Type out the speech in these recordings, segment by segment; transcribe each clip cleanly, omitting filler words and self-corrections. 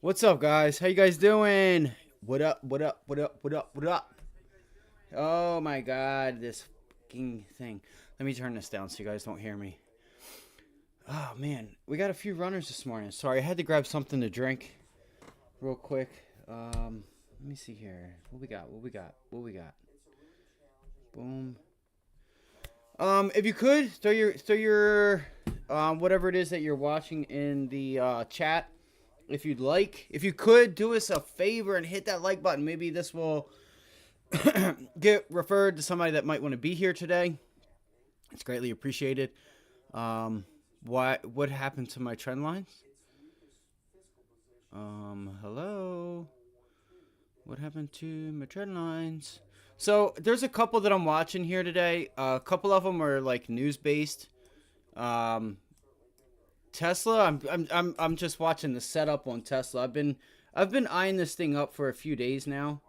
What's up, guys? How you guys doing? What up? What up? What up? What up? What up? Oh my God, this fucking thing. Let me turn this down so you guys don't hear me. Oh man, we got a few runners this morning. Sorry, I had to grab something to drink real quick. Let me see here. What we got? What we got? What we got? Boom. If you could throw your whatever it is that you're watching in the chat. If you'd like, if you could do us a favor and hit that like button, maybe this will get referred to somebody that might want to be here today. It's greatly appreciated. What happened to my trend lines? Hello. What happened to my trend lines? So there's a couple that I'm watching here today. A couple of them are like news based. Tesla, I'm just watching the setup on Tesla. I've been eyeing this thing up for a few days now,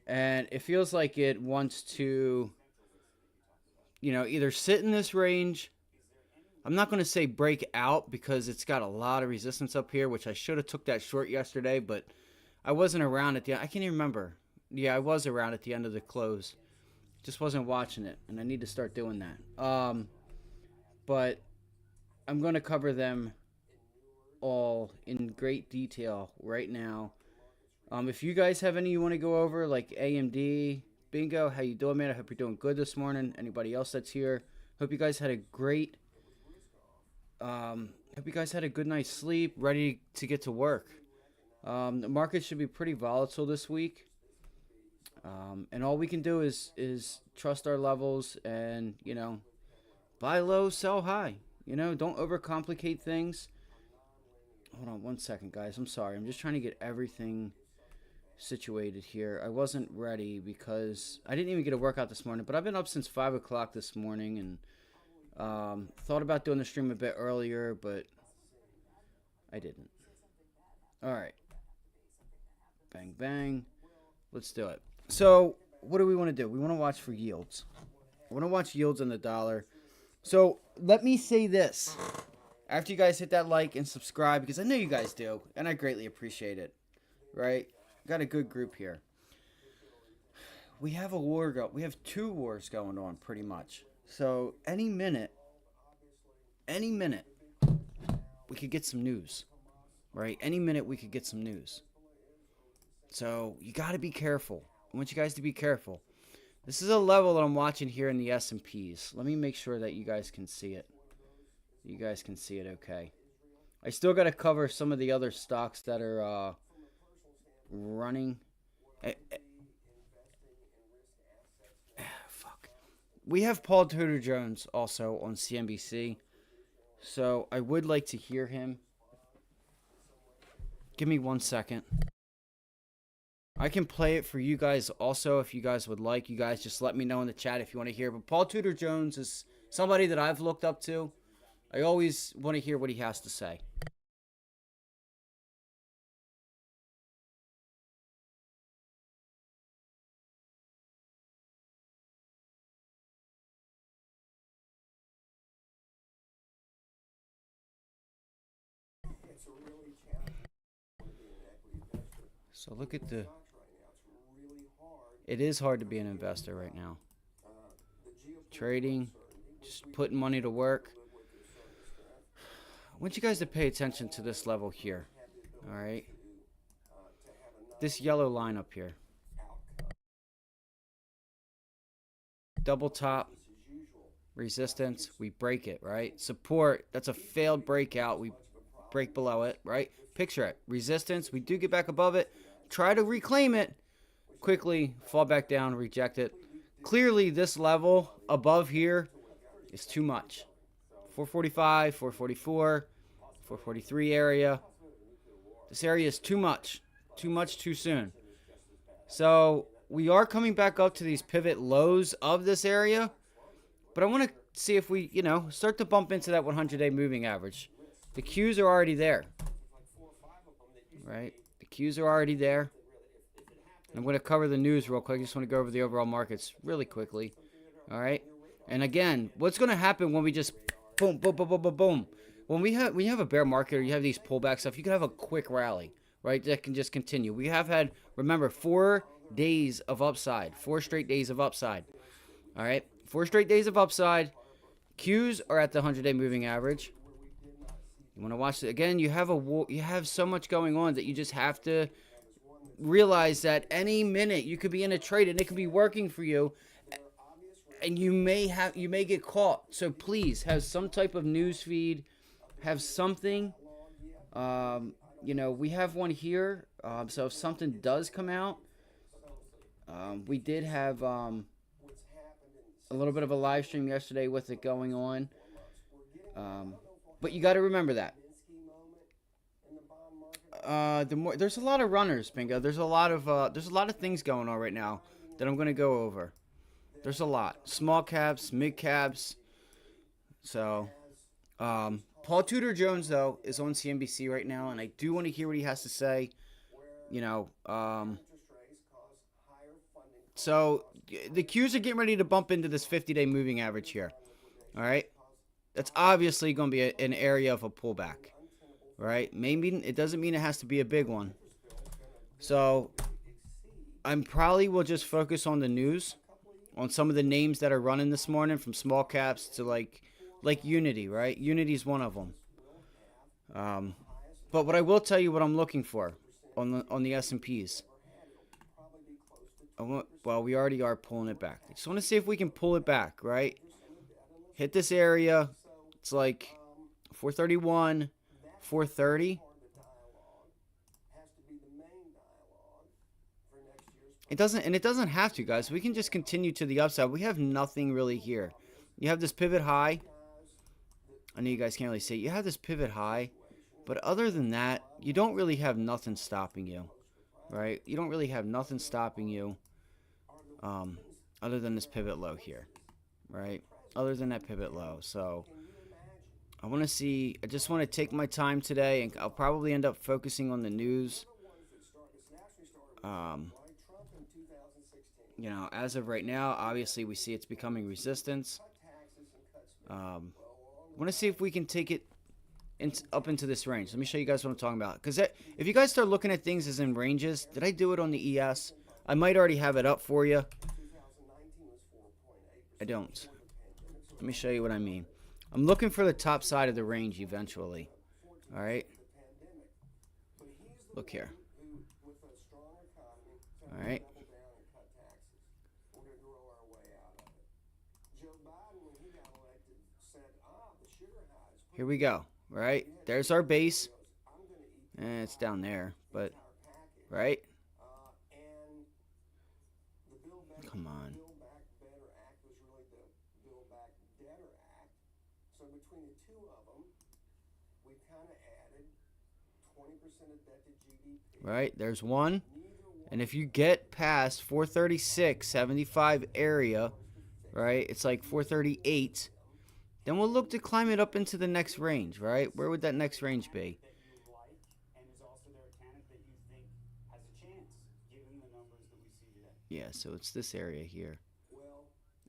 and it feels like it wants to, either sit in this range. I'm not going to say break out because it's got a lot of resistance up here, which I should have took that short yesterday, but I wasn't around at the end. I can't even remember. Yeah, I was around at the end of the close. Just wasn't watching it, and I need to start doing that. But I'm going to cover them all in great detail right now. If you guys have any you want to go over, like AMD, Bingo, how you doing, man? I hope you're doing good this morning. Anybody else that's here, hope you guys had a great, hope you guys had a good night's sleep, ready to get to work. The market should be pretty volatile this week. And all we can do is trust our levels and, buy low, sell high. Don't overcomplicate things. Hold on one second, guys. I'm sorry. I'm just trying to get everything situated here. I wasn't ready because I didn't even get a workout this morning, but I've been up since 5 o'clock this morning and thought about doing the stream a bit earlier, but I didn't. All right. Bang, bang. Let's do it. So what do we want to do? We want to watch for yields. I want to watch yields on the dollar. So let me say this. After you guys hit that like and subscribe, because I know you guys do, and I greatly appreciate it, right? Got a good group here. We have a war we have two wars going on pretty much. So any minute, we could get some news, right? Any minute we could get some news. So you got to be careful. I want you guys to be careful. This is a level that I'm watching here in the S&Ps. Let me make sure that you guys can see it. You guys can see it okay. I still got to cover some of the other stocks that are running. Fuck. We have Paul Tudor Jones also on CNBC. So I would like to hear him. Give me 1 second. I can play it for you guys also if you guys would like. You guys just let me know in the chat if you want to hear. But Paul Tudor Jones is somebody that I've looked up to. I always want to hear what he has to say. So look at the... It is hard to be an investor right now. Trading, just putting money to work. I want you guys to pay attention to this level here. All right. This yellow line up here. Double top. Resistance. We break it, right? Support. That's a failed breakout. We break below it, right? Picture it. Resistance. We do get back above it. Try to reclaim it. Quickly fall back down, reject it. Clearly, this level above here is too much. 445, 444, 443 area. This area is too much. Too much too soon. So we are coming back up to these pivot lows of this area. But I want to see if we, start to bump into that 100-day moving average. The Qs are already there. Right? The Qs are already there. I'm going to cover the news real quick. I just want to go over the overall markets really quickly. All right? And again, what's going to happen when we just boom, boom, boom, boom, boom, boom? When we have a bear market or you have these pullback stuff, you can have a quick rally. right? That can just continue. We have had, remember, 4 days of upside, 4 straight days of upside. All right, 4 straight days of upside. Qs are at the 100-day moving average. You want to watch it again. You have so much going on that you just have to realize that any minute you could be in a trade and it could be working for you, and you may get caught. So please have some type of news feed, have something. We have one here. So if something does come out, we did have a little bit of a live stream yesterday with it going on. But you got to remember that. There's a lot of runners, Bingo. There's a lot of things going on right now that I'm going to go over. There's a lot. Small caps, mid caps. So, Paul Tudor Jones, though, is on CNBC right now, and I do want to hear what he has to say. You know, so the Qs are getting ready to bump into this 50-day moving average here. All right? That's obviously going to be an area of a pullback. Right? Maybe it doesn't mean it has to be a big one. So, I probably will just focus on the news, on some of the names that are running this morning, from small caps to like Unity, right? Unity's one of them. But what I will tell you, what I'm looking for on the S&Ps. Well, we already are pulling it back. I just want to see if we can pull it back, right? Hit this area. It's like 431, 430. It doesn't have to, guys. We can just continue to the upside. We have nothing really here. You have this pivot high. I know you guys can't really see it. You have this pivot high, but other than that, you don't really have nothing stopping you, right? You don't really have nothing stopping you, other than this pivot low here, right? Other than that pivot low. So I just want to take my time today, and I'll probably end up focusing on the news. As of right now, obviously we see it's becoming resistance. I want to see if we can take it up into this range. Let me show you guys what I'm talking about. Because if you guys start looking at things as in ranges, did I do it on the ES? I might already have it up for you. I don't. Let me show you what I mean. I'm looking for the top side of the range eventually. All right. Look here. All right. Here we go. Right? There's our base. And it's down there, but right? Come on. Right? There's one. And if you get past 436.75 area, right? It's like 438. Then we'll look to climb it up into the next range, right? Where would that next range be? Yeah, so it's this area here.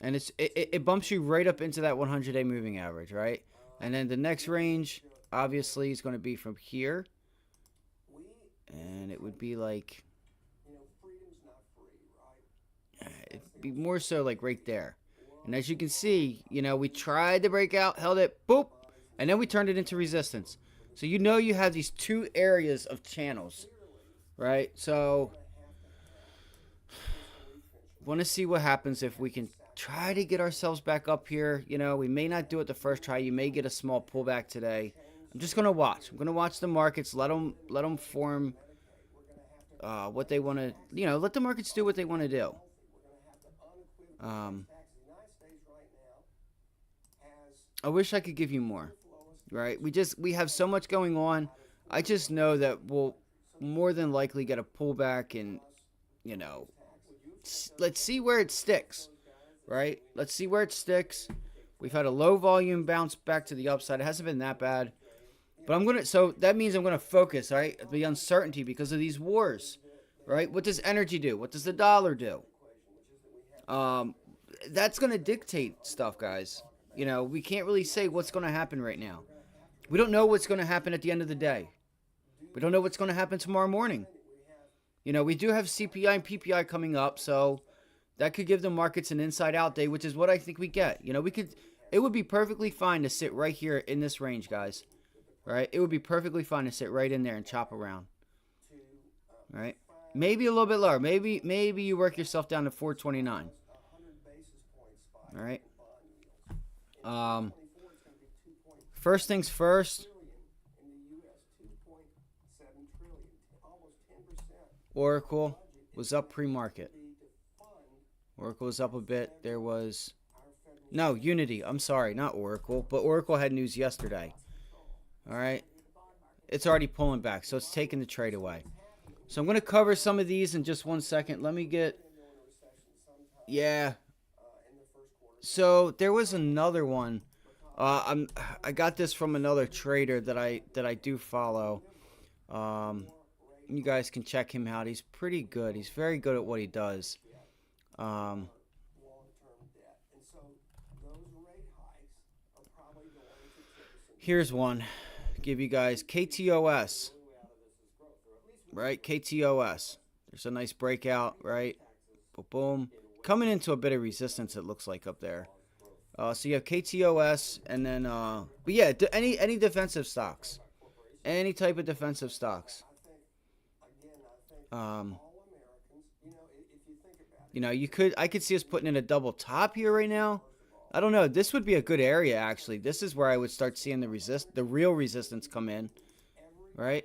And it bumps you right up into that 100-day moving average, right? And then the next range, obviously, is going to be from here. And it would be like... It'd be more so like right there. And as you can see, we tried to break out, held it, boop, and then we turned it into resistance. So you have these two areas of channels, right? So want to see what happens if we can try to get ourselves back up here. We may not do it the first try. You may get a small pullback today. I'm just going to watch. I'm going to watch the markets, let them form what they want to, let the markets do what they want to do. I wish I could give you more, right? We have so much going on. I just know that we'll more than likely get a pullback, and, let's see where it sticks, right? Let's see where it sticks. We've had a low volume bounce back to the upside. It hasn't been that bad, but so that means I'm going to focus, right? The uncertainty because of these wars, right? What does energy do? What does the dollar do? That's going to dictate stuff, guys. We can't really say what's going to happen right now. We don't know what's going to happen at the end of the day. We don't know what's going to happen tomorrow morning. You know, we do have CPI and PPI coming up, so that could give the markets an inside out day, which is what I think we get. You know, it would be perfectly fine to sit right here in this range, guys. Right? It would be perfectly fine to sit right in there and chop around. Right? Maybe a little bit lower. Maybe you work yourself down to 429. All right. First things first. Oracle was up pre-market. Oracle was up a bit. There was no Unity. I'm sorry, not Oracle, but Oracle had news yesterday. All right. It's already pulling back, so it's taking the trade away. So I'm going to cover some of these in just 1 second. Let me get... Yeah. So there was another one. I got this from another trader that I do follow. You guys can check him out. He's pretty good. He's very good at what he does. Here's one. Give you guys KTOS. Right? KTOS. There's a nice breakout, right? Boom. Coming into a bit of resistance, it looks like up there. So you have KTOS, and then, but yeah, any defensive stocks. Any type of defensive stocks. You know, I could see us putting in a double top here right now. I don't know. This would be a good area, actually. This is where I would start seeing the real resistance come in, right?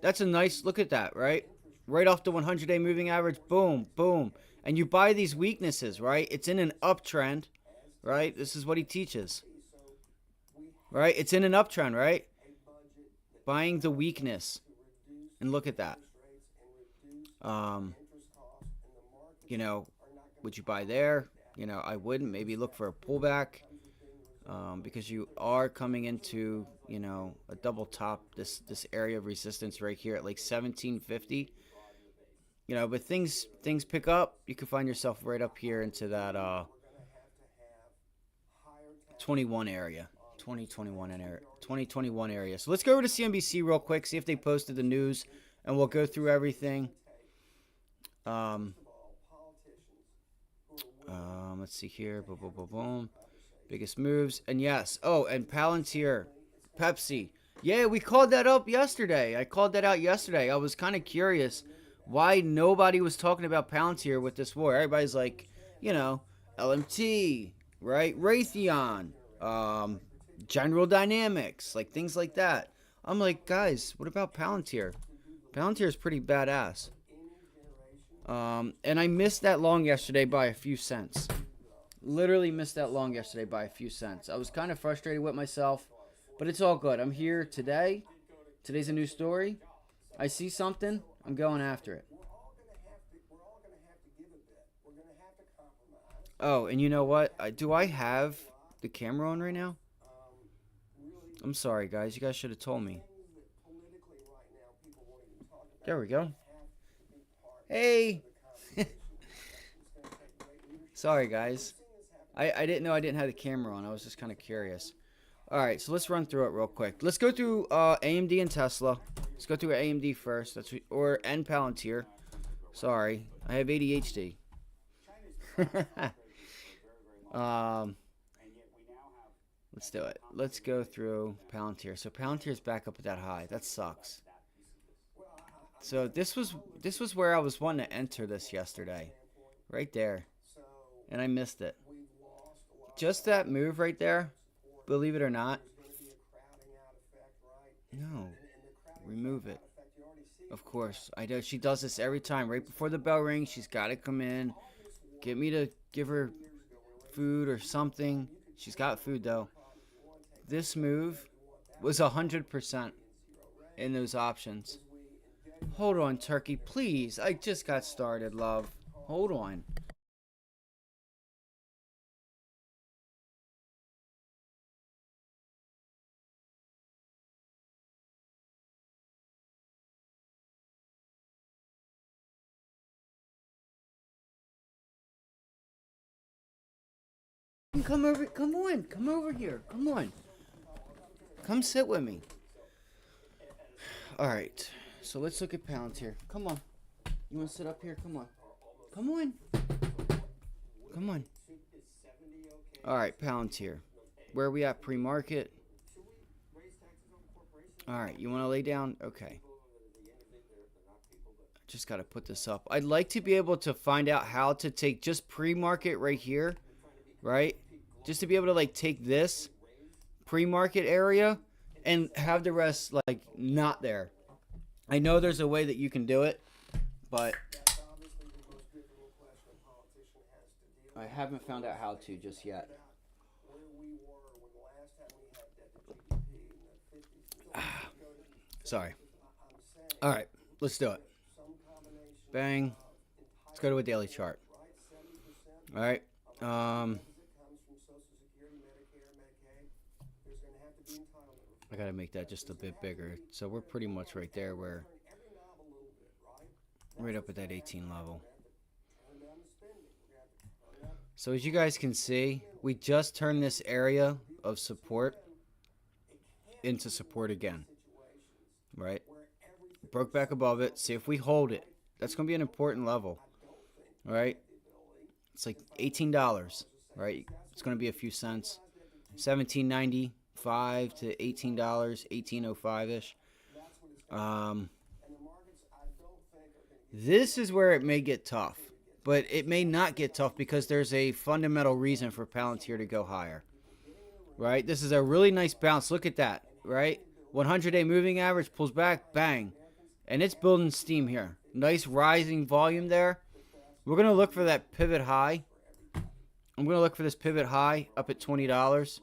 That's a nice look at that, right? Right off the 100-day moving average. Boom, boom. And you buy these weaknesses, right? It's in an uptrend, right? This is what he teaches, right? It's in an uptrend, right? Buying the weakness. And look at that. You know, would you buy there? You know, I wouldn't. Maybe look for a pullback because you are coming into, you know, a double top, this area of resistance right here at like 1750. You know, but things pick up. You can find yourself right up here into that 21 area. 2021 area. So let's go over to CNBC real quick, see if they posted the news, and we'll go through everything. Let's see here. Boom, boom, boom, boom. Biggest moves. And yes. Oh, and Palantir. Pepsi. Yeah, we called that up yesterday. I called that out yesterday. I was kind of curious why nobody was talking about Palantir with this war. Everybody's like, you know, LMT, right? Raytheon, General Dynamics, like things like that. I'm like, guys, what about Palantir? Palantir is pretty badass. And I missed that long yesterday by a few cents. Literally missed that long yesterday by a few cents. I was kind of frustrated with myself, but it's all good. I'm here today. Today's a new story. I see something. I'm going after it. Oh, and you know what? Do I have the camera on right now? I'm sorry, guys. You guys should have told me. There we go. Hey! Sorry, guys. I didn't know I didn't have the camera on. I was just kind of curious. Alright, so let's run through it real quick. Let's go through AMD and Tesla. Let's go through AMD first. And Palantir. Sorry. I have ADHD. Let's do it. Let's go through Palantir. So Palantir's back up at that high. That sucks. So this was where I was wanting to enter this yesterday. Right there. And I missed it. Just that move right there, believe it or not. No. Remove it. Of course. I know she does this every time. Right before the bell rings, she's got to come in. Get me to give her food or something. She's got food, though. This move was 100% in those options. Hold on, Turkey, please. I just got started, love. Hold on. Come over here, come on. Come sit with me. All right. So let's look at Palantir. Come on. You want to sit up here? Come on. Come on. Come on. All right, Palantir. Where are we at pre-market? All right, you want to lay down? Okay. Just got to put this up. I'd like to be able to find out how to take just pre-market right here, right? Just to be able to like take this pre-market area and have the rest like not there. I know there's a way that you can do it, but I haven't found out how to just yet. Sorry. All right, let's do it. Bang. Let's go to a daily chart. All right. I gotta make that just a bit bigger. So we're pretty much right there where right up at that 18 level. So as you guys can see, we just turned this area of support into support again. Right? Broke back above it. See if we hold it. That's going to be an important level. All right? It's like $18, right? It's going to be a few cents. $17.95 to $18, $18.05-ish. This is where it may get tough. But it may not get tough because there's a fundamental reason for Palantir to go higher. Right? This is a really nice bounce. Look at that. Right? 100-day moving average pulls back. Bang. And it's building steam here. Nice rising volume there. We're going to look for that pivot high. I'm going to look for this pivot high up at $20.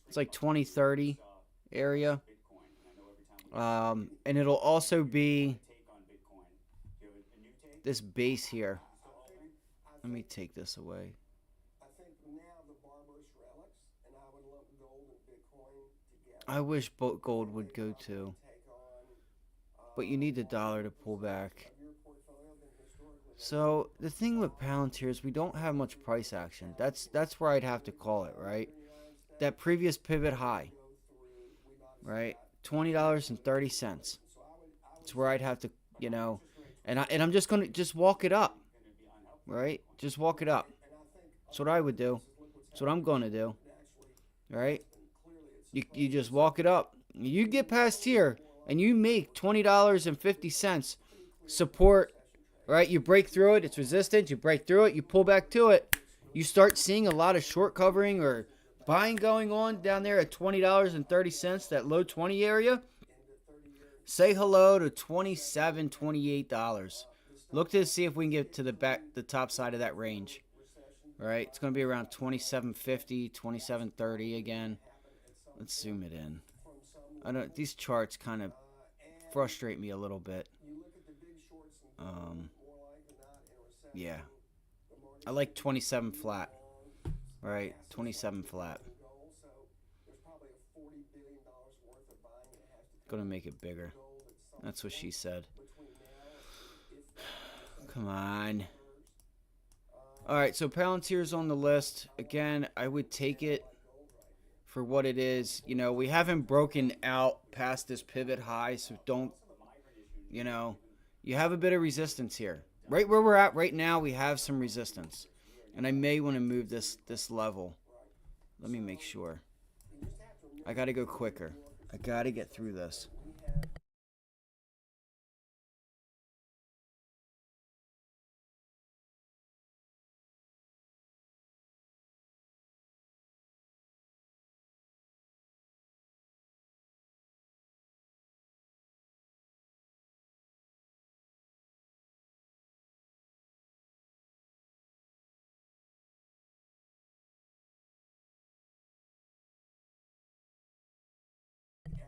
It's like 20-30 area. And it'll also be this base here. Let me take this away. I wish gold would go too. But you need the dollar to pull back. So the thing with Palantir is we don't have much price action. That's where I'd have to call it, right? That previous pivot high, right? $20.30. It's where I'd have to, you know, and I'm just gonna walk it up, right? Just walk it up. That's what I would do. That's what I'm gonna do, right? You just walk it up. You get past here and you make $20.50 support, right? You break through it. It's resistance. You break through it. You pull back to it. You start seeing a lot of short covering or buying going on down there at $20.30, that low 20 area. Say hello to $27, $28. Look to see if we can get to the top side of that range. All right, it's going to be around $27.50, $27.30 again. Let's zoom it in. These charts kind of frustrate me a little bit. Yeah. I like 27 flat. Right, 27 flat. Gonna make it bigger. That's what she said. Come on. Alright, so Palantir's on the list. Again, I would take it for what it is. You know, we haven't broken out past this pivot high, so don't, you know, you have a bit of resistance here. Right where we're at right now, we have some resistance. And I may want to move this level. Let me make sure. I got to go quicker. I got to get through this.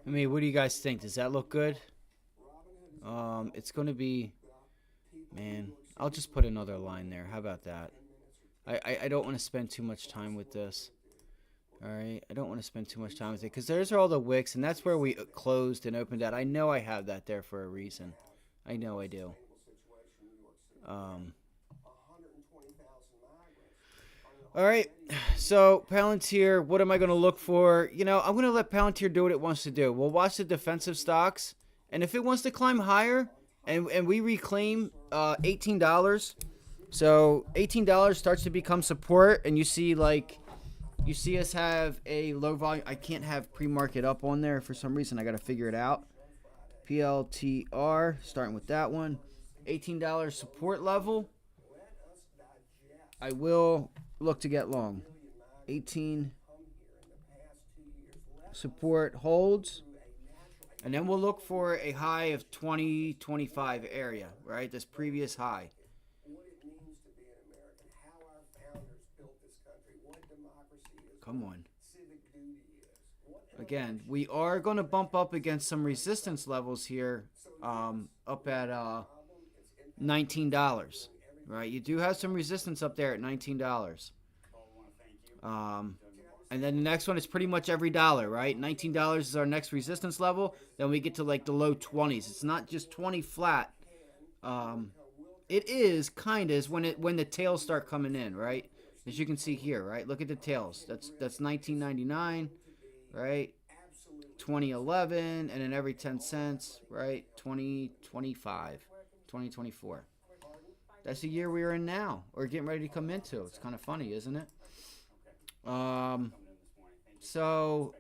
I mean, what do you guys think? Does that look good? It's going to be, man, I'll just put another line there. How about that? I don't want to spend too much time with this. All right, I don't want to spend too much time with it because there's all the wicks, and that's where we closed and opened at. I know I have that there for a reason. I know I do. All right, so Palantir, what am I going to look for? You know, I'm going to let Palantir do what it wants to do. We'll watch the defensive stocks, And if it wants to climb higher and we reclaim $18, so $18 starts to become support, and you see us have a low volume. I can't have pre-market up on there for some reason. I got to figure it out. PLTR, starting with that one. $18 support level. I will look to get long. 18 support holds. And then we'll look for a high of 2025 area, right? This previous high. Come on. Again, we are going to bump up against some resistance levels here, up at $19, right? You do have some resistance up there at $19. And then the next one is pretty much every dollar, right? $19 is our next resistance level. Then we get to like the low 20s. It's not just 20 flat. It is kind of when the tails start coming in, right? As you can see here, right? Look at the tails. That's 1999, right? 2011, and then every 10 cents, right? 2025, 2024. That's the year we're in now, or getting ready to come into. It's kind of funny, isn't it? So,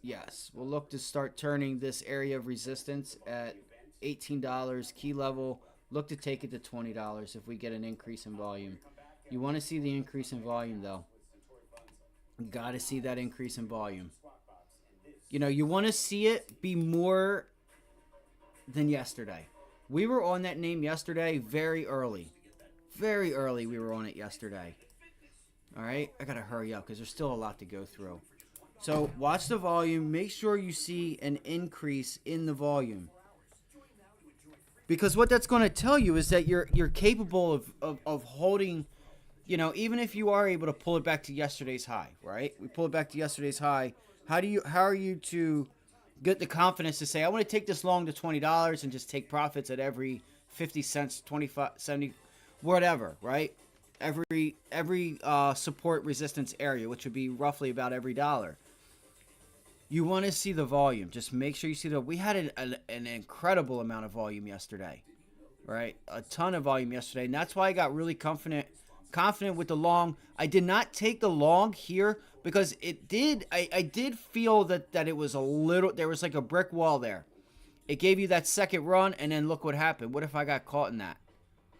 yes, we'll look to start turning this area of resistance at $18 key level. Look to take it to $20 if we get an increase in volume. You want to see the increase in volume, though. You got to see that increase in volume. You know, you want to see it be more than yesterday. We were on that name yesterday very early. Very early we were on it yesterday. All right, I got to hurry up because there's still a lot to go through. So watch the volume. Make sure you see an increase in the volume. Because what that's going to tell you is that you're capable of holding, you know, even if you are able to pull it back to yesterday's high, right? We pull it back to yesterday's high. How are you to get the confidence to say, I want to take this long to $20 and just take profits at every 50 cents, 25, 70, whatever, right? Every support resistance area, which would be roughly about every dollar. You want to see the volume. Just make sure you see we had an incredible amount of volume yesterday, right? A ton of volume yesterday, and that's why I got really confident with the long. I did not take the long here because it did. I did feel that it was a little. There was like a brick wall there. It gave you that second run, and then look what happened. What if I got caught in that?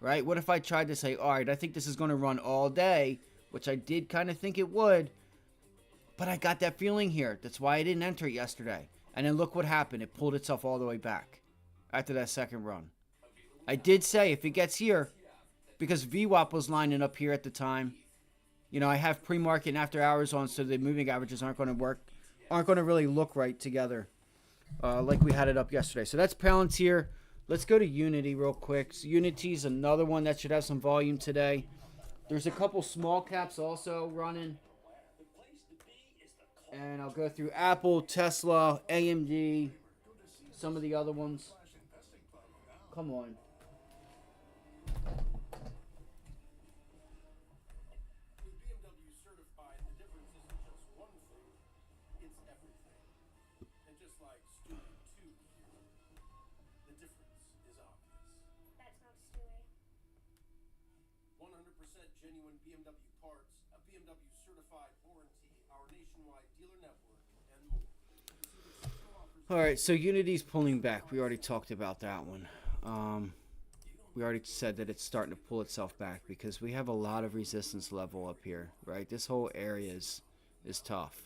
Right? What if I tried to say, all right, I think this is going to run all day, which I did kind of think it would, but I got that feeling here. That's why I didn't enter it yesterday. And then look what happened. It pulled itself all the way back after that second run. I did say if it gets here, because VWAP was lining up here at the time, you know, I have pre-market and after hours on, so the moving averages aren't going to work, aren't going to really look right together like we had it up yesterday. So that's Palantir. Let's go to Unity real quick. So Unity's another one that should have some volume today. There's a couple small caps also running. And I'll go through Apple, Tesla, AMD, some of the other ones. Come on. Genuine BMW parts, a BMW certified warranty, our nationwide dealer network, and more. All right, so Unity's pulling back. We already talked about that one. We already said that it's starting to pull itself back because we have a lot of resistance level up here, right? This whole area is tough.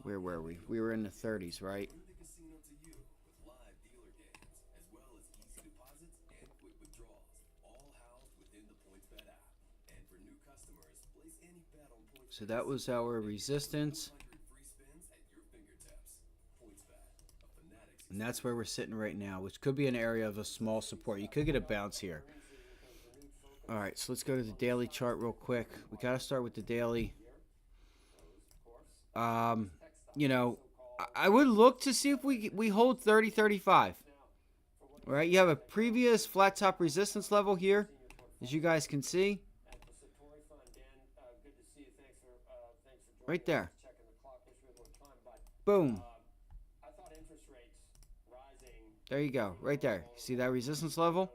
Where were we? We were in the 30s, right? So that was our resistance. And that's where we're sitting right now, which could be an area of a small support. You could get a bounce here. All right, so let's go to the daily chart real quick. We got to start with the daily. You know, I would look to see if we hold 30-35. All right, you have a previous flat top resistance level here, as you guys can see. Right there. Boom. There you go, right there. See that resistance level?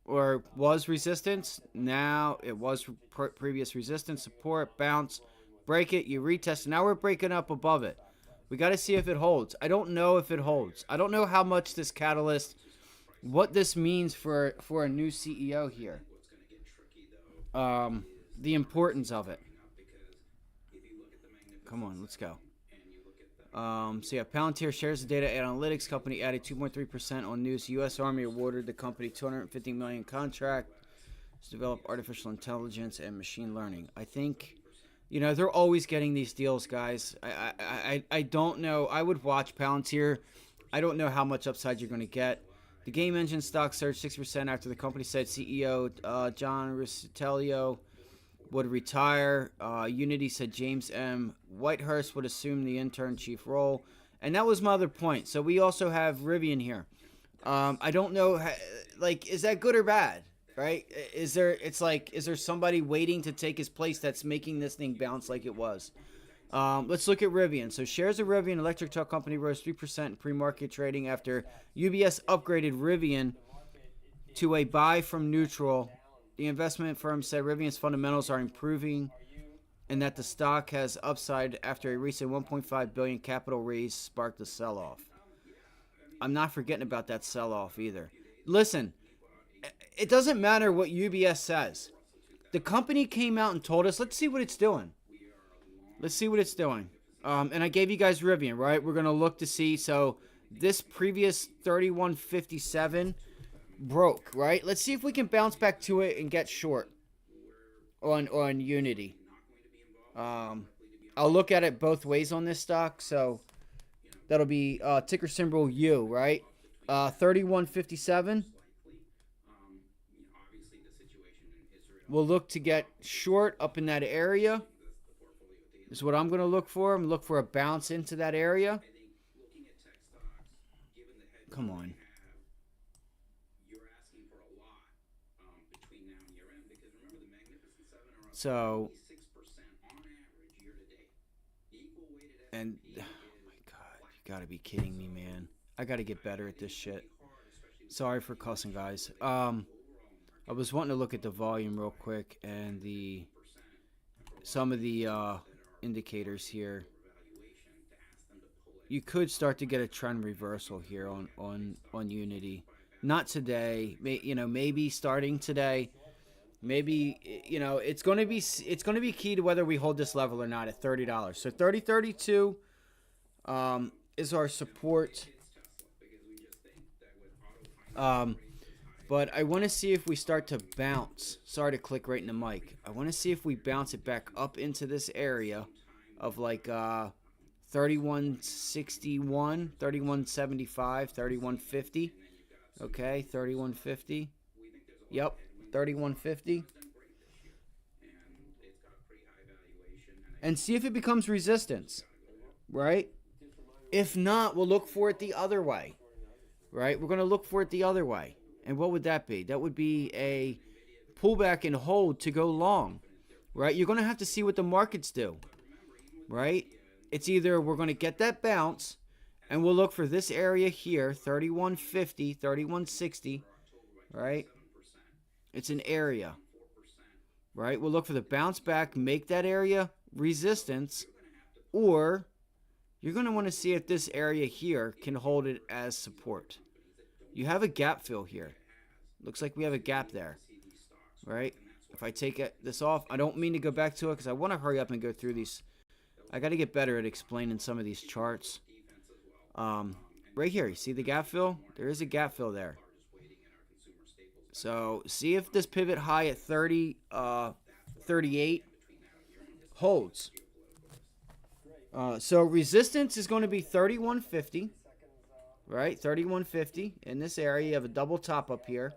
Or was resistance. Now it was previous resistance, support, bounce, break it, you retest. Now we're breaking up above it. We got to see if it holds. I don't know if it holds. I don't know how much this catalyst, what this means for a new CEO here. The importance of it. Come on, let's go. So yeah, Palantir shares the data analytics company added 2.3% on news. U.S. Army awarded the company $250 million contract to develop artificial intelligence and machine learning. I think, they're always getting these deals, guys. I don't know. I would watch Palantir. I don't know how much upside you're going to get. The game engine stock surged 6% after the company said CEO John Riccitello would retire. Unity said James M. Whitehurst would assume the intern chief role. And that was my other point. So we also have Rivian here. I don't know, is that good or bad? Right? Is there somebody waiting to take his place that's making this thing bounce like it was? Let's look at Rivian. So shares of Rivian electric truck company rose 3% in pre-market trading after UBS upgraded Rivian to a buy from neutral. The investment firm said Rivian's fundamentals are improving and that the stock has upside after a recent $1.5 billion capital raise sparked a sell-off. I'm not forgetting about that sell-off either. Listen, it doesn't matter what UBS says. The company came out and told us, let's see what it's doing. Let's see what it's doing. And I gave you guys Rivian, right? We're going to look to see. So this previous 3157 broke, right? Let's see if we can bounce back to it and get short on Unity. I'll look at it both ways on this stock. So that'll be ticker symbol U, right? 3157. We'll look to get short up in that area. This is what I'm going to look for. I'm going to look for a bounce into that area. Come on. So, and, oh my God, you got to be kidding me, man. I got to get better at this shit. Sorry for cussing, guys. I was wanting to look at the volume real quick and some of the indicators here. You could start to get a trend reversal here on Unity. Not today, maybe starting today. Maybe it's going to be key to whether we hold this level or not at $30. So 30.32 is our support. But I want to see if we start to bounce. Sorry to click right in the mic. I want to see if we bounce it back up into this area of like 3161, 3175, 3150. Okay, 3150. Yep, 3150. And see if it becomes resistance, right? If not, we'll look for it the other way, right? We're going to look for it the other way. And what would that be? That would be a pullback and hold to go long, right? You're going to have to see what the markets do, right? It's either we're going to get that bounce and we'll look for this area here, 3150, 3160, right? It's an area, right? We'll look for the bounce back, make that area resistance, or you're going to want to see if this area here can hold it as support. You have a gap fill here. Looks like we have a gap there, right? If I take this off, I don't mean to go back to it because I want to hurry up and go through these. I got to get better at explaining some of these charts. Right here, you see the gap fill? There is a gap fill there. So see if this pivot high at 38 holds. So resistance is going to be 3150. Right, 3150 in this area. You have a double top up here.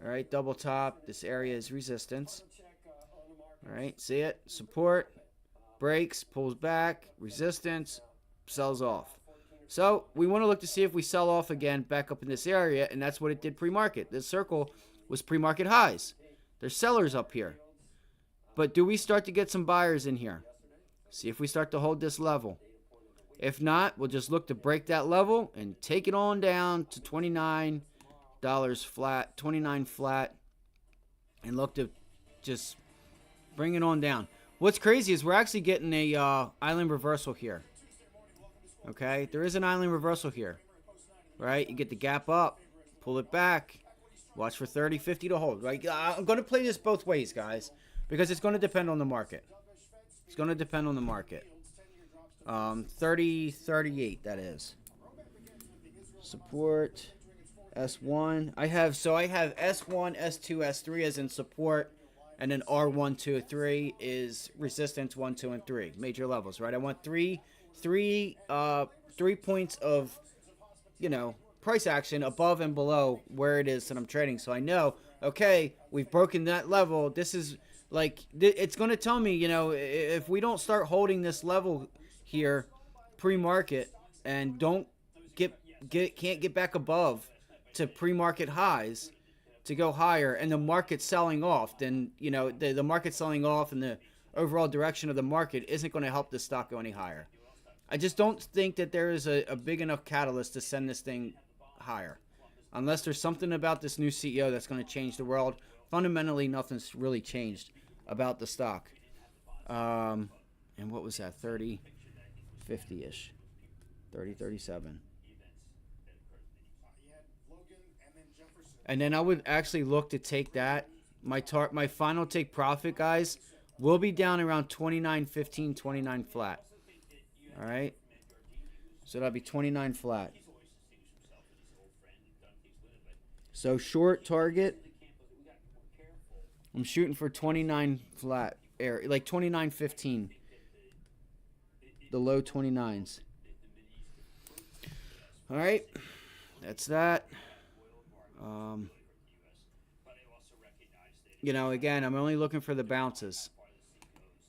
All right, double top. This area is resistance. All right, see it? Support, breaks, pulls back, resistance, sells off. So we want to look to see if we sell off again back up in this area, and that's what it did pre-market. This circle was pre-market highs. There's sellers up here. But do we start to get some buyers in here? See if we start to hold this level. If not, we'll just look to break that level and take it on down to $29 flat, 29 flat, and look to just bring it on down. What's crazy is we're actually getting a island reversal here. Okay, there is an island reversal here, right? You get the gap up, pull it back, watch for 30, 50 to hold, right? I'm going to play this both ways, guys, because it's going to depend on the market. It's going to depend on the market. 30, 38, that is. Support, S1. I have S1, S2, S3 as in support, and then R1, 2, 3 is resistance 1, 2, and 3. Major levels, right? I want three points of, price action above and below where it is that I'm trading. So I know, okay, we've broken that level. This is like, it's going to tell me, if we don't start holding this level here pre-market and don't can't get back above to pre-market highs to go higher, and the market's selling off, then the market selling off and the overall direction of the market isn't going to help the stock go any higher. I just don't think that there is a big enough catalyst to send this thing higher, unless there's something about this new CEO that's going to change the world. Fundamentally, nothing's really changed about the stock. And what was that? 30, 50-ish, 30, 37. And then I would actually look to take that. My final take profit, guys, will be down around 29.15, 29 flat. All right. So that'll be 29 flat. So short target, I'm shooting for 29 flat, like 29.15. The low 29s. All right. That's that. Again, I'm only looking for the bounces.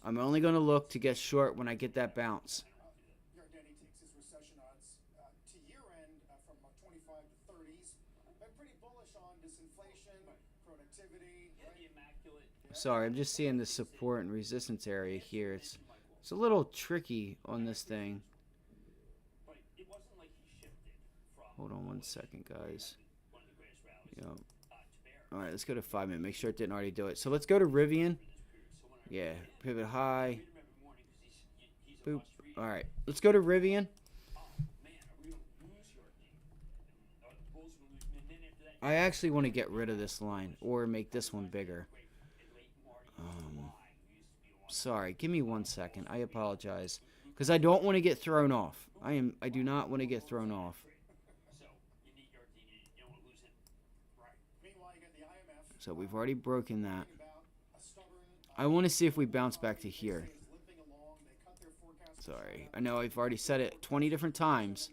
I'm only going to look to get short when I get that bounce. Danny takes his recession odds to year-end from 25 to 30s. Been pretty bullish on disinflation, productivity. Sorry, I'm just seeing the support and resistance area here. It's a little tricky on this thing. Hold on one second, guys. All right, let's go to 5 minutes. Make sure it didn't already do it. So let's go to Rivian. Yeah, pivot high. Boop. All right, let's go to Rivian. I actually want to get rid of this line or make this one bigger. Sorry, give me 1 second. I apologize, because I don't want to get thrown off. I do not want to get thrown off. So we've already broken that. I want to see if we bounce back to here. Sorry. I know I've already said it 20 different times.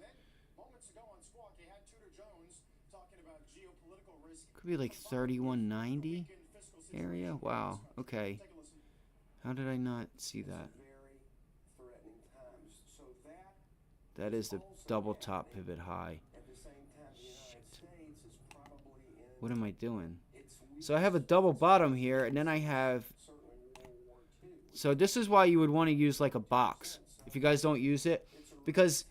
Could be like 3190 area. Wow. Okay. How did I not see that? That is the double top pivot high. Shit. What am I doing? So I have a double bottom here, and then I have... So this is why you would want to use like a box if you guys don't use it. Because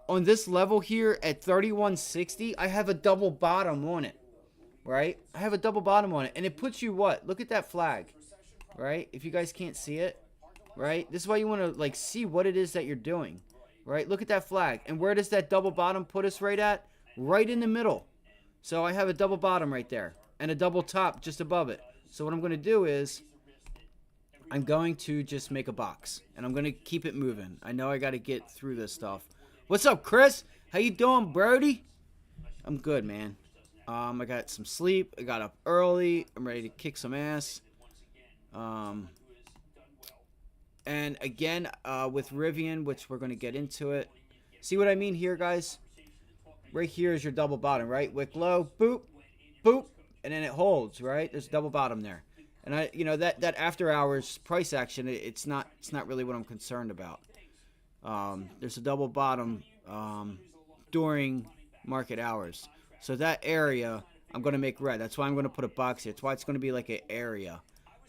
on this level here at 3160, I have a double bottom on it. Right? I have a double bottom on it. And it puts you what? Look at that flag. Right? If you guys can't see it. Right? This is why you want to like see what it is that you're doing. Right? Look at that flag. And where does that double bottom put us right at? Right in the middle. So I have a double bottom right there. And a double top just above it. So what I'm going to do is I'm going to just make a box. And I'm going to keep it moving. I know I got to get through this stuff. What's up, Chris? How you doing, Brody? I'm good, man. I got some sleep. I got up early. I'm ready to kick some ass. And again, with Rivian, which we're going to get into it. See what I mean here, guys? Right here is your double bottom, right? Wick low, boop, boop. And then it holds, right? There's a double bottom there. And that after hours price action, it's not really what I'm concerned about. There's a double bottom during market hours. So that area I'm going to make red. That's why I'm going to put a box here. That's why it's going to be like an area.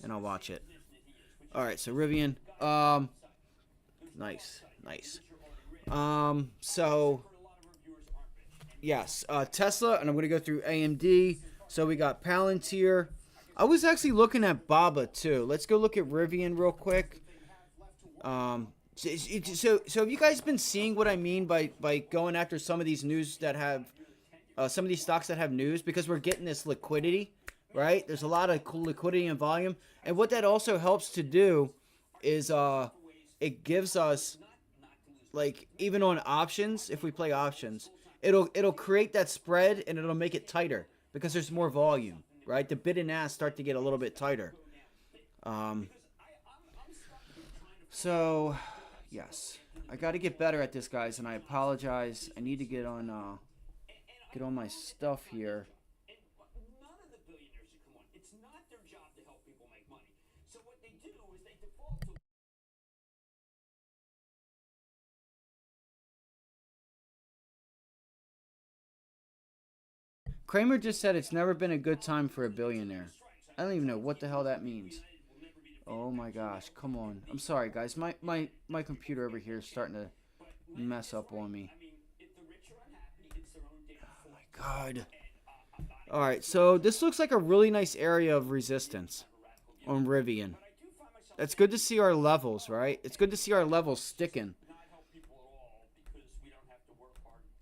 And I'll watch it. All right, so Rivian. Nice. So yes, Tesla, and I'm going to go through AMD. So we got Palantir. I was actually looking at Baba too. Let's go look at Rivian real quick. So have you guys been seeing what I mean by going after some of these news that have some of these stocks that have news, because we're getting this liquidity, right? There's a lot of cool liquidity and volume, and what that also helps to do is it gives us, like, even on options, if we play options, it'll create that spread and it'll make it tighter because there's more volume, right? The bid and ask start to get a little bit tighter. Um, so yes, I got to get better at this, guys, and I apologize. I need to get on my stuff here. Kramer just said it's never been a good time for a billionaire. I don't even know what the hell that means. Oh my gosh, come on. I'm sorry, guys. My computer over here is starting to mess up on me. Oh my god. Alright, so this looks like a really nice area of resistance on Rivian. That's good to see our levels, right? It's good to see our levels sticking.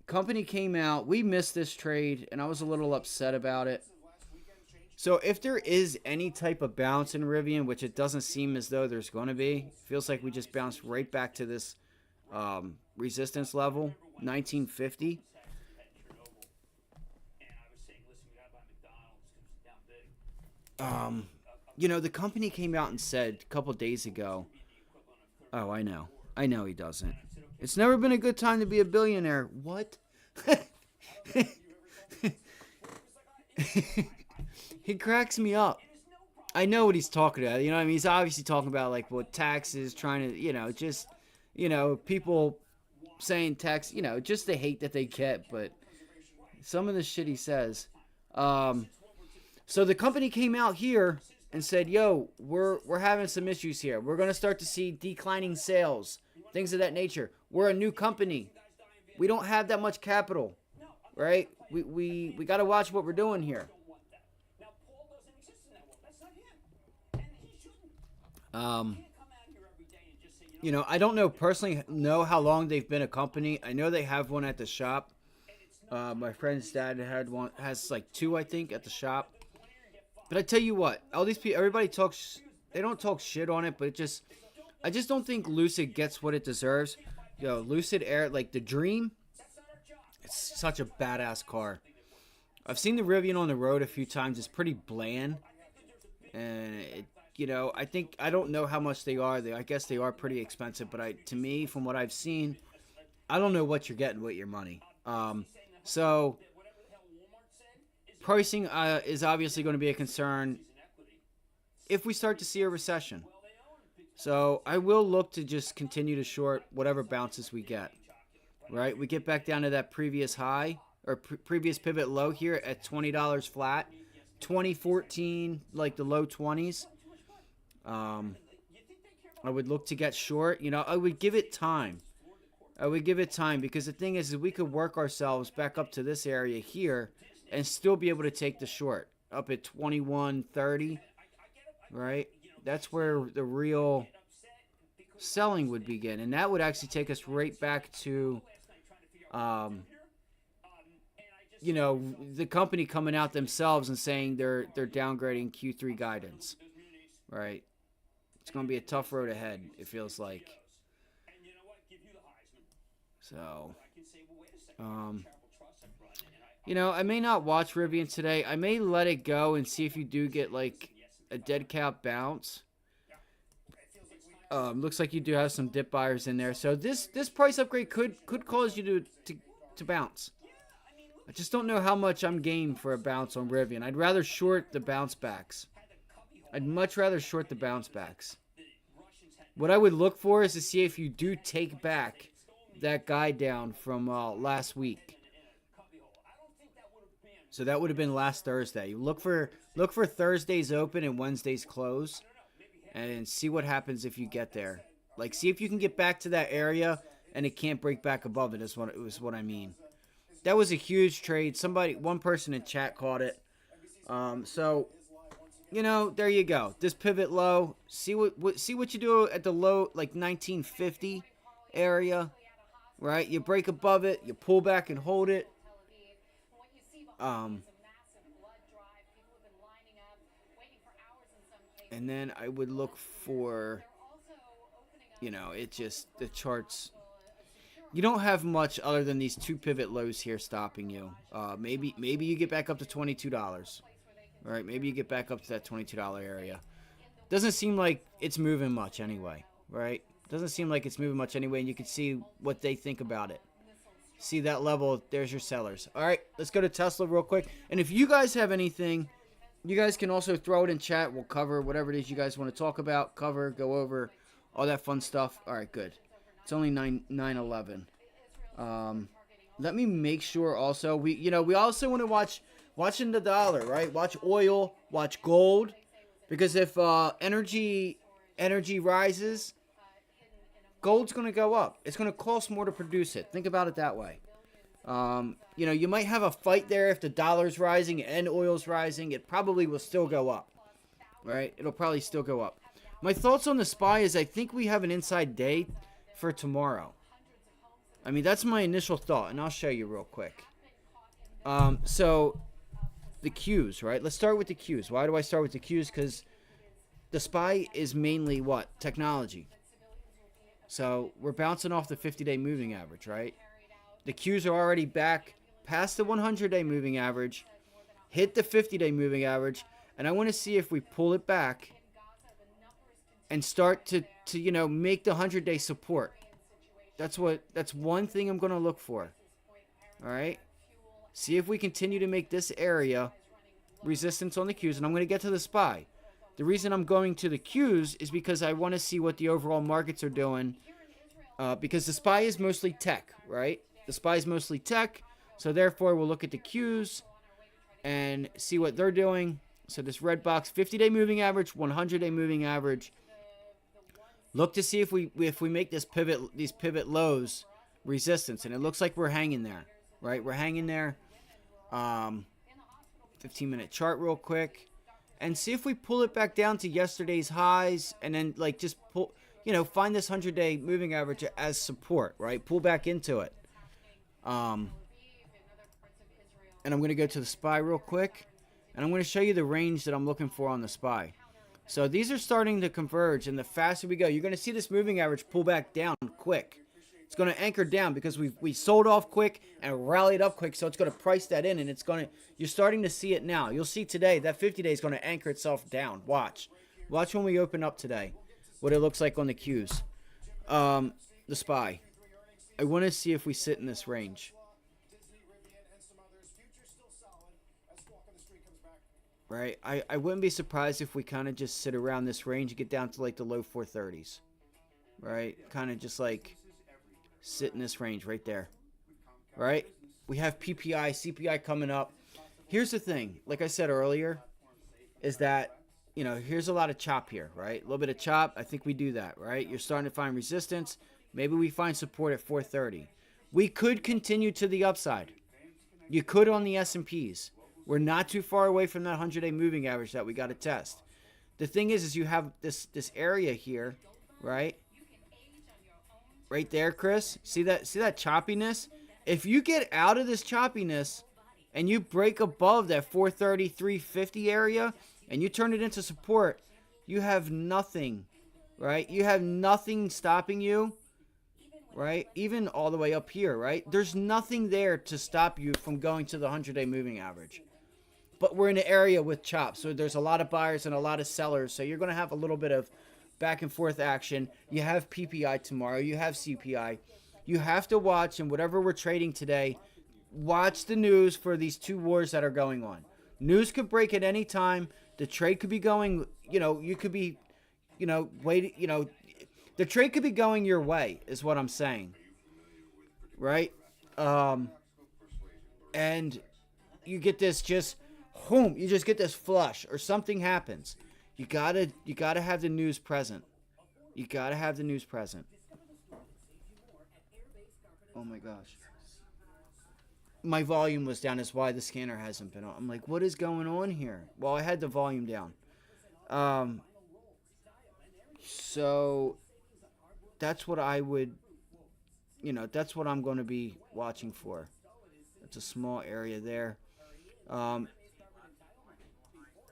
Company came out. We missed this trade, and I was a little upset about it. So if there is any type of bounce in Rivian, which it doesn't seem as though there's going to be, feels like we just bounced right back to this resistance level, 1950. The company came out and said a couple days ago, oh, I know. I know he doesn't. It's never been a good time to be a billionaire. What? He cracks me up. I know what he's talking about. You know what I mean? He's obviously talking about, like, what taxes, trying to, just, people saying tax, just the hate that they get. But some of the shit he says. So the company came out here and said, yo, we're having some issues here. We're going to start to see declining sales, things of that nature. We're a new company. We don't have that much capital, right? We got to watch what we're doing here. I don't know how long they've been a company. I know they have one at the shop. My friend's dad has like two, I think, at the shop. But I tell you what, all these people, everybody talks, they don't talk shit on it, but I just don't think Lucid gets what it deserves. Lucid Air, like the Dream, it's such a badass car. I've seen the Rivian on the road a few times. It's pretty bland, and I don't know how much they are. I guess they are pretty expensive, but to me, from what I've seen, I don't know what you're getting with your money. So pricing is obviously going to be a concern if we start to see a recession. So I will look to just continue to short whatever bounces we get. Right? We get back down to that previous high or previous pivot low here at $20 flat. 2014, like the low 20s. I would look to get short. I would give it time. Because the thing is we could work ourselves back up to this area here and still be able to take the short up at 21.30, right? That's where the real selling would begin, and that would actually take us right back to the company coming out themselves and saying they're downgrading Q3 guidance, right? It's going to be a tough road ahead, it feels like. So, I may not watch Rivian today. I may let it go and see if you do get, like, a dead cap bounce. Looks like you do have some dip buyers in there. So this price upgrade could cause you to bounce. I just don't know how much I'm game for a bounce on Rivian. I'd rather short the bounce backs. I'd much rather short the bounce backs. What I would look for is to see if you do take back that guy down from last week. So that would have been last Thursday. You look for Thursday's open and Wednesday's close, and see what happens if you get there. Like, see if you can get back to that area and it can't break back above it. Is what I mean. That was a huge trade. One person in chat caught it. So there you go. This pivot low. See what you do at the low, like 1950 area, right? You break above it, you pull back and hold it. And then I would look for, the charts. You don't have much other than these two pivot lows here stopping you. Maybe you get back up to $22. All right, maybe you get back up to that $22 area. Doesn't seem like it's moving much anyway, right? Doesn't seem like it's moving much anyway, and you can see what they think about it. See that level, there's your sellers. All right, let's go to Tesla real quick. And if you guys have anything, you guys can also throw it in chat. We'll cover whatever it is you guys want to talk about, cover, go over, all that fun stuff. All right, good. It's only 9:11. Let me make sure also we also want to watching the dollar, right? Watch oil, watch gold, because if energy rises, gold's going to go up. It's going to cost more to produce it. Think about it that way. You might have a fight there if the dollar's rising and oil's rising. It probably will still go up, right? It'll probably still go up. My thoughts on the SPY is I think we have an inside day for tomorrow. I mean, that's my initial thought, and I'll show you real quick. So the Qs, right? Let's start with the Qs. Why do I start with the Qs? Because the SPY is mainly what? Technology. So we're bouncing off the 50-day moving average, right? The Qs are already back past the 100-day moving average, hit the 50-day moving average, and I want to see if we pull it back and start to make the 100-day support. That's one thing I'm going to look for. All right? See if we continue to make this area resistance on the Qs, and I'm going to get to the SPY. The reason I'm going to the Qs is because I want to see what the overall markets are doing, because the SPY is mostly tech, right? The SPY is mostly tech, so therefore we'll look at the Qs and see what they're doing. So this red box, 50-day moving average, 100-day moving average. Look to see if we make these pivot lows resistance, and it looks like we're hanging there, right? We're hanging there. 15-minute chart real quick, and see if we pull it back down to yesterday's highs, and then just pull, find this 100-day moving average as support, right? Pull back into it. And I'm going to go to the SPY real quick, and I'm going to show you the range that I'm looking for on the SPY. So these are starting to converge, and the faster we go, you're going to see this moving average pull back down quick. It's going to anchor down because we sold off quick and rallied up quick, so it's going to price that in, and you're starting to see it now. You'll see today that 50-day is going to anchor itself down. Watch when we open up today what it looks like on the Qs. The SPY. I want to see if we sit in this range. Right, I wouldn't be surprised if we kind of just sit around this range and get down to like the low 430s. Right, kind of just like sit in this range right there. Right, we have PPI, CPI coming up. Here's the thing, like I said earlier, is that, here's a lot of chop here, right? A little bit of chop, I think we do that, right? You're starting to find resistance. Maybe we find support at 430. We could continue to the upside. You could on the S&Ps. We're not too far away from that 100-day moving average that we got to test. The thing is you have this area here, right? Right there, Chris. See that choppiness? If you get out of this choppiness and you break above that 430, 350 area and you turn it into support, you have nothing, right? You have nothing stopping you, right? Even all the way up here, right? There's nothing there to stop you from going to the 100-day moving average. But we're in an area with chop, so there's a lot of buyers and a lot of sellers, so you're going to have a little bit of back and forth action. You have PPI tomorrow. You have CPI. You have to watch, and whatever we're trading today, watch the news for these two wars that are going on. News could break at any time. The trade could be going, you could be, the trade could be going your way, is what I'm saying. Right? And you get this you just get this flush or something happens. You gotta have the news present. You gotta have the news present. Oh my gosh. My volume was down. Is why the scanner hasn't been on. I'm like, what is going on here? Well, I had the volume down. Um, so that's what I would, that's what I'm going to be watching for. It's a small area there. Um,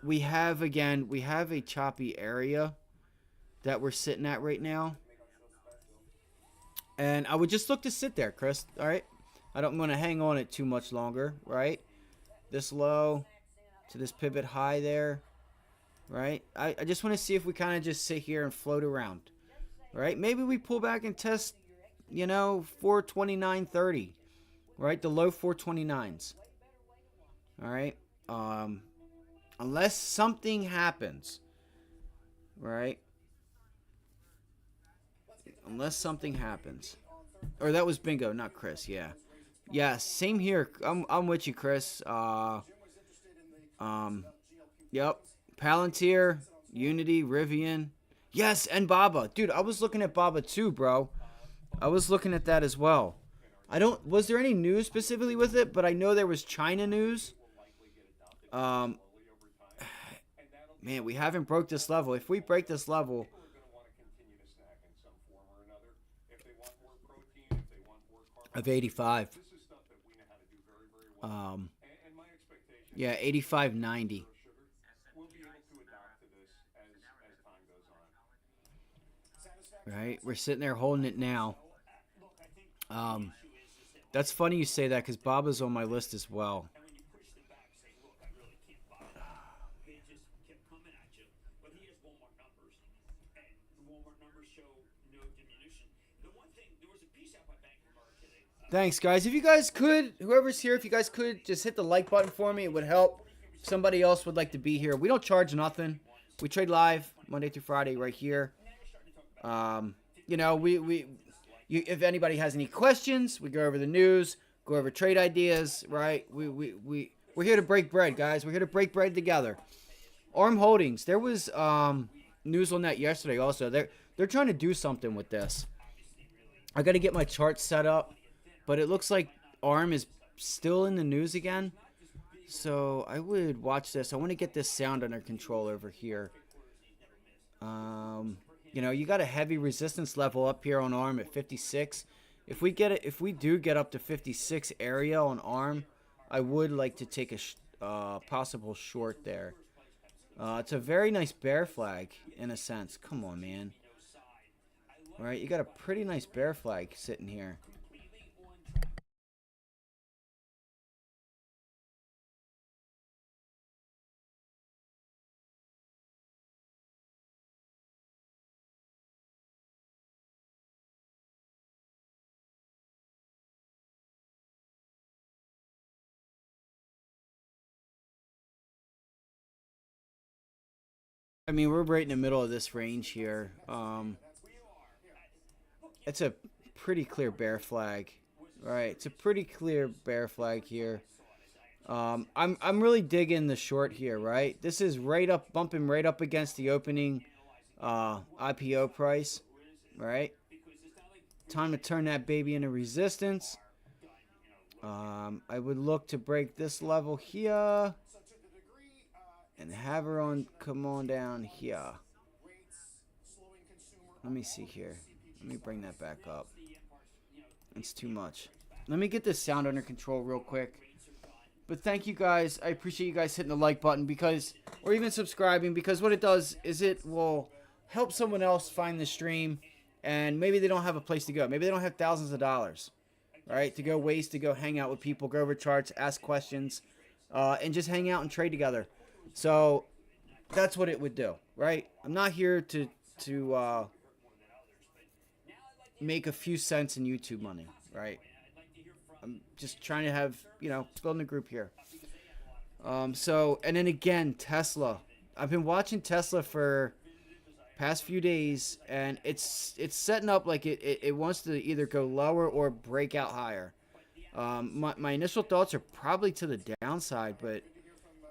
we have a choppy area that we're sitting at right now. And I would just look to sit there, Chris. All right. I don't want to hang on it too much longer, right? This low to this pivot high there, right? I just want to see if we kind of just sit here and float around, right? Maybe we pull back and test, 429.30, right? The low 429s, all right? Unless something happens, right? Unless something happens. Or that was Bingo, not Chris, yeah. Yeah, same here. I'm with you, Chris. Um, yep. Palantir, Unity, Rivian. Yes, and Baba. Dude, I was looking at Baba too, bro. I was looking at that as well. Was there any news specifically with it? But I know there was China news. Um, man, we haven't broke this level. If we break this level of 85, um, yeah, 85.90. Right, we're sitting there holding it now. Um, that's funny you say that because Baba's on my list as well. Thanks, guys. If you guys could, whoever's here, if you guys could just hit the like button for me, it would help. If somebody else would like to be here, we don't charge nothing. We trade live Monday through Friday right here. You know, if anybody has any questions, we go over the news, go over trade ideas, right? We're here to break bread, guys. We're here to break bread together. Arm Holdings. There was news on that yesterday. Also, they're trying to do something with this. I got to get my chart set up. But it looks like ARM is still in the news again. So I would watch this. I want to get this sound under control over here. You got a heavy resistance level up here on ARM at 56. If we do get up to 56 area on ARM, I would like to take a possible short there. It's a very nice bear flag in a sense. Come on, man. All right, you got a pretty nice bear flag sitting here. I mean, we're right in the middle of this range here. It's a pretty clear bear flag, right? It's a pretty clear bear flag here. I'm really digging the short here, right? This is bumping right up against the opening IPO price, right? Time to turn that baby into resistance. I would look to break this level here and have her come on down here. Let me see here. Let me bring that back up. It's too much. Let me get this sound under control real quick. But thank you guys. I appreciate you guys hitting the like button or even subscribing, because what it does is it will help someone else find the stream, and maybe they don't have a place to go. Maybe they don't have thousands of dollars, right? To go hang out with people, go over charts, ask questions, and just hang out and trade together. So that's what it would do, right? I'm not here to make a few cents in YouTube money, right? I'm just trying to have, building a group here. And then again, Tesla. I've been watching Tesla for past few days, and it's setting up like it wants to either go lower or break out higher. My initial thoughts are probably to the downside, but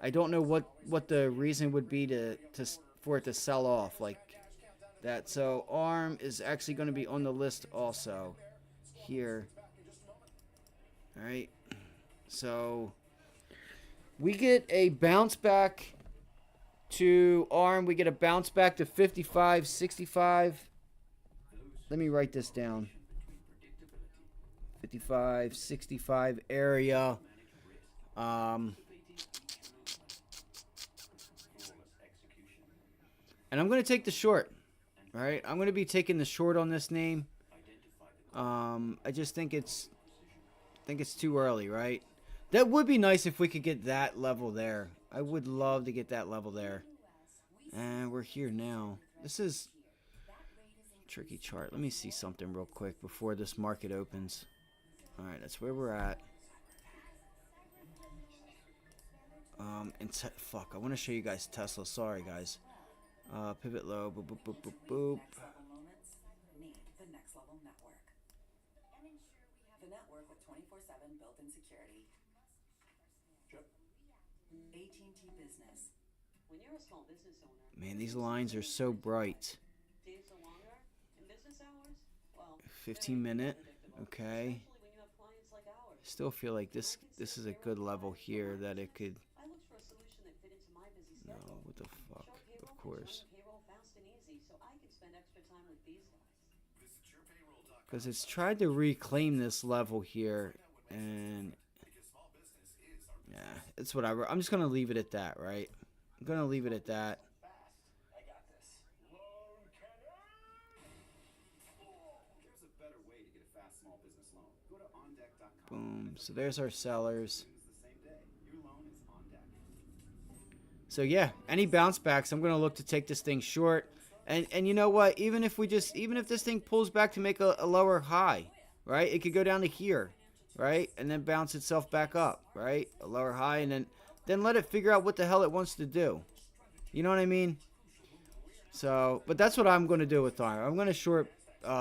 I don't know what the reason would be for it to sell off like that. So ARM is actually going to be on the list also here. All right. So we get a bounce back to ARM. We get a bounce back to 55.65. Let me write this down. 55.65 area. And I'm going to take the short. All right. I'm going to be taking the short on this name. I just think it's too early, right? That would be nice if we could get that level there. I would love to get that level there. And we're here now. This is a tricky chart. Let me see something real quick before this market opens. All right, that's where we're at. Fuck, I want to show you guys Tesla. Sorry, guys. Pivot low. Boop, boop, boop, boop, boop. The network with 24/7 built-in security. AT&T Business. When you're a small business owner, Man, these lines are so bright. days are longer in business hours. Well, 15 minute. Okay. especially when you have clients like ours. Still feel like this is a good level here that it could. I looked for a solution that fit into my busy No, schedule. what the fuck? Short payroll Of makes course. running payroll fast and easy, so I can spend extra time with these guys. Visit yourpayroll.com. Because it's tried to reclaim this level here, and Because small business is our yeah, it's whatever. I'm just gonna leave it at that, right? I'm gonna leave it at that. I got this. Loan There's a better way to get a fast small business loan. Go to ondeck.com. Boom. So there's our sellers. It's the same day. Your loan is on deck. So yeah, any bounce backs, I'm gonna look to take this thing short. And you know what? Even if this thing pulls back to make a lower high, right? It could go down to here, right? And then bounce itself back up, right? A lower high, and then let it figure out what the hell it wants to do. You know what I mean? So, but that's what I'm going to do with ARM. I'm going to short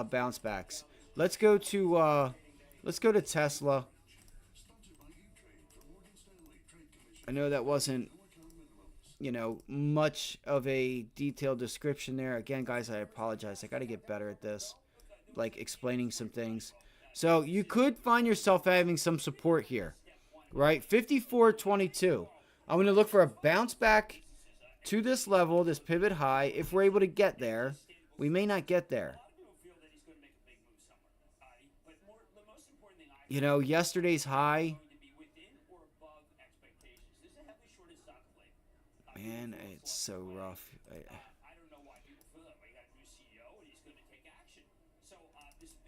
bounce backs. Let's go to Tesla. I know that wasn't, much of a detailed description there. Again, guys, I apologize. I got to get better at this, like explaining some things. So you could find yourself having some support here, right? 54.22. I'm going to look for a bounce back to this level, this pivot high. If we're able to get there, we may not get there. Yesterday's high. Man, it's so rough.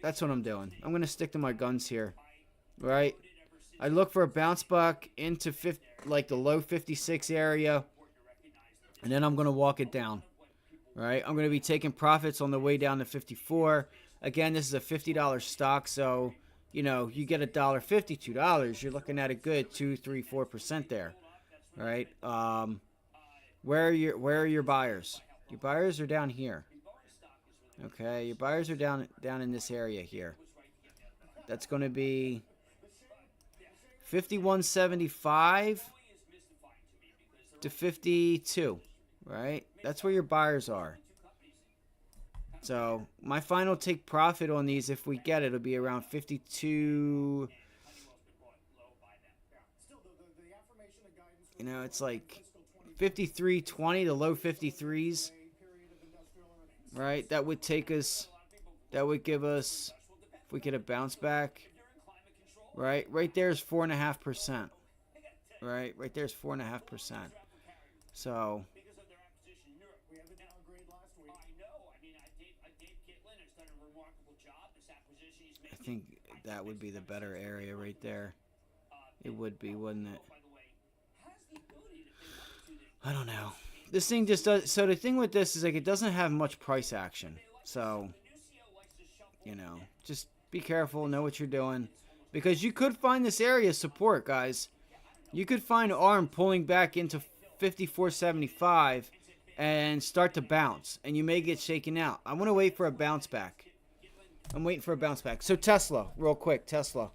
That's what I'm doing. I'm going to stick to my guns here, right? I look for a bounce back into the low 56 area, and then I'm going to walk it down, right? I'm going to be taking profits on the way down to 54. Again, this is a $50 stock, so, you get $1.50, $2. You're looking at a good 2, 3, 4% there, right? Where are your buyers? Your buyers are down here. Okay, your buyers are down in this area here. That's going to be 51.75 to 52, right? That's where your buyers are. So my final take profit on these, if we get it, will be around 52. It's like 53.20 to low 53s, right? That would give us, if we get a bounce back, right? Right there is 4.5%, right? Right there is 4.5%. So I think that would be the better area right there. It would be, wouldn't it? I don't know. This thing just does. So the thing with this is it doesn't have much price action. So, just be careful, know what you're doing, because you could find this area support, guys. You could find ARM pulling back into 54.75 and start to bounce, and you may get shaken out. I want to wait for a bounce back. I'm waiting for a bounce back. So Tesla, real quick, Tesla.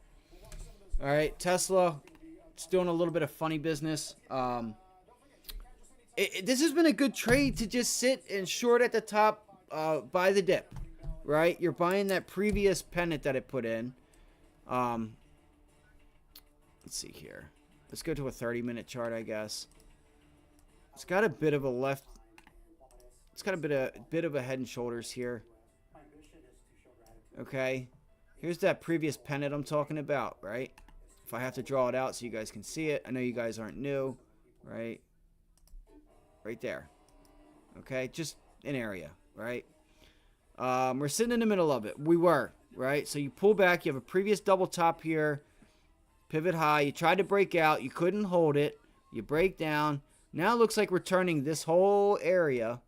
All right, Tesla, it's doing a little bit of funny business. This has been a good trade to just sit and short at the top, buy the dip, right? You're buying that previous pennant that it put in. let's see here. Let's go to a 30-minute chart, I guess. It's got a bit of a left. It's got a bit of a head and shoulders here. Okay. Here's that previous pennant I'm talking about, right? If I have to draw it out so you guys can see it. I know you guys aren't new, right? Right there. Okay, just an area, right? We're sitting in the middle of it. We were, right? So you pull back. You have a previous double top here. Pivot high. You tried to break out. You couldn't hold it. You break down. Now it looks like we're turning this whole area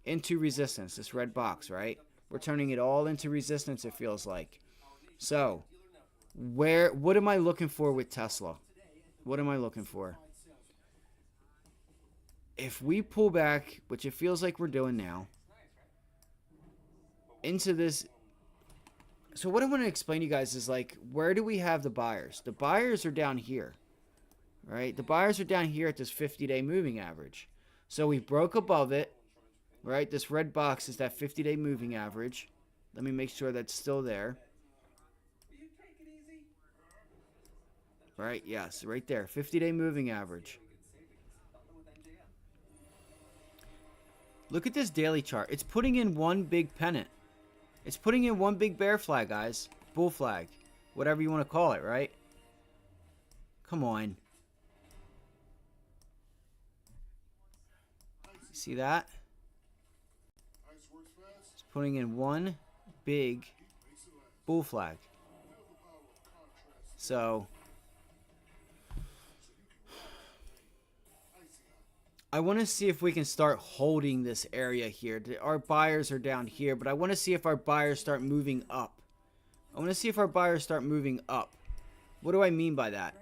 into resistance. This red box, right? We're turning it all into resistance, it feels like. So, what am I looking for with Tesla? What am I looking for? If we pull back, which it feels like we're doing now, into this. So what I want to explain to you guys is, like, where do we have the buyers? The buyers are down here, right? The buyers are down here at this 50-day moving average. So we broke above it, right? This red box is that 50-day moving average. Let me make sure that's still there. Right, yes, right there. 50-day moving average. Look at this daily chart. It's putting in one big pennant. It's putting in one big bear flag, guys. Bull flag. Whatever you want to call it, right? Come on. See that? It's putting in one big bull flag. So I want to see if we can start holding this area here. Our buyers are down here, but I want to see if our buyers start moving up. I want to see if our buyers start moving up. What do I mean by that?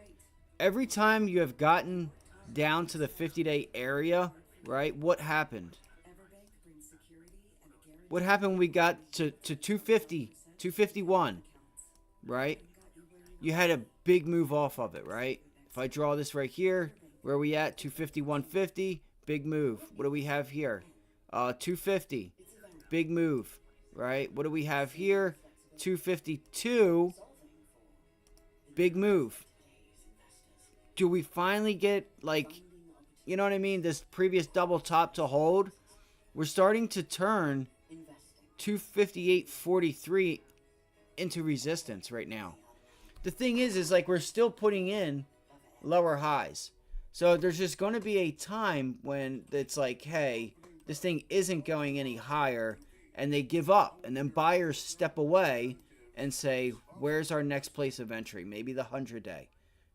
Every time you have gotten down to the 50-day area, right, what happened? What happened when we got to 250, 251, right? You had a big move off of it, right? If I draw this right here, where are we at? 250, big move. What do we have here? 250, big move, right? What do we have here? 252, big move. Do we finally get, like, you know what I mean, this previous double top to hold? We're starting to turn 258.43 into resistance right now. The thing is like we're still putting in lower highs. So there's just going to be a time when it's like, hey, this thing isn't going any higher, and they give up. And then buyers step away and say, where's our next place of entry? Maybe the 100-day,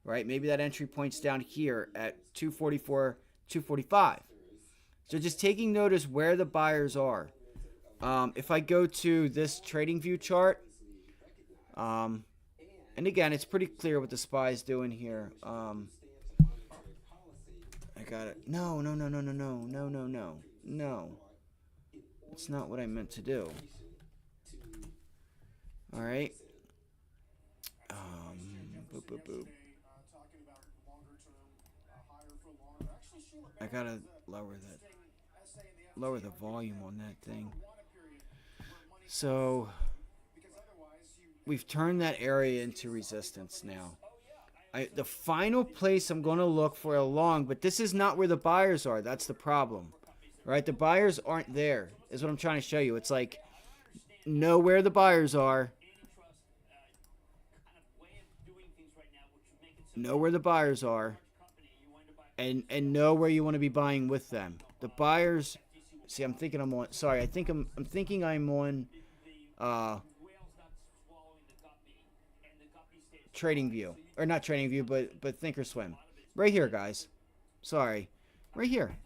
right? Maybe that entry point's down here at 244, 245. So just taking notice where the buyers are. If I go to this trading view chart, and again, it's pretty clear what the SPY is doing here. I got it. No. It's not what I meant to do. All right. Boop, boop, boop. I gotta lower the volume on that thing. So we've turned that area into resistance now. The final place I'm going to look for a long, but this is not where the buyers are. That's the problem, right? The buyers aren't there, is what I'm trying to show you. It's like, know where the buyers are. Know where the buyers are. And know where you want to be buying with them. The buyers, see, I'm thinking I'm on, sorry, I'm thinking I'm on trading view. Or not trading view, but thinkorswim. Right here, guys. Sorry. Right here.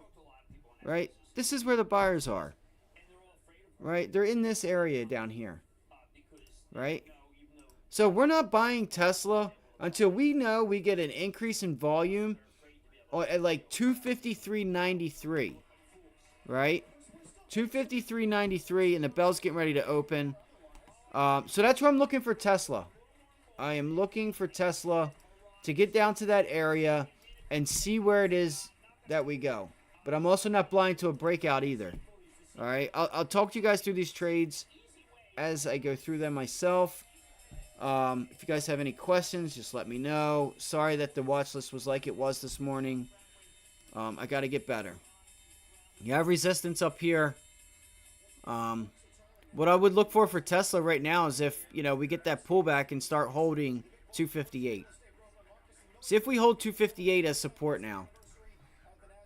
Right? This is where the buyers are. Right? They're in this area down here. Right? So we're not buying Tesla until we know we get an increase in volume at like 253.93. Right? 253.93, and the bell's getting ready to open. So that's where I'm looking for Tesla. I am looking for Tesla to get down to that area and see where it is that we go. But I'm also not blind to a breakout either. All right, I'll talk to you guys through these trades as I go through them myself. If you guys have any questions, just let me know. Sorry that the watch list was like it was this morning. I got to get better. You have resistance up here. What I would look for Tesla right now is if, we get that pullback and start holding 258. See if we hold 258 as support now.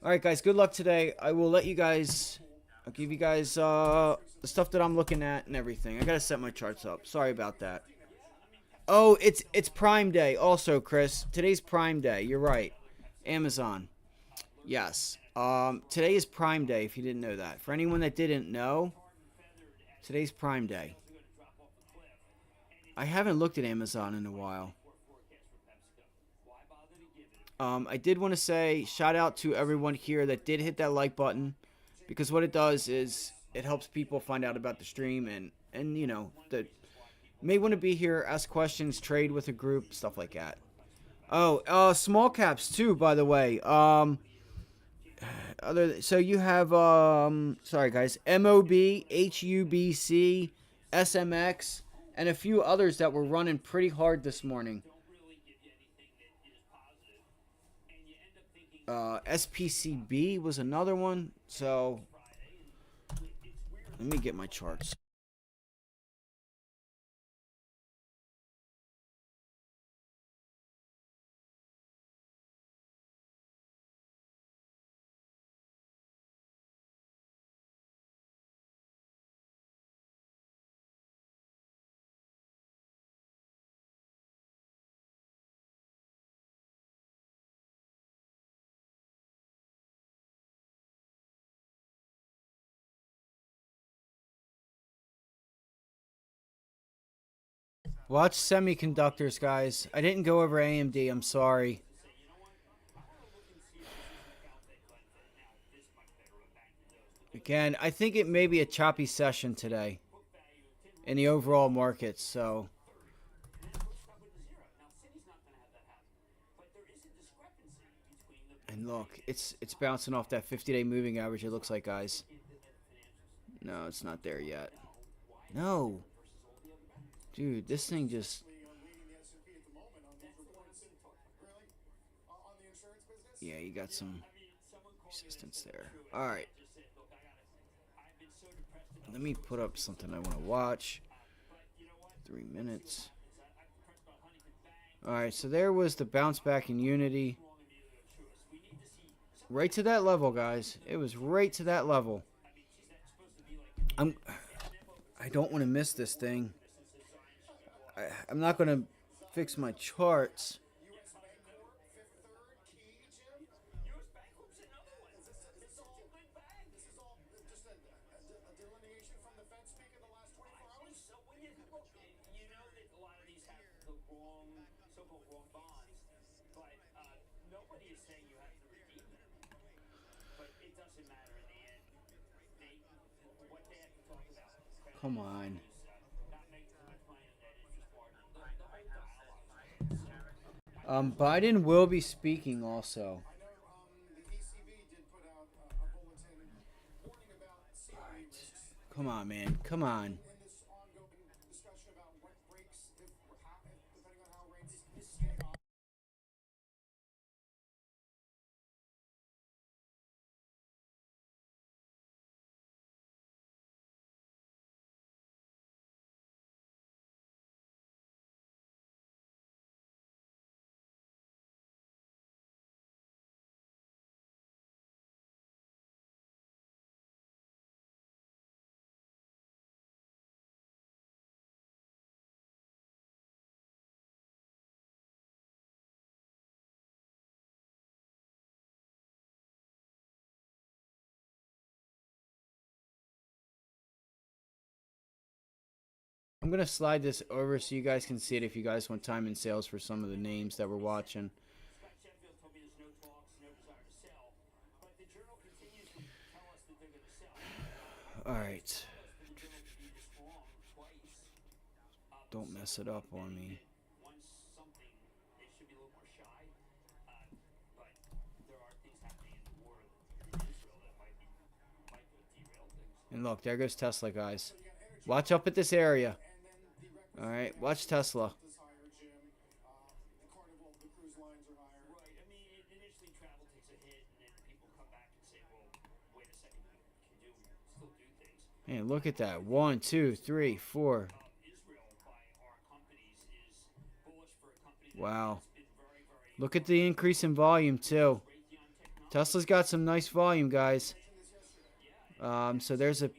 All right, guys, good luck today. I'll give you guys the stuff that I'm looking at and everything. I got to set my charts up. Sorry about that. Oh, it's Prime Day also, Chris. Today's Prime Day. You're right. Amazon. Yes. Today is Prime Day, if you didn't know that. For anyone that didn't know, today's Prime Day. I haven't looked at Amazon in a while. I did want to say shout out to everyone here that did hit that like button, because what it does is it helps people find out about the stream and that may want to be here, ask questions, trade with a group, stuff like that. Oh, small caps too, by the way. So you have sorry guys, MOB, HUBC, SMX, and a few others that were running pretty hard this morning. SPCB was another one. So let me get my charts. Watch semiconductors, guys. I didn't go over AMD. I'm sorry. Again, I think it may be a choppy session today in the overall market. So, and look, it's bouncing off that 50-day moving average. It looks like, guys. No, it's not there yet. No. Dude, this thing just... Yeah, you got some resistance there. Alright. Let me put up something I want to watch. 3 minutes. Alright, so there was the bounce back in Unity. Right to that level, guys. It was right to that level. I don't want to miss this thing. I'm not going to fix my charts. Come on. Biden will be speaking also. Come on, man. Come on. I'm going to slide this over so you guys can see it if you guys want time and sales for some of the names that we're watching. All right. Don't mess it up on me. And look, there goes Tesla, guys. Watch up at this area. All right, watch Tesla. Man, look at that. 1, 2, 3, 4. Wow. Look at the increase in volume, too. Tesla's got some nice volume, guys. So there's a...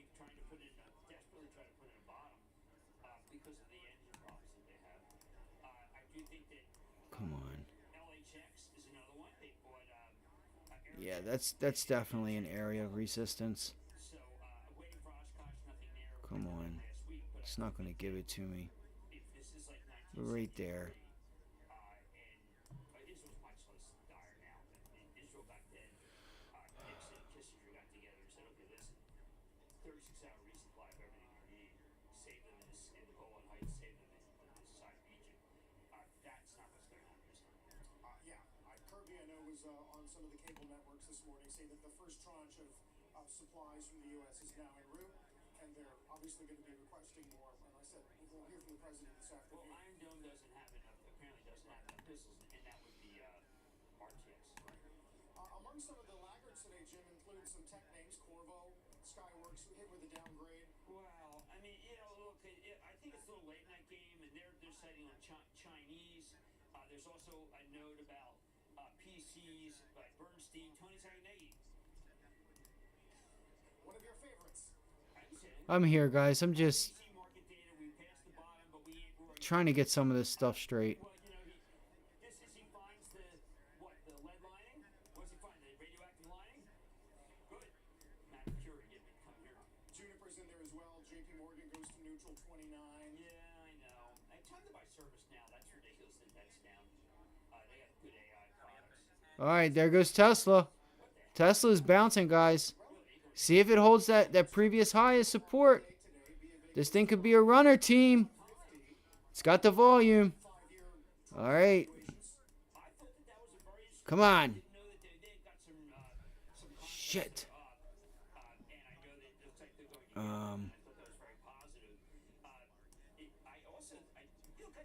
Come on. Yeah, that's definitely an area of resistance. Come on. It's not going to give it to me. Right there. Kirby, I know, was on some of the cable networks this morning saying that the first tranche of supplies from the U.S. is now en route, and they're obviously going to be requesting more. And I said, we'll hear from the president this afternoon. Well, Iron Dome doesn't have enough, apparently doesn't have enough missiles, and that would be RTX. Among some of the laggards today, Jim, include some tech names, Corvo, Skyworks, hit with a downgrade. Well, I mean, look, I think it's a little late in that game, and they're citing on Chinese. There's also a note about PCs by Bernstein. Tony Sagnaghi. One of your favorites. I'm here, guys. I'm just PC market data, we passed the bottom, but we ain't roaring. trying to get some of this stuff straight. Well, he finds the lead lining? What does he find? The radioactive lining? Good. Matt Curie, come here. Juniper's in there as well. JP Morgan goes to neutral 29. Yeah, I know. Time to buy service now. That's ridiculous that that's down. They got good AI products. All right, there goes Tesla. Tesla's bouncing, guys. See if it holds that previous high as support. This thing could be a runner, team. It's got the volume. All right. Come on. Shit. I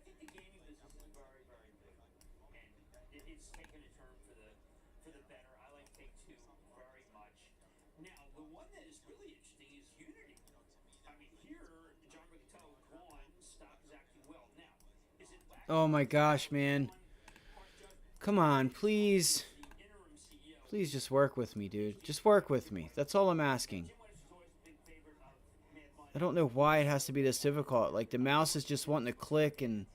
think the gaming business is very, very good, and it's taken a turn for the better. I like Take-Two very much. Now, the one that is really interesting is Unity. I mean, here, John Riccitello gone, stock is acting well. Now, is it? Oh my gosh, man. Come on, please. Please just work with me, dude. Just work with me. That's all I'm asking. I don't know why it has to be this difficult. Like, the mouse is just wanting to click and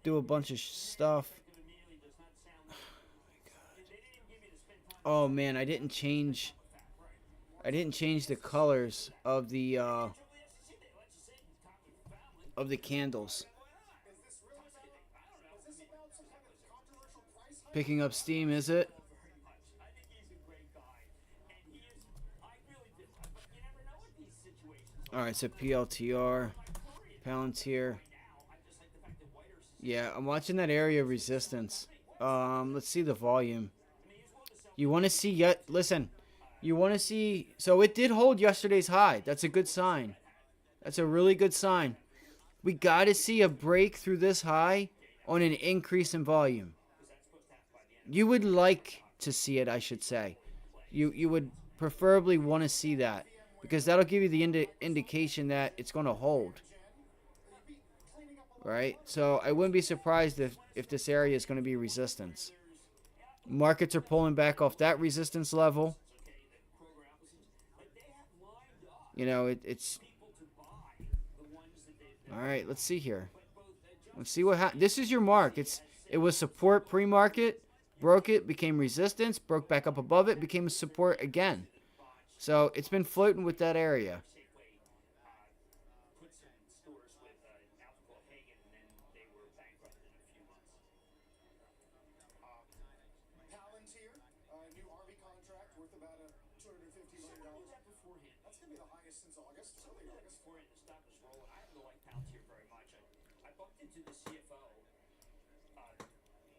do a bunch of stuff. Oh man, I didn't change the colors of the candles. Picking up steam, is it? Alright, so PLTR, Palantir. Yeah, I'm watching that area of resistance. Let's see the volume. You want to see listen. You want to see, so it did hold yesterday's high. That's a good sign. That's a really good sign. We got to see a break through this high on an increase in volume. You would like to see it, I should say. You would preferably want to see that, because that'll give you the indication that it's going to hold. Right? So I wouldn't be surprised if this area is going to be resistance. Markets are pulling back off that resistance level. You know, it's... All right, let's see here. Let's see what happens. This is your mark. It was support pre-market, broke it, became resistance, broke back up above it, became support again. So it's been floating with that area. Palantir, new RV contract worth about $250 million. That's going to be the highest since August. Early August. The stock was rolling. I happen to like Palantir very much. I bumped into the CFO,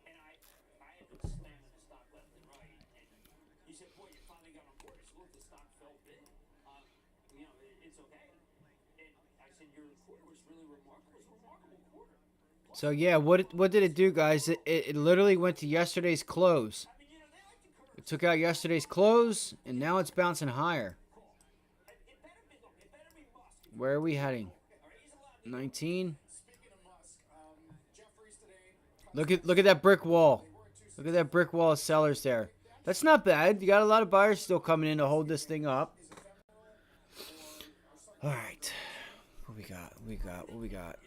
and I had been slamming the stock left and right, and he said, "Boy, you finally got on board." I said, "Look, the stock fell big. It's okay." And I said, "Your quarter was really remarkable. It was a remarkable quarter." So yeah, what did it do, guys? It literally went to yesterday's close. It took out yesterday's close, and now it's bouncing higher. Where are we heading? 19. Speaking of Musk, Jeffries today. Look at that brick wall. Look at that brick wall of sellers there. That's not bad. You got a lot of buyers still coming in to hold this thing up. All right. What we got? What we got?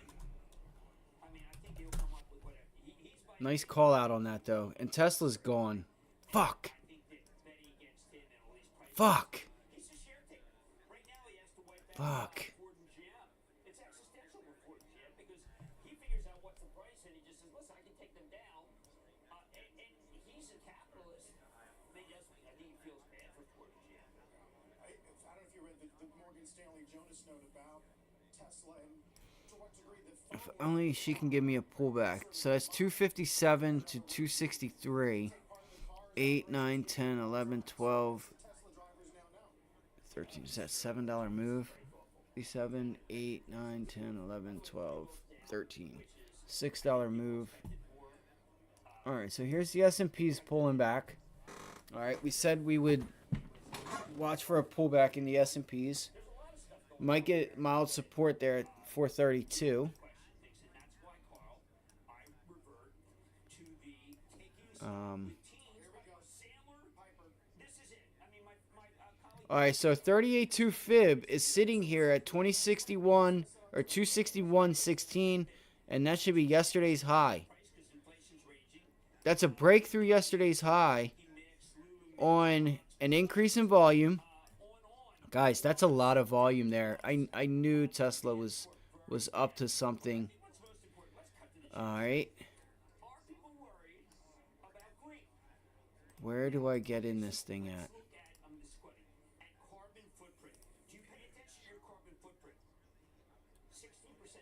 I mean, I think he'll come up with whatever. He's by Nice call out on that though. And Tesla's gone. Fuck. I think that betting against him and all these prices. Fuck. He's a share taker. Right now he has to wipe out Fuck. Ford and GM. It's existential for Ford and GM because he figures out what's the price and he just says, listen, I can take them down. And he's a capitalist. I think he feels bad for Ford and GM. I don't know if you read the Morgan Stanley Jonas note about Tesla and to what degree the If only she can give me a pullback. So that's 257 to 263. 8, 9, 10, 11, 12, 13. Is that $7 move? 7, 8, 9, 10, 11, 12, 13. $6 move. All right, so here's the S&P's pulling back. All right, we said we would watch for a pullback in the S&Ps. Might get mild support there at 432. All right, so 38.2 fib is sitting here at 2061 or 261.16, and that should be yesterday's high. That's a breakthrough yesterday's high on an increase in volume. Guys, that's a lot of volume there. I knew Tesla was up to something. All right. Where do I get in this thing at? Carbon footprint. Do you pay attention to your carbon footprint? 16%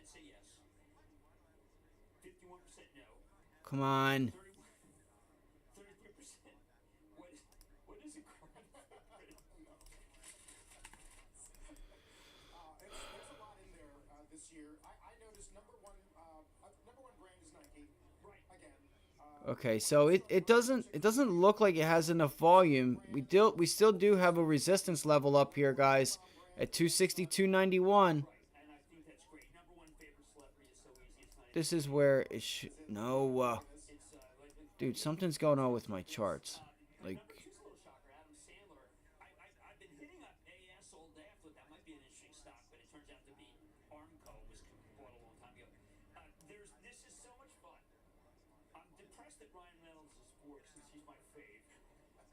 say yes. 51% no. Come on. 33%. What is a carbon footprint? there's a lot in there this year. I noticed number one brand is Nike. Right. Again. Okay, so it doesn't look like it has enough volume. We still do have a resistance level up here, guys, at 262.91. And I think that's great. Number one favorite celebrity is so easy. It's not This is where it should dude, something's going on with my charts. Like, Here's a little shocker. Adam Sandler. I've been hitting up AS all day. I thought that might be an interesting stock, but it turns out to be Armco was bought a long time ago. This is so much fun. I'm depressed that Ryan Reynolds is fourth since he's my fave.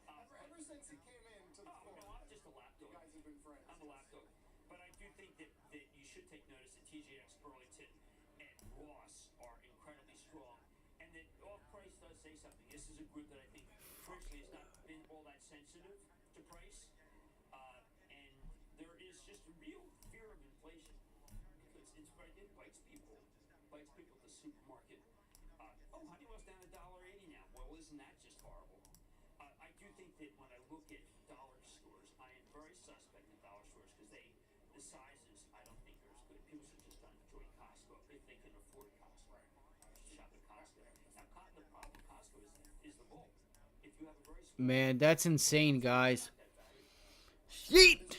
Ever since he came into the Oh, no, I'm just a lapdog. you guys have been friends. I'm a lapdog. But I do think that you should take notice that TJX, Burlington, and Ross are incredibly strong. And that off-price does say something. This is a group that I think traditionally has not been all that sensitive to price. And there is just a real fear of inflation. Because it bites people. Bites people at the supermarket. Honeywell's down $1.80 now. Well, isn't that just horrible? I do think that when I look at dollar stores, I am very suspect in dollar stores because the sizes I don't think are as good. People should just enjoy Costco if they can afford Costco. Shop at Costco. Now, the problem with Costco is the bulk. If you have a very small man, that's insane, guys. Yeet!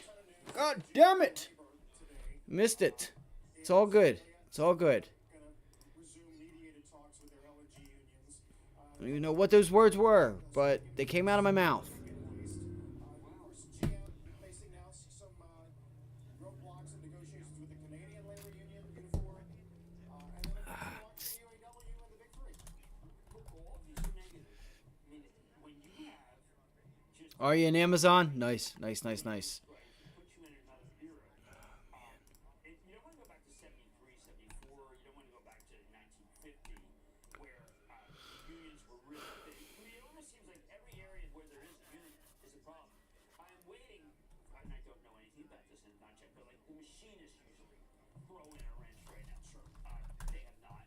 God damn it! Missed it. It's all good. It's all good. Gonna resume mediated talks with their LNG unions. I don't even know what those words were, but they came out of my mouth. Of course, GM facing now some roadblocks in negotiations with the Canadian labor union, Unifor, and then the UAW and the Big Three. look, all of these are negative. I mean, when you have just Are you in Amazon? Nice, nice, nice, nice. right, put you in another era. You don't want to go back to 73, 74. You don't want to go back to 1950, where unions were really big. I mean, it almost seems like every area where there is a union is a problem. I am waiting, and I don't know anything about this and not check, but like the machinists usually throw in a wrench right now. Sure. They have not.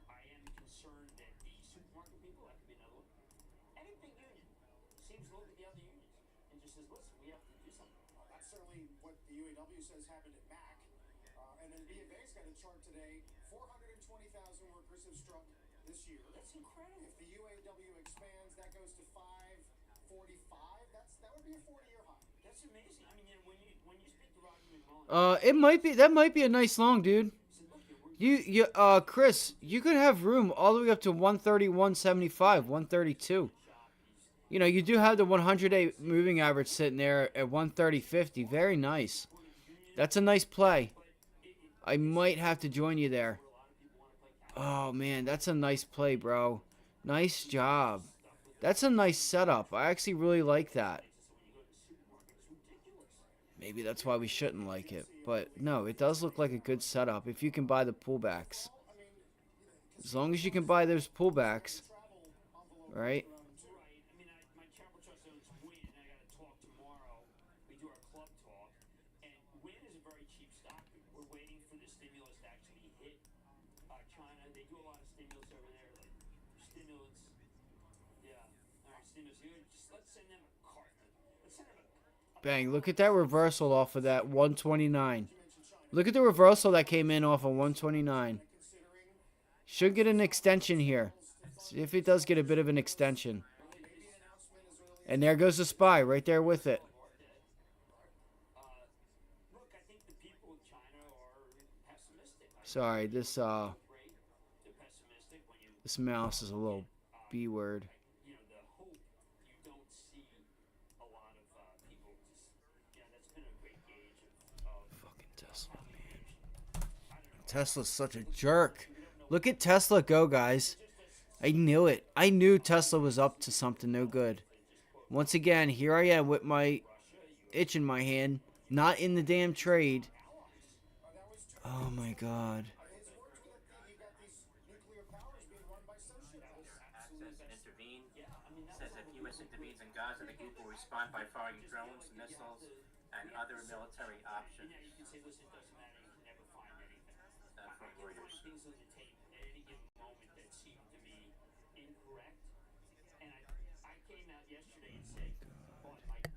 I am concerned that the supermarket people, that could be another one. Any big union seems to look at the other unions and just says, listen, we have to do something. That's certainly what the UAW says happened at MAC. And then BofA's got a chart today. 420,000 workers have struck this year. That's incredible. If the UAW expands, that goes to 545. That would be a 40-year high. That's That's amazing. I mean, when you speak to Roger McMullen, It might be that might be a nice long, dude. he said, look, we're Chris, you could have room all the way up to 130, 175, 132. You know, you do have the 100-day moving average sitting there at 130.50. Very nice. That's a nice play. I might have to join you there. Oh, man, that's a nice play, bro. Nice job. That's a nice setup. I actually really like that. Maybe that's why we shouldn't like it. But, no, it does look like a good setup if you can buy the pullbacks. As long as you can buy those pullbacks, right? right. I mean, my travel trust owns Win. I got to talk tomorrow. We do our club talk, and Win is a very cheap stock. We're waiting for the stimulus to actually hit China. They do a lot of stimulus over there, like stimulants. Yeah, all right, stimulus. Just let's send them a cart. Let's send them a Bang, look at that reversal off of that 129. Look at the reversal that came in off of 129. Should get an extension here. See if it does get a bit of an extension. And there goes the SPY right there with it. look. I think the people of China are pessimistic. Sorry, They're pessimistic when you this mouse is a little B word. the hope you don't see a lot of people just that's been a great gauge of Fucking Tesla, man. Tesla's such a jerk. Look at Tesla go, guys. I knew it. I knew Tesla was up to something no good. Once again, here I am with my itch in my hand, not in the damn trade. Oh my god. Access and intervene. Says if U.S. intervenes in Gaza, the group will respond by firing drones, missiles, and other military options. you can say, listen, it doesn't matter. You can never find anything. From I can Reuters. find things on the tape at any given moment that seem to be incorrect. And I came out yesterday and said, oh, I might.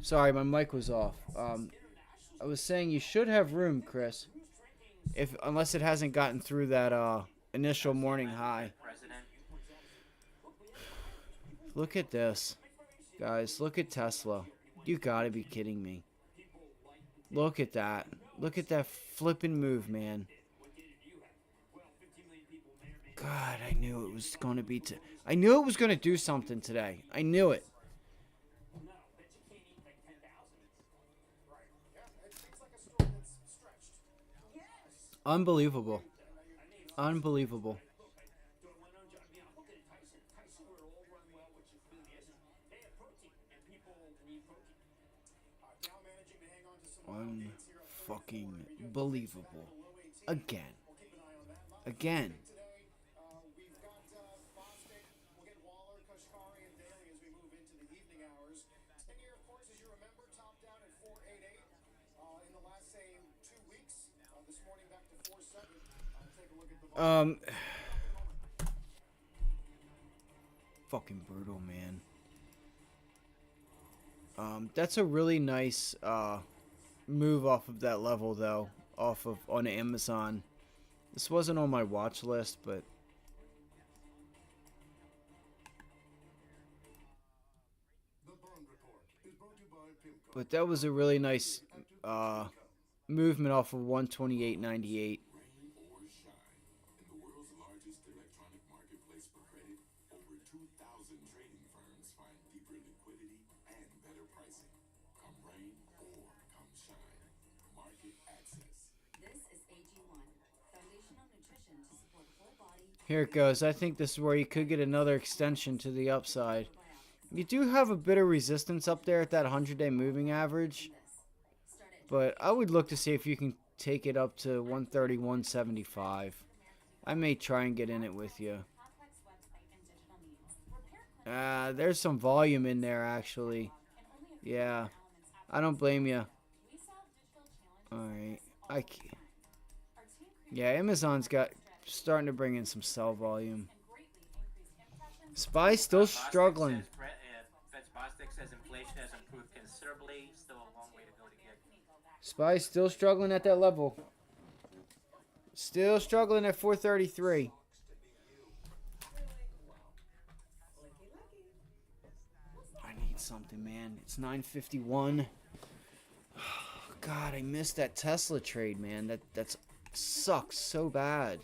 Sorry, my mic was off. I was saying you should have room, Chris. Unless it hasn't gotten through that initial morning high. President. Look at this. Guys, look at Tesla. You gotta be kidding me. Look at that. Look at that flipping move, man. God, I knew it was gonna be. I knew it was gonna do something today. I knew it. Unbelievable. Unbelievable. Unfucking believable. Again. Again. We've got Bostic, we'll get Waller, Kashkari, and Daly as we move into the evening hours. 10-year, of course, as you remember, topped out at 4.88 in the last, say, 2 weeks. This morning back to 4.7. Take a look at the Fucking brutal, man. That's a really nice move off of that level, though, on Amazon. This wasn't on my watch list, but that was a really nice movement off of 128.98. market access. This is AG1, foundational nutrition to support whole body. Here it goes. I think this is where you could get another extension to the upside. You do have a bit of resistance up there at that 100-day moving average. But I would look to see if you can take it up to 130, 175. I may try and get in it with you. There's some volume in there, actually. Yeah. I don't blame you. Alright. Yeah, Amazon's starting to bring in some sell volume. SPY's still struggling. Bostic says inflation has improved considerably. Still a long way to go to get. SPY's still struggling at that level. Still struggling at 433. I need something, man. It's 9:51. God, I missed that Tesla trade, man. That sucks so bad.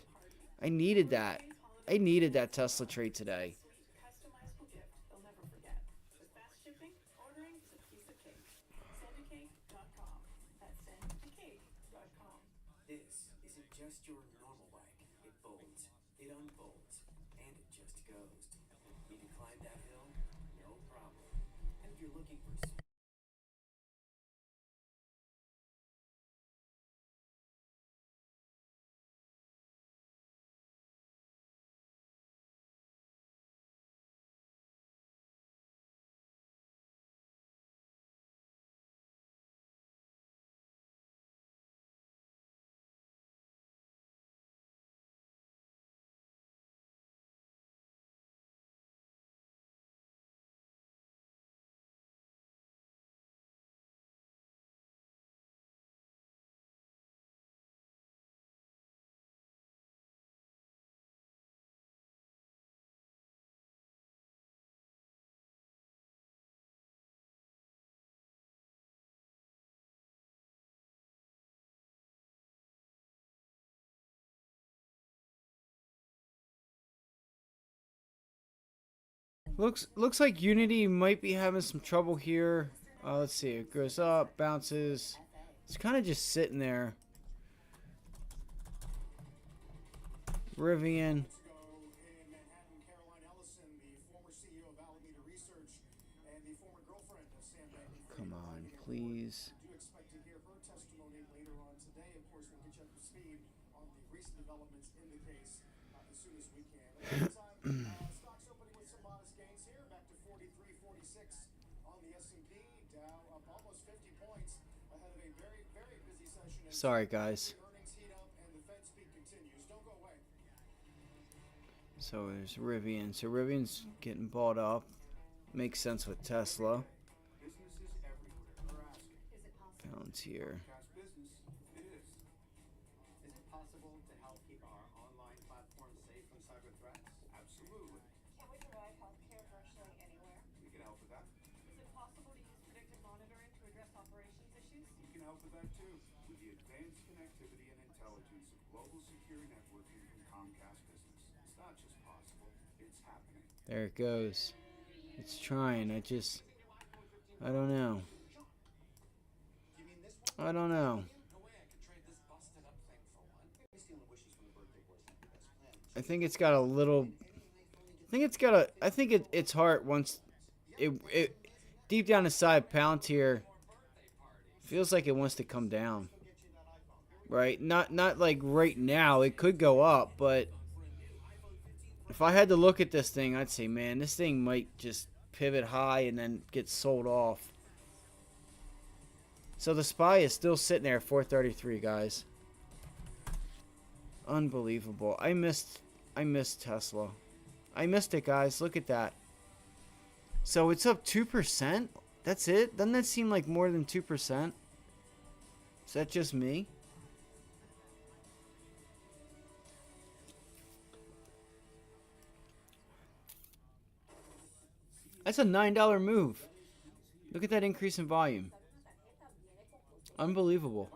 I needed that. I needed that Tesla trade today. Customizable gift they'll never forget. With fast shipping, ordering is a piece of cake. Sendacake.com. That's sendacake.com. This isn't just your normal bike. It folds, it unfolds, and it just goes. Need to climb that hill? No problem. And if you're looking for Looks like Unity might be having some trouble here. Let's see. It goes up, bounces. It's kind of just sitting there. Rivian. In Manhattan, Caroline Ellison, the former CEO of Alameda Research and the former girlfriend of Sam Bankman-Fried. Come on, please. We do expect to hear her testimony later on today. Of course, we'll get you up to speed on the recent developments in the case as soon as we can. In the meantime, stocks opening with some modest gains here, back to 43.46 on the S&P. Dow up almost 50 points ahead of a very, very busy session. Sorry, guys. The earnings heat up and the Fed speak continues. Don't go away. So there's Rivian. So Rivian's getting bought up. Makes sense with Tesla. Businesses everywhere are asking. Palantir. Cash business, it is. Is it possible to help keep our online platform safe from cyber threats? Absolutely. Can we provide healthcare virtually anywhere? We can help with that. Is it possible to use predictive monitoring to address operations issues? We can help with that too. With the advanced connectivity and intelligence of global secure networking from Comcast Business. It's not just possible, it's happening. There it goes. It's trying. I don't know. I don't know. I think it's got a little. I think it's got a. I think its heart once. It deep down inside, Palantir feels like it wants to come down. Right? Not like right now. It could go up, but if I had to look at this thing, I'd say, man, this thing might just pivot high and then get sold off. So the SPY is still sitting there at 433, guys. Unbelievable. I missed Tesla. I missed it, guys. Look at that. So it's up 2%? That's it? Doesn't that seem like more than 2%? Is that just me? That's a $9 move. Look at that increase in volume. Unbelievable.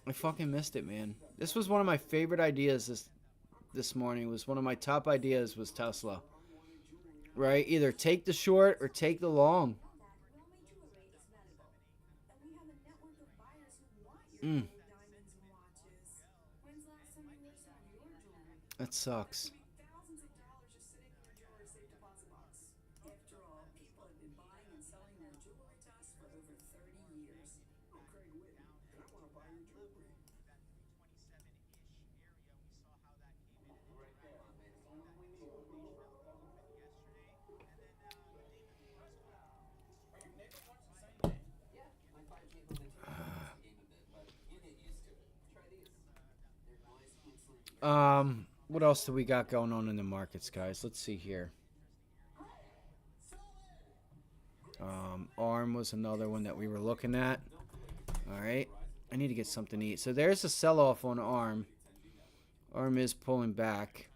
I fucking missed it, man. This was one of my favorite ideas this morning. Was one of my top ideas was Tesla. Right? Either take the short or take the long. Mm, diamonds and watches. When's the last time you wore some of your jewelry? that sucks. Could be thousands of dollars just sitting in your jewelry safe deposit box. After all, people have been buying and selling their jewelry to us for over 30 years. I'm Craig Whitten, and I want to buy your jewelry. Yeah, my 5G home internet game a bit, but you get used to it. Try these. They're noise canceling. What else do we got going on in the markets, guys? Let's see here. ARM was another one that we were looking at. All right. I need to get something to eat. So there's a sell-off on ARM. ARM is pulling back.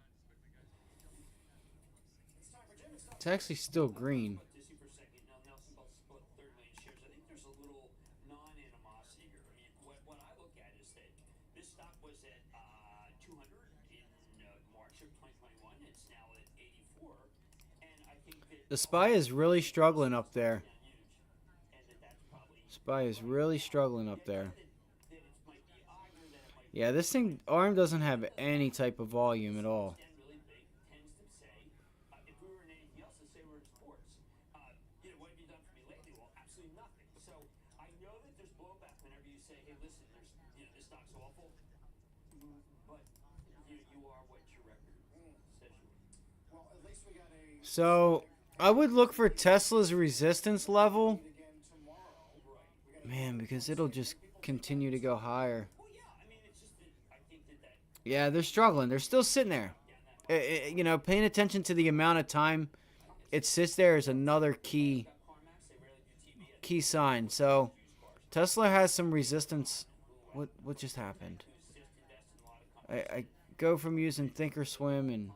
It's actually still green. Disney for a second. Now Nelson Bell split 30 million shares. I think there's a little non-animosity here. I mean, what I look at is that this stock was at 200 in March of 2021. It's now at 84, and I think that The SPY is really struggling up there. down huge, and that's probably SPY is really struggling up there. that it might be either that it might Yeah, this thing, ARM doesn't have any type of volume at all. stand really big. Tends to say, if we were in anything else, let's say we're in sports. What have you done for me lately? Well, absolutely nothing. So I know that there's blowback whenever you say, hey, listen, there's this stock's awful, but you are what your record says you are. Well, at least we got a So I would look for Tesla's resistance level. again tomorrow. Man, because it'll just continue to go higher. Well, yeah, I mean, it's just that I think that Yeah, they're struggling. They're still sitting there. Paying attention to the amount of time it sits there is another key sign. So Tesla has some resistance. What just happened? I go from using Thinkorswim and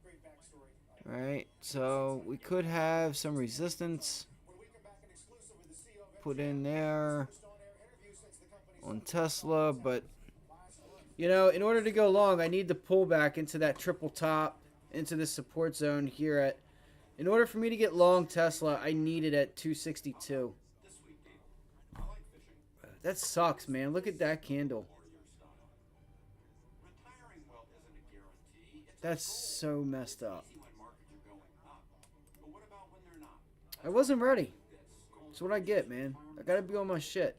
Great backstory. right. So we could have some resistance When we come back in exclusive with the CEO of put in there First on-air interview since the company's on Tesla, but in order to go long, I need to pull back into that triple top, into the support zone here at. In order for me to get long Tesla, I need it at 262. That sucks, man. Look at that candle. Retiring well isn't a guarantee. It's That's so messed up. easy when markets are going up. But what about when they're not? I wasn't ready. That's what I get, man. I gotta be on my shit.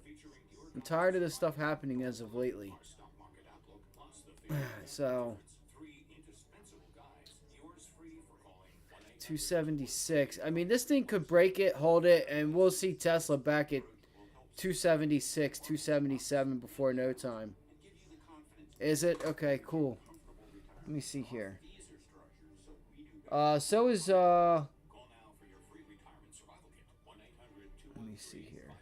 I'm tired of this stuff happening as of lately. So, Three indispensable guys. Yours free for calling 276. I mean, this thing could break it, hold it, and we'll see Tesla back at 276, 277 before no time. Is it? Okay, cool. Let me see here. So is, Call now for your free retirement survival kit. 1-800-213-5317. let me see here.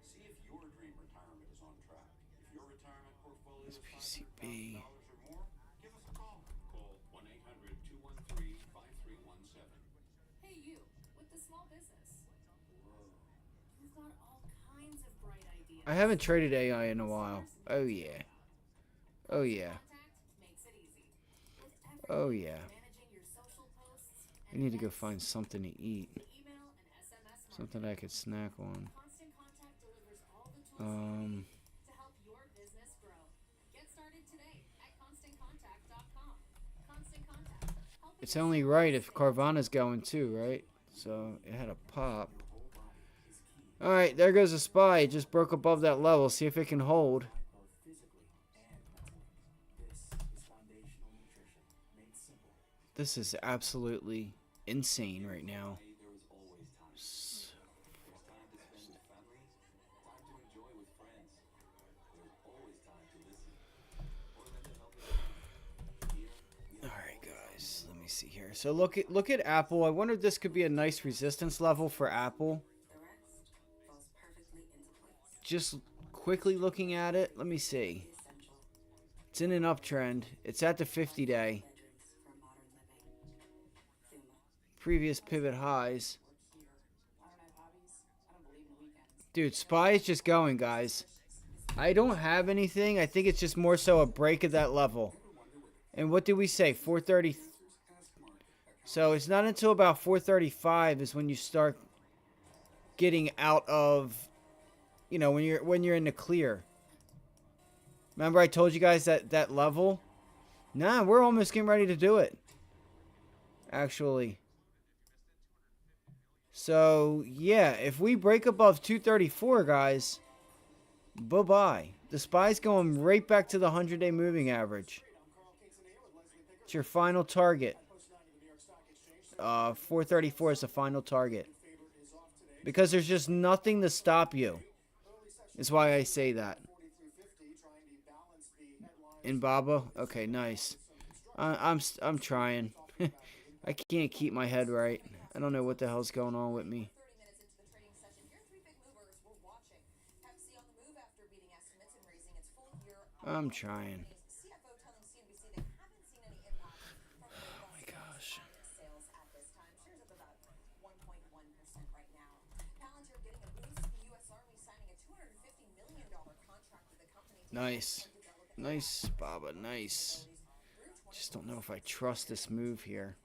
See if your dream retirement is on track. If your retirement portfolio is PCB. $500,000 or more, give us a call. Call 1-800-213-5317. Hey, you, with the small business. You've got all kinds of bright ideas. I haven't traded AI in a while. Oh, yeah. Oh, yeah. Contact makes it easy. With Oh, everything yeah. managing your social posts I and need to go events, find something to eat. email and SMS Something I could snack on. Constant Contact delivers all the tools you need to help your business grow. Get started today at ConstantContact.com. Constant Contact. Helping It's only right if Carvana's going too, right? So it had a pop. Alright, there goes a SPY. It just broke above that level. See if it can hold. Both physically and mentally. This is foundational nutrition, made simple. This is absolutely insane right now. There was always time. S- There's time to spend with family, time to enjoy with friends. There's always time to listen. Or let it help you. Here, we have Alright guys, let me see here. So look at Apple. I wonder if this could be a nice resistance level for Apple. the rest falls perfectly into place. Just quickly looking at it, let me see. Essential It's in an uptrend. It's at the 50-day. bedrooms for modern living. Fuma. Previous pivot highs. Here. I don't have hobbies. I don't believe in weekends. Dude, SPY is just going, guys. I don't have anything. I think it's just more so a break of that level. And what did we say? 430. So it's not until about 435 is when you start getting out of, when you're in the clear. Remember I told you guys that level? Nah, we're almost getting ready to do it. Actually. So, yeah, if we break above 234, guys, bye-bye. The SPY's going right back to the 100-day moving average. It's your final target. 434 is the final target. Because there's just nothing to stop you. That's why I say that. In Baba? Okay, nice. I'm trying. I can't keep my head right. I don't know what the hell's going on with me. 30 minutes into the trading session, here are three big movers we're watching. Pepsi on the move after beating estimates and raising its full year. I'm trying. CFO telling CNBC they haven't seen any impact from Oh my gosh. sales at this time. Shares up about 1.1% right now. Palantir getting a boost. The U.S. Army signing a $250 million contract with the company. Nice. Nice, Baba. Nice. Just don't know if I trust this move here.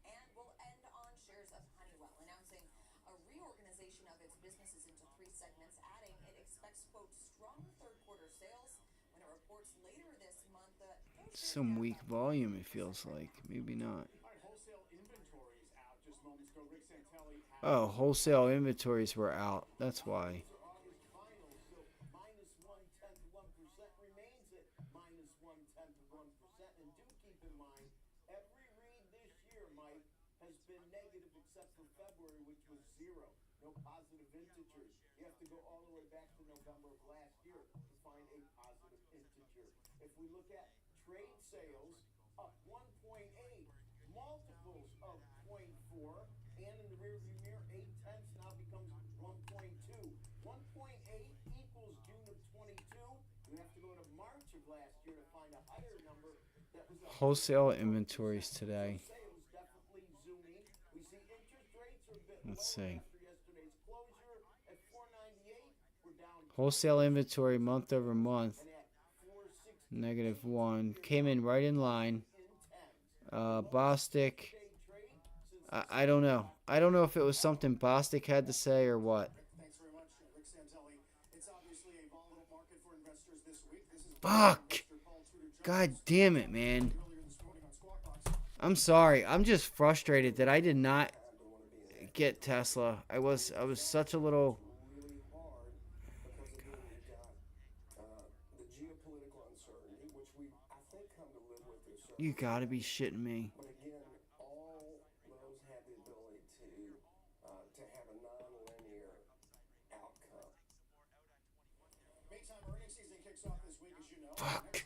And will end on shares of Honeywell, announcing a reorganization of its businesses into three segments, adding it expects, quote, strong third quarter sales when it reports later this month. Some weak volume, it feels like. Maybe not. Oh, wholesale inventories were out. That's why. Has been negative except for February, which was zero. No positive integers. You have to go all the way back to November of last year to find a positive integer. If we look at trade sales, up 1.8, multiples of 0.4, and in the rearview mirror, 8/10 now becomes 1.2. 1.8 equals June of 22. You have to go to March of last year to find a higher number. That was Wholesale inventories today. Let's see. Wholesale inventory month over month. -1. Came in right in line. Bostic. I don't know. I don't know if it was something Bostic had to say or what. Thanks very much, Rick Santelli. It's obviously a volatile market for investors this week. This is Fuck. God damn it, man. I'm sorry. I'm just frustrated that I did not get Tesla. I was such a little. You gotta be shitting me. But again, all those have the ability to have a non-linear outcome. Meantime, earnings season kicks off this week, as you know. Fuck.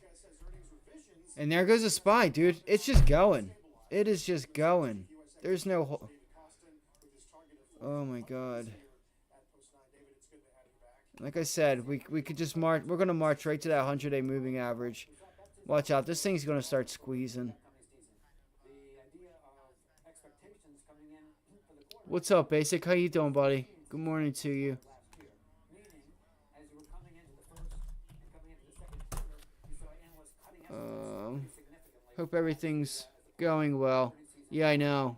And there goes a SPY, dude. It's just going. It is just going. There's no. Oh my god. Like I said, we could just march. We're gonna march right to that 100-day moving average. Watch out. This thing's gonna start squeezing. What's up, Basic? How you doing, buddy? Good morning to you. Hope everything's going well. Yeah, I know.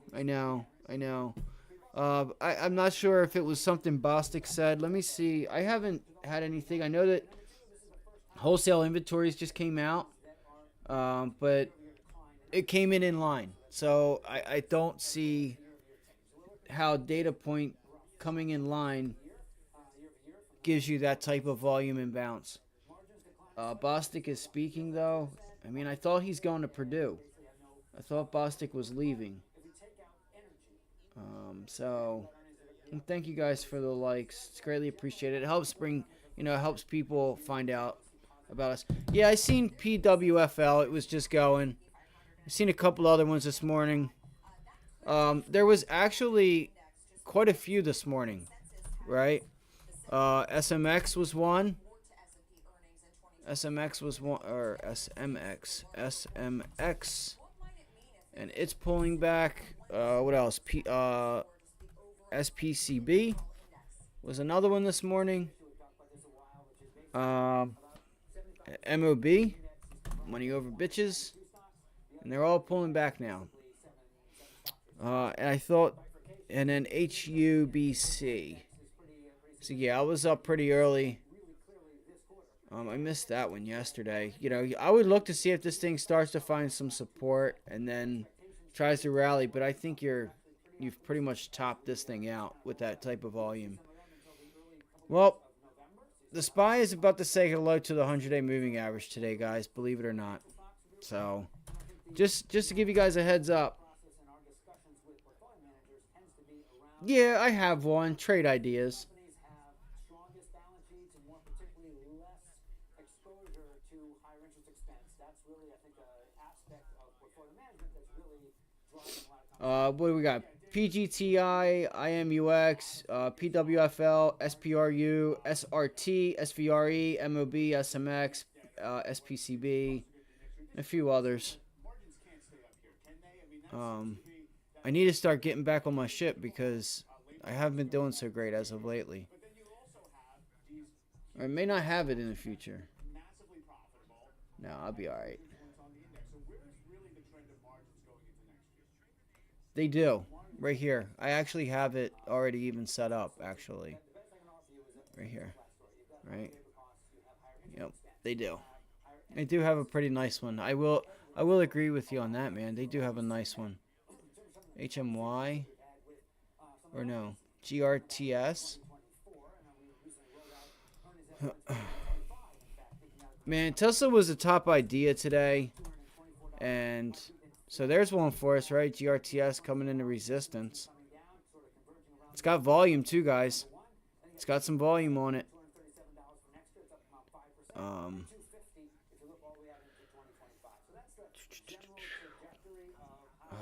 I'm not sure if it was something Bostic said. Let me see. I haven't had anything. I know that wholesale inventories just came out, but it came in line. So I don't see how data point coming in line gives you that type of volume and bounce. Bostic is speaking, though. I mean, I thought he's going to Purdue. I thought Bostic was leaving. So thank you guys for the likes. It's greatly appreciated. It helps bring, it helps people find out about us. Yeah, I seen PWFL. It was just going. I've seen a couple other ones this morning. There was actually quite a few this morning, right? SMX was one. SMX was one, or SMX. And it's pulling back. What else? SPCB was another one this morning. MOB, money over bitches. And they're all pulling back now. And I thought, and then HUBC. So yeah, I was up pretty early. I missed that one yesterday. You know, I would look to see if this thing starts to find some support and then tries to rally, but I think you've pretty much topped this thing out with that type of volume. Well, the SPY is about to say hello to the 100-day moving average today, guys, believe it or not. So, just to give you guys a heads up. Yeah, I have one. Trade ideas. What do we got? PGTI, IMUX, PWFL, SPRU, SRT, SVRE, MOB, SMX, SPCB, a few others. I need to start getting back on my ship because I haven't been doing so great as of lately. I may not have it in the future. No, I'll be alright. They do. Right here. I actually have it already even set up, actually. Right here. Right? Yep, they do. They do have a pretty nice one. I will agree with you on that, man. They do have a nice one. HMY? Or no. GRTS? Man, Tesla was a top idea today. And so there's one for us, right? GRTS coming into resistance. It's got volume too, guys. It's got some volume on it.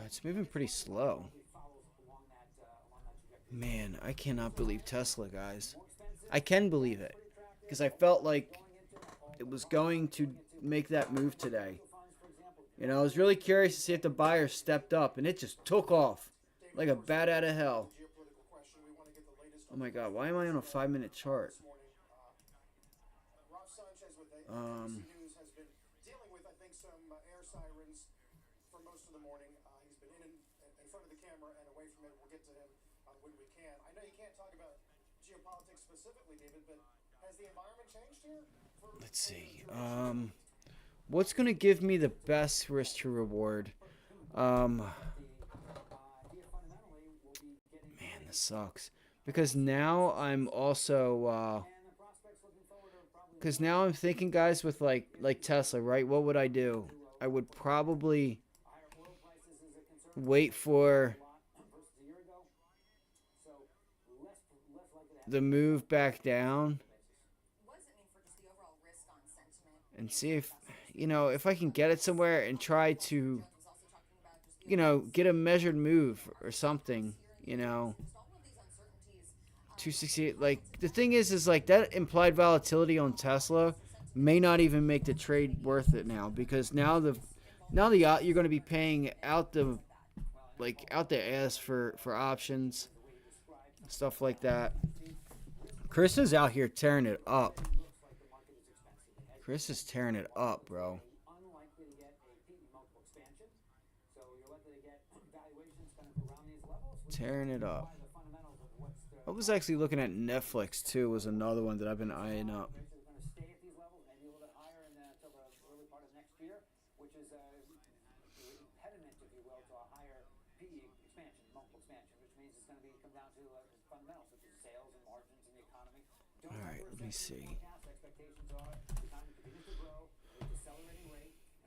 It's moving pretty slow. Man, I cannot believe Tesla, guys. I can believe it. Because I felt like it was going to make that move today. You know, I was really curious to see if the buyer stepped up, and it just took off like a bat out of hell. Oh my god, why am I on a 5-minute chart? Let's see. What's going to give me the best risk to reward? Man, this sucks. Because now I'm also... because now I'm thinking, guys, with like Tesla, right? What would I do? I would probably wait for the move back down and see if, you know, if I can get it somewhere and try to, you know, get a measured move or something, you know. 268, like, the thing is like that implied volatility on Tesla may not even make the trade worth it now, because now you're going to be paying out the ass for options, stuff like that. Chris is out here tearing it up. Chris is tearing it up, bro. Tearing it up. I was actually looking at Netflix too. Was another one that I've been eyeing up. All right, let me see.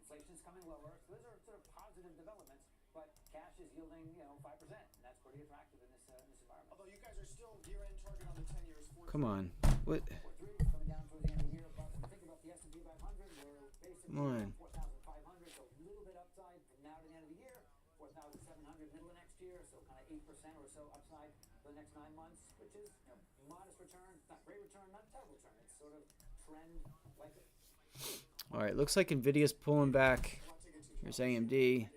Inflation's coming lower, so those are sort of positive developments. But cash is yielding, 5%, and that's pretty attractive in this environment. Although you guys are still year-end target on the 10 years. Come on, what? Coming down towards the end of the year, but when you think about the S&P 500, we're basically 4,500, so a little bit upside from now to the end of the year. 4,700 middle of next year, so kind of 8% or so upside for the next 9 months, which is modest return, not great return, not terrible return. It's sort of trend like it. All right, looks like Nvidia's pulling back. Here's AMD.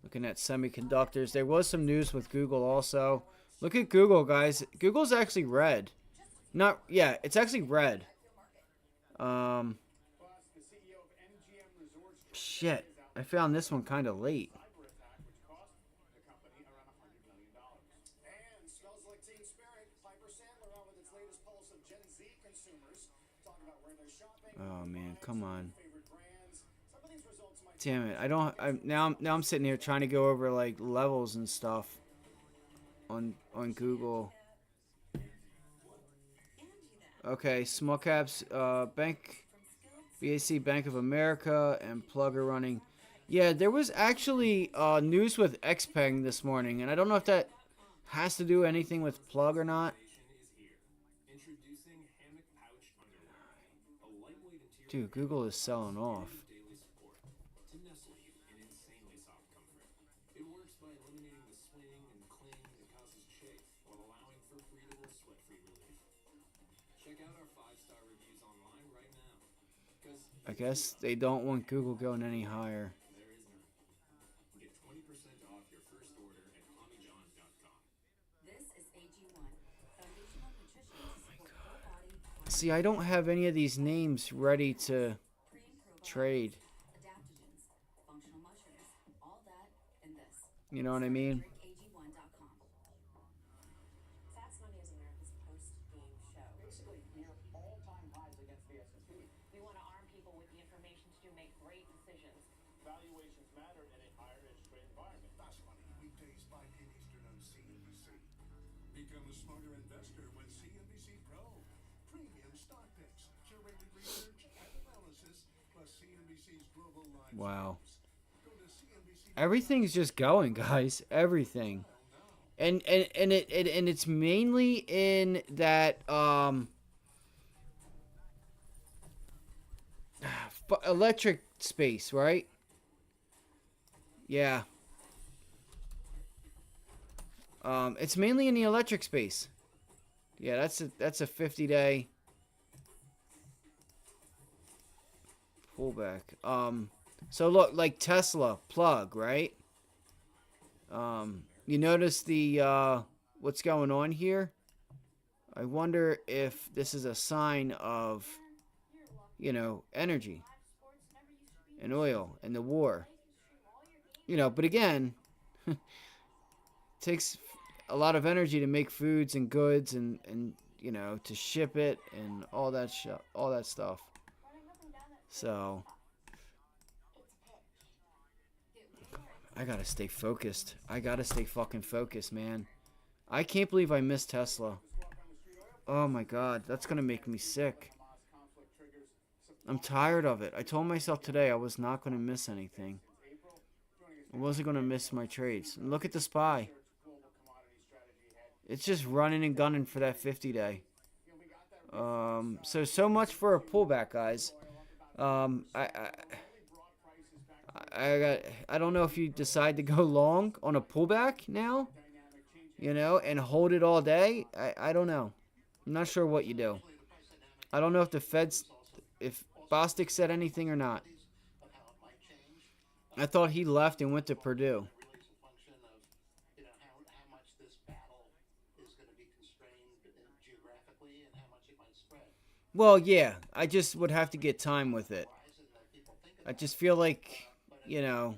Looking at semiconductors. There was some news with Google also. Look at Google, guys. Google's actually red. It's actually red. Shit. I found this one kind of late. Come on. favorite brands. Some of these results might Damn it. I don't now I'm sitting here trying to go over like levels and stuff on Google. Okay, small caps bank BAC Bank of America and Plug are running. Yeah, there was actually news with Xpeng this morning, and I don't know if that has to do anything with Plug or not. Introducing hammock pouch underwear. A lightweight interior Dude, Google is selling off. daily support to nestle you in insanely soft comfort. It works by eliminating the swing and cling that causes chafe while allowing for breathable, sweat-free relief. Check out our 5-star reviews online right now. Because I guess they don't want Google going any higher. there is none. Get 20% off your first order at TommyJohn.com. This is AG1, foundational nutrition to support full body, See, I don't have any of these names ready to pre and probiotics, trade. adaptogens, functional mushrooms, all that in this. You know what I mean? DrinkAG1.com. Fast Money is America's post-game show. basically near all-time highs against the S&P. We want to arm people with the information to make great decisions. Valuations matter in a higher interest rate environment. Fast Money, weekdays 5 p.m. Eastern on CNBC. Become a smarter investor with CNBC Pro. Premium stock picks, curated research and analysis, plus CNBC's global live Wow. streams. Go to CNBC. Everything's just going, guys. Everything. And it's mainly in that electric space, right? Yeah. It's mainly in the electric space. Yeah, that's a 50-day pullback. So look, like Tesla Plug, right? You notice the what's going on here? I wonder if this is a sign of, energy and oil and the war. But again, it takes a lot of energy to make foods and goods and to ship it and all that stuff. So I gotta stay focused. I gotta stay fucking focused, man. I can't believe I missed Tesla. Oh my god, that's gonna make me sick. I'm tired of it. I told myself today I was not gonna miss anything. I wasn't gonna miss my trades. And look at the SPY. It's just running and gunning for that 50-day. So much for a pullback, guys. I don't know if you decide to go long on a pullback now, and hold it all day. I don't know. I'm not sure what you do. I don't know if Bostic said anything or not. I thought he left and went to Purdue. Well, yeah, I just would have to get time with it. I just feel like, should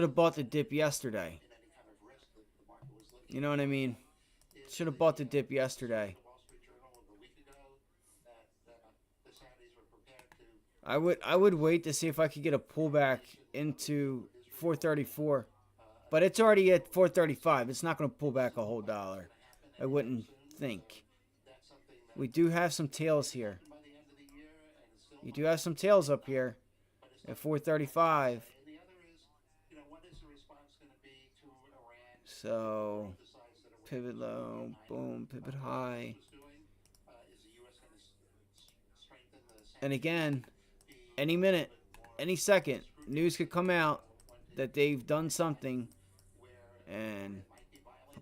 have bought the dip yesterday. You know what I mean? Should have bought the dip yesterday. I would wait to see if I could get a pullback into 434. But it's already at 435. It's not going to pull back a whole dollar. I wouldn't think. We do have some tails here. You do have some tails up here at 435. So, pivot low, boom, pivot high. And again, any minute, any second, news could come out that they've done something, and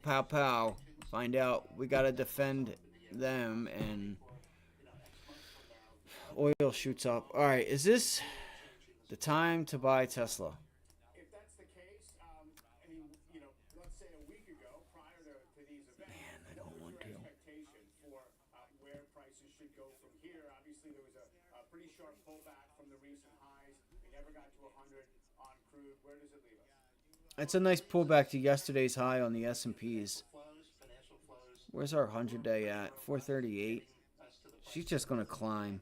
pow pow, find out we gotta defend them, and oil shoots up. All right, is this the time to buy Tesla? If that's the case, let's say a week ago, prior to these events, what was your expectation for where prices should go from here? Obviously, there was a pretty sharp pullback from the recent highs. We never got to 100 on crude. Where does it leave us? It's a nice pullback to yesterday's high on the S&Ps. Where's our 100-day at? 438. She's just going to climb.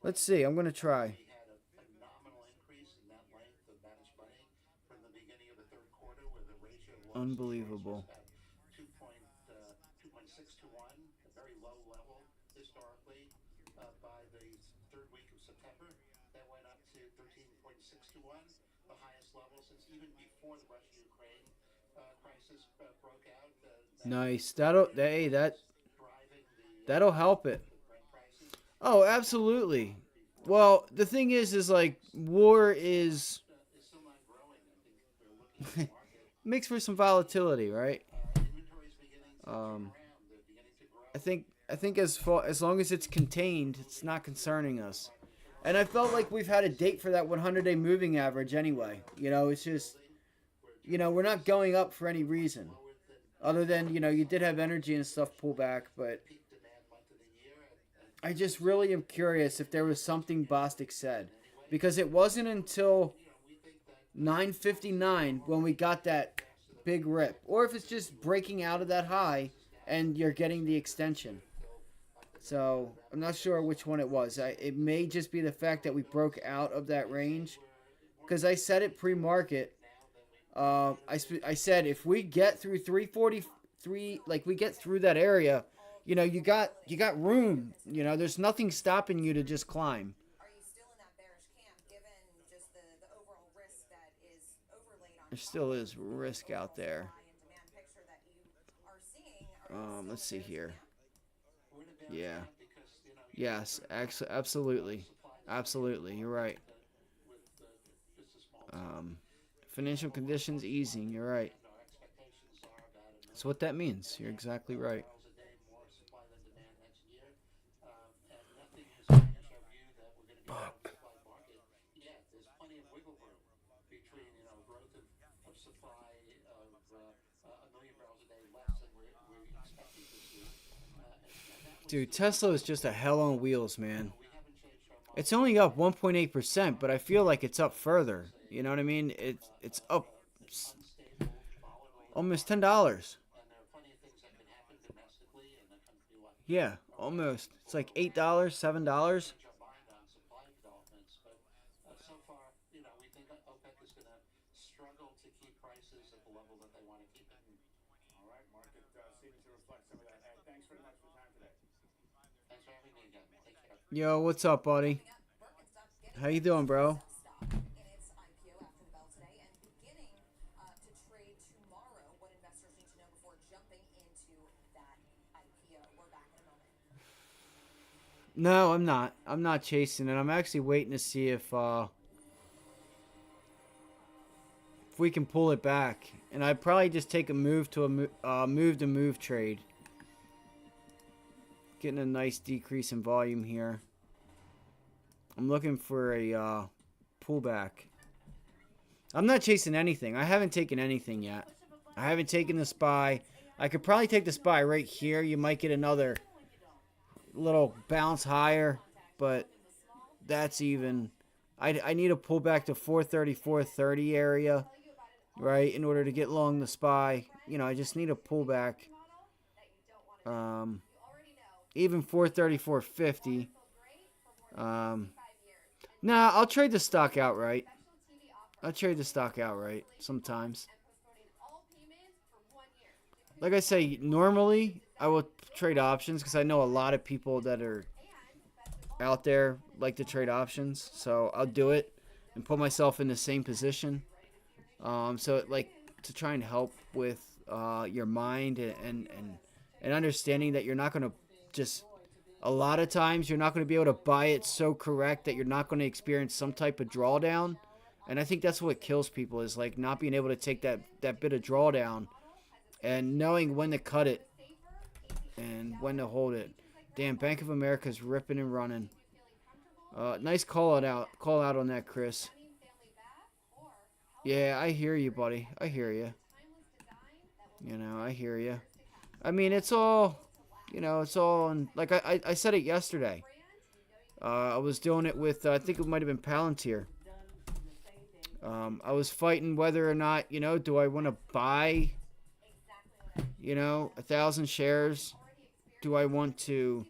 Let's see. I'm gonna try. We had a phenomenal increase in that length of managed money from the beginning of the third quarter, where the ratio was Unbelievable. about 2.6 to 1, a very low level historically. By the third week of September, that went up to 13.6 to 1, the highest level since even before the Russia-Ukraine crisis broke out. Nice. Hey, Driving that'll help it. the Brent prices. Oh, absolutely. Well, the thing is like war is Is still not growing. I think we're looking at the market. makes for some volatility, right? Inventories beginning to turn around. They're beginning to grow. I think as long as it's contained, it's not concerning us. And I felt like we've had a date for that 100-day moving average anyway. It's just we're not going up for any reason other than you did have energy and stuff pull back, but Peak demand month of the year. I just really am curious if there was something Bostic said, because it wasn't until 9:59 when we got that big rip, or if it's just breaking out of that high and you're getting the extension. So I'm not sure which one it was. It may just be the fact that we broke out of that range, because I said it pre-market. I said if we get through 343, like we get through that area, you got room. There's nothing stopping you to just climb. Are you still in that bearish camp, given just the overall risk that is overlaid on There still is risk out there. supply and demand picture that you are seeing? Are you Let's see still in here. We're in a bearish Yeah. camp because, Yes, absolutely, absolutely. You're right. with just a small Financial conditions easing. You're right. our expectations are about a That's what that means. You're exactly right. barrels a day more supply than demand next year. And nothing has changed our view that we're going to be in a supply market. Yeah, there's plenty of wiggle room between, growth of supply of a million barrels a day less than we're expecting this week. And that was, Dude, Tesla is just a hell on wheels, man. we haven't changed our mind. It's only up 1.8%, but I feel like it's up further. You know what I mean? It's up Unstable, volatile, almost $10. and there are plenty of things that can happen domestically in a country like Yeah, almost. It's like $8, $7. change our mind on supply developments. But so far, we think OPEC is going to struggle to keep prices at the level that they want to keep it. All right, market seeming to reflect some of that. Ed, thanks very much for the time today. Thanks for having me again. Take care. Yo, what's up, buddy? Birkenstock's getting How you doing, bro? stock in its IPO after the bell today and beginning to trade tomorrow. What investors need to know before jumping into that IPO. We're back in a moment. No, I'm not. I'm not chasing it. I'm actually waiting to see if we can pull it back. And I'd probably just take a move to a move to move trade. Getting a nice decrease in volume here. I'm looking for a pullback. I'm not chasing anything. I haven't taken anything yet. I haven't taken the SPY. I could probably take the SPY right here. You might get another little bounce higher, but that's even. I need a pullback to 430, 430 area, right, in order to get long the SPY. I just need a pullback. Even 430, 450. Nah, I'll trade the stock outright. I'll trade the stock outright sometimes. Like I say, normally I will trade options because I know a lot of people that are out there like to trade options. So I'll do it and put myself in the same position. So like to try and help with your mind and understanding that you're not going to just. A lot of times you're not going to be able to buy it so correct that you're not going to experience some type of drawdown. And I think that's what kills people is like not being able to take that bit of drawdown and knowing when to cut it and when to hold it. Damn, Bank of America's ripping and running. Nice call out on that, Chris. Yeah, I hear you, buddy. I hear you. I hear you. I mean, it's all... it's all in, like I said it yesterday. I was doing it with, I think it might have been Palantir. I was fighting whether or not, do I want to buy, 1,000 shares? Do I want to,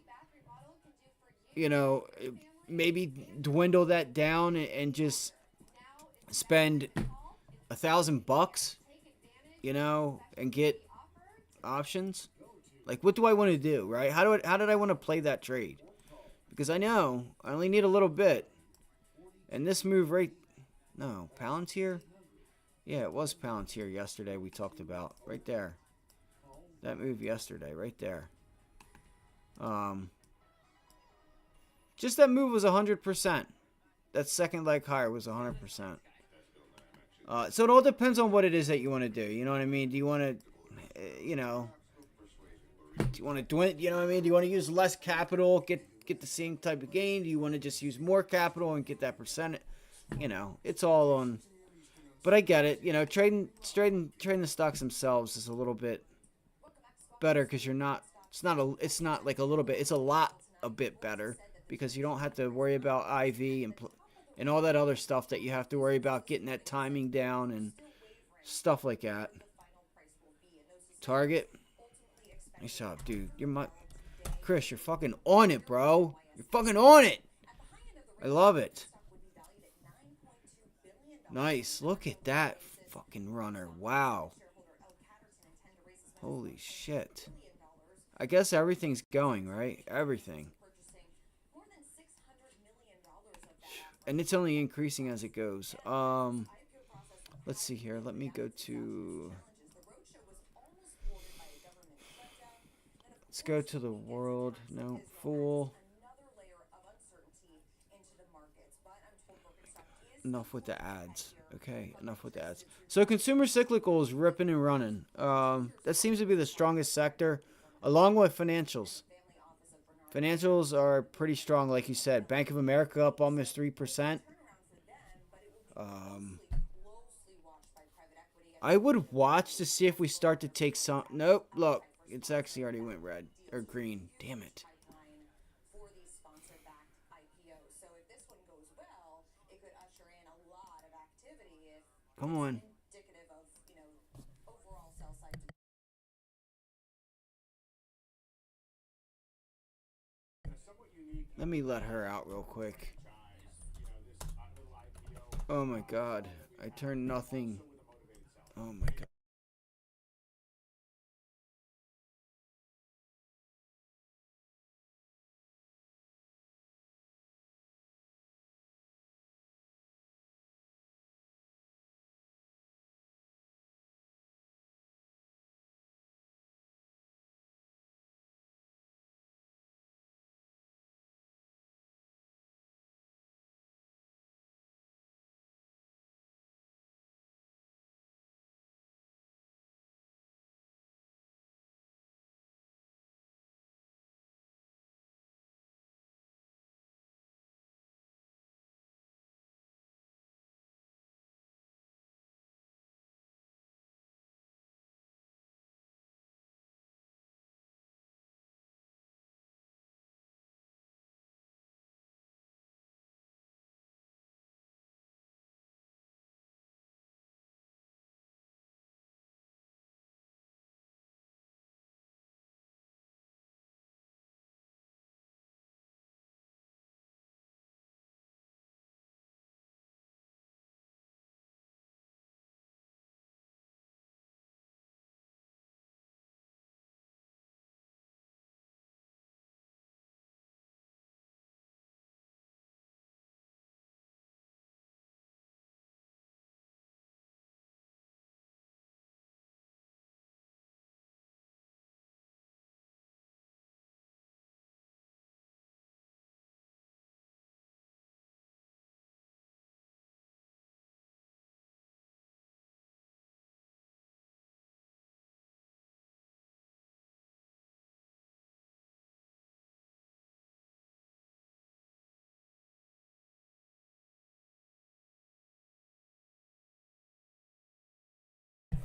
maybe dwindle that down and just spend $1,000, you know, and get options. Like, what do I want to do, right? How did I want to play that trade? Because I know I only need a little bit. And this move right... No, Palantir? Yeah, it was Palantir yesterday we talked about. Right there. That move yesterday, right there. Just that move was 100%. That second leg higher was 100%. So it all depends on what it is that you want to do. You know what I mean? Do you want to, you know... Do you want to do it? You know what I mean? Do you want to use less capital, get the same type of gain? Do you want to just use more capital and get that percent? You know, it's all on. But I get it. You know, trading the stocks themselves is a little bit better because you're not. It's not like a little bit. It's a bit better because you don't have to worry about IV and all that other stuff that you have to worry about getting that timing down and stuff like that. Target. Nice job, dude. Chris, you're fucking on it, bro. You're fucking on it. I love it. Nice. Look at that fucking runner. Wow. Holy shit. I guess everything's going, right? Everything. And it's only increasing as it goes. Let's see here. Let me go to... Let's go to the world. No, fool. Enough with the ads. Okay, enough with the ads. So consumer cyclical is ripping and running. That seems to be the strongest sector, along with financials. Financials are pretty strong, like you said. Bank of America up almost 3%. I would watch to see if we start to take some... Nope, look. It's actually already went red or green. Damn it. Come on. Let me let her out real quick. Oh my god. I turned nothing. Oh my god.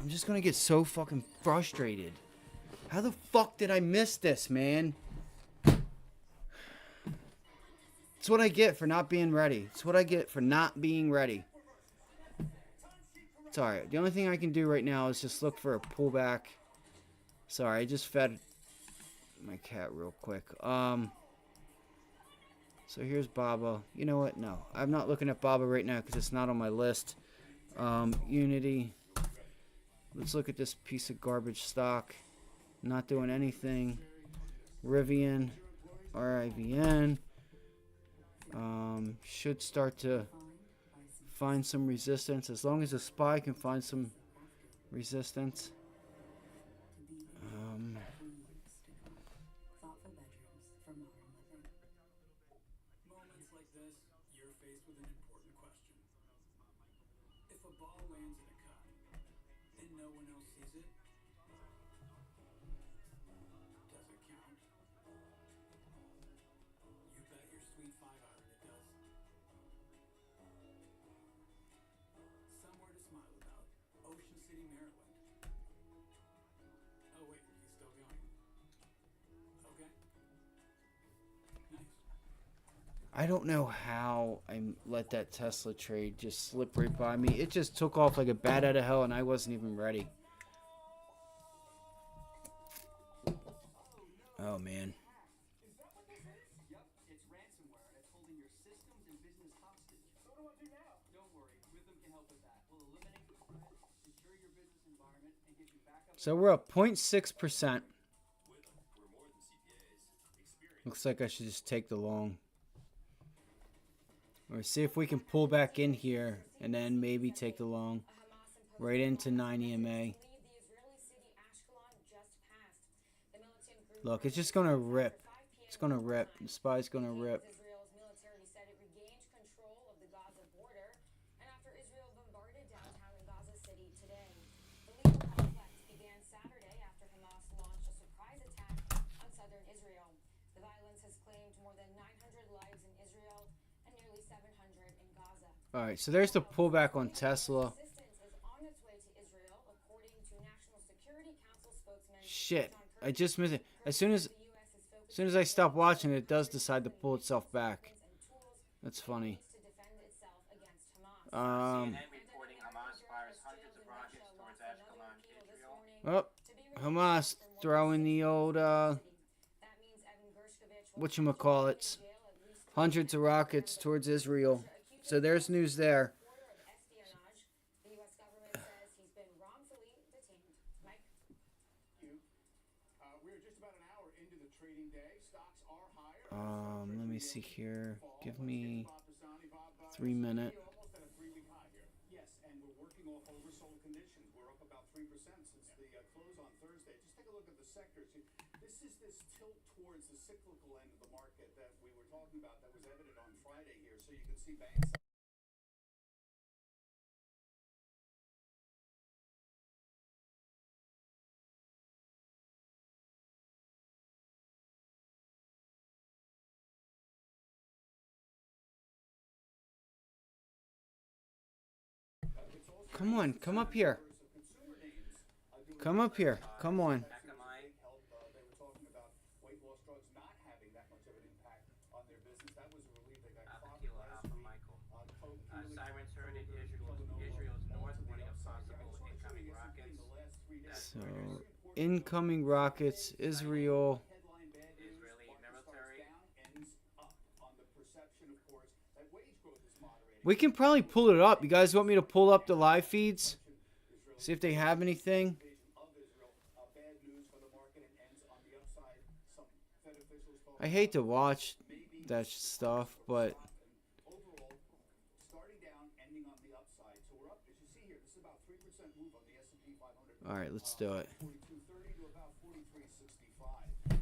I'm just gonna get so fucking frustrated. How the fuck did I miss this, man? It's what I get for not being ready. It's what I get for not being ready. It's alright. The only thing I can do right now is just look for a pullback. Sorry, I just fed my cat real quick. So here's Baba. You know what? No, I'm not looking at Baba right now because it's not on my list. Unity. Let's look at this piece of garbage stock. Not doing anything. Rivian. RIVN. Should start to find some resistance. As long as the SPY can find some resistance. Moments like this, you're faced with an important question. If a ball lands in a cup and no one else sees it, does it count? You bet your sweet 5 iron it does. Somewhere to smile about. Ocean City, Maryland. Oh wait, he's still going. Okay. Nice. I don't know how I let that Tesla trade just slip right by me. It just took off like a bat out of hell, and I wasn't even ready. Oh, man. Is that what this is? Yep, it's ransomware and it's holding your systems and business hostage. So what do I do now? Don't worry, Rhythm can help with that. We'll eliminate the threat, secure your business environment, and get you back up. So we're up 0.6%. Looks like I should just take the long. Or see if we can pull back in here and then maybe take the long right into 9 EMA. Look, it's just going to rip. It's going to rip. The SPY's going to rip. Israel's military said it regained control of the Gaza border, and after Israel bombarded downtown Gaza City today. The lethal conflict began Saturday after Hamas launched a surprise attack on southern Israel. The violence has claimed more than 900 lives in Israel and nearly 700 in Gaza. All right, so there's the pullback on Tesla. Assistance is on its way to Israel, according to National Security Council spokesman. Shit, I just missed it. As soon as I stop watching it does decide to pull itself back. That's funny. CNN reporting Hamas fires hundreds of rockets towards Ashkelon, Israel. Oh, Hamas throwing the old whatchamacallits, hundreds of rockets towards Israel. So there's news there. The U.S. government says he's been wrongfully detained. Mike? We're just about an hour into the trading day. Stocks are higher. Let me see here. Give me 3 minutes. Almost at a 3-week high here. Yes, and we're working off oversold conditions. We're up about 3% since the close on Thursday. Just take a look at the sectors. This is this tilt towards the cyclical end of the market that we were talking about that was evident on Friday here. So you can see banks. Come on, come up here. Come up here. Come on. Akamai, They were talking about weight loss drugs not having that much of an impact on their business. That was a relief. They got caught Alpha last Alpha week. Michael. Kimberly- Sirens heard in Israel's north warning of possible incoming rockets. So, incoming rockets, Israel. Headline bad news. Israeli Market starts military. down, ends up on the perception, of course, that wage growth is moderating. We can probably pull it up. You guys want me to pull up the live feeds? See if they have anything. Of Israel, bad news for the market and ends on the upside. Some Fed officials talk I hate to watch that stuff, but overall starting down, ending on the upside. So we're up, as you see here, this is about 3% move on the S&P 500. all right, let's do it. 42.30 to about 43.65.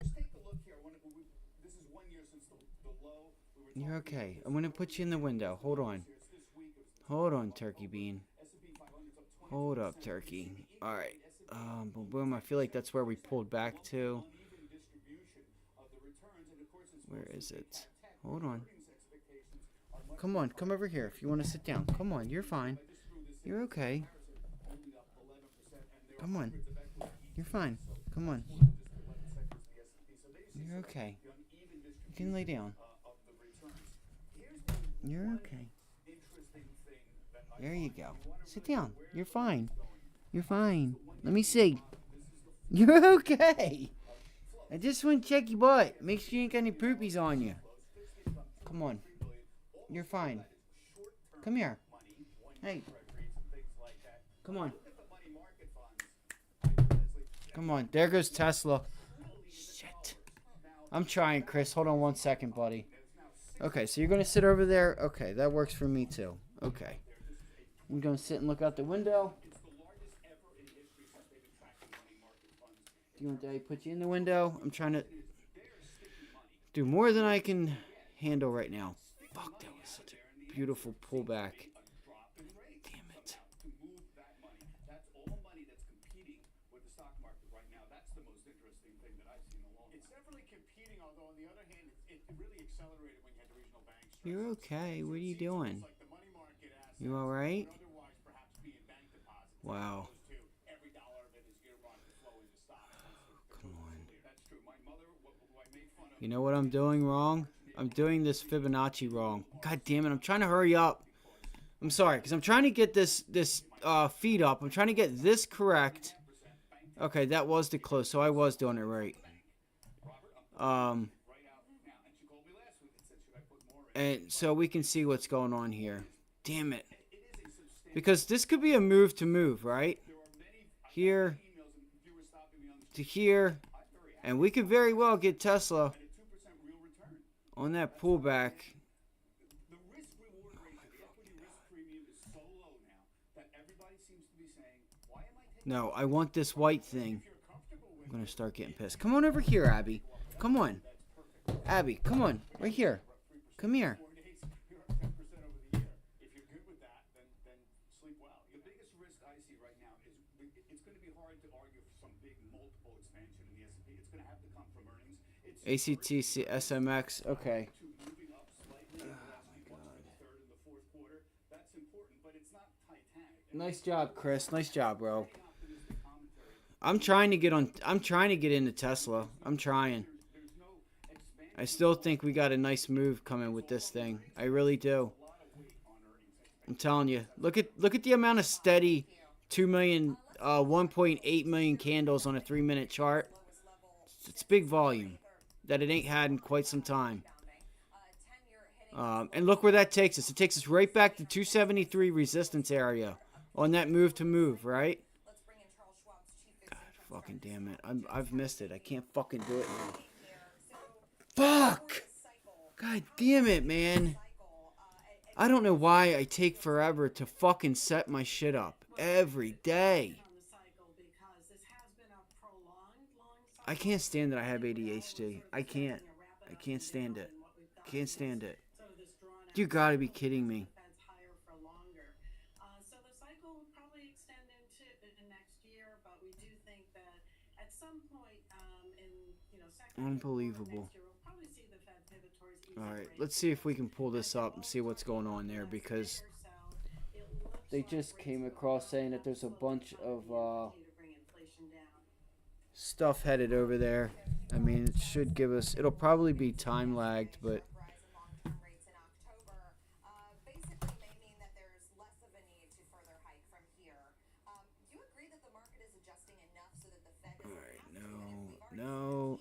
Just take a look here. This is 1 year since the low. We were You're okay. I'm gonna put you in the window. Hold on. It's this week. It was Hold on, Turkey Bean. S&P 500's up 20. Hold up, Turkey. All right. Boom, boom. I feel like that's where we pulled back to. Uneven distribution of the returns, and of course, it's Where mostly is big it? cap tech. Hold on. Earnings expectations are Come on, come over here if you want to sit down. Come on, you're fine. You're okay. Come on. You're fine. Come on. You're okay. You can lay down. You're okay. There you go. Sit down. You're fine. You're fine. Let me see. You're okay. I just want to check your butt. Make sure you ain't got any poopies on you. Come on. You're fine. Come here. Hey. Come on. Come on. There goes Tesla. Shit. I'm trying, Chris. Hold on 1 second, buddy. Okay, so you're going to sit over there? Okay, that works for me too. Okay. I'm going to sit and look out the window. Do you want Daddy to put you in the window? I'm trying to do more than I can handle right now. Fuck, that was such a beautiful pullback. Damn it. That's all money that's competing with the stock market right now. That's the most interesting thing that I've seen in a long time. It's definitely competing, although on the other hand, it really accelerated when you had the regional banks. You're okay. What are you doing? You alright? Wow. Come on. You know what I'm doing wrong? I'm doing this Fibonacci wrong. God damn it, I'm trying to hurry up. I'm sorry, because I'm trying to get this feed up. I'm trying to get this correct. Okay, that was the close, so I was doing it right. And so we can see what's going on here. Damn it. Because this could be a move to move, right? Here to here. And we could very well get Tesla on that pullback. No, I want this white thing. I'm going to start getting pissed. Come on over here, Abby. Come on. Abby, come on. Right here. Come here. ACTC SMX. Okay. Oh my God. Nice job, Chris. Nice job, bro. I'm trying to get into Tesla. I'm trying. I still think we got a nice move coming with this thing. I really do. I'm telling you. Look at the amount of steady 1.8 million candles on a 3-minute chart. It's big volume that it ain't had in quite some time. And look where that takes us. It takes us right back to 273 resistance area on that move to move, right? God fucking damn it. I've missed it. I can't fucking do it now. Fuck! God damn it, man. I don't know why I take forever to fucking set my shit up every day. I can't stand that I have ADHD. I can't. I can't stand it. Can't stand it. You gotta be kidding me. So the cycle will probably extend into next year, but we do think that at some point in second Unbelievable. next year, we'll probably see the Fed pivot towards easing All right, rates. let's see if we can pull this up and see what's going on there, because they just came across saying that there's a bunch of stuff headed over there. I mean, it should give us, it'll probably be time lagged, but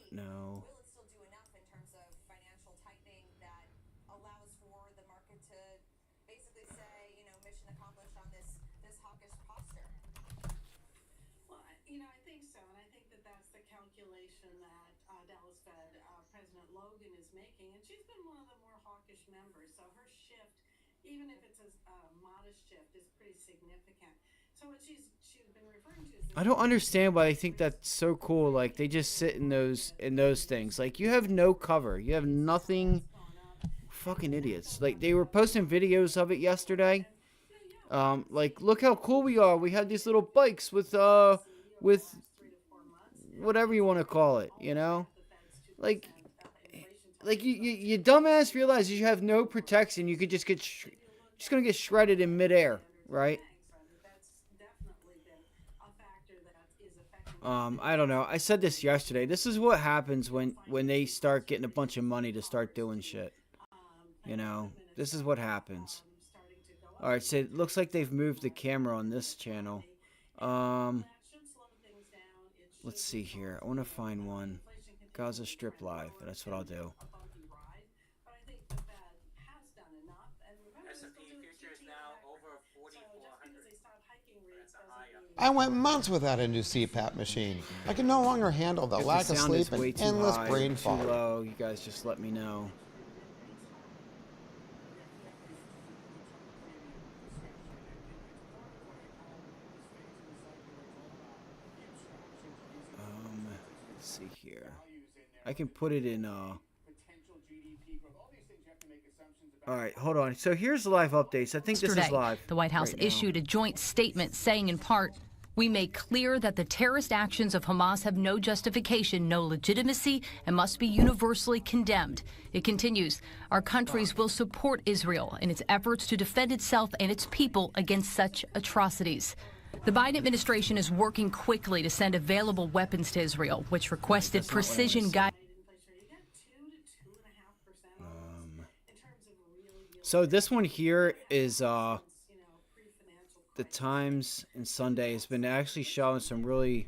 no. Will it still do enough in terms of financial tightening that allows for the market to basically say, mission accomplished on this hawkish posture? Well, I think so, and I think that that's the calculation that Dallas Fed President Logan is making, and she's been one of the more hawkish members, so her shift, even if it's a modest shift, is pretty significant. So what she's been referring to is I don't understand why they think that's so cool. Like, they just sit in those things. Like, you have no cover. You have nothing. Fucking idiots. Like, they were posting videos of it yesterday. Like, look how cool we are. We had these little bikes with whatever you want to call it, Like, like you dumbass realize you have no protection. You could just just gonna get shredded in midair, right? I don't know. I said this yesterday. This is what happens when they start getting a bunch of money to start doing shit. You know, this is what happens. All right, so it looks like they've moved the camera on this channel. Let's see here. I want to find one. Gaza Strip Live. That's what I'll do. S&P futures now over 4,400. That's a high up. I went months without a new CPAP machine. I can no longer handle the If lack the of sound sleep is way and too endless high brain or too fog. low, you guys just let me know. Let's see here. I can put it in. All right, hold on. So here's the live updates. I think this is live. The White House right now. issued a joint statement saying, in part, "We make clear that the terrorist actions of Hamas have no justification, no legitimacy, and must be universally condemned." It continues, "Our countries will support Israel in its efforts to defend itself and its people against such atrocities." The Biden administration is working quickly to send available weapons to Israel, which requested precision guidance. So this one here is the Times and Sunday has been actually showing some really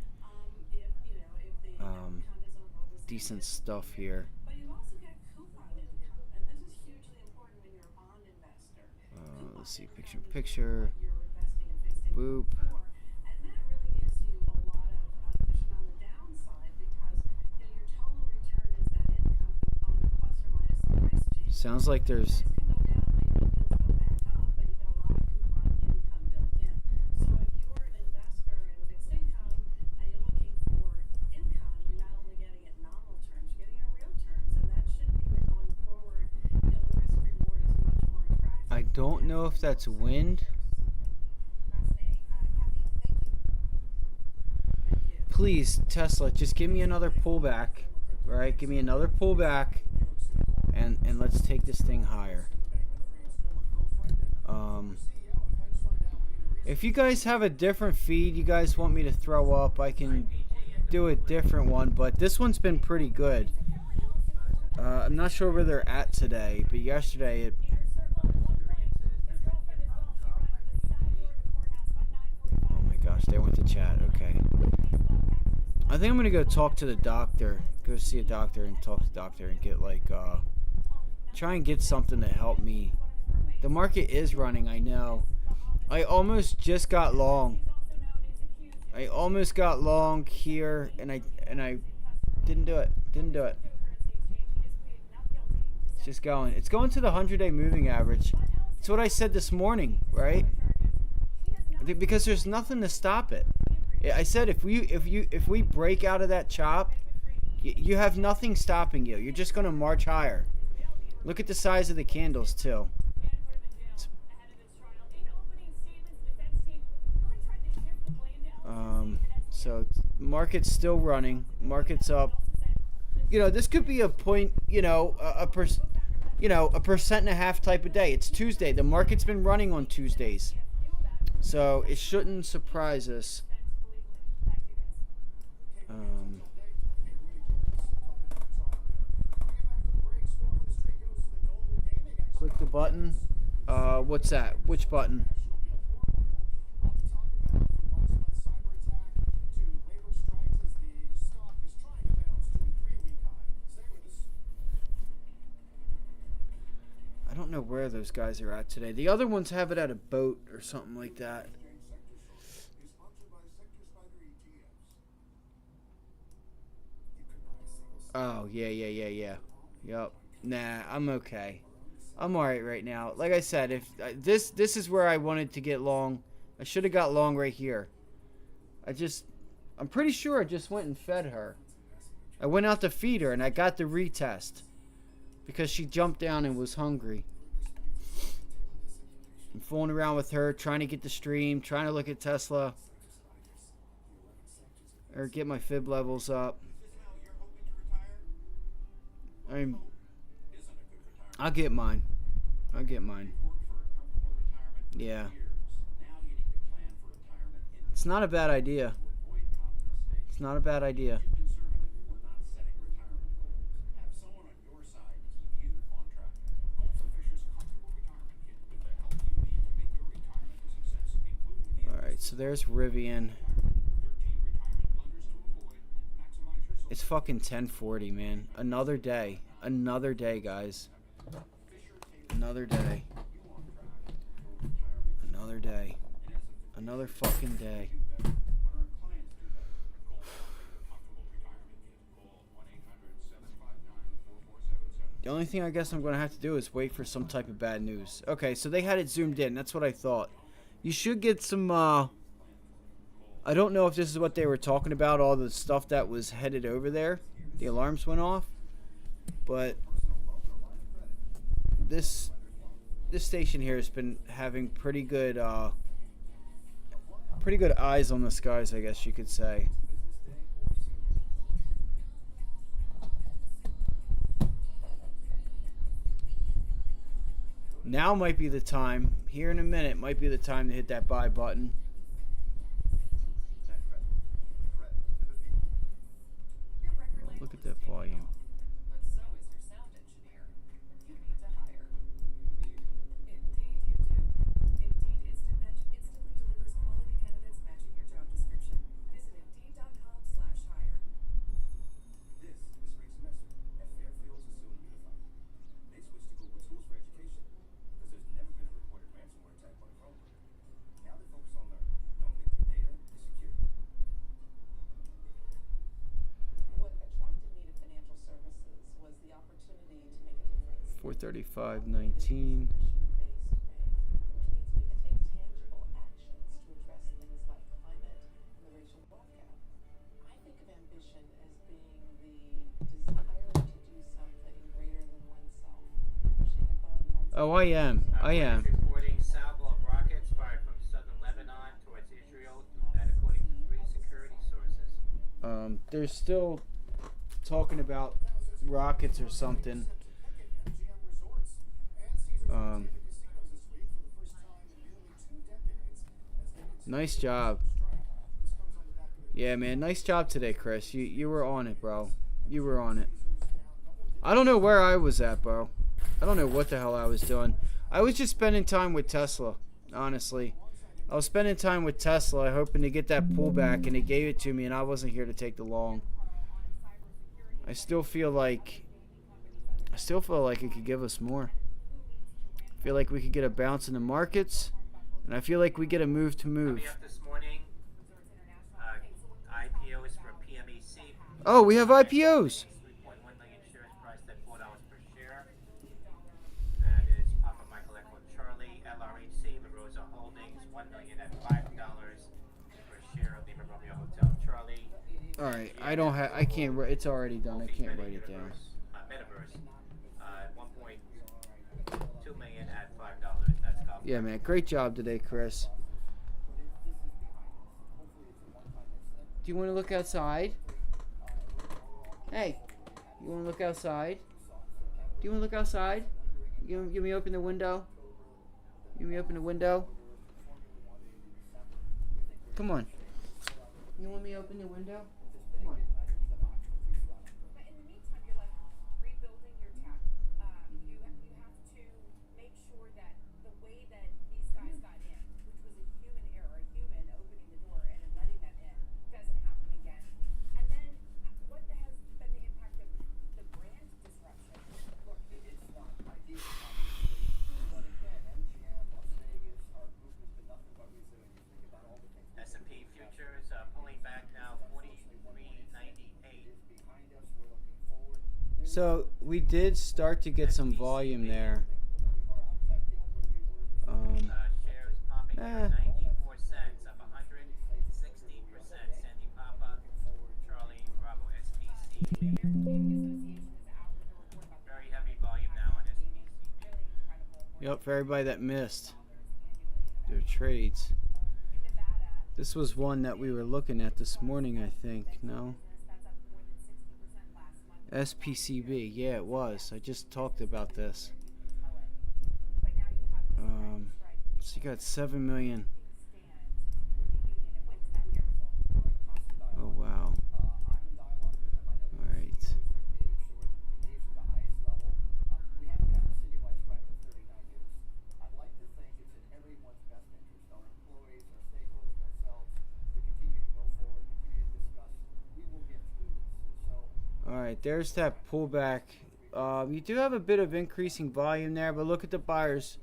decent stuff here. Let's see, picture. Boop. Sounds like there's I don't know if that's wind. Please, Tesla, just give me another pullback. Right? Give me another pullback and let's take this thing higher. If you guys have a different feed you guys want me to throw up, I can do a different one, but this one's been pretty good. I'm not sure where they're at today, but yesterday it oh my gosh, they went to chat. Okay. I think I'm gonna go talk to the doctor. Go see a doctor and talk to the doctor and get like try and get something to help me. The market is running, I know. I almost just got long. I almost got long here and I didn't do it. Didn't do it. It's just going. It's going to the 100-day moving average. It's what I said this morning, right? Because there's nothing to stop it. I said if we break out of that chop, you have nothing stopping you. You're just going to march higher. Look at the size of the candles too. So market's still running. Market's up. You know, this could be a point. You know, a 1.5% type of day. It's Tuesday. The market's been running on Tuesdays, so it shouldn't surprise us. Click the button. What's that? Which button? I don't know where those guys are at today. The other ones have it at a boat or something like that. Oh, yeah. Yep. Nah, I'm okay. I'm alright right now. Like I said, if this is where I wanted to get long. I should have got long right here. I'm pretty sure I just went and fed her. I went out to feed her and I got the retest because she jumped down and was hungry. I'm fooling around with her, trying to get the stream, trying to look at Tesla or get my fib levels up. I'll get mine. I'll get mine. Worked for a comfortable retirement for Yeah. years. Now you need to plan for retirement in It's not a bad idea. to avoid common mistakes. It's not a bad idea. Get conservative. We're not setting retirement goals. Have someone on your side to keep you on track. Go for Fisher's Comfortable Retirement Kit with the help you need to make your retirement a success, including the Alright, so there's Rivian. 13 retirement blunders to avoid and maximize your social It's fucking 10:40, man. Another day. Another day, guys. Another day. Another day. Another fucking day. when our clients do that. Call Comfortable Retirement Kit. Call 1-800-759-4477. The only thing I guess I'm going to have to do is wait for some type of bad news. Okay, so they had it zoomed in. That's what I thought. You should get some, I don't know if this is what they were talking about, all the stuff that was headed over there. The alarms went off. But this station here has been having pretty good eyes on the skies, I guess you could say. Now might be the time, here in a minute, might be the time to hit that buy button. Look at that volume. But so is your sound engineer. You need to hire. Indeed you do. Indeed Instant Match instantly delivers quality candidates matching your job description. Visit Indeed.com/hire. This is spring semester at Fairfield Sassoon Unified. They switched to Google Tools for Education because there's never been a reported ransomware attack on a Chromebook. Now they focus on learning, knowing that their data is secure. What attracted me to financial services was the opportunity to make a difference. 435.19. Mission-based which means we can take tangible actions to address things like climate and the racial wealth gap. I think of ambition as being the desire to do something greater than oneself, pushing above one's Oh, I am. Reporting salvo of rockets fired from southern Lebanon towards Israel, that according to 3 security sources. They're still talking about rockets or something. MGM Resorts and Caesars Um, casinos this week for the first time in nearly 2 decades as they continue Nice job. to strike. This comes on the back of the Yeah, man. Nice job today, Chris. You were on it, bro. You were on it. I don't know where I was at, bro. I don't know what the hell I was doing. I was just spending time with Tesla, honestly. I was spending time with Tesla, hoping to get that pullback, and they gave it to me, and I wasn't here to take the long. I still feel like it could give us more. I feel like we could get a bounce in the markets, and I feel like we get a move to move. Coming up this morning, IPOs for PMEC. Oh, we have IPOs. 3.1 million shares priced at $4 per share. That is Papa Michael Echo Charlie, LRHC, La Rosa Holdings, 1 million at $5 per share of Lima Romeo Hotel Charlie. All right, I can't. It's already done. I can't write it down. Metaverse, 1.2 million at $5. That's golf. Yeah, man. Great job today, Chris. Do you want to look outside? Hey, you want to look outside? Do you want to look outside? You me open the window? You me open the window? Come on. You want me to open the window? Come on. But in the meantime, you're like rebuilding your tech. You have to make sure that the way that these guys got in, which was a human error, a human opening the door and then letting them in, doesn't happen again. And then what has been the impact of the brand disruption? Look, it's not ideal, obviously, but again, MGM, Las Vegas, our group has been nothing but resilient. You think about all the things S&P futures pulling back now 43.98. behind us. We're looking forward. So we did start to get some volume there. Shares popping here 94 cents, up 116%. Sandy Papa, Charlie, Bravo, SPC. Very heavy volume now on SPC. Yep, for everybody that missed their trades. This was one that we were looking at this morning, I think. No? SPCB. Yeah, it was. I just talked about this. So you got 7 million. Oh wow. All right. All right, there's that pullback. You do have a bit of increasing volume there, but look at the buyers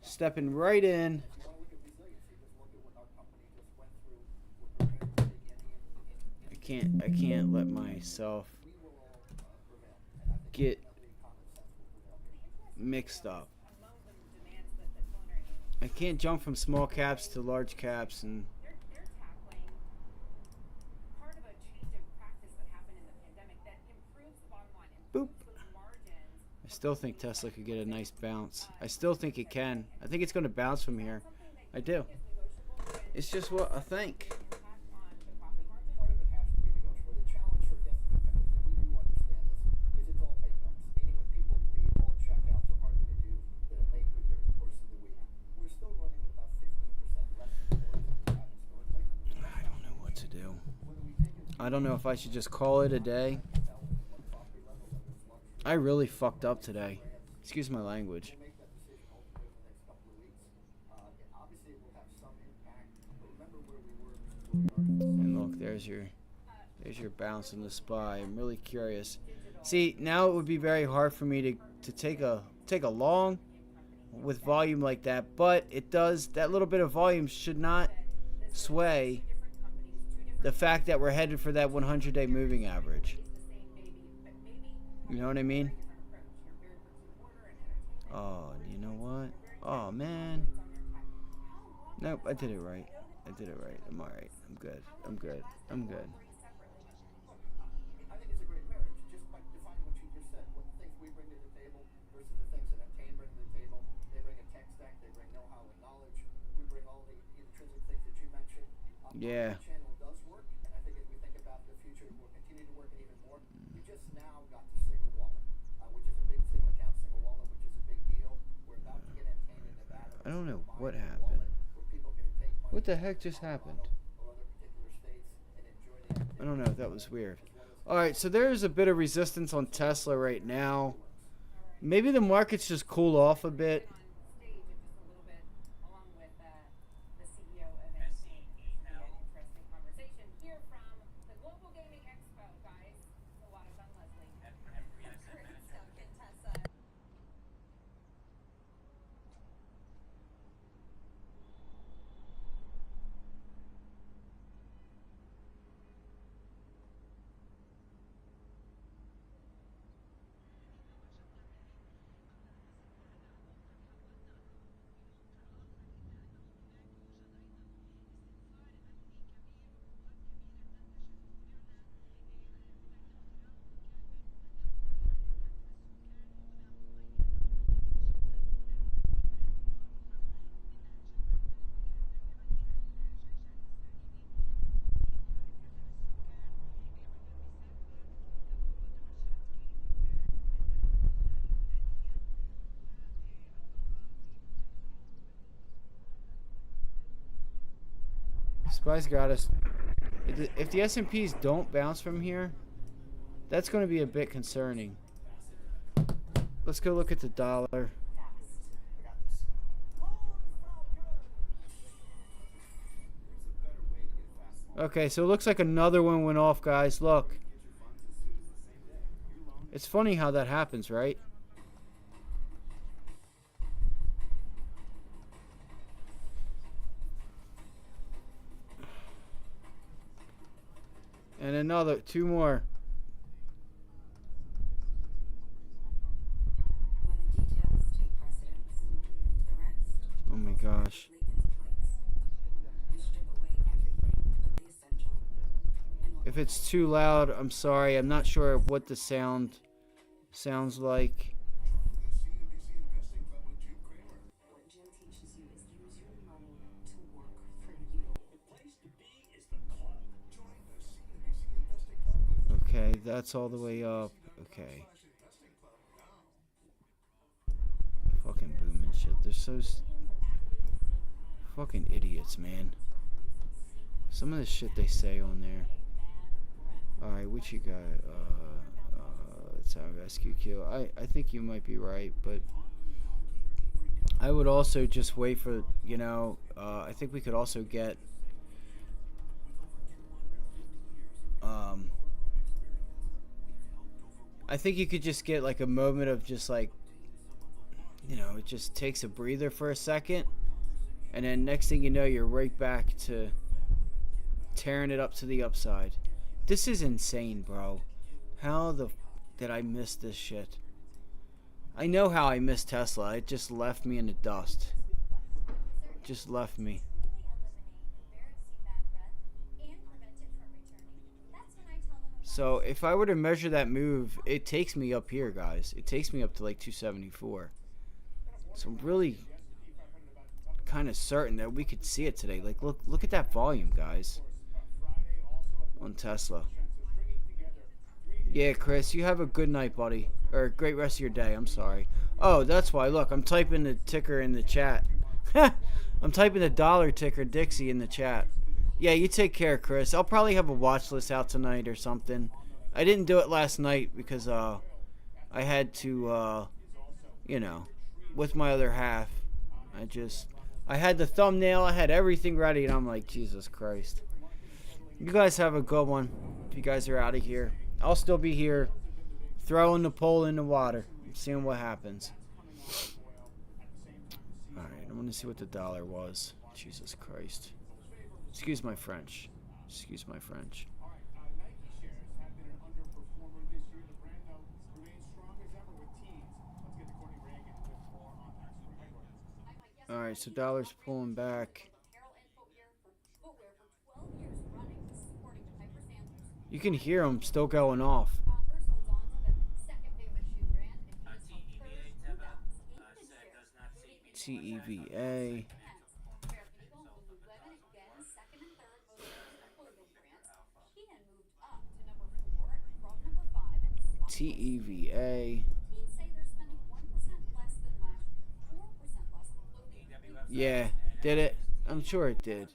stepping right in. I can't let myself get mixed up. I can't jump from small caps to large caps and boop. I still think Tesla could get a nice bounce. I still think it can. I think it's going to bounce from here. I do. It's just what I think. I don't know if I should just call it a day. I really fucked up today. Excuse my language. And look, there's your bounce in the SPY. I'm really curious. See, now it would be very hard for me to take a long with volume like that, but it does, that little bit of volume should not sway the fact that we're headed for that 100-day moving average. You know what I mean? Oh, you know what? Oh, man. Nope, I did it right. I did it right. I'm alright. I'm good. I'm good. I'm good. I think it's a great marriage, just by defining what you just said. What the things we bring to the table versus the things that Attain bring to the table. They bring a tech stack, they bring know-how and knowledge. We bring all the intrinsic things that you mentioned. Yeah. The channel does work, and I think as we think about the future, it will continue to work even more. We just now got to single wallet, which is a big single account, single wallet, which is a big deal. We're about to get Attain in Nevada. I don't know what happened. What the heck just happened? I don't know. That was weird. Alright, so there's a bit of resistance on Tesla right now. Maybe the market's just cool off a bit. SPY's got us. If the S&Ps don't bounce from here, that's going to be a bit concerning. Let's go look at the dollar. Okay, so it looks like another one went off, guys. Look. It's funny how that happens, right? And another, two more. Oh my gosh. If it's too loud, I'm sorry. I'm not sure what the sound sounds like. Okay, that's all the way up. Okay. Fucking booming shit. They're so... Fucking idiots, man. Some of the shit they say on there. Alright, what you got? Let's have SQQ. I think you might be right, but I would also just wait for, I think we could also get I think you could just get like a moment of just like, it just takes a breather for a second, and then next thing you know, you're right back to tearing it up to the upside. This is insane, bro. How the did I miss this shit? I know how I missed Tesla. It just left me in the dust. Just left me. So if I were to measure that move, it takes me up here, guys. It takes me up to like 274. So I'm really kind of certain that we could see it today. Like, look at that volume, guys, on Tesla. Yeah, Chris, you have a good night, buddy. Or a great rest of your day. I'm sorry. Oh, that's why. Look, I'm typing the ticker in the chat. I'm typing the dollar ticker Dixie in the chat. Yeah, you take care, Chris. I'll probably have a watch list out tonight or something. I didn't do it last night because I had to, with my other half. I had the thumbnail. I had everything ready, and I'm like, Jesus Christ. You guys have a good one. If you guys are out of here, I'll still be here throwing the pole in the water, seeing what happens. Alright, I want to see what the dollar was. Jesus Christ. Excuse my French. Excuse my French. Alright, so dollar's pulling back. You can hear them still going off. TEVA. TEVA. Yeah, did it? I'm sure it did.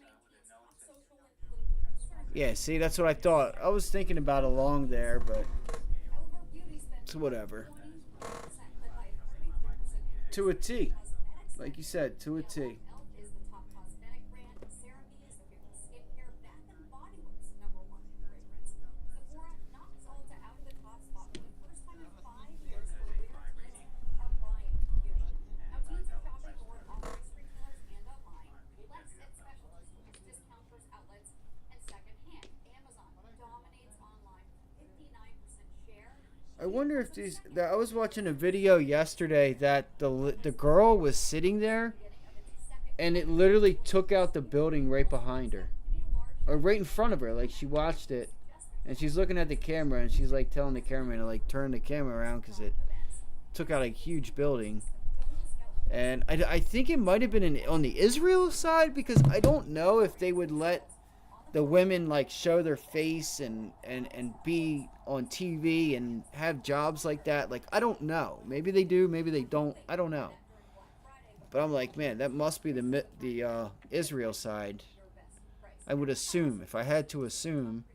Yeah, see, that's what I thought. I was thinking about along there, but it's whatever. To a T. Like you said, to a T. I wonder if these. I was watching a video yesterday that the girl was sitting there, and it literally took out the building right behind her, or right in front of her. Like she watched it, and she's looking at the camera, and she's like telling the cameraman to like turn the camera around because it took out a huge building. And I think it might have been on the Israel side, because I don't know if they would let the women like show their face and be on TV and have jobs like that. Like, I don't know. Maybe they do, maybe they don't. I don't know. But I'm like, man, that must be the Israel side. I would assume, if I had to assume.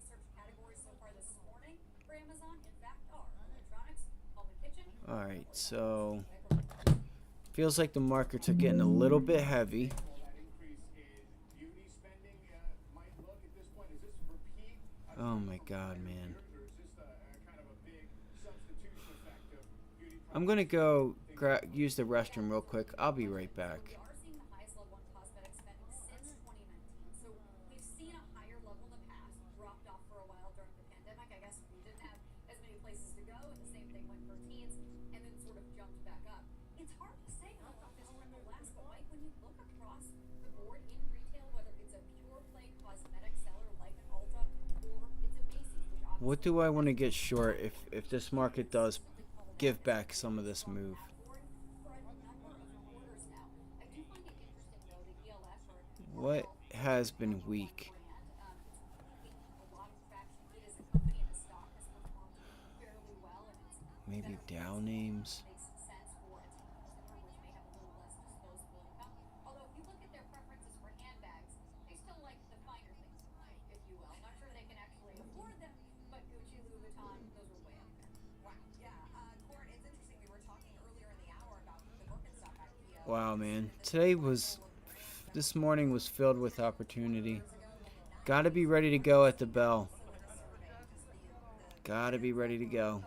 All right, so feels like the markets are getting a little bit heavy. Oh my God, man. I'm gonna go use the restroom real quick. I'll be right back. What do I want to get short if this market does give back some of this move? What has been weak? Maybe Dow names. Wow, man. This morning was filled with opportunity. Gotta be ready to go at the bell. Gotta be ready to go.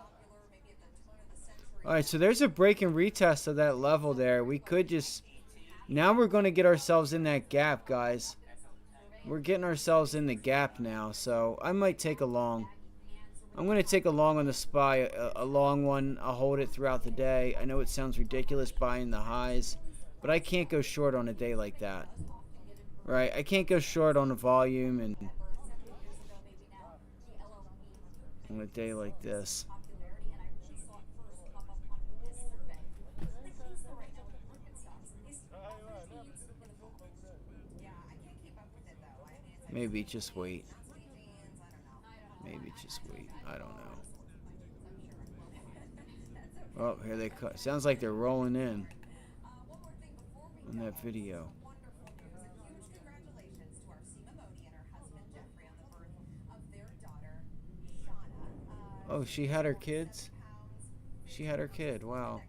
Alright, so there's a break and retest of that level there. We could just... Now we're going to get ourselves in that gap, guys. We're getting ourselves in the gap now, so I might take a long. I'm going to take a long on the SPY, a long one. I'll hold it throughout the day. I know it sounds ridiculous buying the highs, but I can't go short on a day like that. Right? I can't go short on the volume and on a day like this. Maybe just wait. Maybe just wait. I don't know. Oh, here they come. Sounds like they're rolling in on that video. Oh, she had her kids? She had her kid. Wow.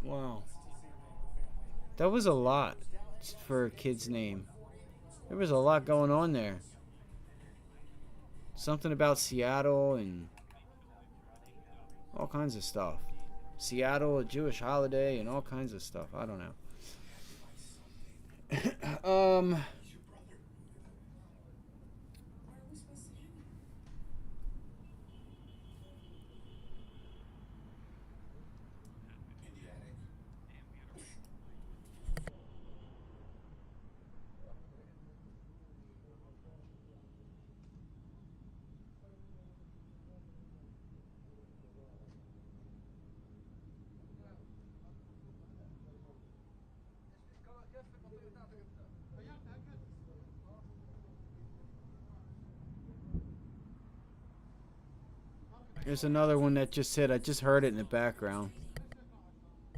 Wow. That was a lot for a kid's name. There was a lot going on there. Something about Seattle and all kinds of stuff. Seattle, a Jewish holiday, and all kinds of stuff. I don't know. There's another one that just hit. I just heard it in the background.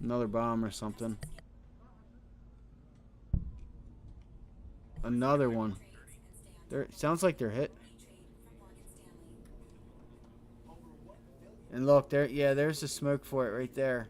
Another bomb or something. Another one. Sounds like they're hit. And look, there's the smoke for it right there.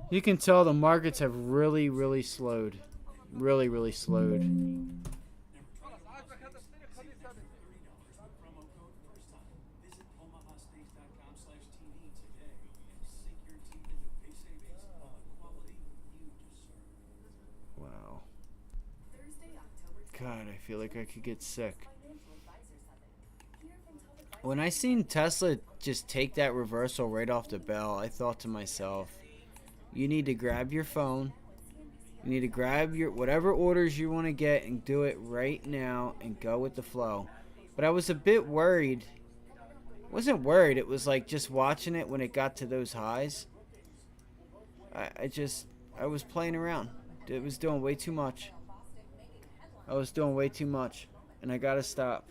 You can tell the markets have really, really slowed. Really, really slowed. Wow. God, I feel like I could get sick. When I seen Tesla just take that reversal right off the bell, I thought to myself, you need to grab your phone. You need to grab your whatever orders you want to get and do it right now and go with the flow. But I was a bit worried. Wasn't worried. It was like just watching it when it got to those highs. I was playing around. It was doing way too much. I was doing way too much. And I gotta stop.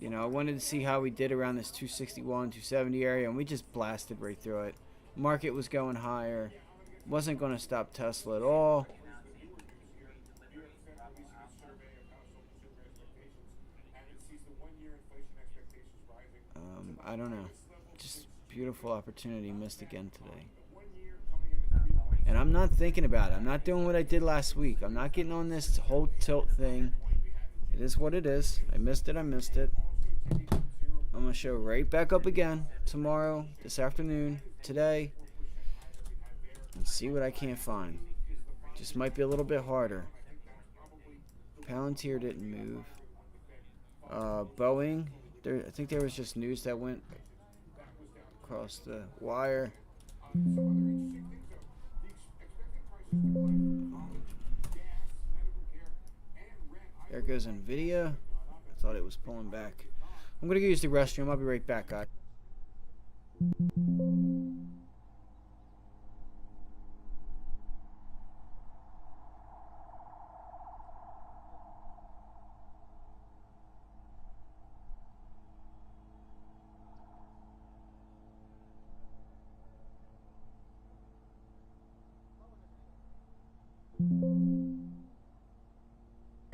You know, I wanted to see how we did around this 261, 270 area, and we just blasted right through it. Market was going higher. Wasn't going to stop Tesla at all. I don't know. Just beautiful opportunity missed again today. And I'm not thinking about it. I'm not doing what I did last week. I'm not getting on this whole tilt thing. It is what it is. I missed it. I'm going to show right back up again tomorrow, this afternoon, today, and see what I can't find. Just might be a little bit harder. Palantir didn't move. Boeing, I think there was just news that went across the wire. There goes NVIDIA. I thought it was pulling back. I'm going to go use the restroom. I'll be right back, guys.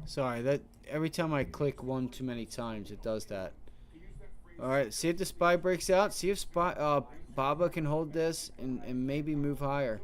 Sorry, that every time I click one too many times, it does that. Alright, see if the SPY breaks out. See if Baba can hold this and maybe move higher.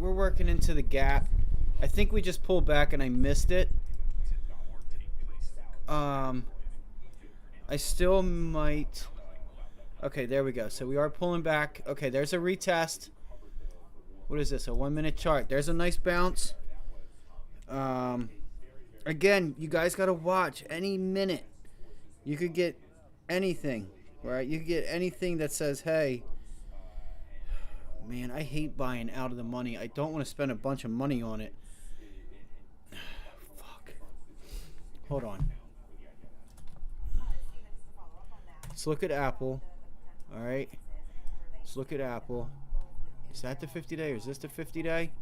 we're working into the gap. I think we just pulled back and I missed it. I still might. Okay, there we go. So we are pulling back. Okay, there's a retest. What is this? A 1 minute chart. There's a nice bounce. Again, you guys got to watch. Any minute, you could get anything, right? You could get anything that says, hey, man, I hate buying out of the money. I don't want to spend a bunch of money on it. Fuck. Hold on. Let's look at Apple. All right. Let's look at Apple. Is that the 50-day or is this the 50-day?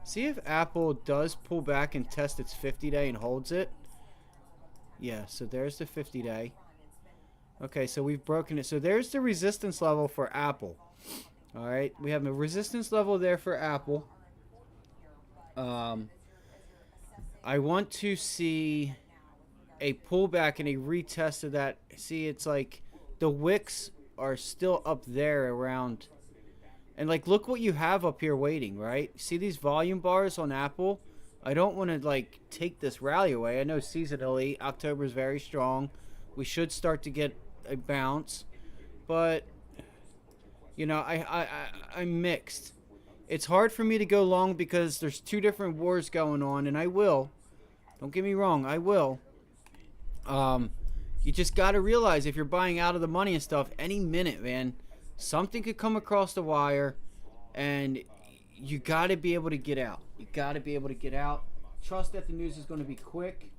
See if Apple does pull back and test its 50-day and holds it. Yeah, so there's the 50-day. Okay, so we've broken it. So there's the resistance level for Apple. All right, we have a resistance level there for Apple. I want to see a pullback and a retest of that. See, it's like the wicks are still up there around. And like, look what you have up here waiting, right? See these volume bars on Apple? I don't want to like take this rally away. I know seasonally October is very strong. We should start to get a bounce, but you know, I'm mixed. It's hard for me to go long because there's two different wars going on, and I will. Don't get me wrong, I will. You just got to realize if you're buying out of the money and stuff, any minute, man, something could come across the wire, and you got to be able to get out. You got to be able to get out. Trust that the news is going to be quick.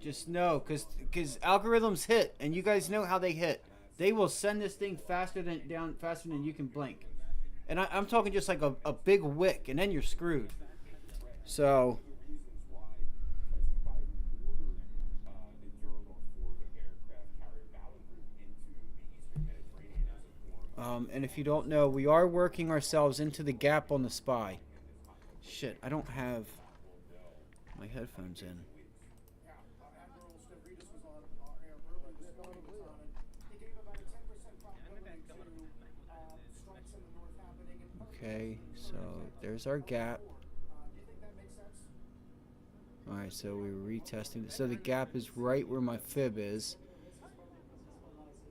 Just know, because algorithms hit, and you guys know how they hit. They will send this thing faster than you can blink. And I'm talking just like a big wick, and then you're screwed. So and if you don't know, we are working ourselves into the gap on the SPY. Shit, I don't have my headphones in. Okay, so there's our gap. Alright, so we're retesting. So the gap is right where my fib is.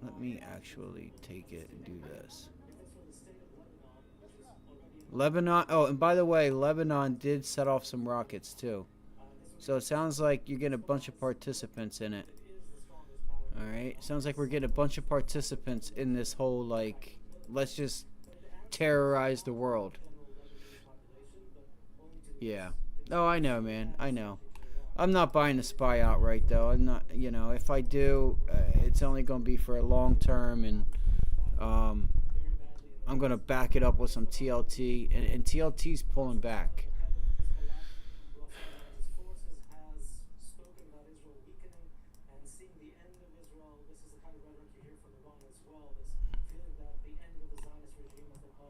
Let me actually take it and do this. Lebanon. Oh, and by the way, Lebanon did set off some rockets too. So it sounds like you're getting a bunch of participants in it. Alright, sounds like we're getting a bunch of participants in this whole, like, let's just terrorize the world. Yeah. Oh, I know, man. I know. I'm not buying the SPY outright, though. I'm not, you know, if I do, it's only going to be for a long term, and I'm going to back it up with some TLT, and TLT's pulling back.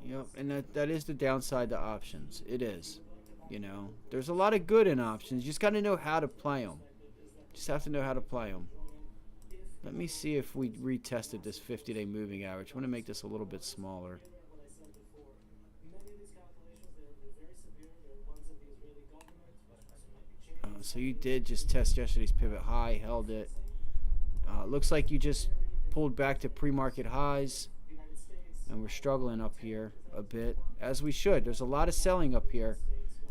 Yep, and that is the downside to options. It is. You know, there's a lot of good in options. You just got to know how to play them. Just have to know how to play them. Let me see if we retested this 50-day moving average. I want to make this a little bit smaller. So you did just test yesterday's pivot high, held it. Looks like you just pulled back to pre-market highs. And we're struggling up here a bit, as we should. There's a lot of selling up here.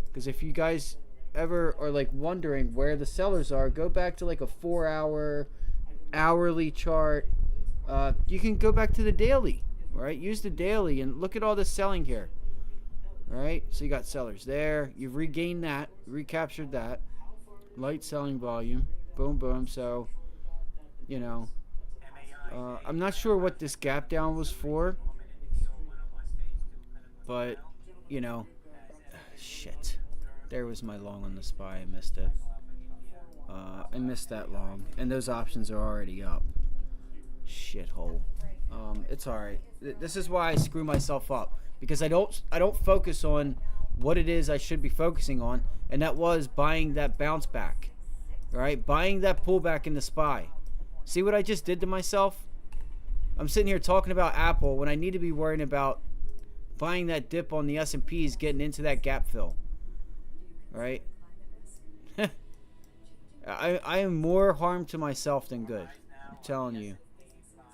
Because if you guys ever are like wondering where the sellers are, go back to like a 4-hour, hourly chart. You can go back to the daily, right? Use the daily and look at all the selling here. All right, so you got sellers there. You've regained that, recaptured that. Light selling volume. Boom, boom. So, you know, I'm not sure what this gap down was for. But, you know, shit. There was my long on the SPY. I missed it. I missed that long. And those options are already up. Shithole. It's alright. This is why I screw myself up. Because I don't focus on what it is I should be focusing on. And that was buying that bounce back. Alright? Buying that pullback in the SPY. See what I just did to myself? I'm sitting here talking about Apple when I need to be worrying about buying that dip on the S&Ps, getting into that gap fill. Right? I am more harm to myself than good. I'm telling you.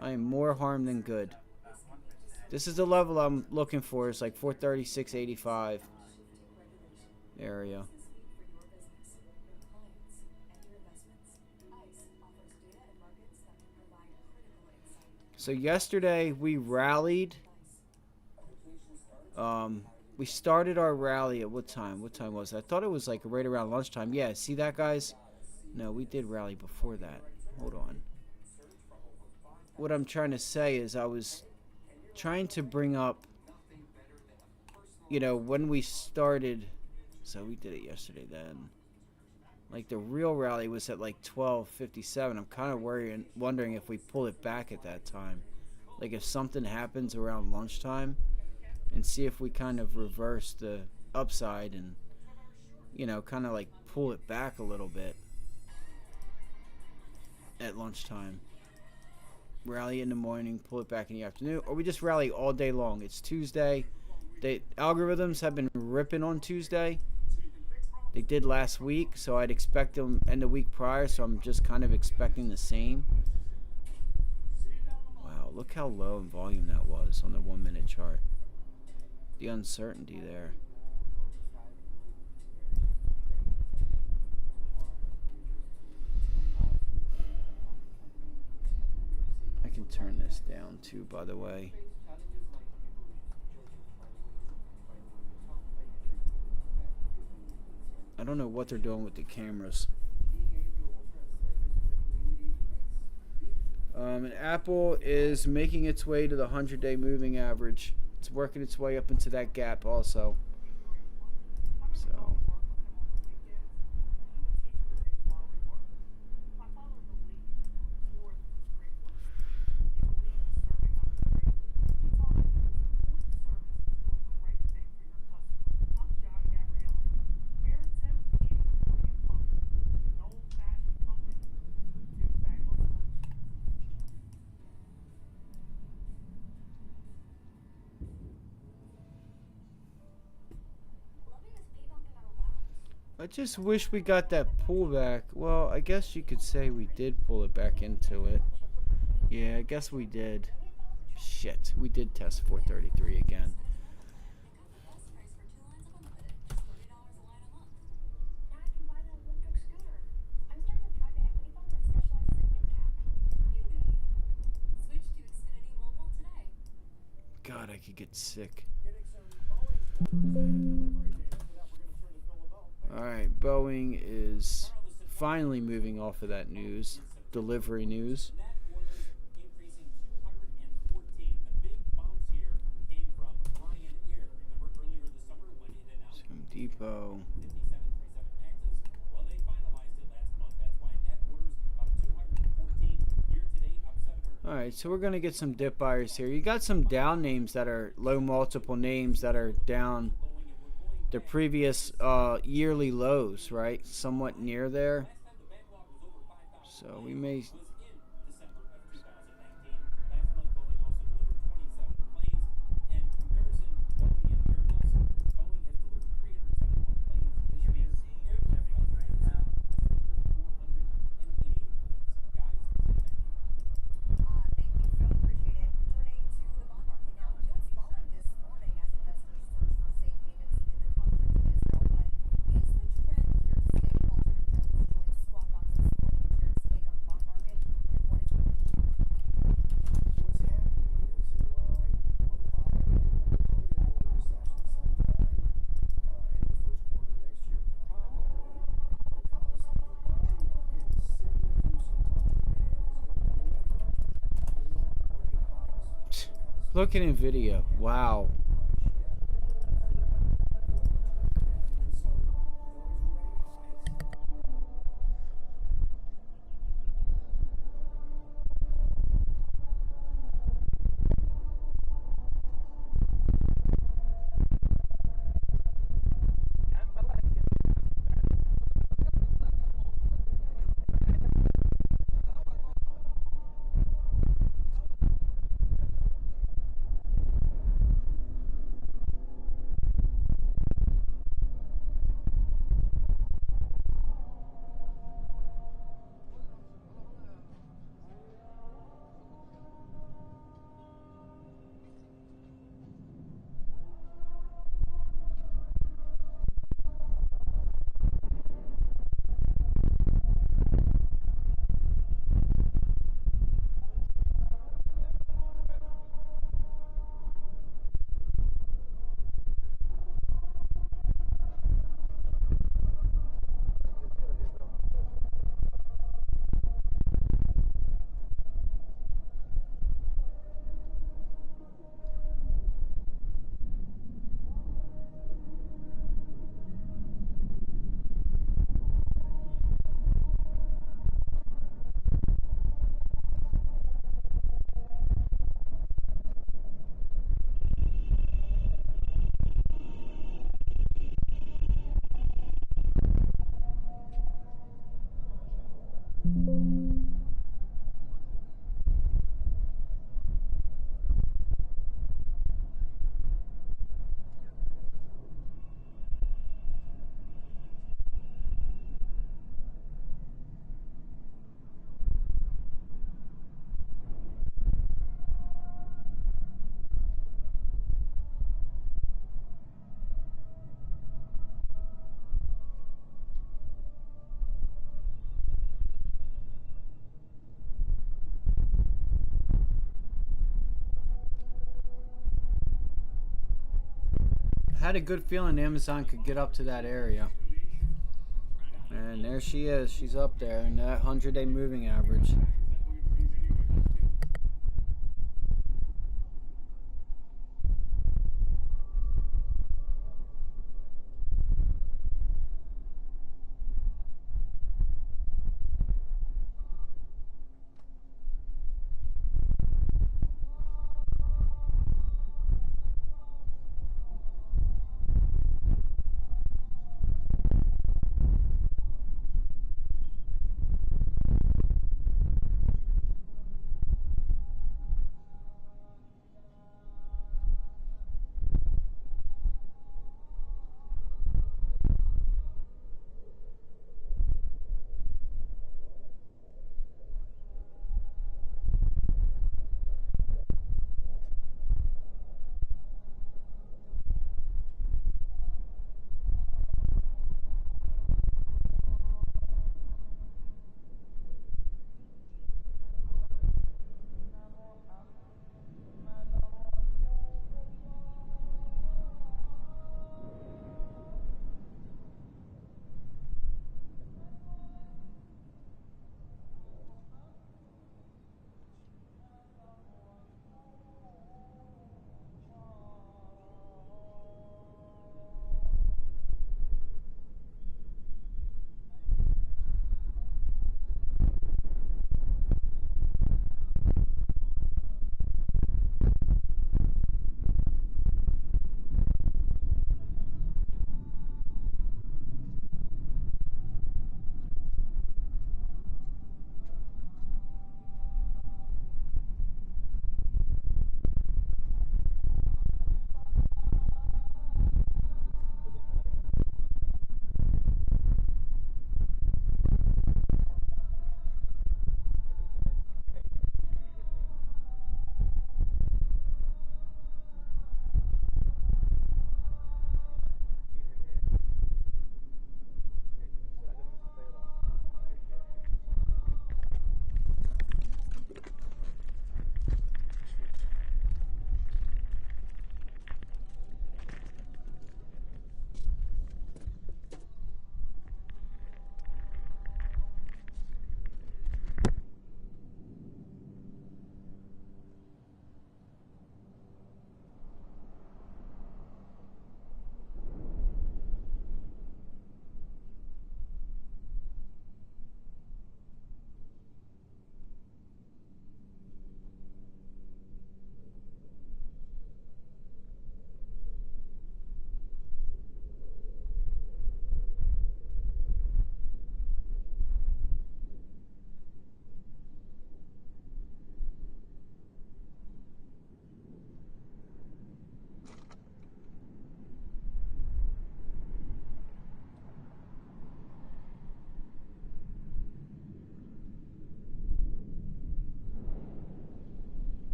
I am more harm than good. This is the level I'm looking for. It's like 436.85 area. So yesterday we rallied. We started our rally at what time? What time was it? I thought it was like right around lunchtime. Yeah, see that, guys? No, we did rally before that. Hold on. What I'm trying to say is I was trying to bring up, you know, when we started. So we did it yesterday then. Like the real rally was at like 12:57. I'm kind of wondering if we pull it back at that time. Like if something happens around lunchtime, and see if we kind of reverse the upside and, you know, kind of like pull it back a little bit at lunchtime. Rally in the morning, pull it back in the afternoon, or we just rally all day long. It's Tuesday. Algorithms have been ripping on Tuesday. They did last week, so I'd expect them end the week prior, so I'm just kind of expecting the same. Wow, look how low in volume that was on the 1 minute chart. The uncertainty there. I can turn this down too, by the way. I don't know what they're doing with the cameras. And Apple is making its way to the 100-day moving average. It's working its way up into that gap also. So I just wish we got that pullback. Well, I guess you could say we did pull it back into it. Yeah, I guess we did. Shit, we did test 433 again. God, I could get sick. Alright, Boeing is finally moving off of that news. Delivery news. Home Depot. Alright, so we're going to get some dip buyers here. You got some down names that are low multiple names that are down the previous yearly lows, right? Somewhat near there. So we may... Look at NVIDIA. Wow. Had a good feeling Amazon could get up to that area. And there she is. She's up there in that 100-day moving average.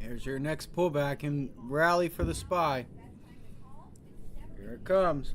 Here's your next pullback and rally for the SPY. Here it comes.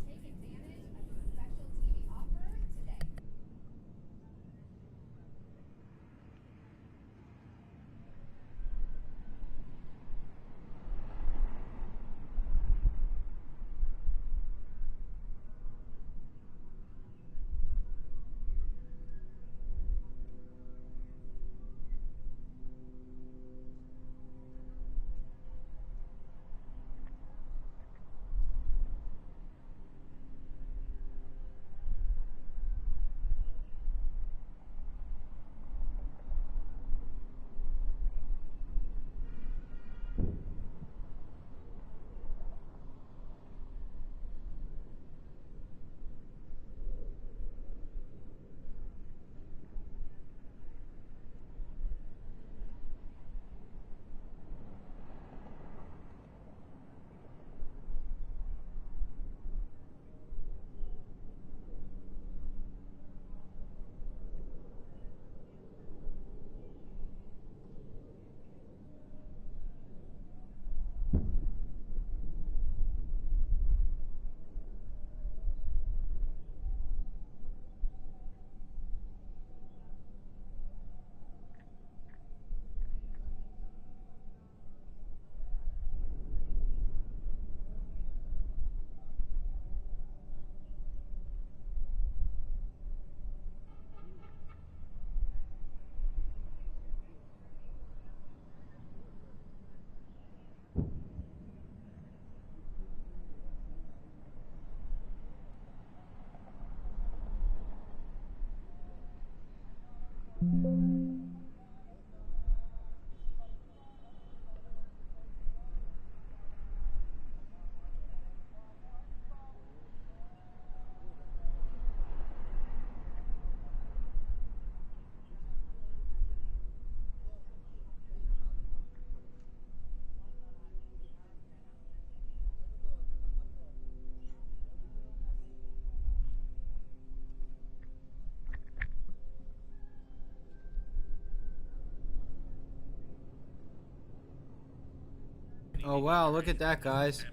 Oh wow, look at that, guys.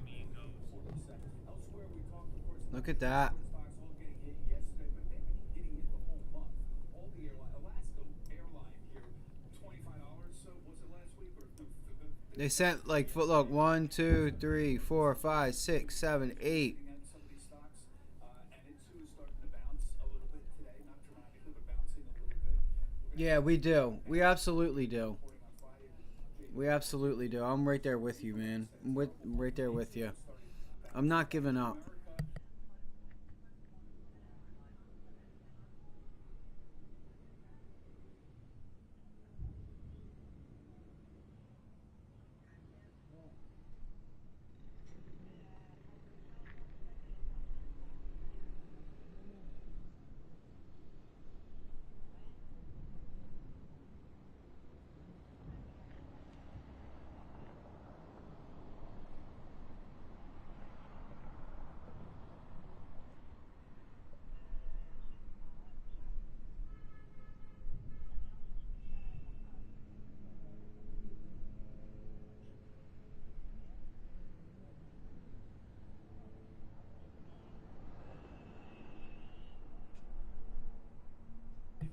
Look at that. Stocks all getting hit yesterday, but they've been getting hit the whole month. All the Alaska airline here, $25. So was it last week or They sent like look 1, 2, 3, 4, 5, 6, 7, 8. some of these stocks, and it too is starting to bounce a little bit today, not dramatically, but bouncing a little bit. Yeah, we do. We absolutely do. We absolutely do. I'm right there with you, man. I'm right there with you. I'm not giving up.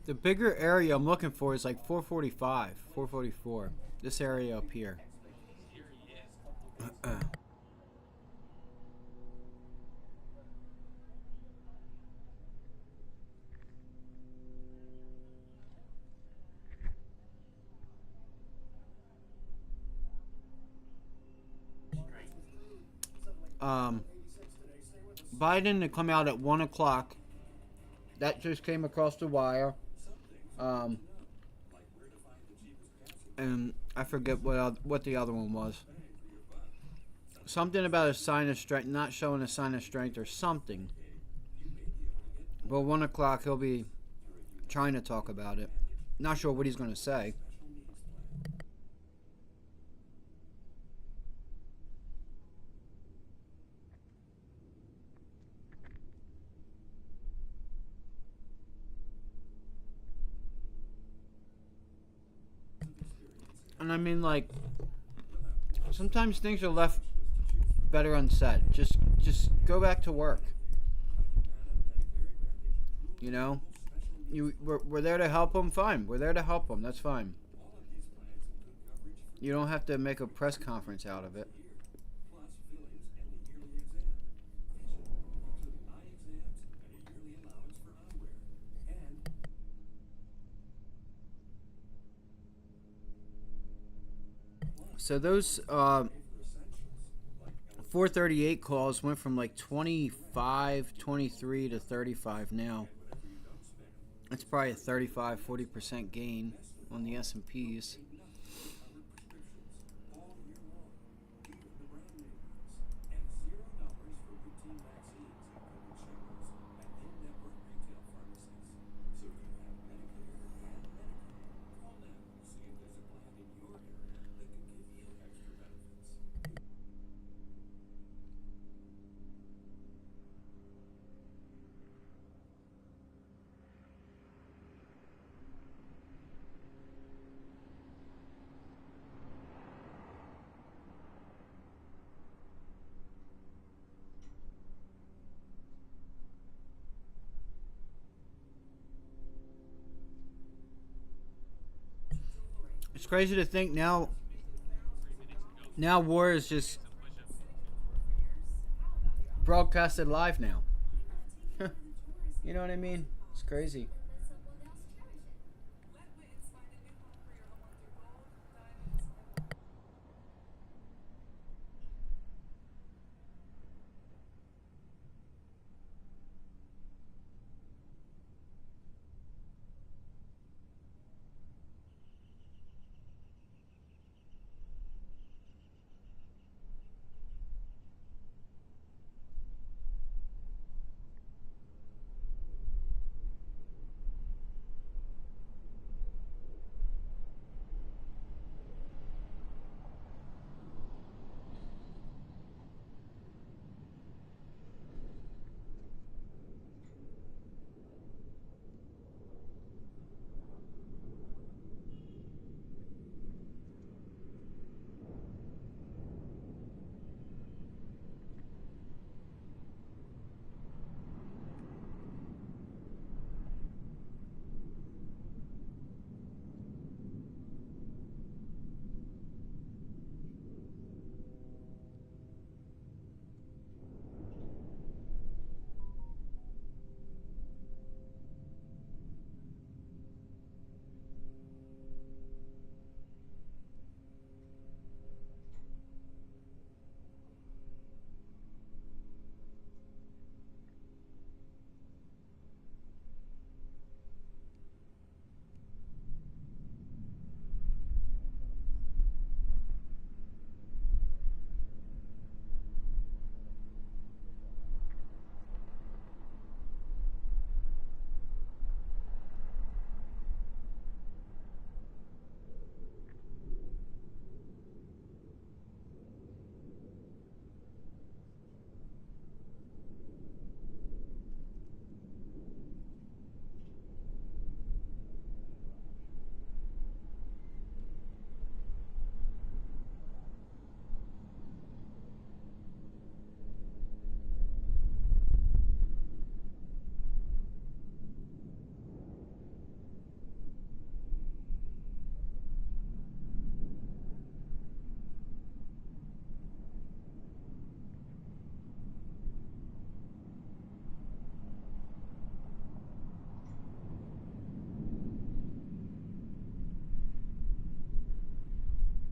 The bigger area I'm looking for is like 445, 444. This area up here. Biden to come out at 1 o'clock. That just came across the wire. And I forget what the other one was. Something about a sign of strength, not showing a sign of strength or something. But 1 o'clock he'll be trying to talk about it. Not sure what he's going to say. And I mean, like, sometimes things are left better unsaid. Just go back to work. You know, we're there to help them. Fine, we're there to help them. That's fine. You don't have to make a press conference out of it. So those 438 calls went from like 25, 23 to 35 now. That's probably a 35, 40% gain on the S&Ps. It's crazy to think now war is just broadcasted live now. You know what I mean? It's crazy.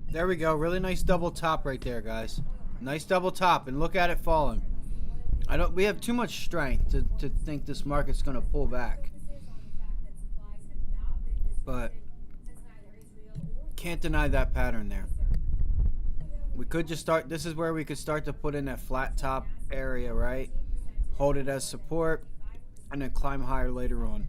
There we go. Really nice double top right there, guys. Nice double top, and look at it falling. We have too much strength to think this market's going to pull back. But can't deny that pattern there. We could just start. This is where we could start to put in that flat top area, right? Hold it as support, and then climb higher later on.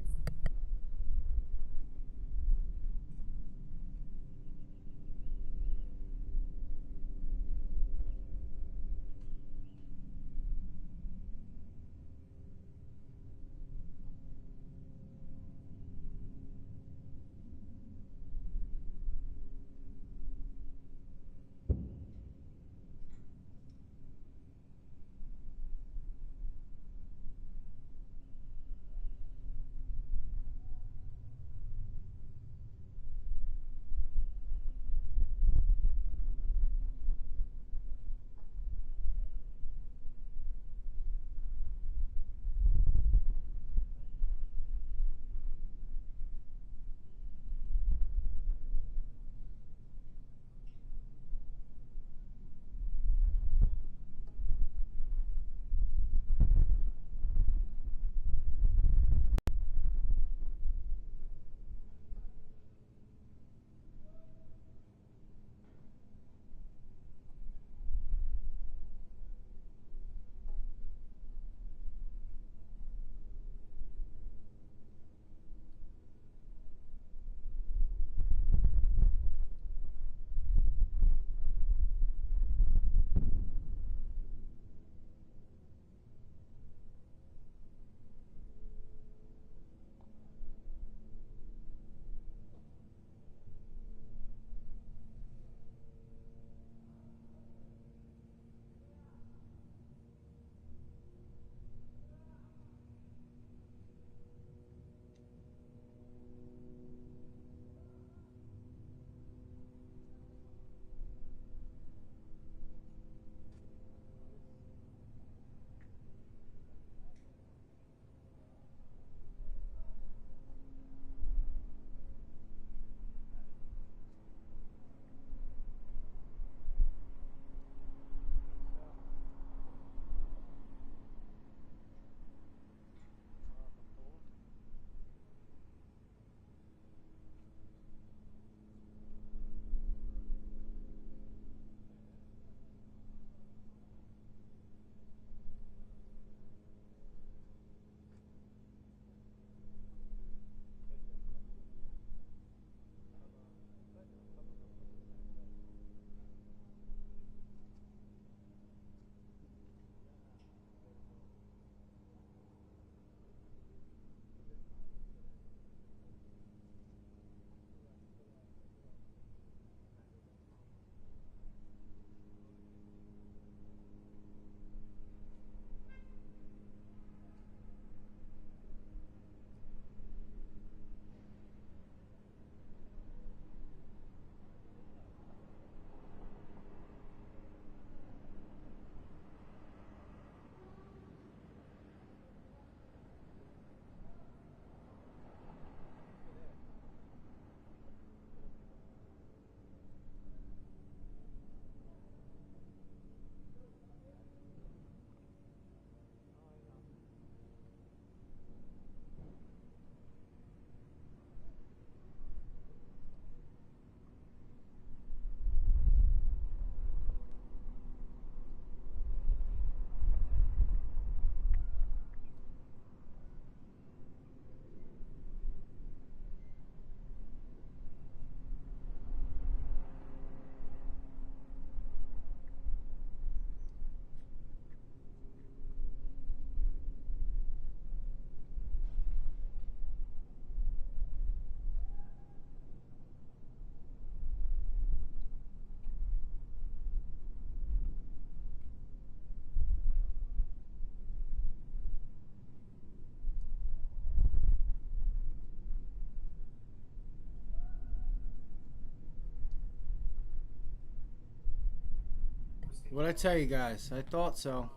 What I tell you guys? I thought so.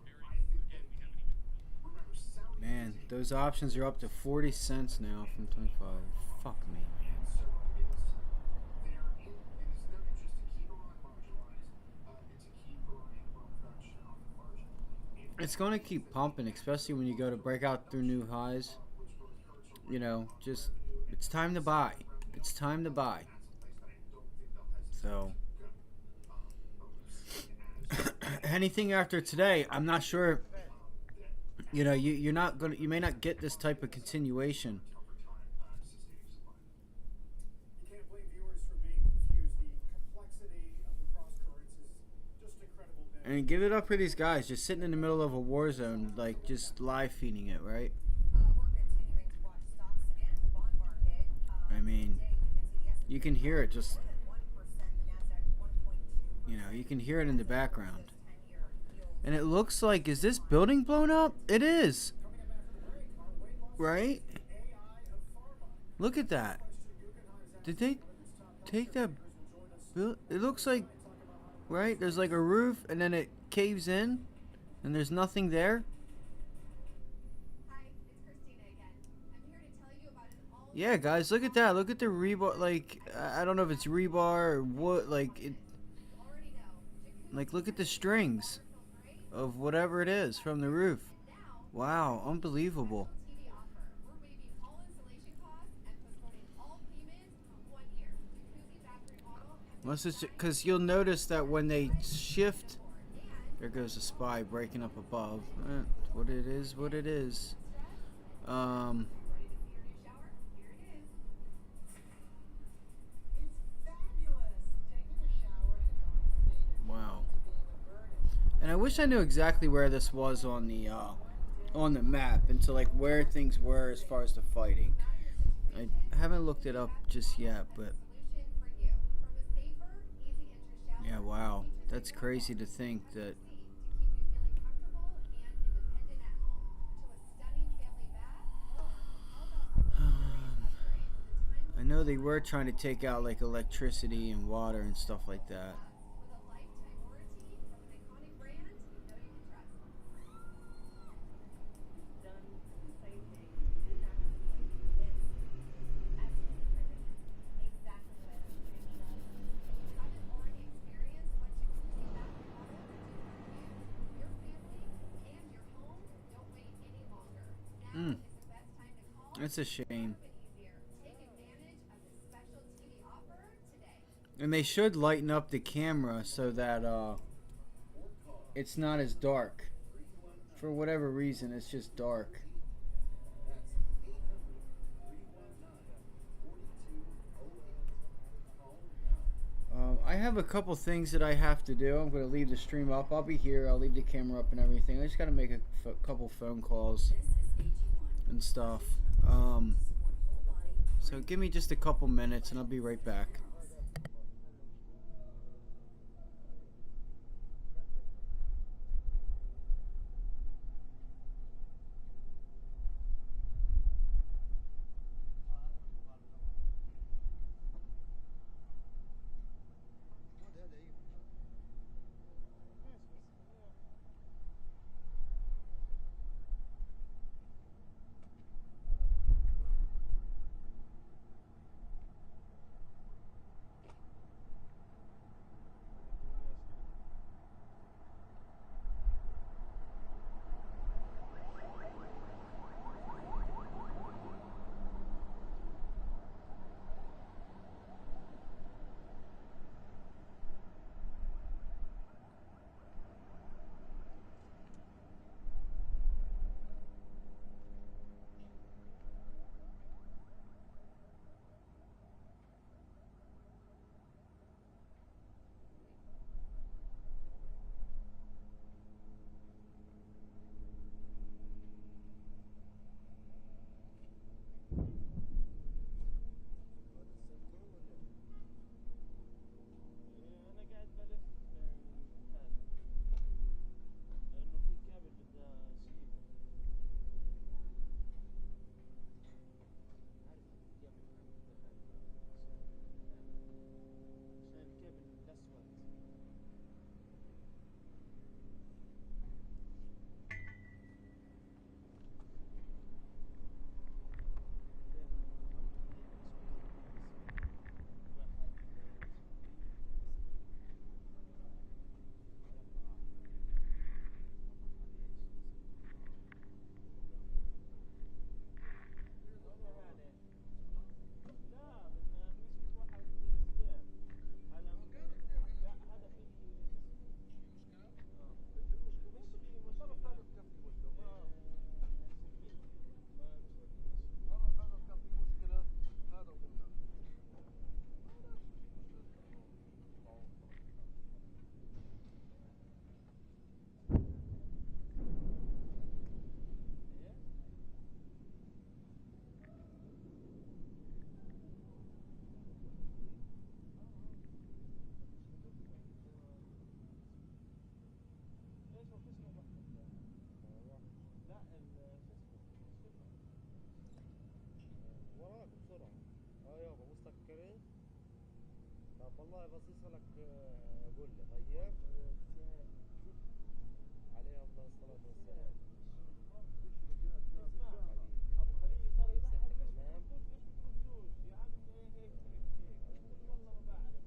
Man, those options are up to 40 cents now from 25. Fuck me, man. It's going to keep pumping, especially when you go to break out through new highs. You know, just it's time to buy. It's time to buy. So anything after today, I'm not sure. You know, you may not get this type of continuation. You can't blame viewers for being confused. The complexity of the cross currents is just incredible. And give it up for these guys just sitting in the middle of a war zone, like just live feeding it, right? We're continuing to watch stocks and the bond market. I mean, Today you can see the S&P you can hear it just, 1%, the Nasdaq 1.2%. you know, you can hear it in the background. 10-year yields. And it looks like, is this building blown up? It is. Right? Look at that. Did they take that? It looks like, right? There's like a roof and then it caves in and there's nothing there. Hi, it's Christina again. I'm here to tell you about an all Yeah, guys, look at that. Look at the rebar. Like, I don't know if it's rebar or what. Like, it. already know. Like, look at the strings of whatever it is from the roof. Wow, unbelievable. TV offer. We're waiving all installation costs and postponing all payments 1 year. Jacuzzi bathroom model has Must have, because you'll notice that when they shift, there goes a spy breaking up above. What it is, what it is. ready to see your new shower. Here it is. It's fabulous. Taking a shower had gone from being a Wow. to being a burden. And I wish I knew exactly where this was on the map and to like where things were as far as the fighting. I haven't looked it up just yet, but Solution for you. From a safer, easy interest shower. yeah, wow, that's crazy to think that. To keep you feeling comfortable and independent at home. To a stunning family bath, or how about a luxurious upgrade? I know they were trying to take out like electricity and water and stuff like that. With a lifetime warranty from an iconic brand you know you can trust. Done the same thing. Didn't have to wait. It's absolutely perfect. Exactly what I was dreaming of. If you haven't already experienced what Jacuzzi bathroom model can do for you, your family, and your home, don't wait any longer. Now is the best time to call. That's a shame. Easier. Take advantage of this special TV offer today. And they should lighten up the camera so that it's not as dark. For whatever reason, it's just dark. I have a couple things that I have to do. I'm going to leave the stream up. I'll be here. I'll leave the camera up and everything. I just got to make a couple phone calls and stuff. So give me just a couple minutes and I'll be right back. والله بصيص لك بله طيب عليه افضل الصلاه والسلام. ابو خليل صار تمام. يا عم هيك والله ما بعرف.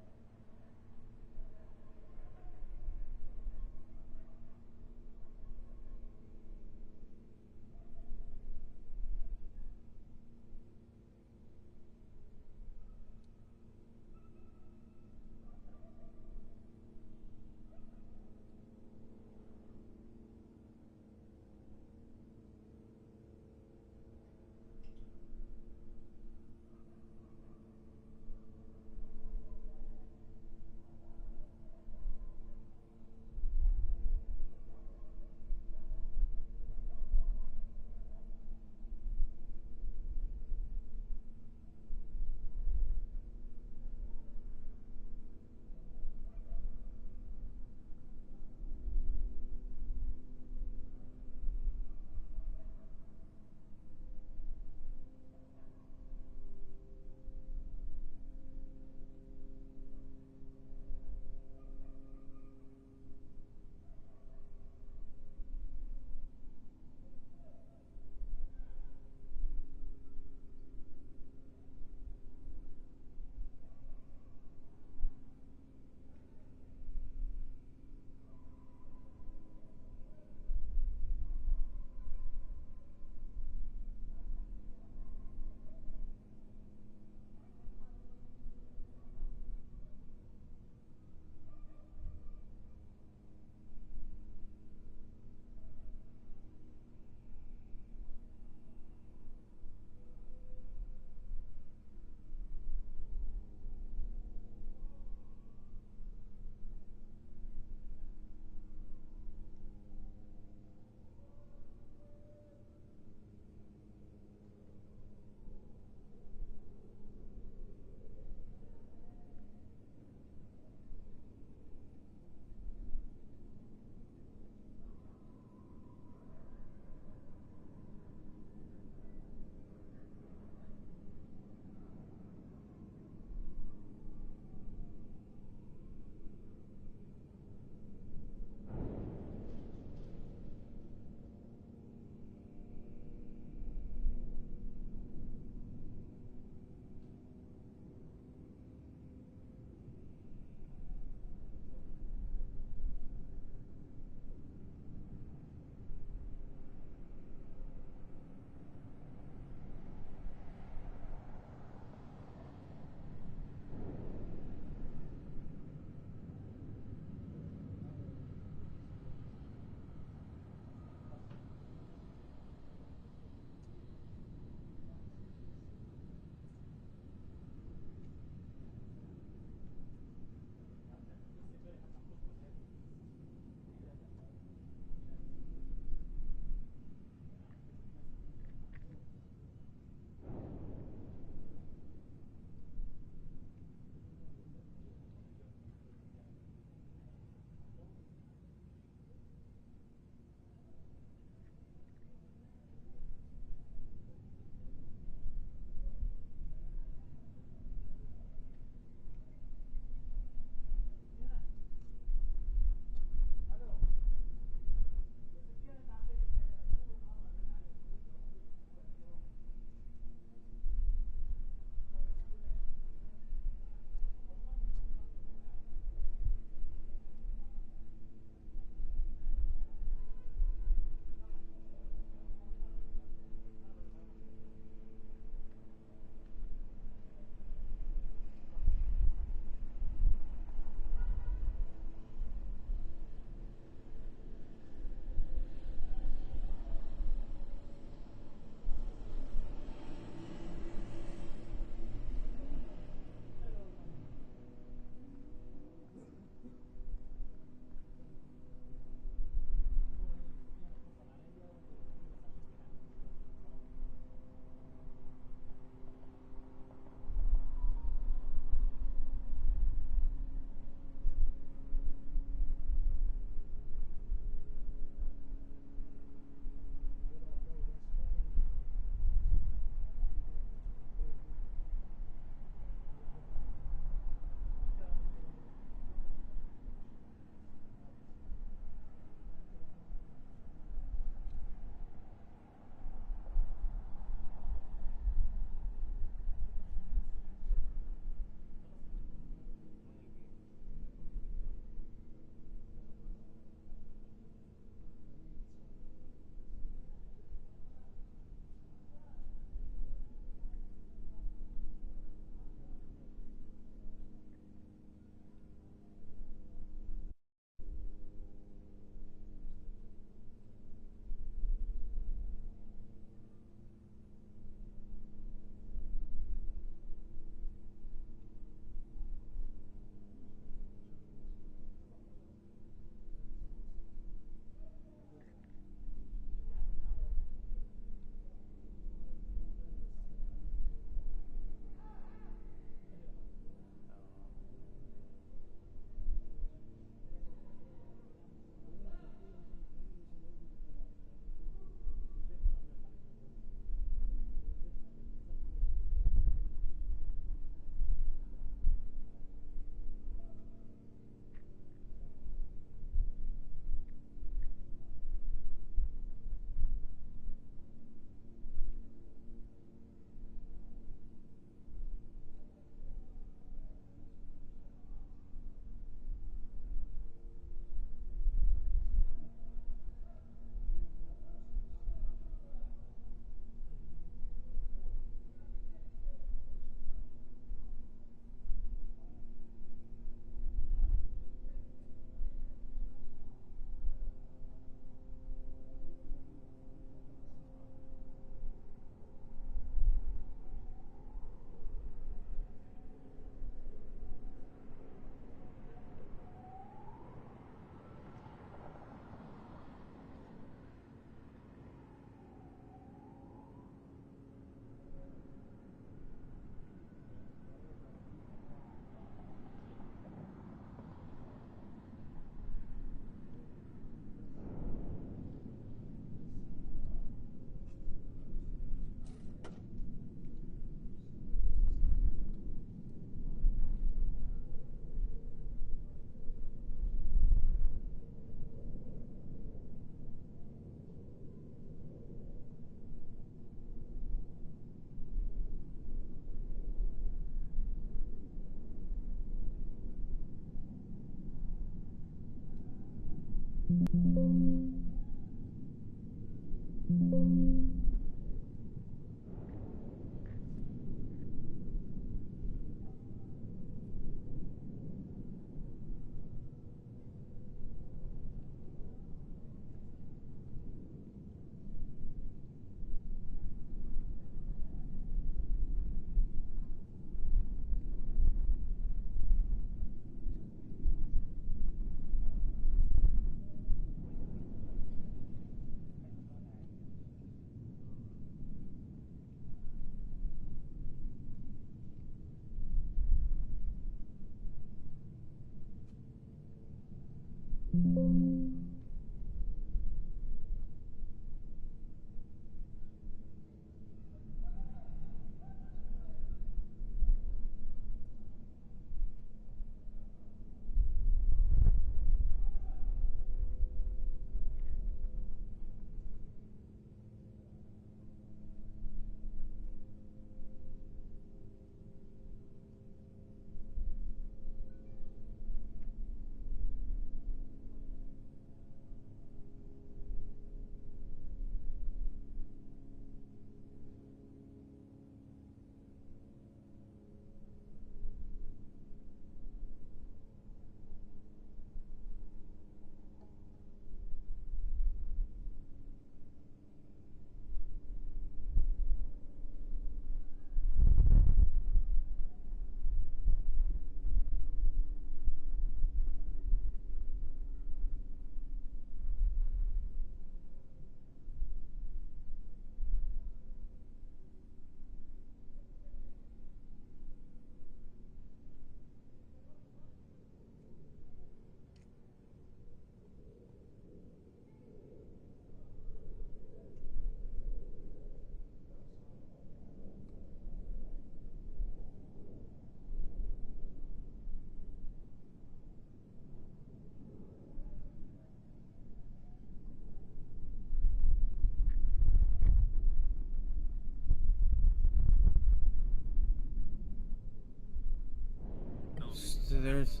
So there's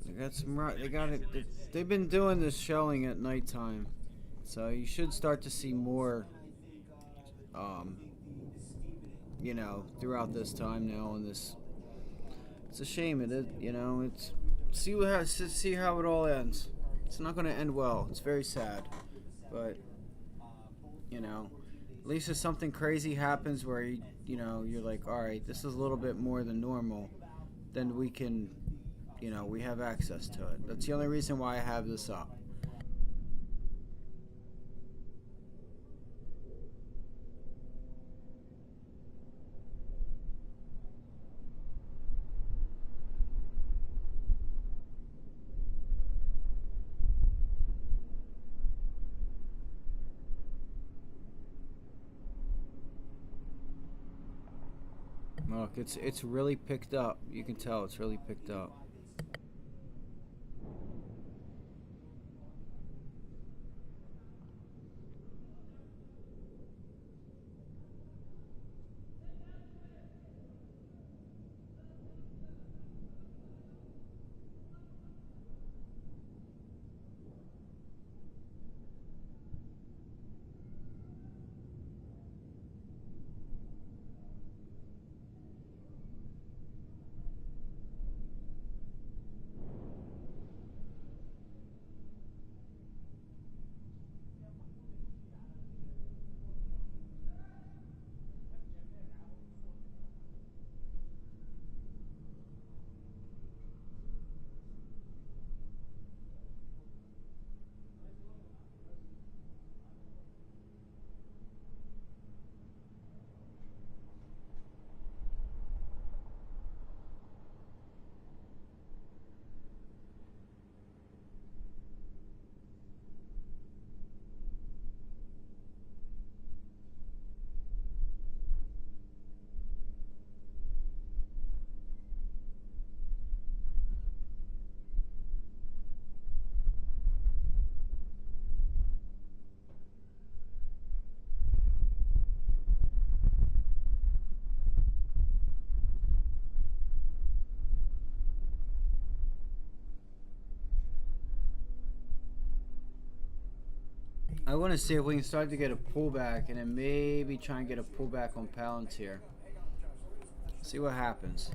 they got some they got it. They've been doing this showing at nighttime, so you should start to see more. Um, throughout this time now, and this it's a shame. It's see how it all ends. It's not going to end well. It's very sad, but at least if something crazy happens where you're like, all right, this is a little bit more than normal, then we can, we have access to it. That's the only reason why I have this up. Look, it's really picked up. You can tell it's really picked up. I want to see if we can start to get a pullback, and then maybe try and get a pullback on Palantir. See what happens.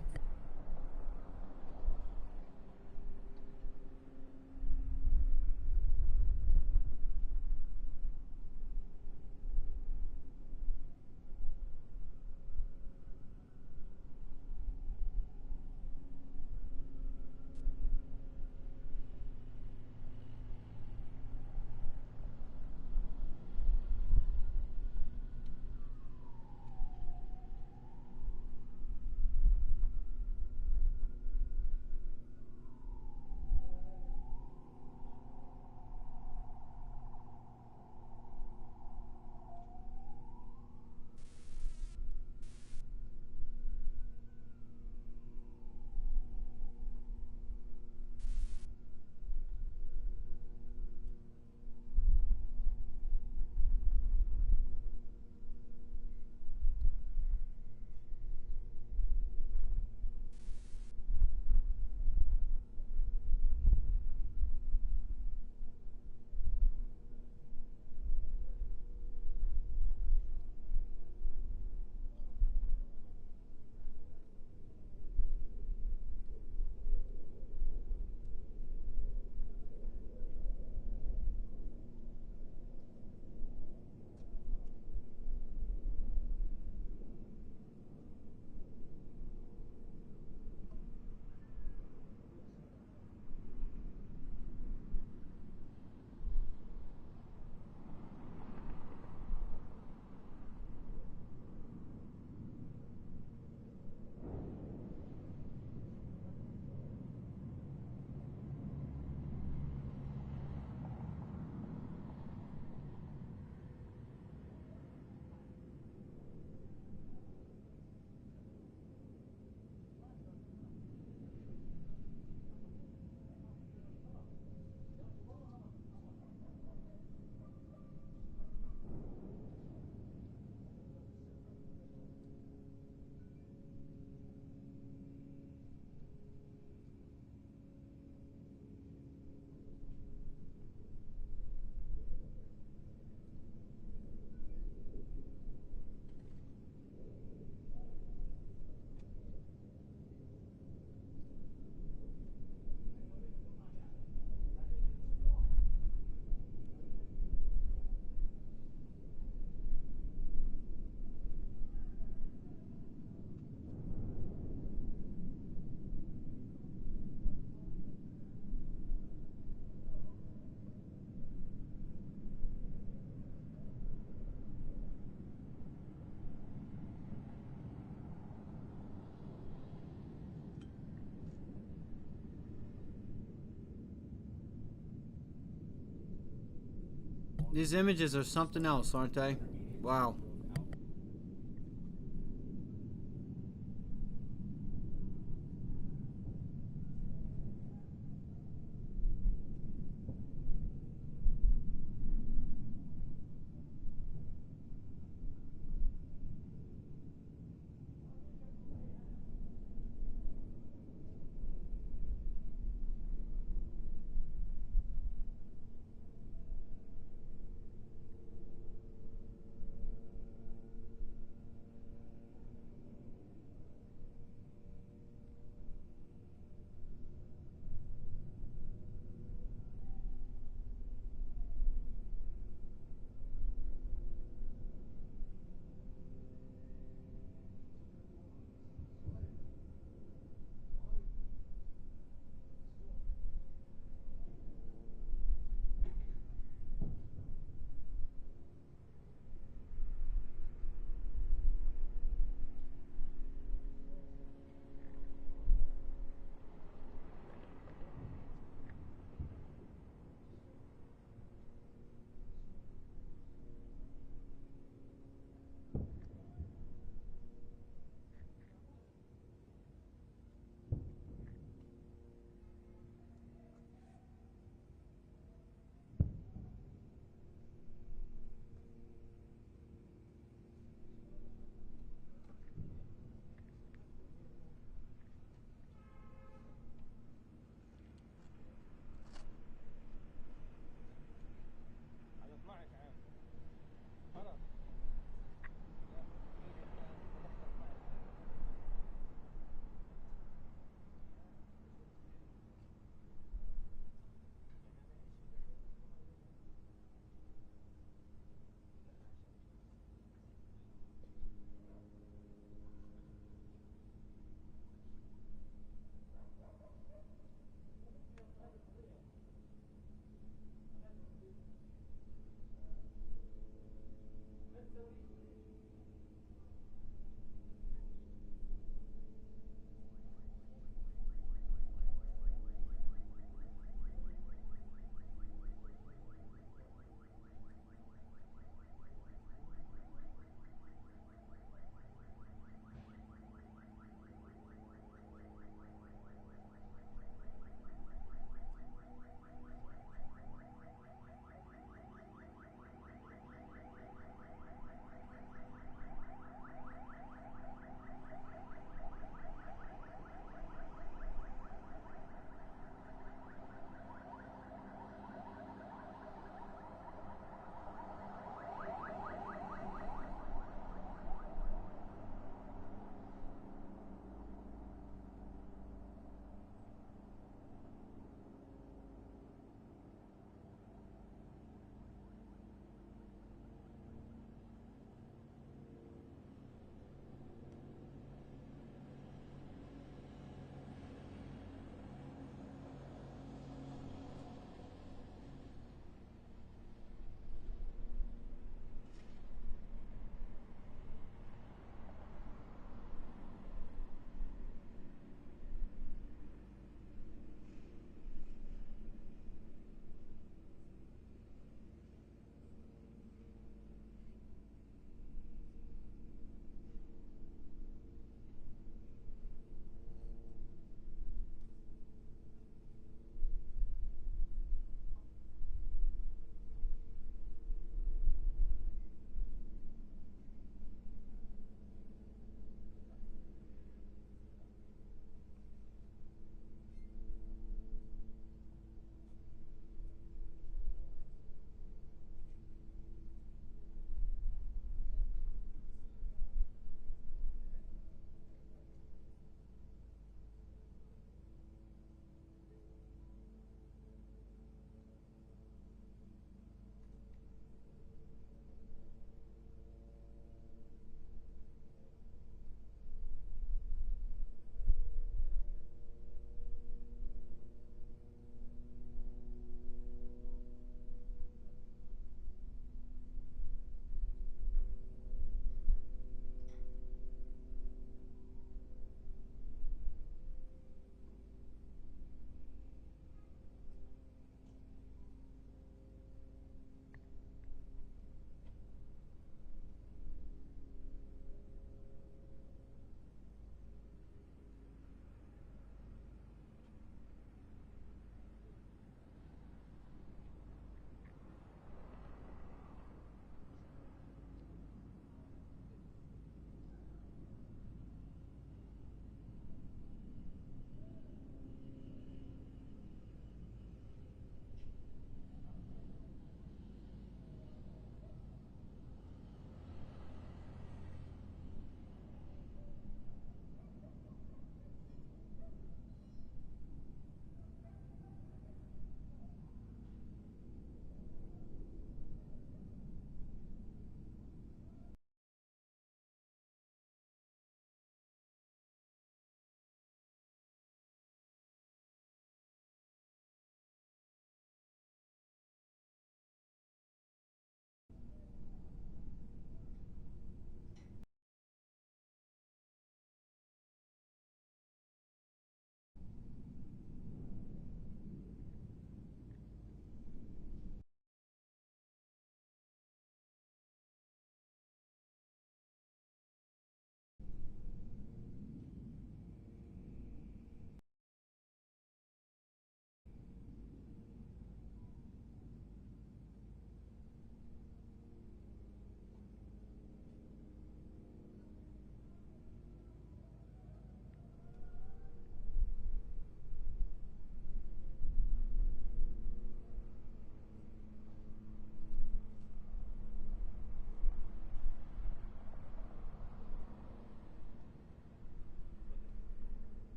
These images are something else, aren't they? Wow.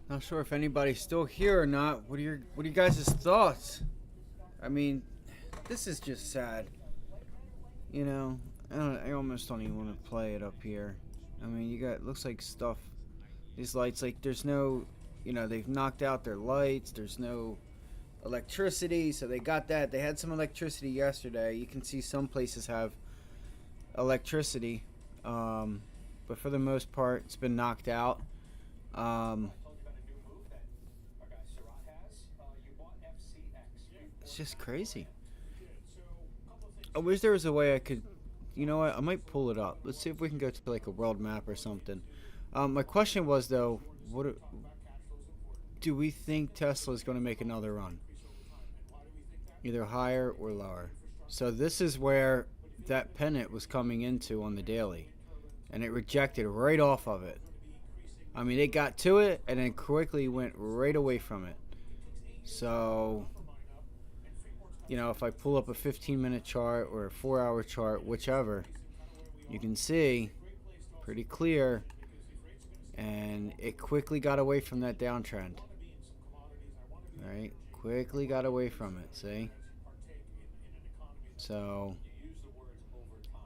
Not sure if anybody's still here or not. What are you guys' thoughts? I mean, this is just sad. You know, I almost don't even want to play it up here. I mean, you got looks like stuff. These lights, like there's no, they've knocked out their lights. There's no electricity, so they got that. They had some electricity yesterday. You can see some places have electricity, but for the most part, it's been knocked out. It's just crazy. I wish there was a way I could. You know what? I might pull it up. Let's see if we can go to like a world map or something. My question was though, do we think Tesla is going to make another run, either higher or lower? So this is where that pennant was coming into on the daily, and it rejected right off of it. I mean, it got to it and then quickly went right away from it. So, if I pull up a 15-minute chart or a 4-hour chart, whichever, you can see pretty clear, and it quickly got away from that downtrend. All right, quickly got away from it, see? So,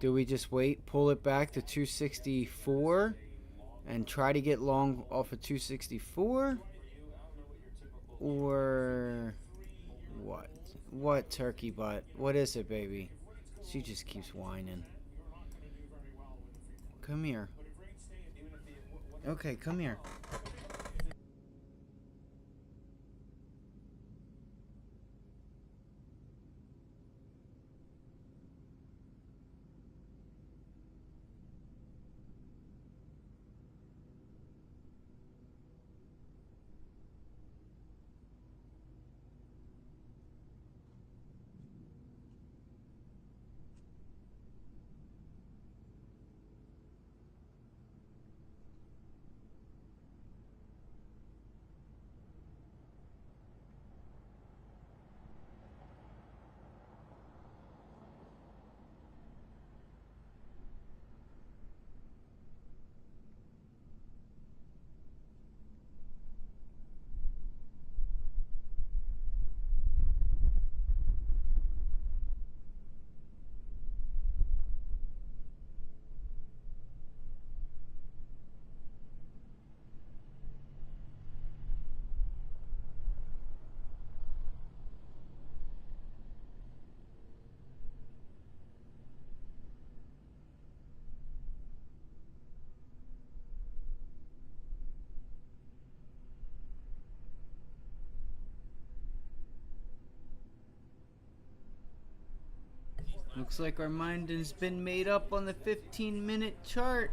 do we just wait, pull it back to 264 and try to get long off of 264? Or what? What, turkey butt? What is it, baby? She just keeps whining. Come here. Okay, come here. Looks like our mind has been made up on the 15-minute chart.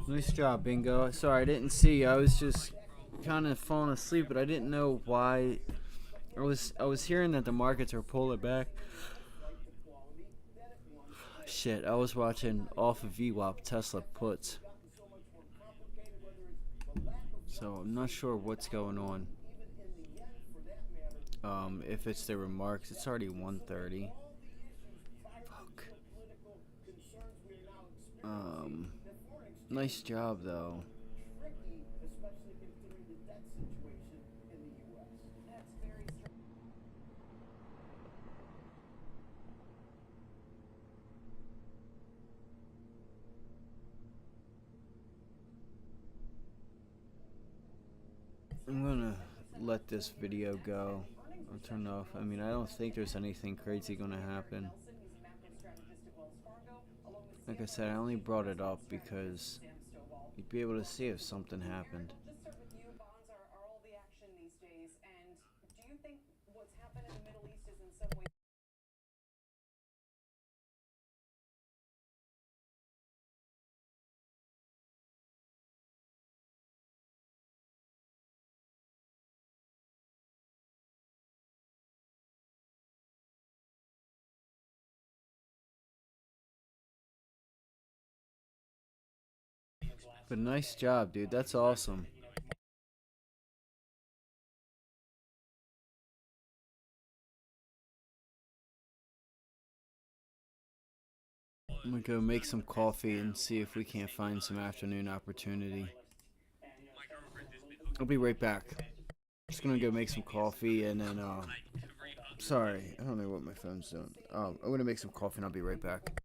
Nice job, Bingo. Sorry, I didn't see. I was just kind of falling asleep, but I didn't know why. I was hearing that the markets are pulling back. Shit, I was watching off of VWAP Tesla puts. So I'm not sure what's going on. If it's their remarks, it's already 1:30. Fuck. Nice job though. I'm gonna let this video go. I'll turn it off. I mean, I don't think there's anything crazy gonna happen. Like I said, I only brought it up because you'd be able to see if something happened. We'll just start with you. Bonds are all the action these days. And do you think what's happened in the Middle East is in some way? But nice job, dude. That's awesome. I'm gonna go make some coffee and see if we can't find some afternoon opportunity. I'll be right back. Just gonna go make some coffee and then sorry, I don't know what my phone's doing. I'm gonna make some coffee and I'll be right back.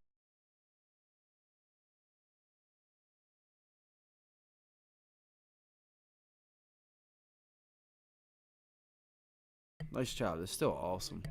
Nice job. That's still awesome.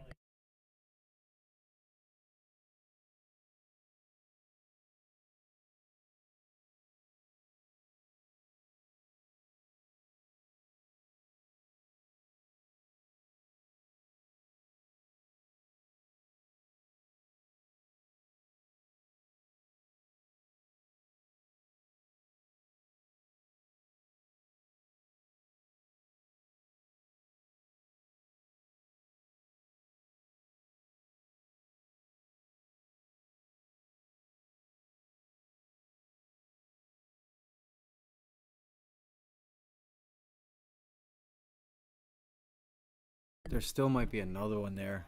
There still might be another one there.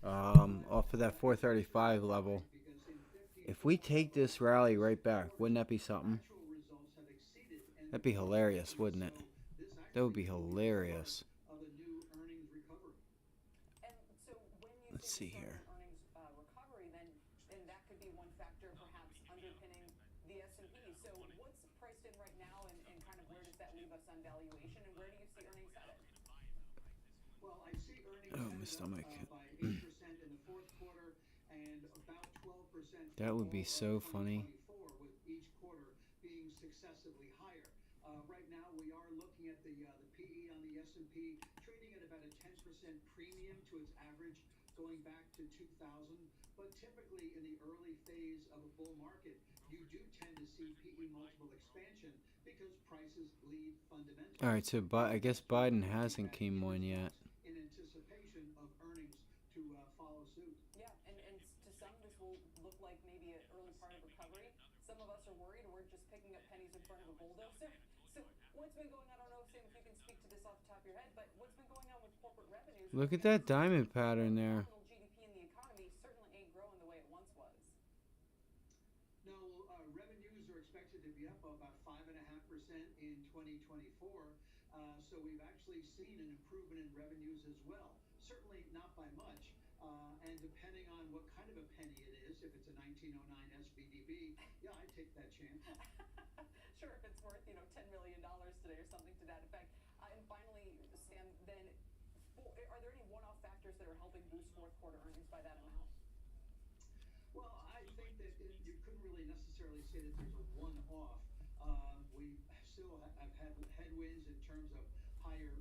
Off of that 435 level. If we take this rally right back, wouldn't that be something? That'd be hilarious, wouldn't it? That would be hilarious. And so when you Let's say see the start of here. an earnings recovery, then that could be one factor perhaps underpinning the S&P. So what's priced in right now, and kind of where does that leave us on valuation, and where do you see earnings headed? Well, I see earnings Oh, my headed up stomach. by 8% in the fourth quarter and about 12% for That would be all of so funny. 2024, with each quarter being successively higher. Right now, we are looking at the PE on the S&P trading at about a 10% premium to its average going back to 2000. But typically, in the early phase of a bull market, you do tend to see PE multiple expansion because prices lead fundamentals. All right, so I guess Biden hasn't came on yet. In anticipation of earnings to follow suit. Yeah, and to some, this will look like maybe an early part of recovery. Some of us are worried we're just picking up pennies in front of a bulldozer. So what's been going on? I don't know, Sam, if you can speak to this off the top of your head, but what's been going on with corporate revenues? Look at that diamond pattern there. Nominal GDP in the economy certainly ain't growing the way it once was. No, revenues are expected to be up about 5.5% in 2024. So we've actually seen an improvement in revenues as well. Certainly not by much. And depending on what kind of a penny it is, if it's a 1909 SVDB, yeah, I'd take that chance. Sure, if it's worth, $10 million today or something to that effect. And finally, Sam, then, are there any one-off factors that are helping boost fourth quarter earnings by that amount? Well, I think that you couldn't really necessarily say that there's a one-off. We still have had headwinds in terms of higher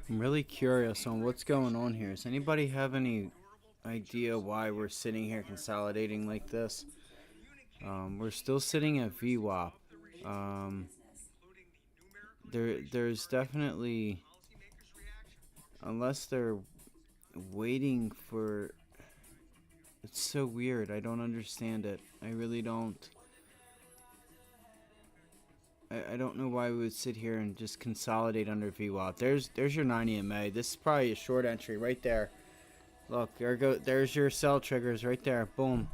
I'm really curious on what's going on here. Does anybody have any idea why we're sitting here consolidating like this? We're still sitting at VWAP. There's definitely, unless they're waiting for. It's so weird. I don't understand it. I really don't. I don't know why we would sit here and just consolidate under VWAP. There's your 90 MA. This is probably a short entry right there. Look, there's your sell triggers right there. Boom.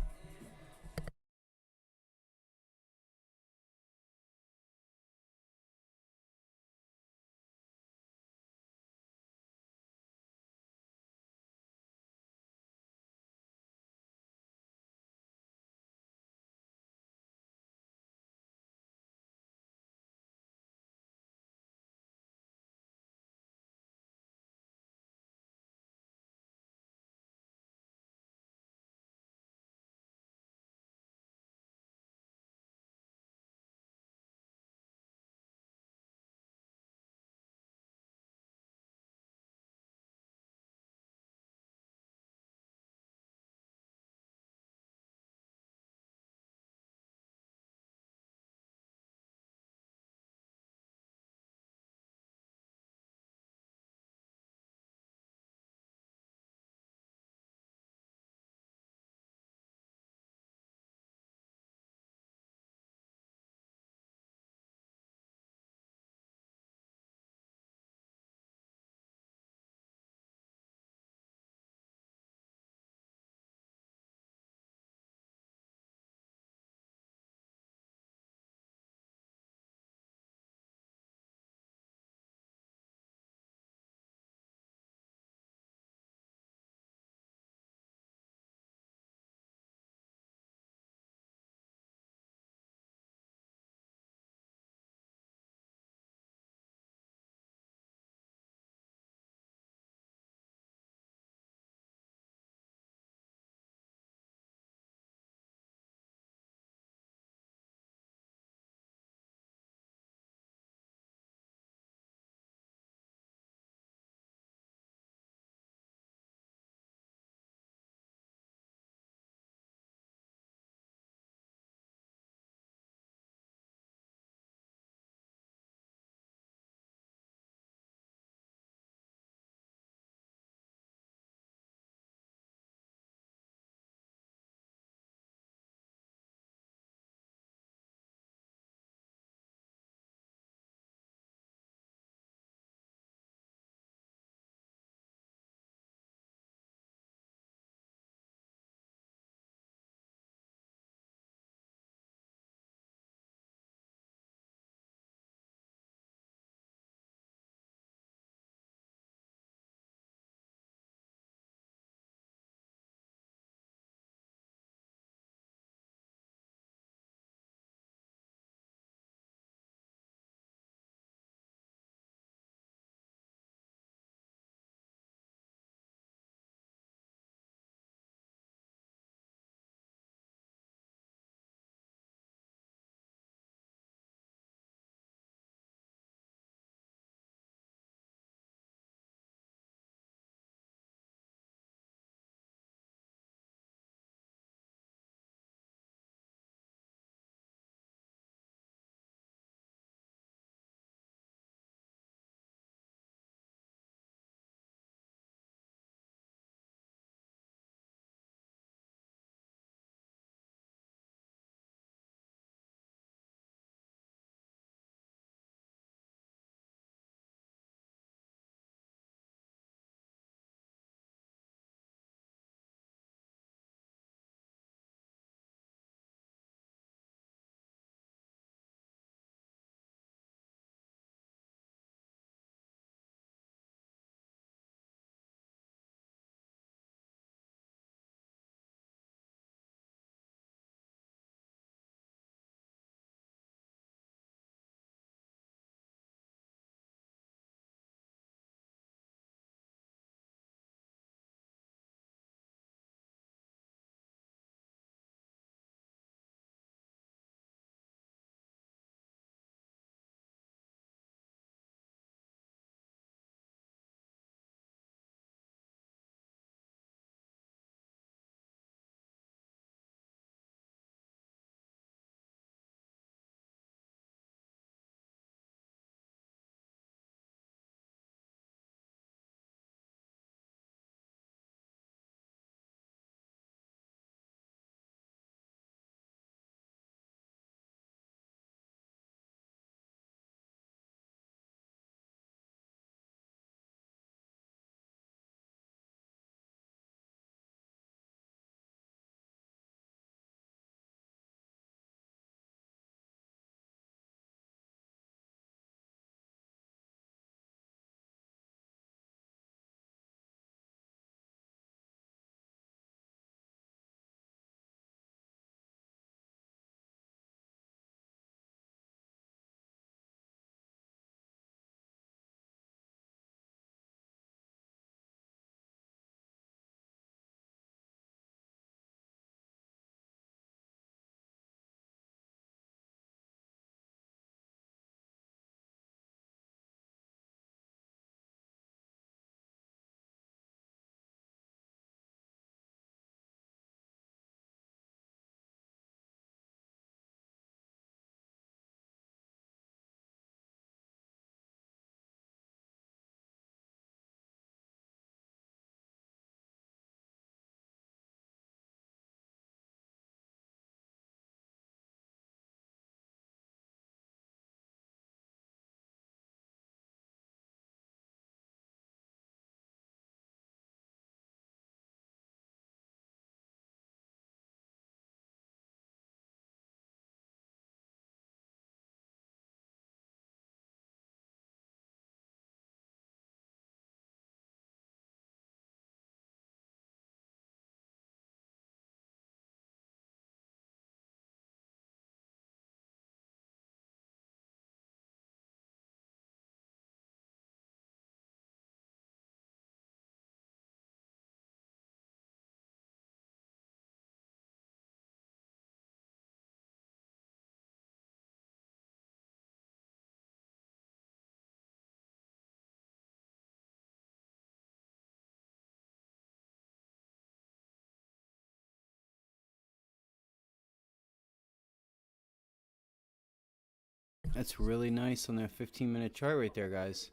That's really nice on that 15-minute chart right there, guys.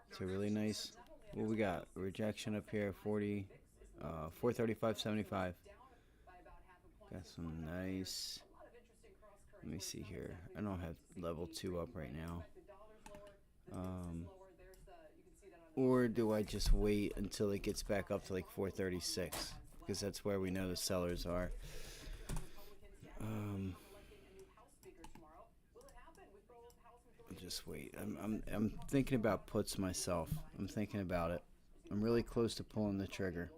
It's a really nice. What we got? Rejection up here, 40, 435.75. Got some nice. Let me see here. I don't have level 2 up right now. Or do I just wait until it gets back up to like 436? Because that's where we know the sellers are. Just wait. I'm thinking about puts myself. I'm thinking about it. I'm really close to pulling the trigger.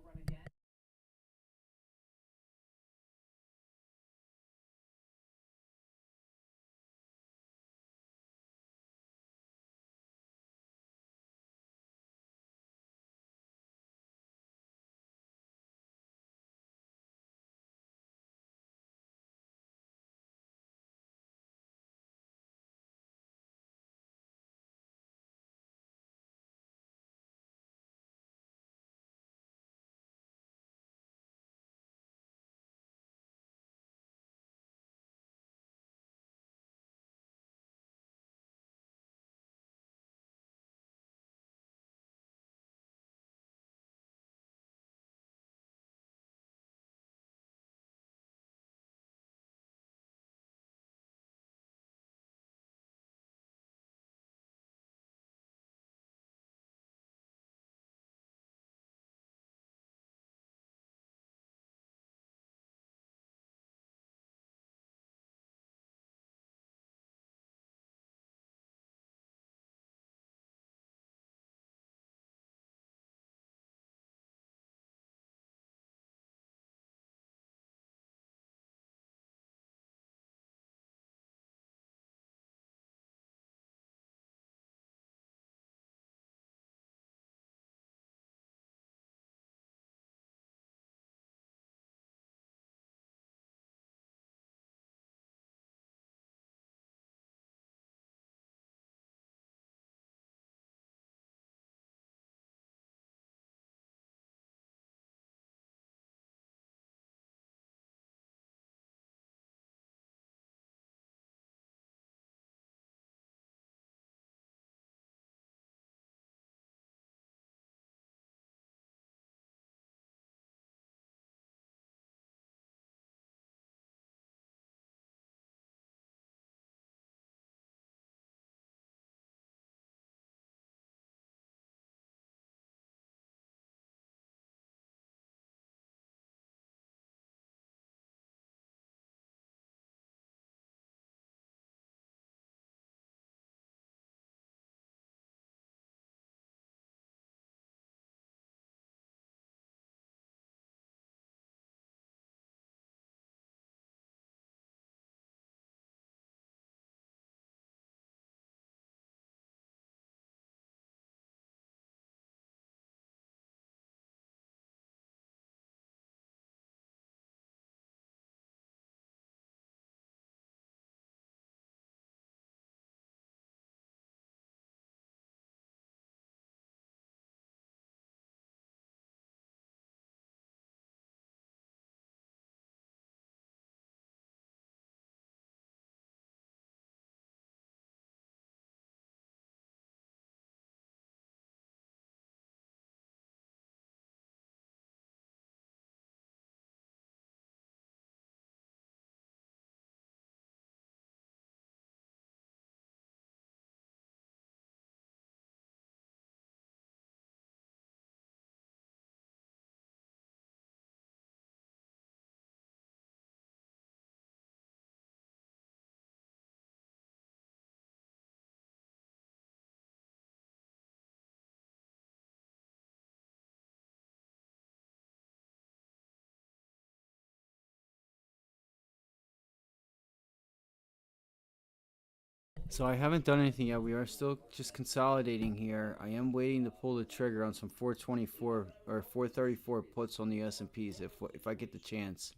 So I haven't done anything yet. We are still just consolidating here. I am waiting to pull the trigger on some 424 or 434 puts on the S&Ps if I get the chance.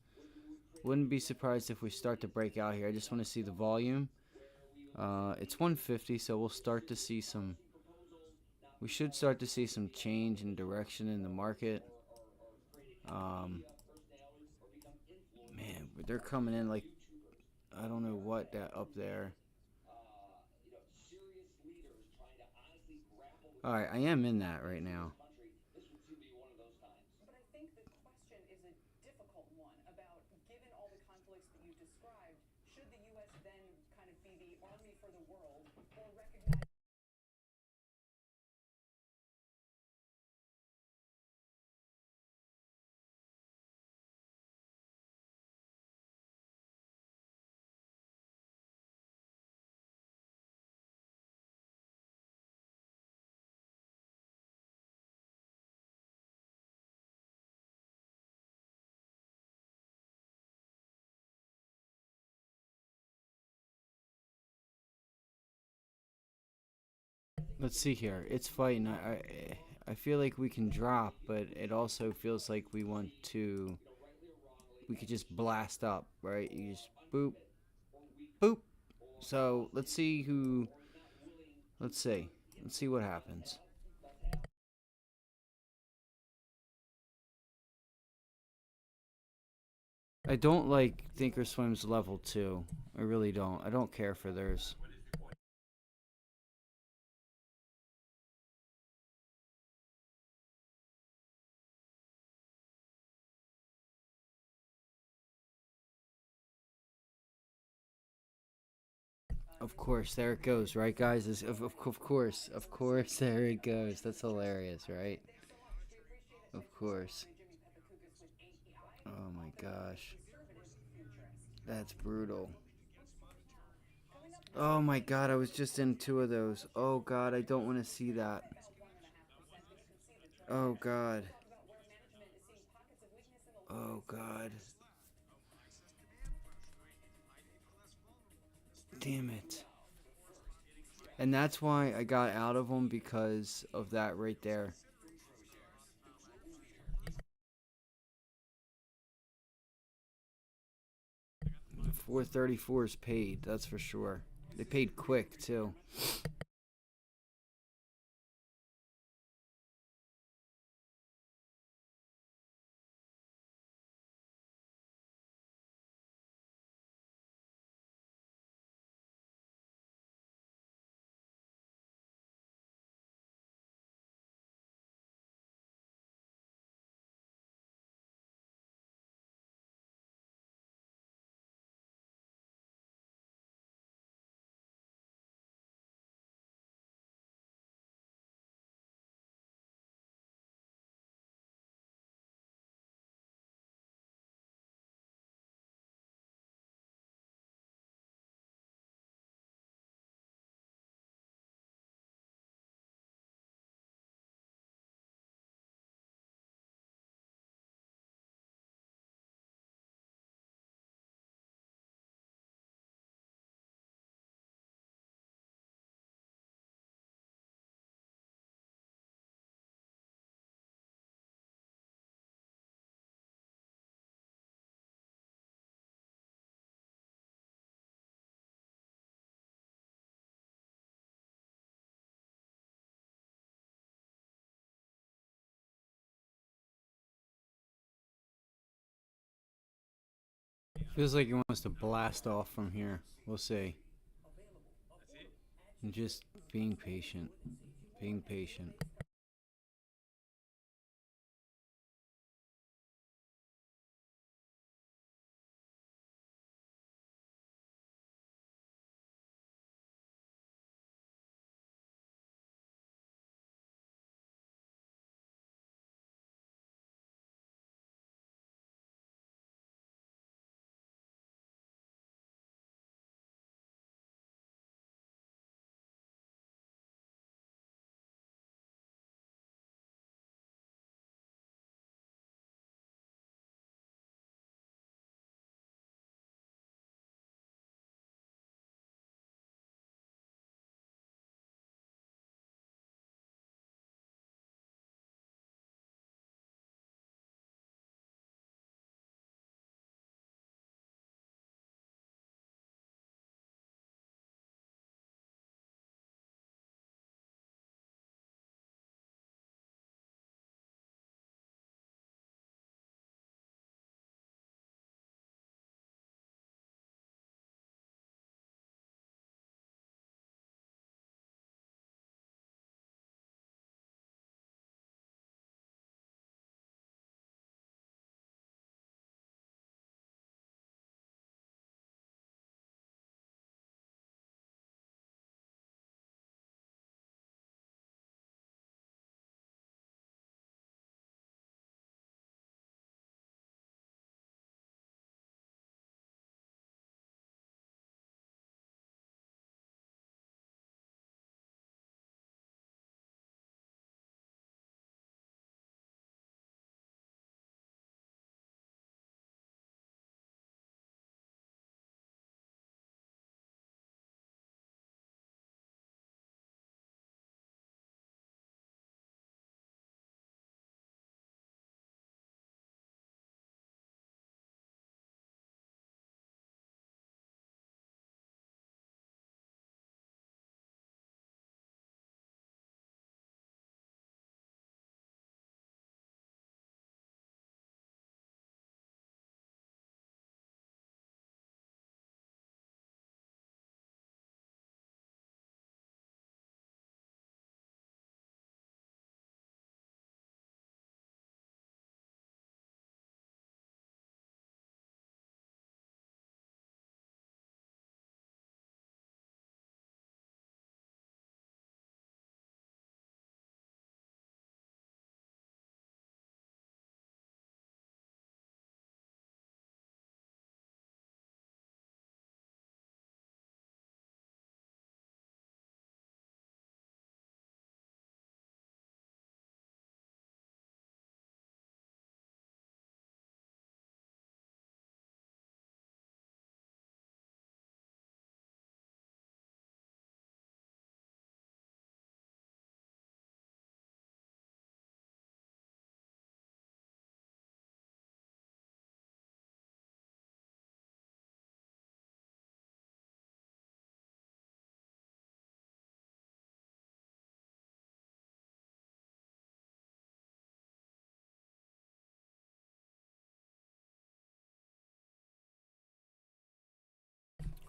Wouldn't be surprised if we start to break out here. I just want to see the volume. It's 150, so we'll start to see some. We should start to see some change in direction in the market. Man, they're coming in like I don't know what that up there. All right, I am in that right now. But I think the question is a difficult one about, given all the conflicts that you described, should the U.S. then kind of be the army for the world or recognize? Let's see here. It's fighting. I feel like we can drop, but it also feels like we want to. We could just blast up, right? You just boop, boop. So let's see who. Let's see. Let's see what happens. I don't like Thinkorswim's level 2. I really don't. I don't care for theirs. Of course, there it goes, right, guys? Of course, there it goes. That's hilarious, right? Of course. Oh my gosh. That's brutal. Oh my god, I was just in 2 of those. Oh god, I don't want to see that. Oh god. Oh god. Damn it. And that's why I got out of them, because of that right there. 434 is paid, that's for sure. They paid quick too. Feels like he wants to blast off from here. We'll see. And just being patient. Being patient.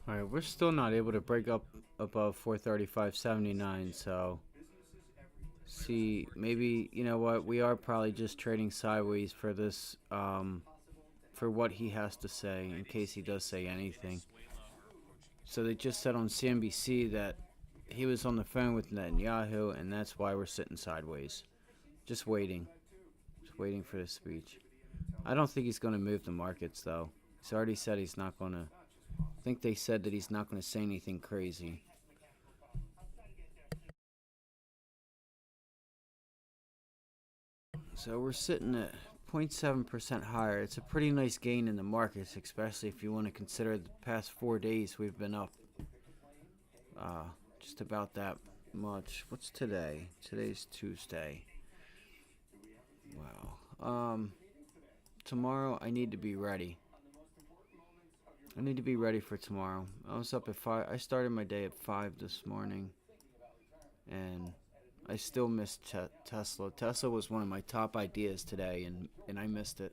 All right, we're still not able to break up above 435.79. So, see, maybe you know what? We are probably just trading sideways for this. For what he has to say, in case he does say anything. So they just said on CNBC that he was on the phone with Netanyahu, and that's why we're sitting sideways. Just waiting. Just waiting for the speech. I don't think he's going to move the markets, though. He's already said he's not going to. I think they said that he's not going to say anything crazy. So we're sitting at 0.7% higher. It's a pretty nice gain in the markets, especially if you want to consider the past 4 days we've been up just about that much. What's today? Today's Tuesday. Wow. Tomorrow I need to be ready. I need to be ready for tomorrow. I was up at 5. I started my day at 5 this morning, and I still missed Tesla. Tesla was one of my top ideas today, and I missed it.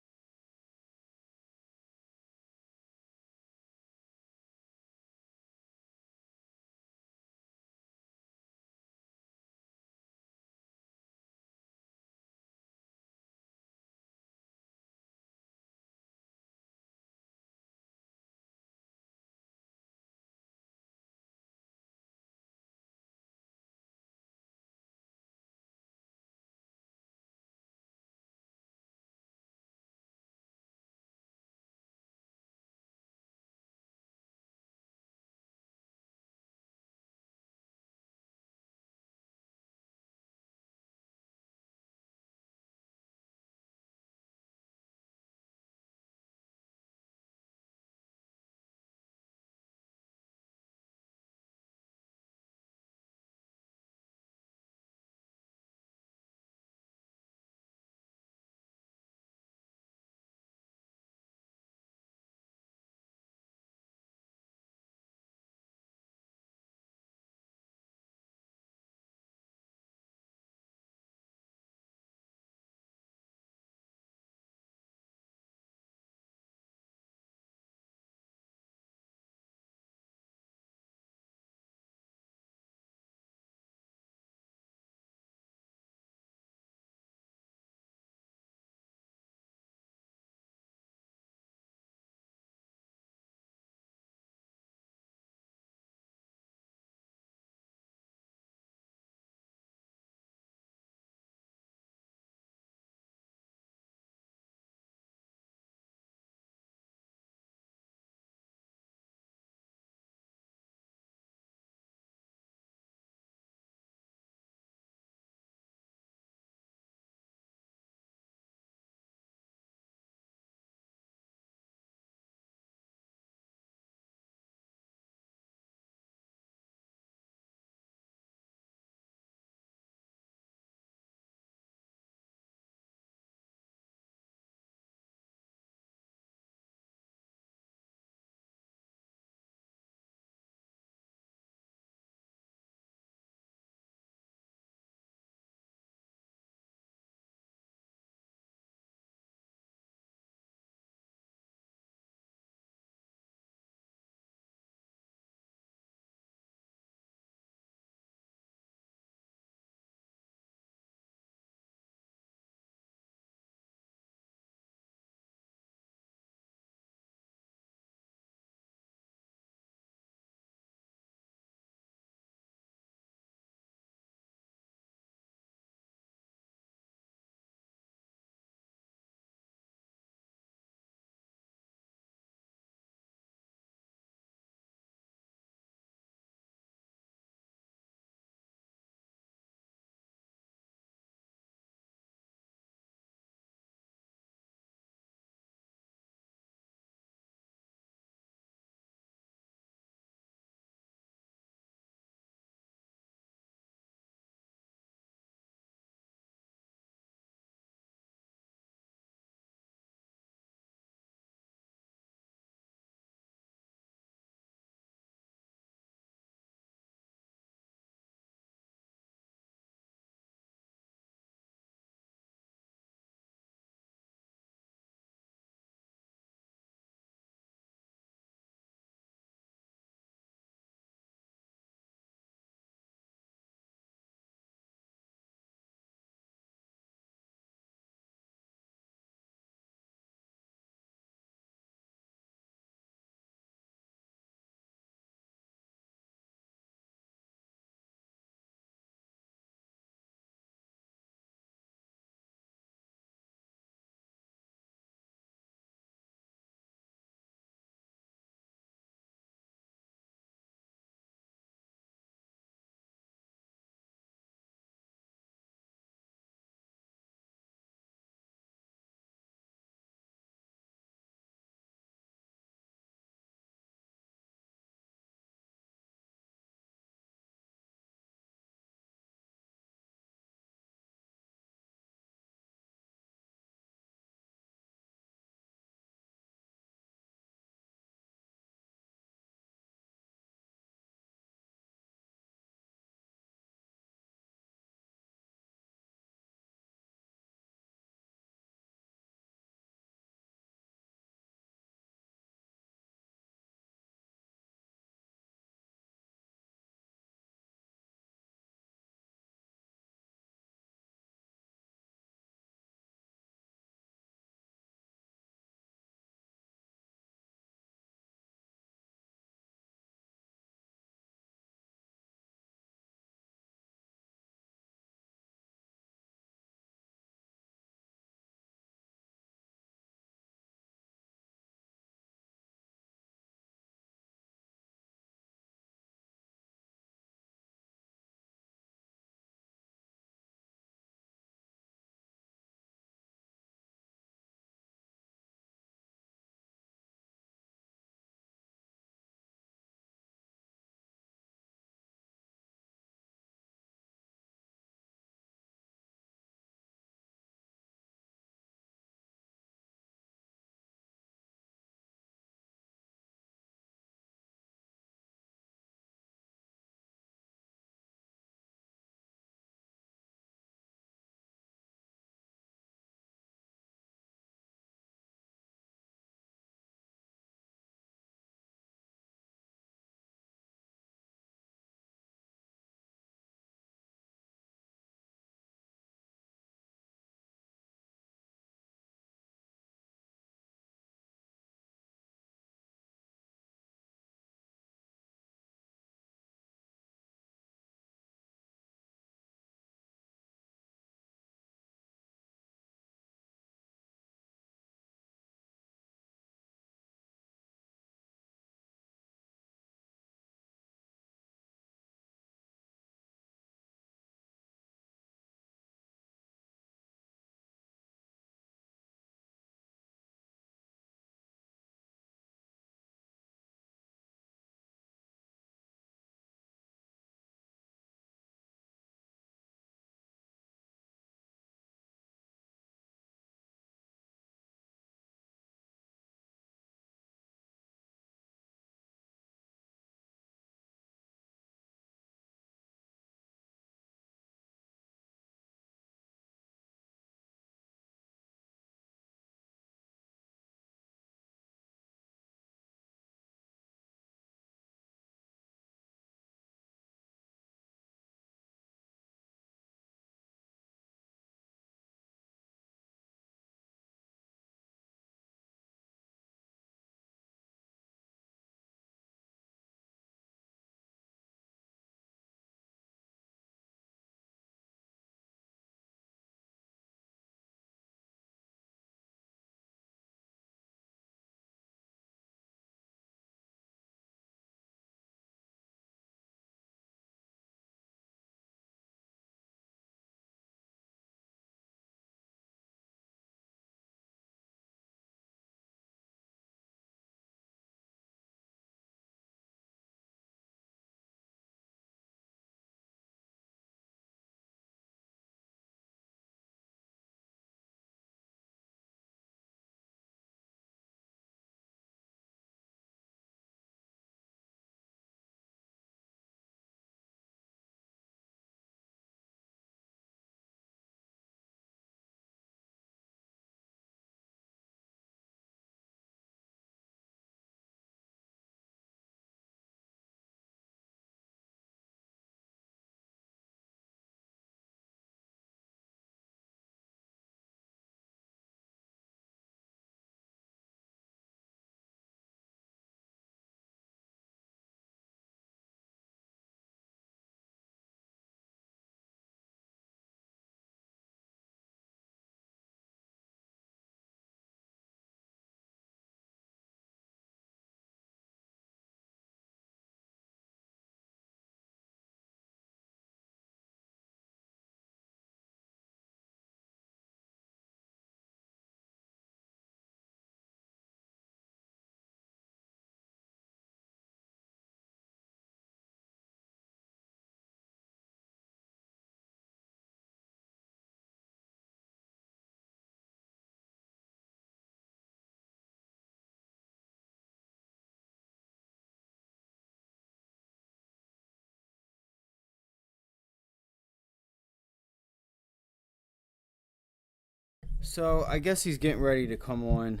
So I guess he's getting ready to come on.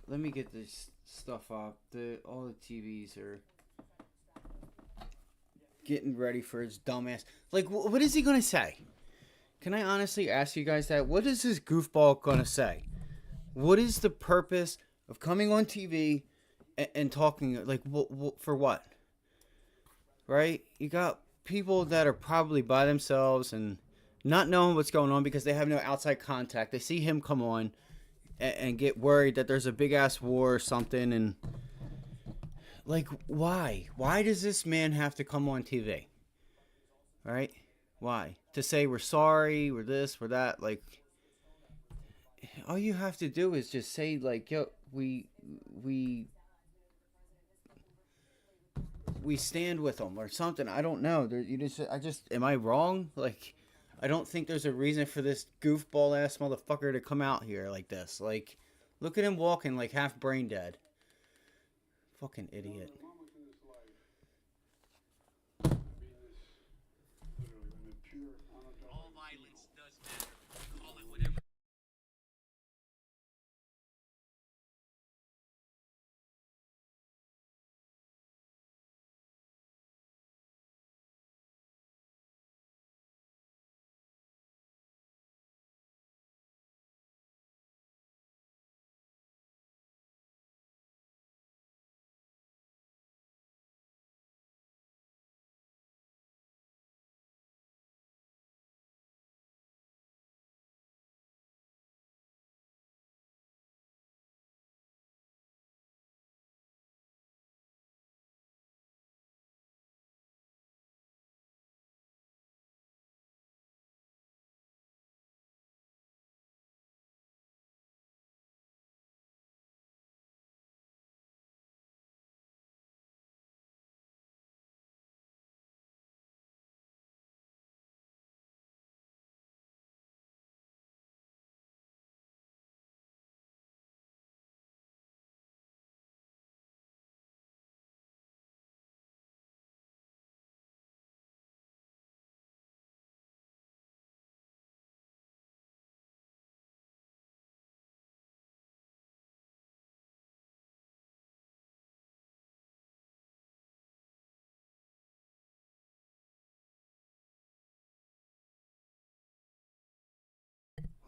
Let me get this stuff up. All the TVs are getting ready for his dumbass. Like, what is he gonna say? Can I honestly ask you guys that? What is this goofball gonna say? What is the purpose of coming on TV and talking? Like, for what? Right? You got people that are probably by themselves and not knowing what's going on because they have no outside contact. They see him come on and get worried that there's a big ass war or something. And like, why? Why does this man have to come on TV? Right? Why? To say we're sorry, we're this, we're that. Like, all you have to do is just say like, yo, we we stand with them or something. I don't know. Am I wrong? Like, I don't think there's a reason for this goofball ass motherfucker to come out here like this. Like, look at him walking like half brain dead. Fucking idiot. All violence does matter. Call it whatever.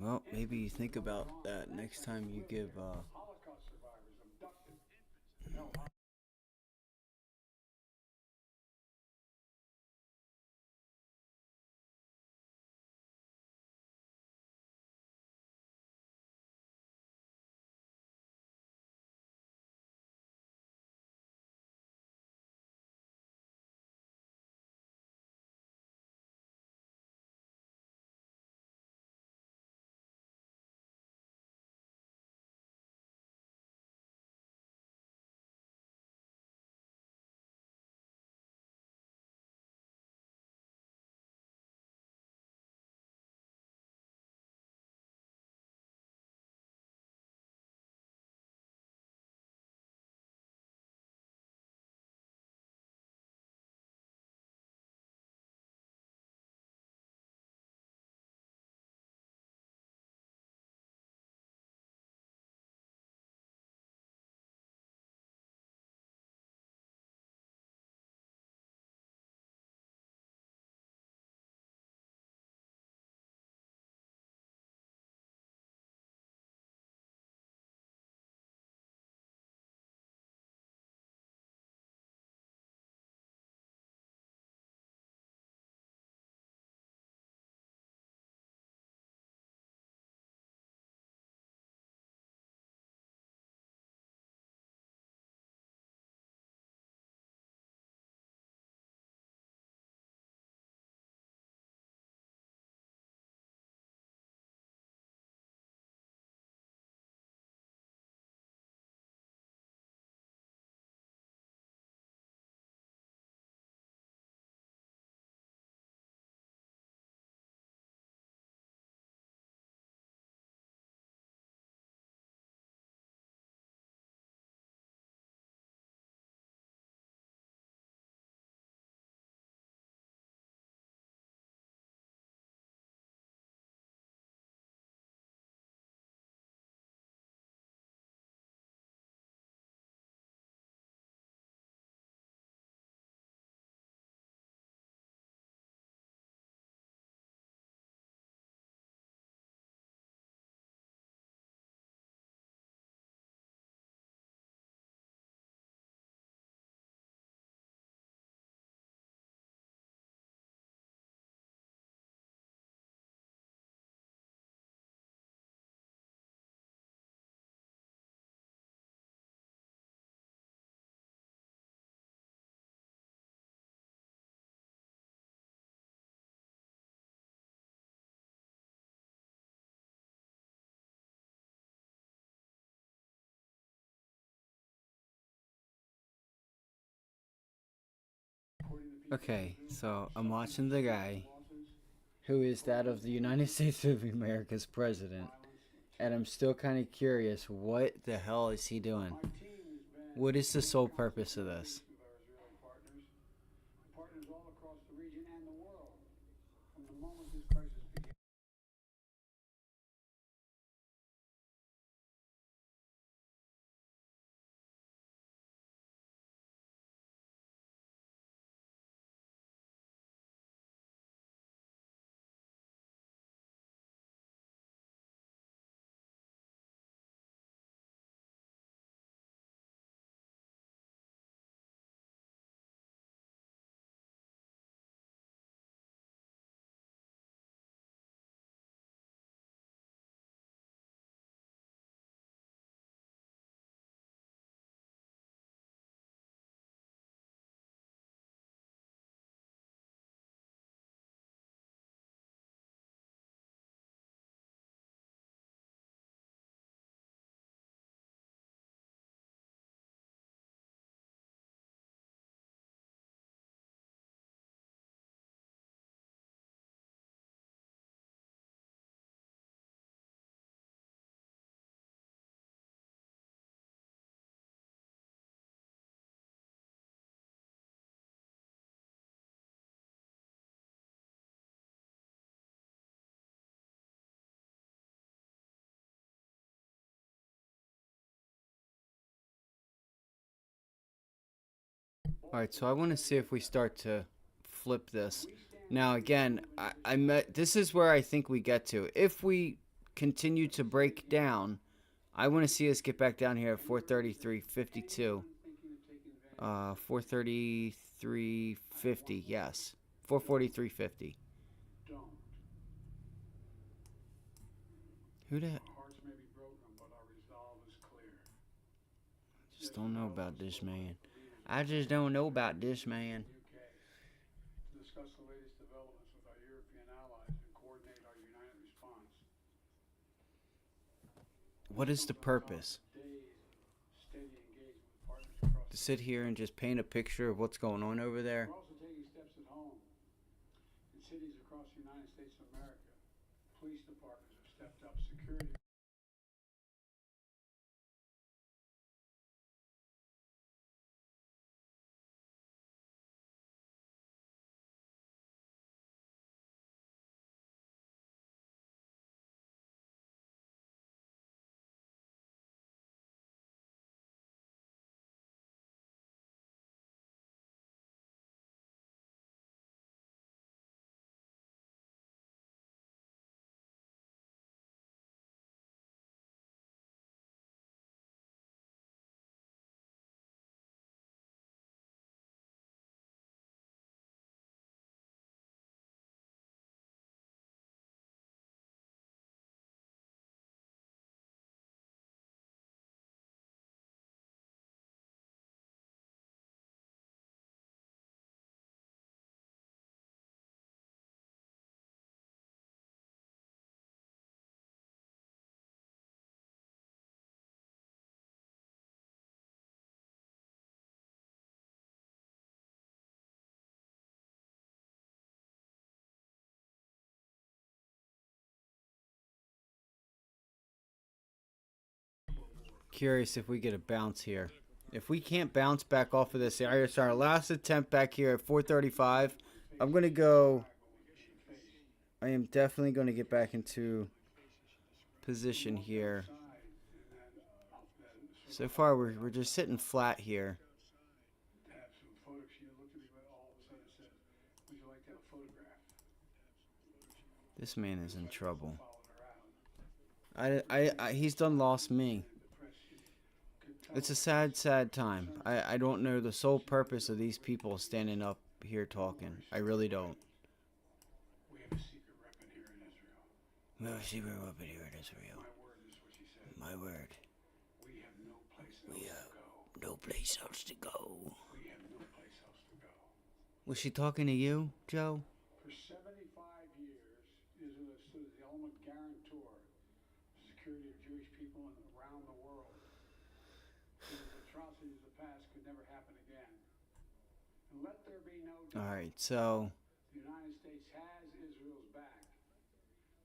Well, maybe you think about that next time you give Okay, so I'm watching the guy who is that of the United States of America's president, and I'm still kind of curious, what the hell is he doing? What is the sole purpose of this? with our Israeli partners, and partners all across the region and the world from the moment this crisis began. Alright, so I want to see if we start to flip this. Now, again, this is where I think we get to. If we continue to break down, I want to see us get back down here at 433.52. 433.50, yes. 443.50. Don't. Who that? Our hearts may be broken, but our resolve is clear. Just don't know about this man. I just don't know about this man. UK to discuss the latest developments with our European allies and coordinate our united response. What is the purpose? Days of steady engagement with partners across To sit here and just paint a picture of what's going on over there? We're also taking steps at home. In cities across the United States of America, police departments have stepped up security. Curious if we get a bounce here. If we can't bounce back off of this area, it's our last attempt back here at 435. I'm going to go. I am definitely going to get back into position here. So far, we're just sitting flat here. Have some photos. She looked at me, but all of a sudden said, "Would you like to have a photograph?" This man is in trouble. Followed her out. He's done lost me. The press could tell It's a sad, sad time. I don't know the sole purpose of these people standing up here talking. I really don't. we have a secret weapon here in Israel. We have a secret weapon here in Israel. My word is what she said. My word. We have no place else We to have go. no place else to go. We have no place else to go. Was she talking to you, Joe? For 75 years, Israel has stood as the ultimate guarantor of the security of Jewish people around the world. So the atrocities of the past could never happen again. And Let there be no All doubt. right, so The United States has Israel's back.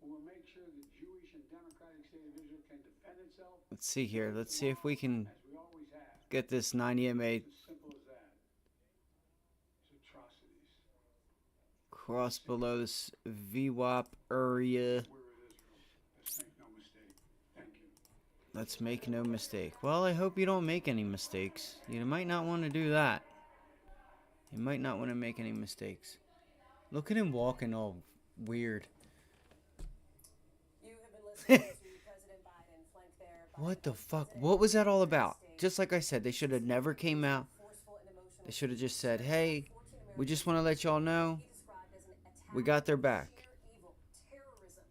We will make sure the Jewish and democratic state of Israel can defend itself let's see here. today, Let's see if we tomorrow, can as we always have. get this 90 MA It's as simple as that. It's atrocities. cross below this VWAP area. We're with Israel. Let's make no mistake. Thank you. Let's make no mistake. Well, I hope you don't make any mistakes. You might not want to do that. You might not want to make any mistakes. Look at him walking all weird. You have been listening to President Biden flank there by What the fuck? President What was that all of the United about? States. Just like I said, they should have never came out. Forceful and emotional They should have just said, speech. hey, 14 we just Americans want to let y'all know he described as an attack we got their on back. sheer evil, terrorism.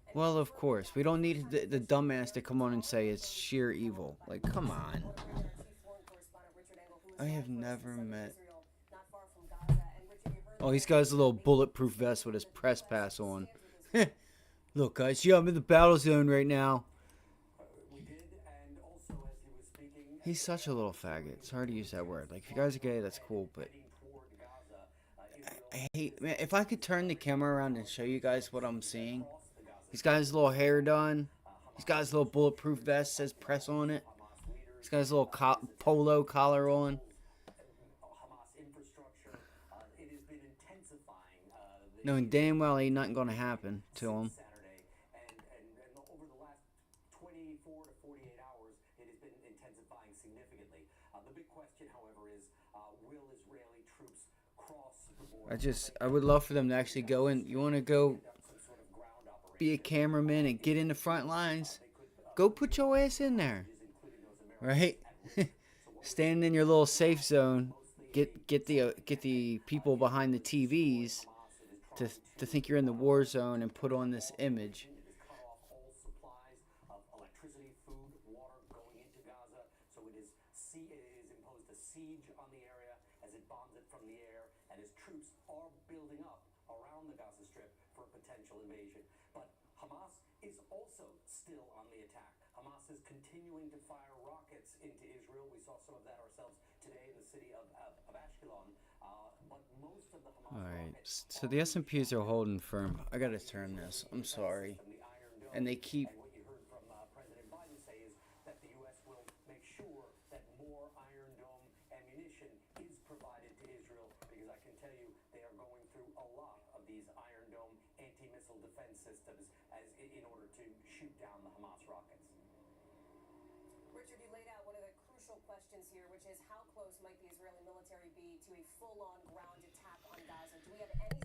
And Well, of confirming course. that We don't for need time the officials, dumbass to come on and Americans say are it's also sheer being evil. held by Like, come on. Well, our chief foreign correspondent, Richard Engel, who is I have live for us in never southern met. Israel, not far from Gaza. And Richard, you heard Oh, he's there got his little the bulletproof vest with his that the press US pass on. stands with Israel. Look, guys, yeah, I'm in the battle zone right now. We did, and also as he was speaking, He's such a little faggot. Sorry to use that word. Like, if you guys are gay, that's cool, but heading toward Gaza, I hate, man, if I could turn the camera around and show you guys what I'm seeing. across the Gaza He's got his little hair done. He's got his little bulletproof vest, says press on it. Hamas leaders, He's got his little polo collar on. Hamas infrastructure, it has been intensifying Knowing damn well ain't nothing gonna happen to him. Saturday, and over the last 24 to 48 hours, it has been intensifying significantly. The big question, however, is will Israeli troops cross the border? I would love for them to actually go in. You want to go Some sort of ground operation, be a cameraman and get in the front lines? Go put your ass in there, including those Americans. right? Stand in your little safe zone. Get the people behind the TVs to think you're in the war zone and put on this image. It has cut off all supplies of electricity, food, water going into Gaza. So it is imposed a siege on the area as it bombs it from the air, and as troops are building up around the Gaza Strip for a potential invasion. But Hamas is also still on the attack. Hamas is continuing to fire rockets into Israel. We saw some of that ourselves today in the city of Ashkelon. But most of the Hamas All right, rockets so the S&Ps are holding firm. I gotta turn this. I'm sorry. from the Iron Dome. And they keep. And what you heard from President Biden say is that the U.S. will make sure that more Iron Dome ammunition is provided to Israel, because I can tell you they are going through a lot of these Iron Dome anti-missile defense systems in order to shoot down the Hamas rockets. Richard, you laid out one of the crucial questions here, which is how close might the Israeli military be to a full-on ground attack on Gaza? Do we have any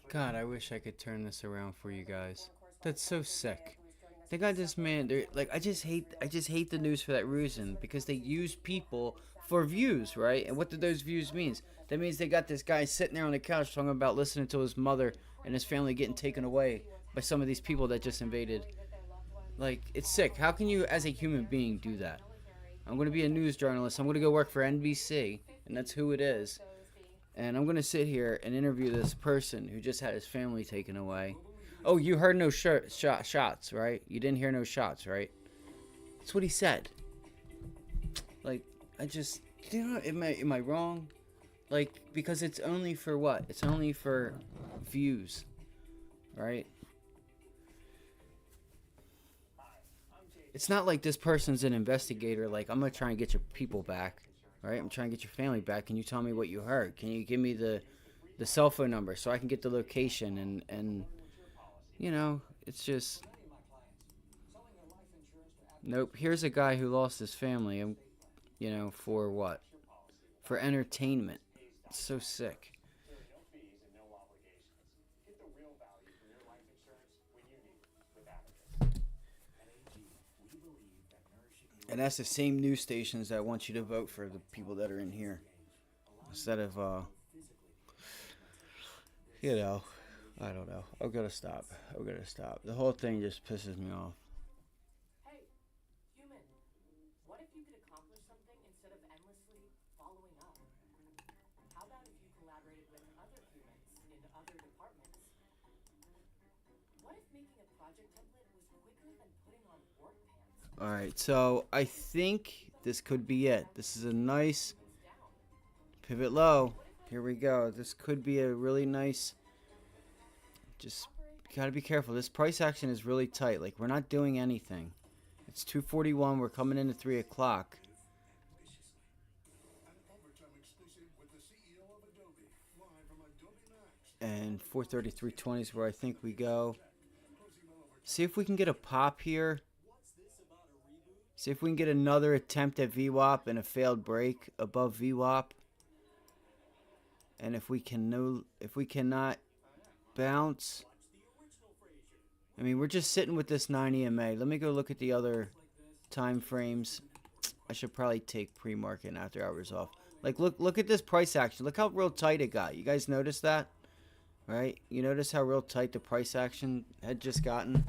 God, I wish I could turn this around for you guys. That's so sick. They got this man. They're like, I just hate the news for that reason, because they use people for views, right? And what do those views mean? That means they got this guy sitting there on the couch talking about listening to his mother and his family getting taken away by some of these people that just invaded. Like, it's sick. How can you, as a human being, do that? I'm going to be a news journalist. I'm going to go work for NBC, and that's who it is. And I'm going to sit here and interview this person who just had his family taken away. Oh, you heard no shots, right? You didn't hear no shots, right? That's what he said. Like, I just, you know, am I wrong? Like, because it's only for what? It's only for views, right? It's not like this person's an investigator. Like, I'm gonna try and get your people back, right? I'm trying to get your family back. Can you tell me what you heard? Can you give me the cell phone number so I can get the location and you know, it's just nope. Here's a guy who lost his family, and you know, for what? For entertainment. It's so sick. There are no fees and no obligations. Get the real value from your life insurance when you need it with Abacus. At AG, we believe that nourishing you And that's the same news stations that want you to vote for the people that are in here. Instead of, you know, I don't know. I'm gonna stop. The whole thing just pisses me off. Hey, human, what if you could accomplish something instead of endlessly following up? How about if you collaborated with other humans in other departments? What if making a project template was quicker than putting on work pants? Alright, so I think this could be it. This is a nice pivot low. Here we go. This could be a really nice. Just gotta be careful. This price action is really tight. Like, we're not doing anything. It's 241. We're coming in at 3 o'clock. An overtime exclusive with the CEO of Adobe, live from Adobe Max. And 433.20 is where I think we go. See if we can get a pop here. See if we can get another attempt at VWAP and a failed break above VWAP. And if we cannot bounce, I mean, we're just sitting with this 9 EMA. Let me go look at the other time frames. I should probably take pre-market and after hours off. Like, look at this price action. Look how real tight it got. You guys notice that? Right? You notice how real tight the price action had just gotten?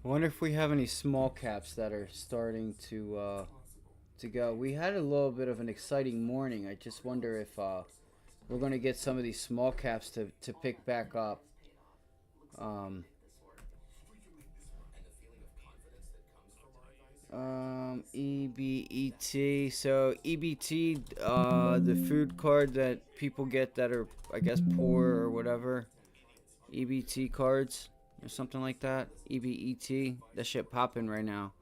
I wonder if we have any small caps that are starting to go. We had a little bit of an exciting morning. I just wonder if we're going to get some of these small caps to pick back up. EBET. So EBT, the food card that people get that are, I guess, poor or whatever. EBT cards or something like that. EBET. That shit popping right now.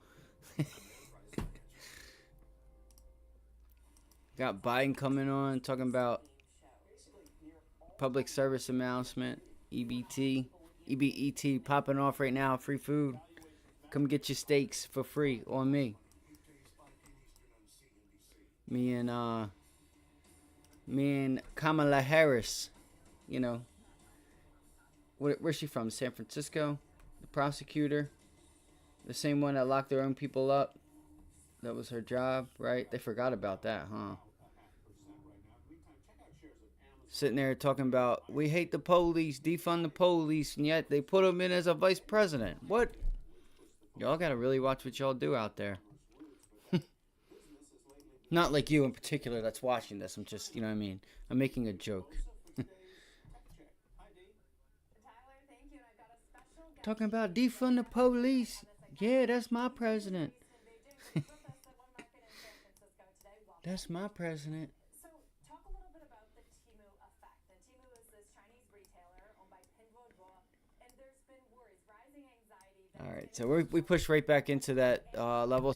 Got Biden coming on talking about public service announcement. EBT. EBET popping off right now. Free food. Come get your steaks for free on me. Me and Kamala Harris, you know, where's she from? San Francisco? The prosecutor? The same one that locked their own people up? That was her job, right? They forgot about that, huh? Sitting there talking about, we hate the police, defund the police, and yet they put him in as a vice president. What? Y'all gotta really watch what y'all do out there. Not like you in particular that's watching this. I'm just, you know what I mean? I'm making a joke. Talking about defund the police. Yeah, that's my president. That's my president. So, talk a little bit about the Temu effect. And Temu is this Chinese retailer owned by Pinduoduo, and there's been worries, rising anxiety. All right, so we push right back into that level.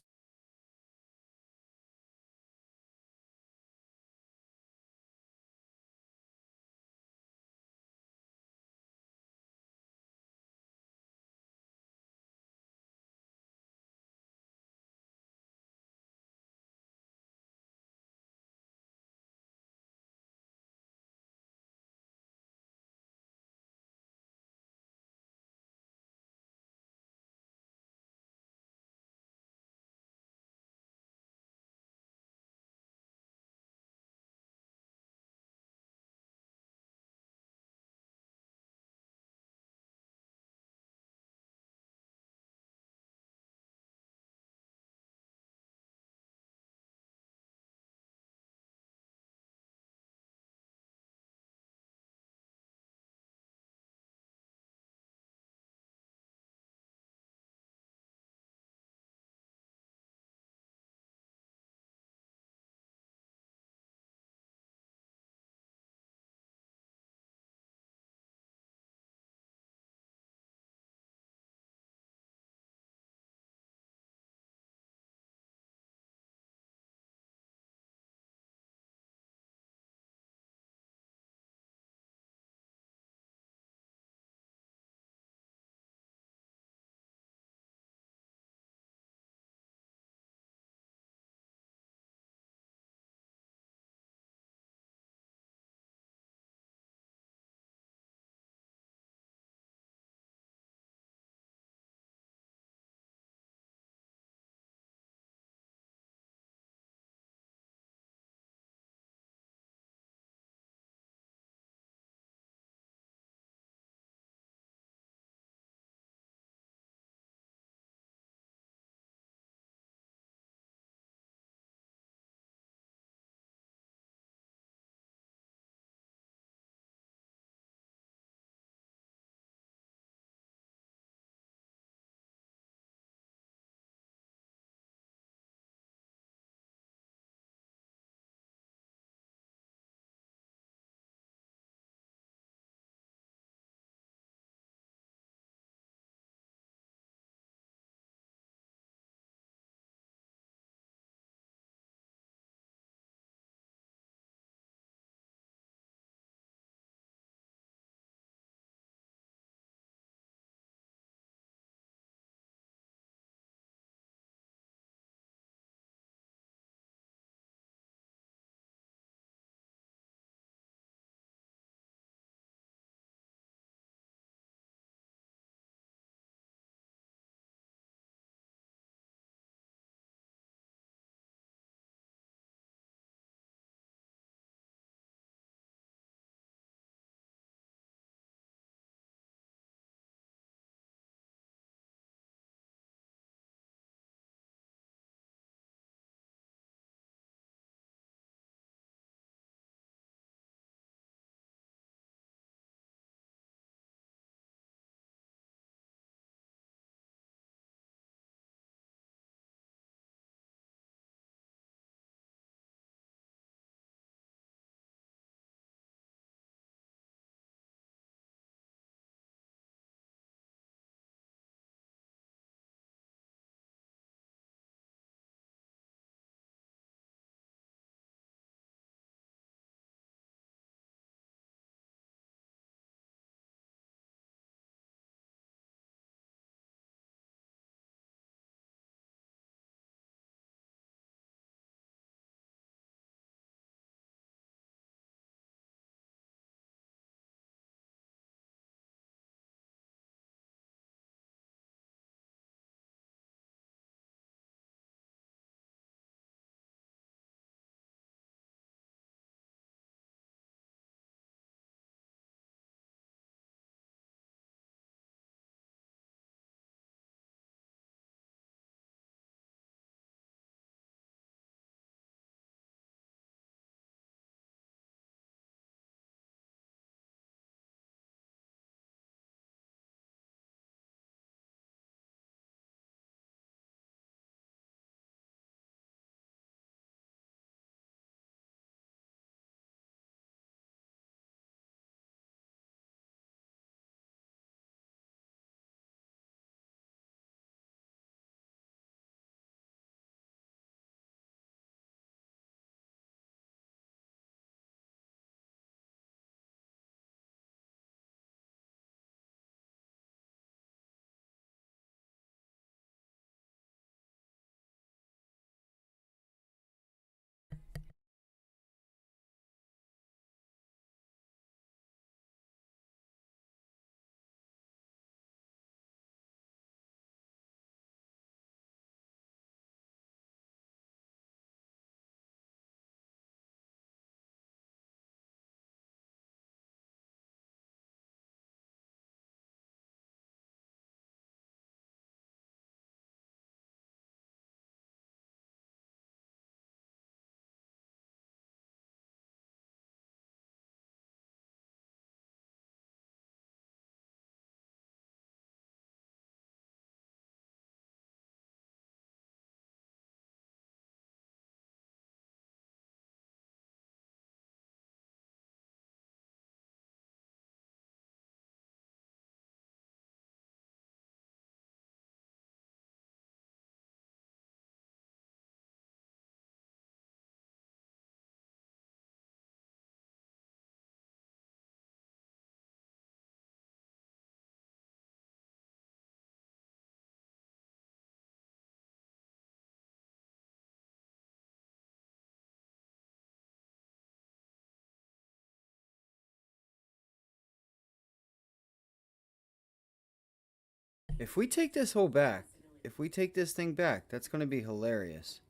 If we take this whole back, if we take this thing back, that's going to be hilarious.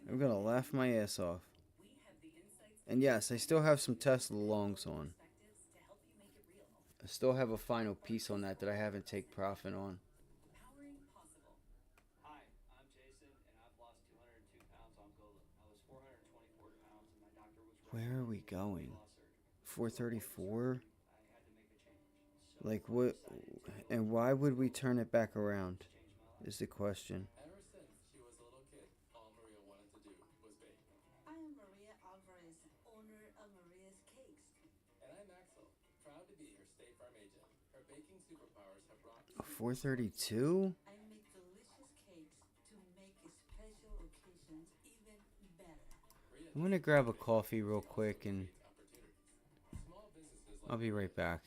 I'm going to laugh my ass off. And yes, I still have some Tesla longs on. I still have a final piece on that I haven't take profit on. Hi, I'm Jason, and I've lost 202 pounds on Gola. I was 424 pounds, and my doctor was Where are we going? 434? I had to make a change. Like what? And why would we turn it back around? Is the question. Ever since she was a little kid, all Maria wanted to do was bake. I am Maria Alvarez, owner of Maria's Cakes. And I'm Axel, proud to be her State Farm agent. Her baking superpowers have brought 432? I make delicious cakes to make special occasions even better. I'm gonna grab a coffee real quick and I'll be right back.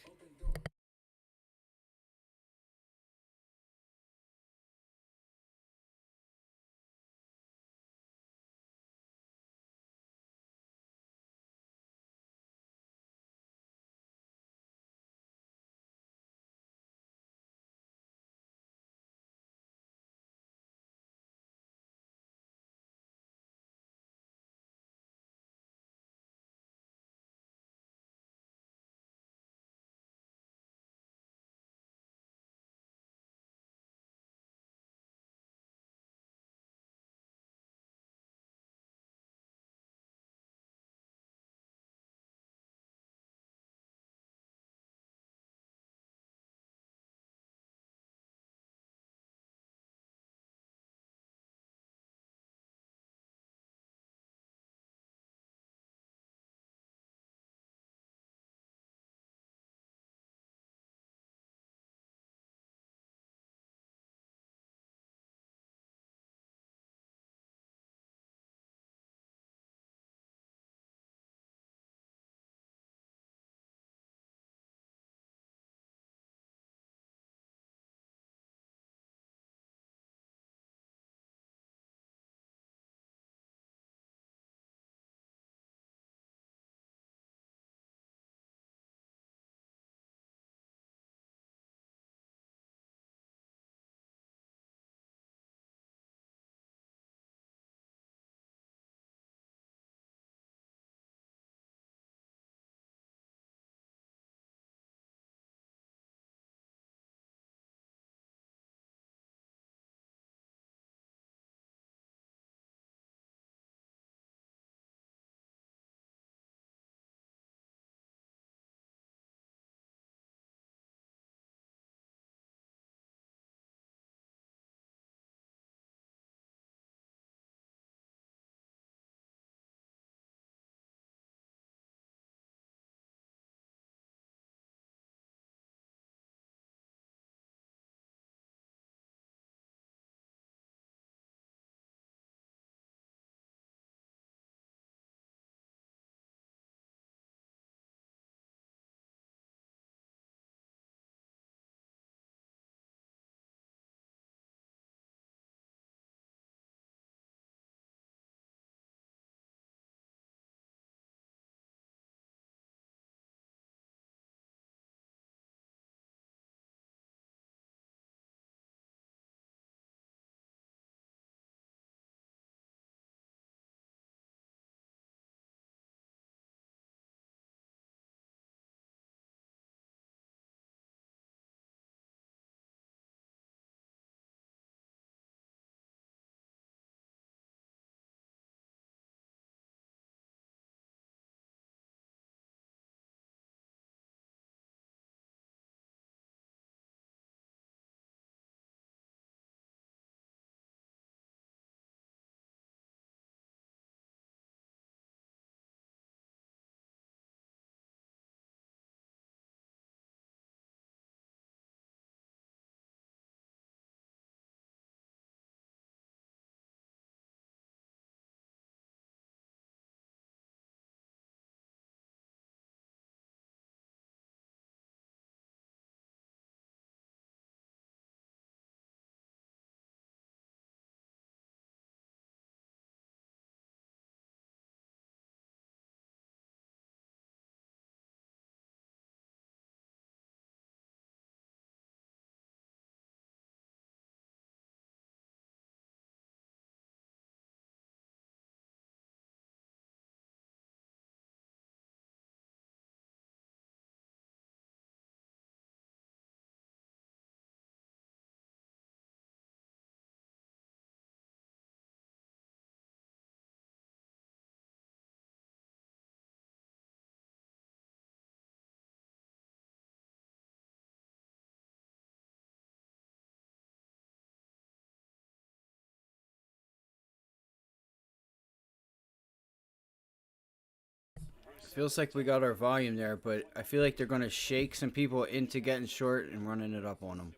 Feels like we got our volume there, but I feel like they're going to shake some people into getting short and running it up on them.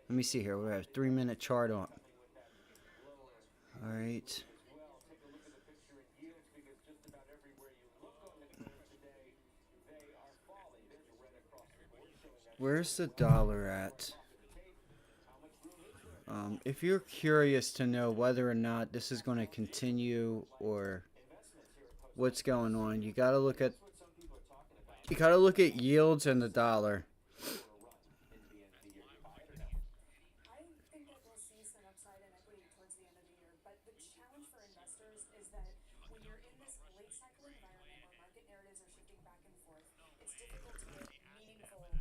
Let me see here. We have a 3-minute chart on. All right. Where's the dollar at? If you're curious to know whether or not this is going to continue or what's going on, you got to look at yields and the dollar. I think that we'll see some upside in equity towards the end of the year, but the challenge for investors is that when you're in this late cycle environment where market narratives are shifting back and forth, it's difficult to get meaningful.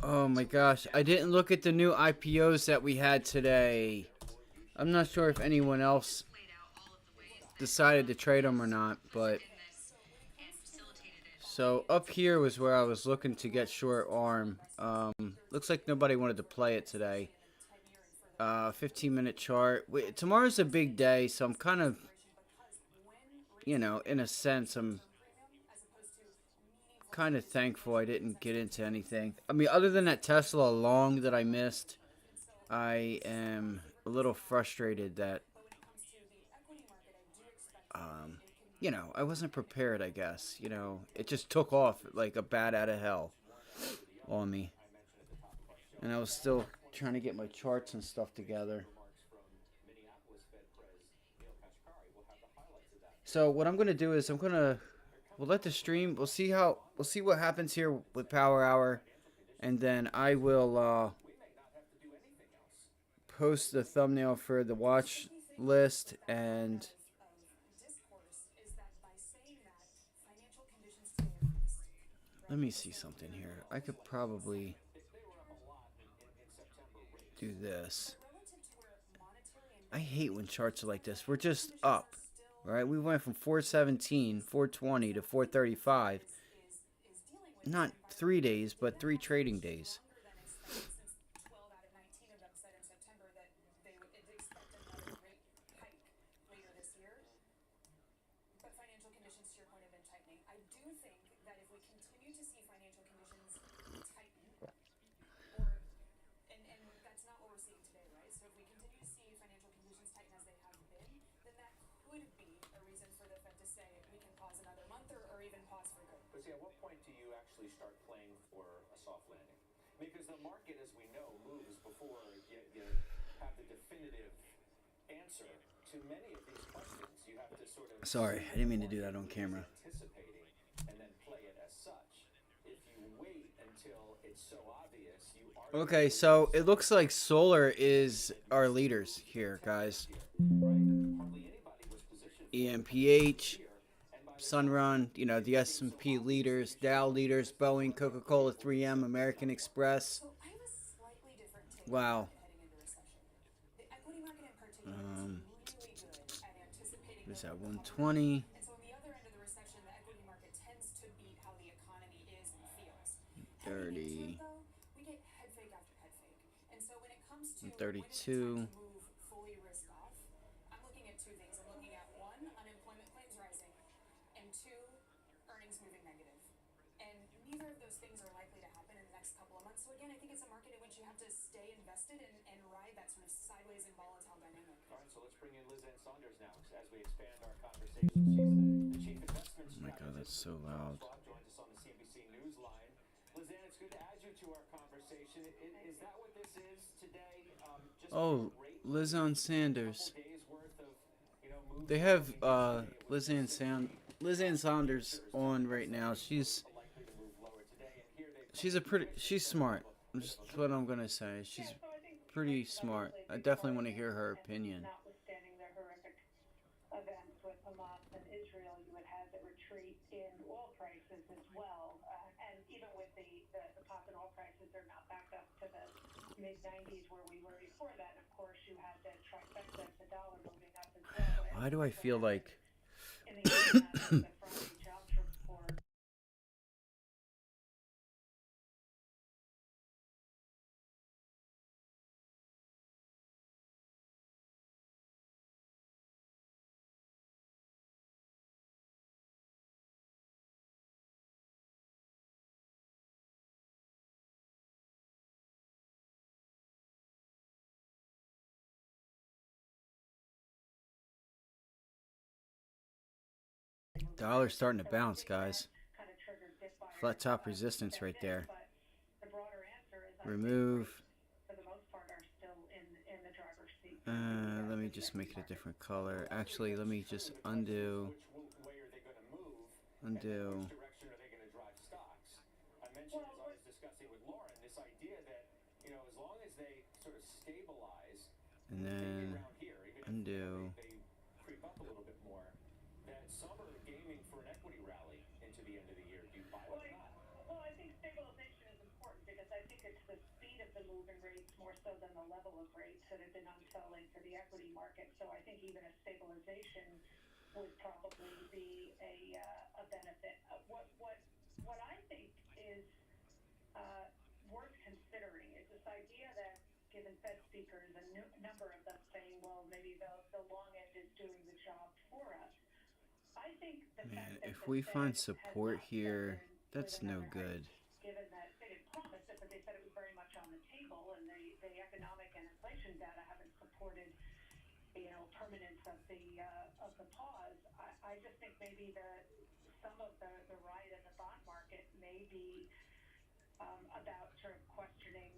Oh my gosh, I didn't look at the new IPOs that we had today. I'm not sure if anyone else decided to trade them or not, but so up here was where I was looking to get short arm. Looks like nobody wanted to play it today. 15-minute chart. Tomorrow's a big day, so I'm kind of, in a sense, I'm kind of thankful I didn't get into anything. I mean, other than that Tesla long that I missed, I am a little frustrated that, I wasn't prepared, I guess. It just took off like a bat out of hell on me. And I was still trying to get my charts and stuff together. So what I'm going to do is we'll let the stream, we'll see what happens here with Power Hour. And then I will post the thumbnail for the watch list. And let me see something here. I could probably do this. I hate when charts are like this. We're just up, right? We went from 417, 420 to 435. Not 3 days, but 3 trading days. But see, at what point do you actually start playing for a soft landing? Because the market, as we know, moves before you have the definitive answer to many of these questions. You have to sort of. Sorry, I didn't mean to do that on camera. Anticipating and then play it as such. If you wait until it's so obvious, you are. Okay, so it looks like solar is our leaders here, guys. EMPH, Sunrun, the S&P leaders, Dow leaders, Boeing, Coca-Cola, 3M, American Express. Wow. What is that, 120? 30. 32. things are likely to happen in the next couple of months. So again, I think it's a market in which you have to stay invested and ride that sort of sideways and volatile dynamic. All right, so let's bring in Liz Ann Saunders now as we expand our conversation. She's the chief investment Oh my God, that's so loud. Schwab joins us on the CNBC News line. Liz Ann, it's good to add you to our conversation. Is that what this is today? Just Oh, rate Liz Ann Sanders. days worth of moves. They have Liz Ann Saunders on right now. She's she's smart. That's what I'm gonna say. She's pretty smart. I definitely want to hear her opinion. Notwithstanding the horrific events with Hamas and Israel, you would have the retreat in oil prices as well. And even with the pop in oil prices, they're not back up to the mid 90s where we were before that. And of course, you had the trifecta of the dollar moving up as well. Why do I feel like In the aftermath of the Friday jobs report. dollar's starting to bounce, guys? Flat top resistance right there. Remove. Let me just make it a different color. Actually, let me just undo. Undo. I mentioned, as I was discussing with Lauren, this idea that as long as they sort of stabilize And then around here, even undo. if they creep up a little bit more, that some are gaming for an equity rally into the end of the year. Do you buy that or not? Well, I think stabilization is important because I think it's the speed of the move in rates more so than the level of rates that have been unsettling for the equity market. So I think even a stabilization would probably be a benefit. What I think is worth considering is this idea that given Fed speakers, a number of them saying, well, maybe the long end is doing the job for us. I think the Man, fact that if the we Fed find has support not here, stepped in that's with no another good. hike, given that they didn't promise it, but they said it was very much on the table, and the economic and inflation data haven't supported permanence of the pause. I just think maybe some of the riot in the bond market may be about sort of questioning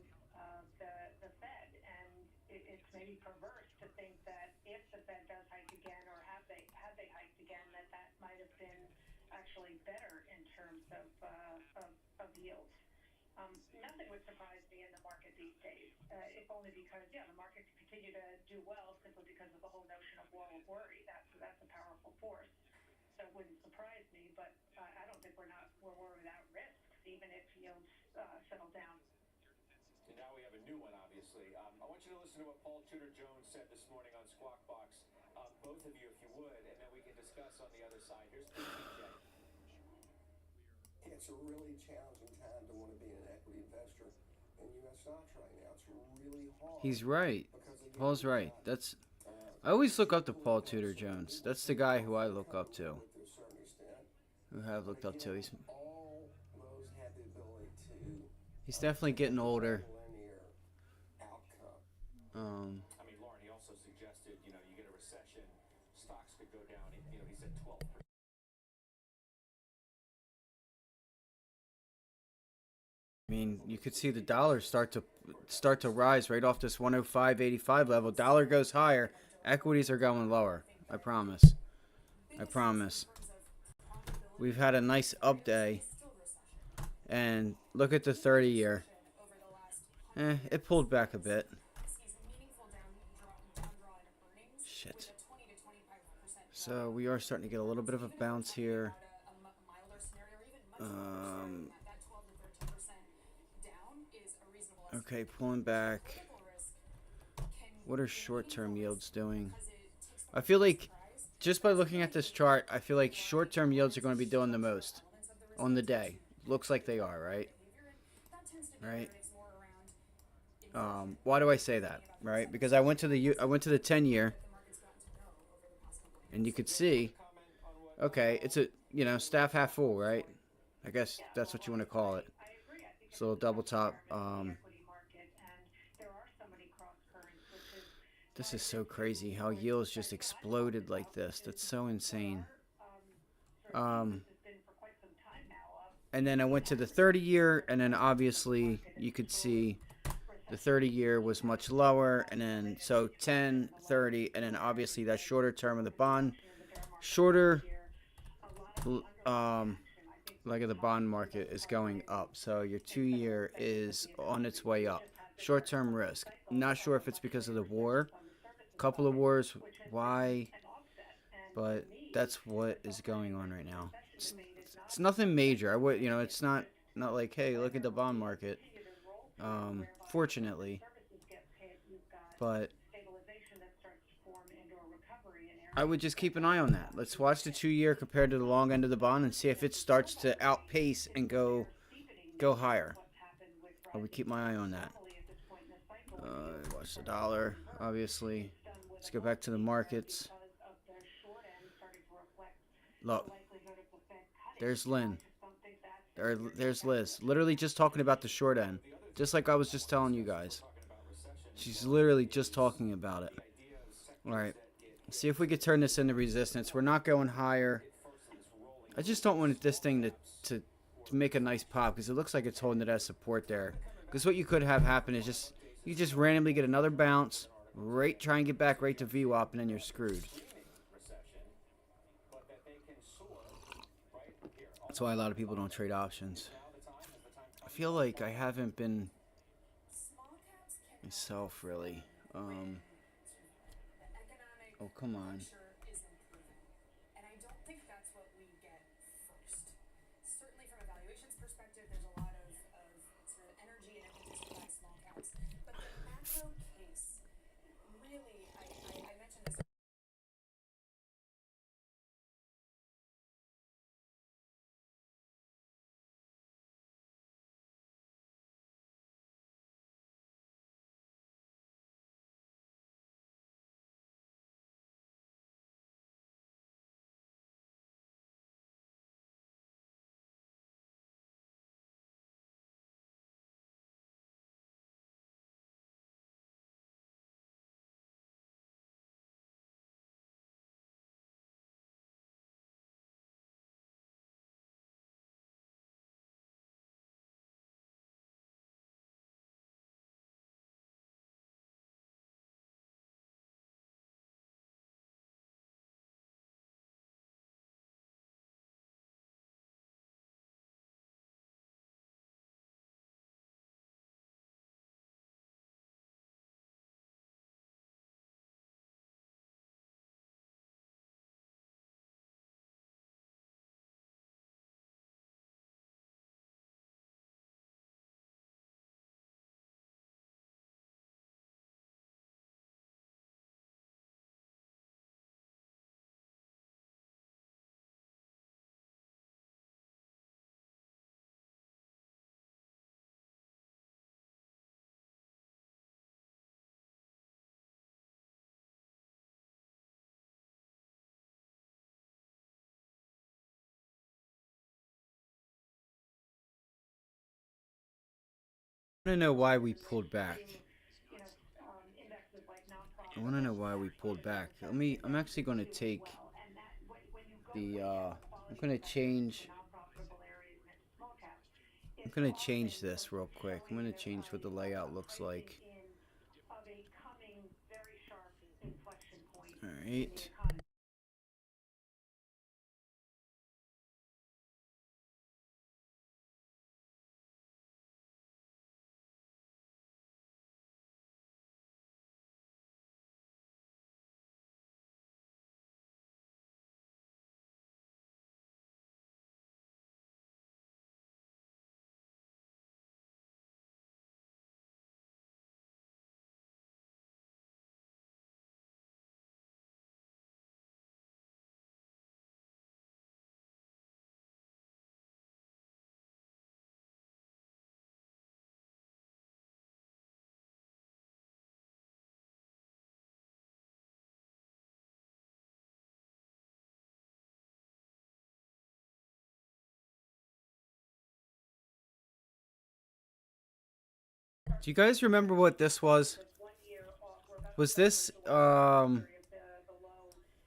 the Fed, and it's maybe perverse to think that if the Fed does hike again, or had they hiked again, that might have been actually better in terms of yields. Nothing would surprise me in the market these days, if only because the market could continue to do well simply because of the whole notion of wall of worry. That's a powerful force. So it wouldn't surprise me, but I don't think we're without risks, even if yields settle down. And now we have a new one, obviously. I want you to listen to what Paul Tudor Jones said this morning on Squawk Box. Both of you, if you would, and then we can discuss on the other side. Here's PJ. It's a really challenging time to want to be an equity investor in U.S. stocks right now. It's really hard. He's right. Paul's right. I always look up to Paul Tudor Jones. That's the guy who I look up to. Who have looked up to. He's definitely getting older. I mean, Lauren, he also suggested, you get a recession, stocks could go down, he said 12%. I mean, you could see the dollar start to rise right off this 105.85 level. Dollar goes higher, equities are going lower. I promise. I promise. We've had a nice up day, and look at the 30-year. It pulled back a bit. Shit. So we are starting to get a little bit of a bounce here. Okay, pulling back. What are short-term yields doing? I feel like, just by looking at this chart, I feel like short-term yields are going to be doing the most on the day. Looks like they are, right? Right? Why do I say that? Right? Because I went to the 10-year, and you could see, okay, it's a staff half full, right? I guess that's what you want to call it. So double top. This is so crazy how yields just exploded like this. That's so insane. Um, and then I went to the 30 year, and then obviously you could see the 30 year was much lower, and then so 10, 30, and then obviously that shorter term of the bond, shorter leg of the bond market is going up. So your 2 year is on its way up. Short term risk. Not sure if it's because of the war, couple of wars, why, but that's what is going on right now. It's nothing major. I would, it's not like, hey, look at the bond market. Fortunately, but I would just keep an eye on that. Let's watch the 2 year compared to the long end of the bond and see if it starts to outpace and go higher. I would keep my eye on that. Watch the dollar, obviously. Let's go back to the markets. Look, there's Lynn. There's Liz. Literally just talking about the short end. Just like I was just telling you guys. She's literally just talking about it. Alright. See if we could turn this into resistance. We're not going higher. I just don't want this thing to make a nice pop because it looks like it's holding it as support there. Because what you could have happen is you just randomly get another bounce, try and get back right to VWAP, and then you're screwed. That's why a lot of people don't trade options. I feel like I haven't been myself really. Oh, come on. I want to know why we pulled back. I want to know why we pulled back. I'm actually going to take the, I'm going to change, this real quick. I'm going to change what the layout looks like. Alright. Do you guys remember what this was? Was this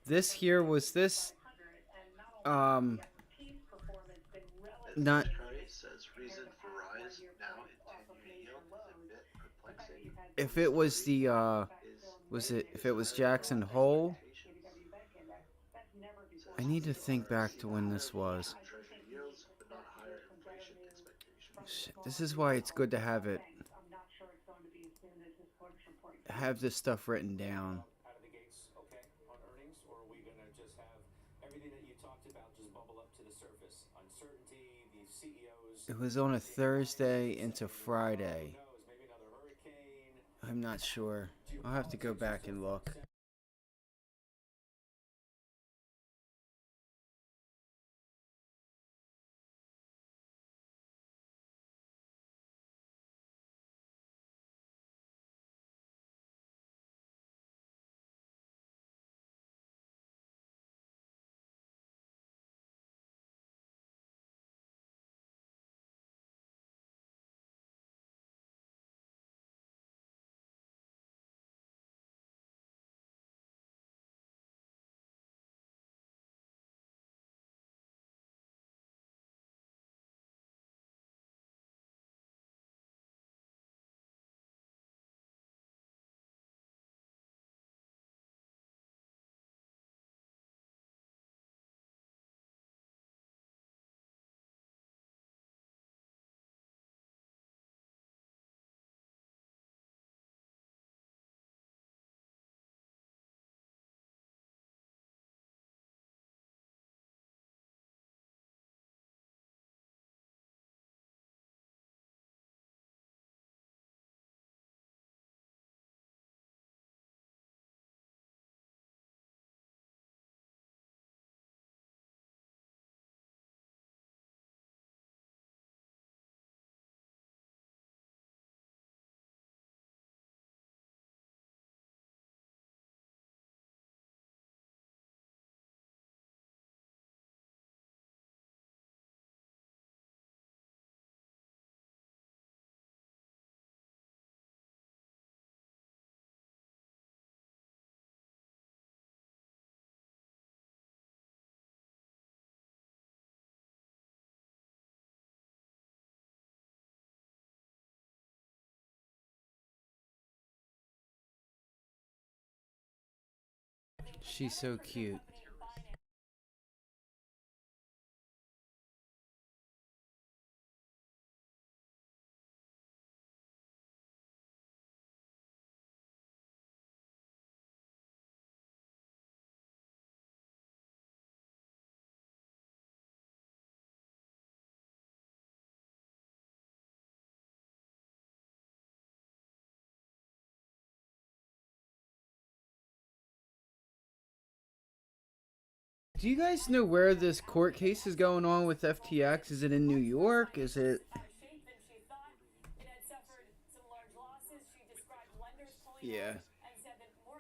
this here was this not Trey says reason for rise now in 10-year yield is a bit perplexing. if it was the was it if it was Jackson Hole? I need to think back to when this was. Treasury yields, but not higher inflation expectations. Shit, this is why it's good to have it. Have this stuff written down. Out of the gates, okay, on earnings, or are we gonna just have everything that you talked about just bubble up to the surface? Uncertainty, the CEOs. It was on a Thursday into Friday. Who knows? Maybe another hurricane. I'm not sure. I'll have to go back and look. She's so cute. Do you guys know where this court case is going on with FTX? Is it in New York? Is it? Yeah. And said that more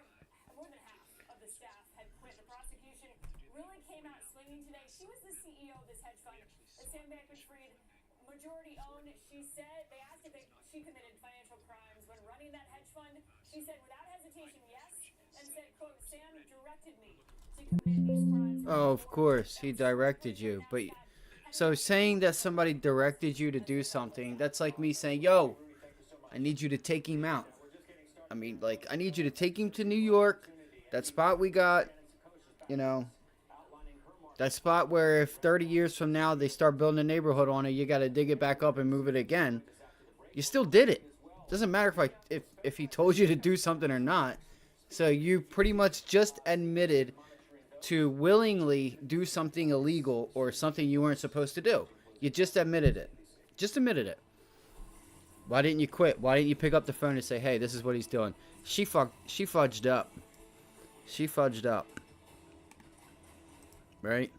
than half of the staff had quit. The prosecution really came out swinging today. She was the CEO of this hedge fund that Sam Bankman-Fried majority owned. She said they asked if she committed financial crimes when running that hedge fund. She said without hesitation, yes, and said, "quote Sam directed me to commit these crimes." Oh, of course, he directed you. But so saying that somebody directed you to do something, that's like me saying, "Yo, I need you to take him out." I mean, like, I need you to take him to New York. That spot we got, you know, that spot where if 30 years from now they start building a neighborhood on it, you got to dig it back up and move it again. You still did it. Doesn't matter if he told you to do something or not. So you pretty much just admitted to willingly do something illegal or something you weren't supposed to do. You just admitted it. Just admitted it. Why didn't you quit? Why didn't you pick up the phone and say, "Hey, this is what he's doing"? She fudged up. She fudged up. Right?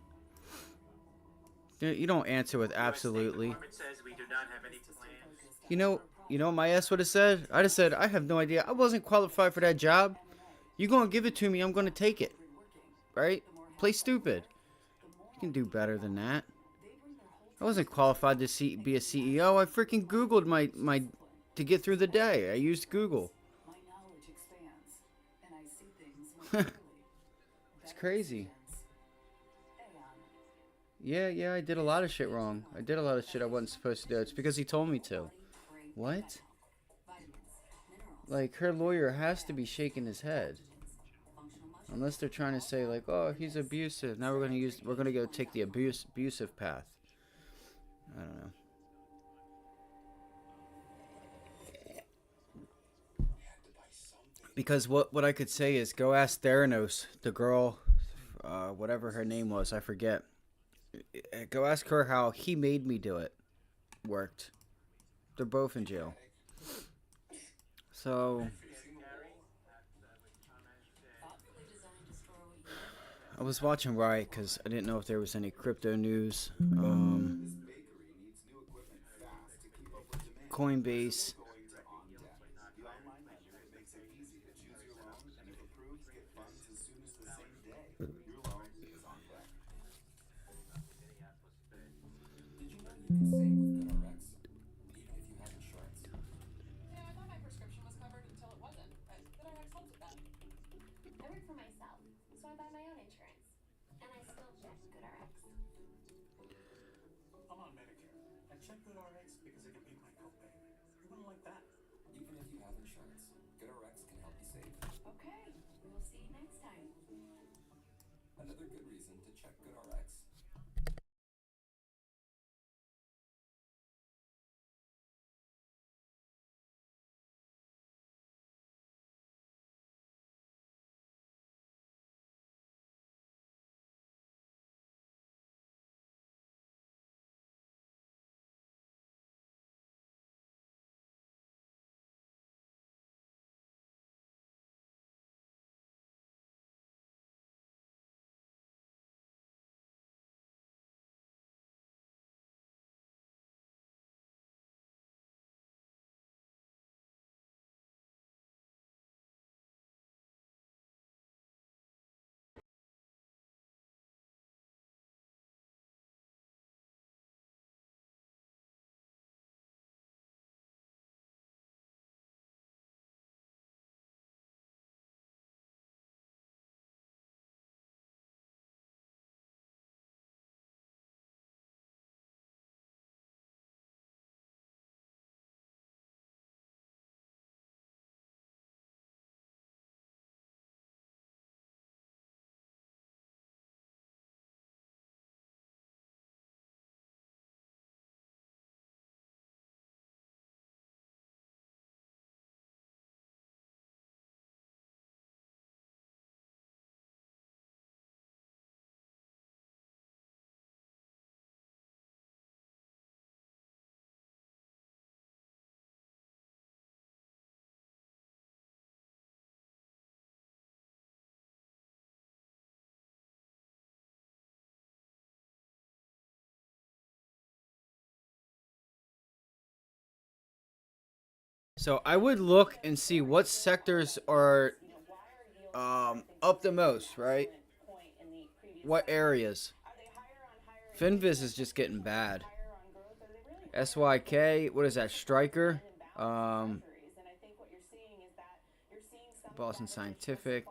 You don't answer with absolutely. You know what my ass would have said? I'd have said, "I have no idea. I wasn't qualified for that job. You gonna give it to me, I'm gonna take it." Right? Play stupid. You can do better than that. I wasn't qualified to be a CEO. I freaking Googled my to get through the day. I used Google. My knowledge expands, and I see things more clearly. It's crazy. Aeon. Yeah, I did a lot of shit wrong. I did a lot of shit I wasn't supposed to do. It's because he told me to. What? Like, her lawyer has to be shaking his head. Unless they're trying to say, like, oh, he's abusive. Now we're gonna go take the abusive path. I don't know. Because what I could say is go ask Theranos, the girl, whatever her name was, I forget. Go ask her how he made me do it. Worked. They're both in jail. So I was watching Riot because I didn't know if there was any crypto news. Coinbase. You can save with GoodRx, even if you have insurance. Yeah, I thought my prescription was covered until it wasn't. GoodRx helped with that. I work for myself, so I buy my own insurance. And I still check GoodRx. I'm on Medicare. I check GoodRx because it can beat my copay. Who wouldn't like that? Even if you have insurance, GoodRx can help you save. Okay, we'll see you next time. Another good reason to check GoodRx. So I would look and see what sectors are up the most, right? What areas? Finviz is just getting bad. SYK, what is that? Striker, Boston Scientific,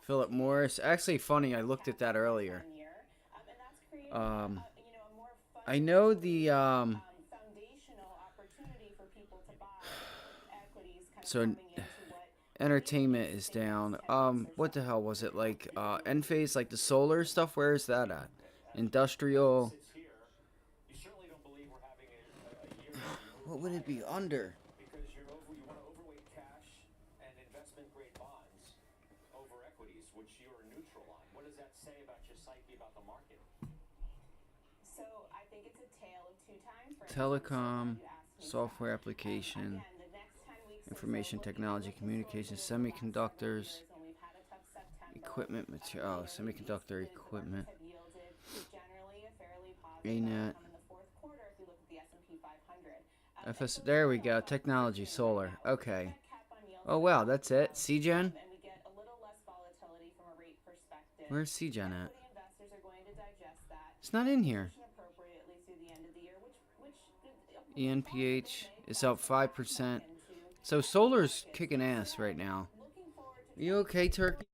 Philip Morris. Actually, funny. I looked at that earlier. I know the so entertainment is down. What the hell was it like? Enphase, like the solar stuff. Where is that at? Industrial. What would it be under? Because you want to overweight cash and investment grade bonds over equities, which you're neutral on. What does that say about your psyche about the market? So I think it's a tale of two times. Telecom, software application, information technology, communications, semiconductors, equipment material. Oh, semiconductor equipment. ANET. There we go. Technology, solar. Okay. Oh wow, that's it. CGen. Where's CGen at? It's not in here. ENPH. is up 5%. So solar's kicking ass right now. You okay, Turkey?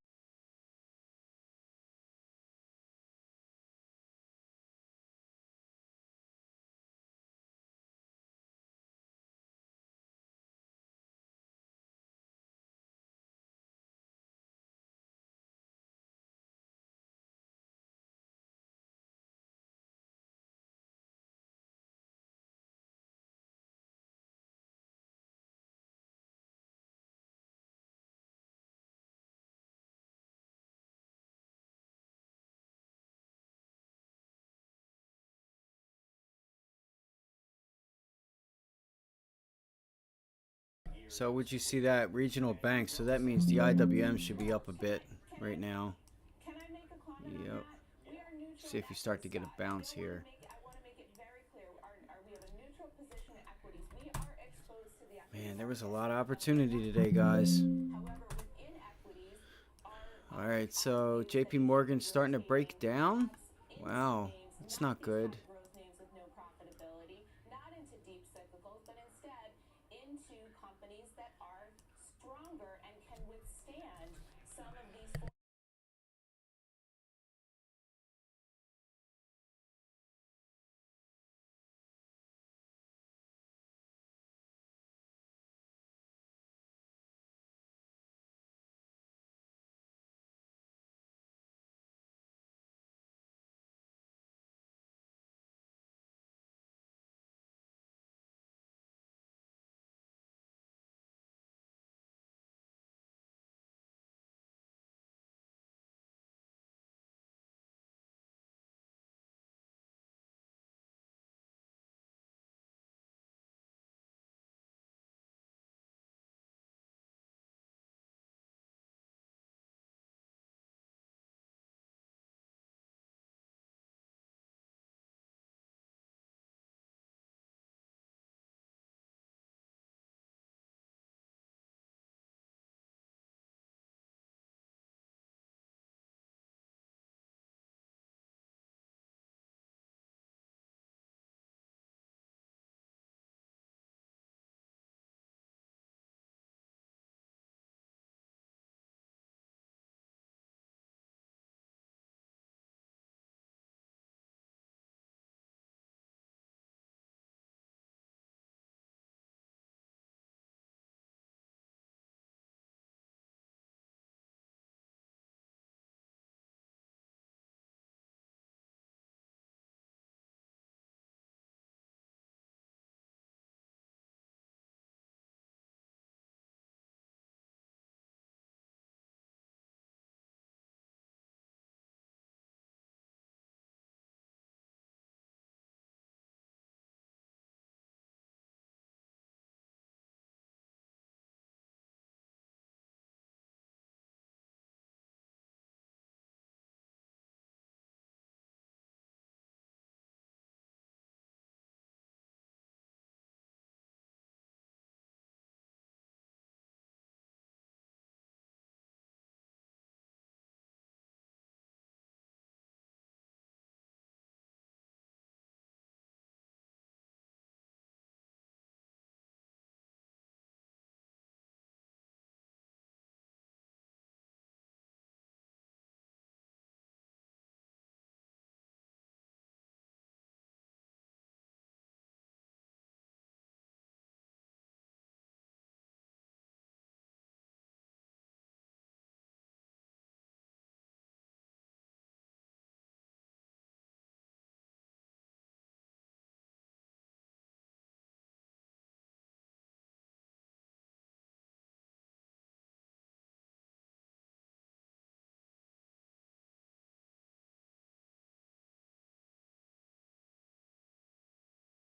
So would you see that regional bank? So that means the IWM should be up a bit right now. Yep. See if you start to get a bounce here. Man, there was a lot of opportunity today, guys. All right, so JP Morgan's starting to break down. Wow, it's not good.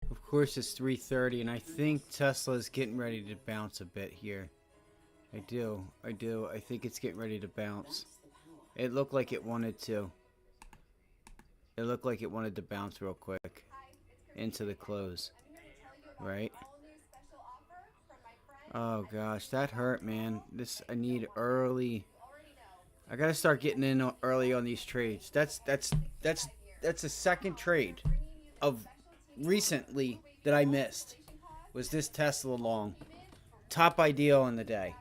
Of course, it's 3:30, and I think Tesla's getting ready to bounce a bit here. I do. I think it's getting ready to bounce. It looked like it wanted to. It looked like it wanted to bounce real quick into the close. Right? Oh gosh, that hurt, man. I need early. I gotta start getting in early on these trades. That's a second trade of recently that I missed was this Tesla long. Top ideal in the day.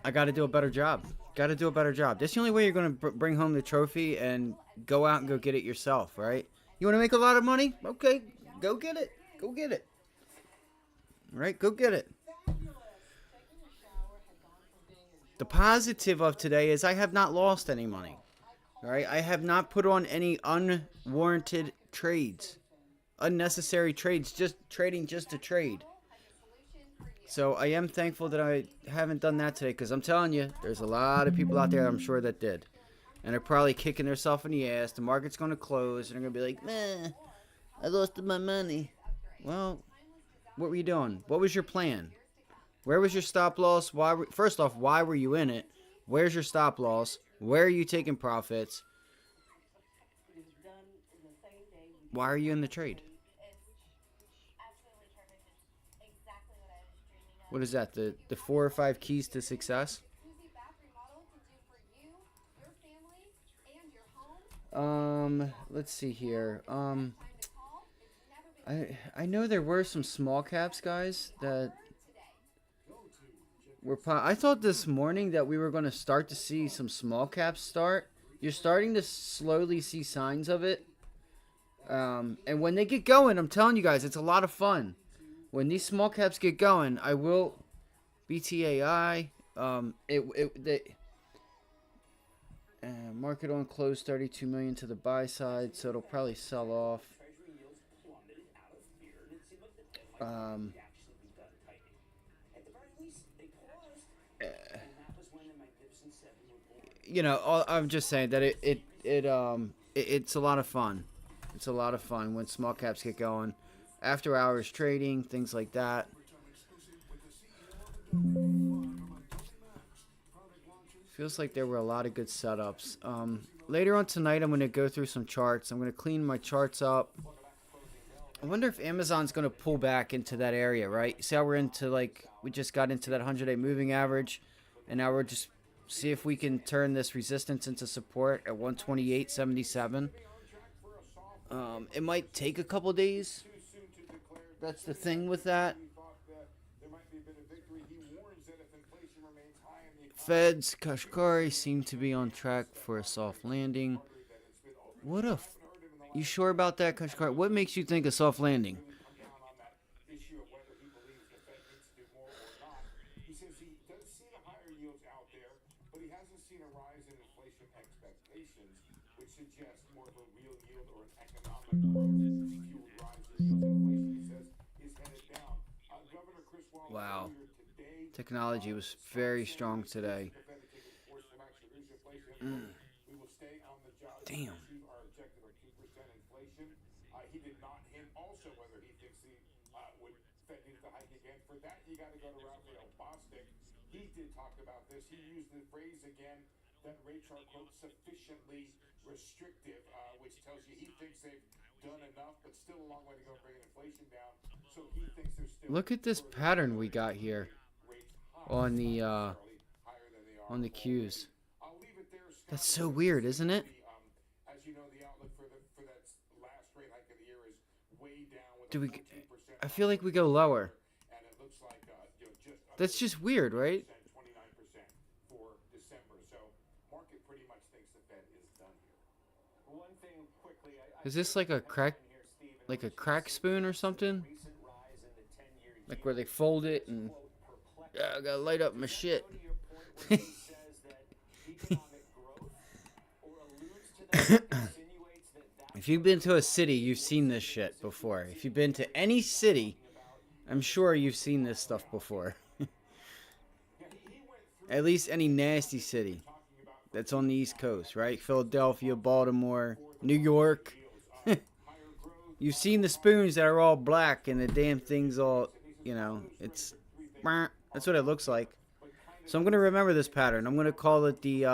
I got to do a better job. Got to do a better job. That's the only way you're going to bring home the trophy and go out and go get it yourself, right? You want to make a lot of money? Okay, go get it. Go get it. All right, go get it. The positive of today is I have not lost any money. All right, I have not put on any unwarranted trades, unnecessary trades, just trading just to trade. So I am thankful that I haven't done that today, because I'm telling you, there's a lot of people out there I'm sure that did. And they're probably kicking themselves in the ass. The market's going to close, and they're going to be like, man, I lost my money. Well, what were you doing? What was your plan? Where was your stop loss? First off, why were you in it? Where's your stop loss? Where are you taking profits? Why are you in the trade? What is that? The 4 or 5 keys to success? Let's see here. I know there were some small caps, guys, that were. I thought this morning that we were going to start to see some small caps start. You're starting to slowly see signs of it. And when they get going, I'm telling you guys, it's a lot of fun. When these small caps get going, I will BTAI. Market on close 32 million to the buy side, so it'll probably sell off. You know, I'm just saying that it's a lot of fun. It's a lot of fun when small caps get going. After hours trading, things like that. Feels like there were a lot of good setups. Later on tonight, I'm going to go through some charts. I'm going to clean my charts up. I wonder if Amazon's going to pull back into that area, right? See how we're into, like, we just got into that 100-day moving average, and now we're just see if we can turn this resistance into support at 128.77. It might take a couple days. That's the thing with that. Feds, Kashkari seem to be on track for a soft landing. You sure about that, Kashkari? What makes you think a soft landing? He says he does see the higher yields out there, but he hasn't seen a rise in inflation expectations, which suggests more of a real yield or an economic growth-fueled rise in yields. Inflation, he says, is headed down. Governor Chris Wallace earlier today, Technology was very strong today. We will stay on the job to Damn. achieve our objective of 2% inflation. He did not hint also whether he thinks the Fed needs to hike again. For that, you got to go to Raphael Bostic. He did talk about this. He used the phrase again that rates are, quote, sufficiently restrictive, which tells you he thinks they've done enough, but still a long way to go bringing inflation down. So he thinks there's still. Look at this pattern we got here on the Qs. That's so weird, isn't it? As you know, the outlook for that last rate hike of the year is way down. I feel like we go lower. And it looks like That's just weird, right? 29% for December. So market pretty much thinks the Fed is done here. One thing quickly, Is this like a crack spoon or something? Like where they fold it and I gotta light up my shit. If you've been to a city, you've seen this shit before. If you've been to any city, I'm sure you've seen this stuff before. At least any nasty city that's on the East Coast, right? Philadelphia, Baltimore, New York. You've seen the spoons that are all black and the damn thing's all, it's... That's what it looks like. So I'm going to remember this pattern. I'm going to call it the...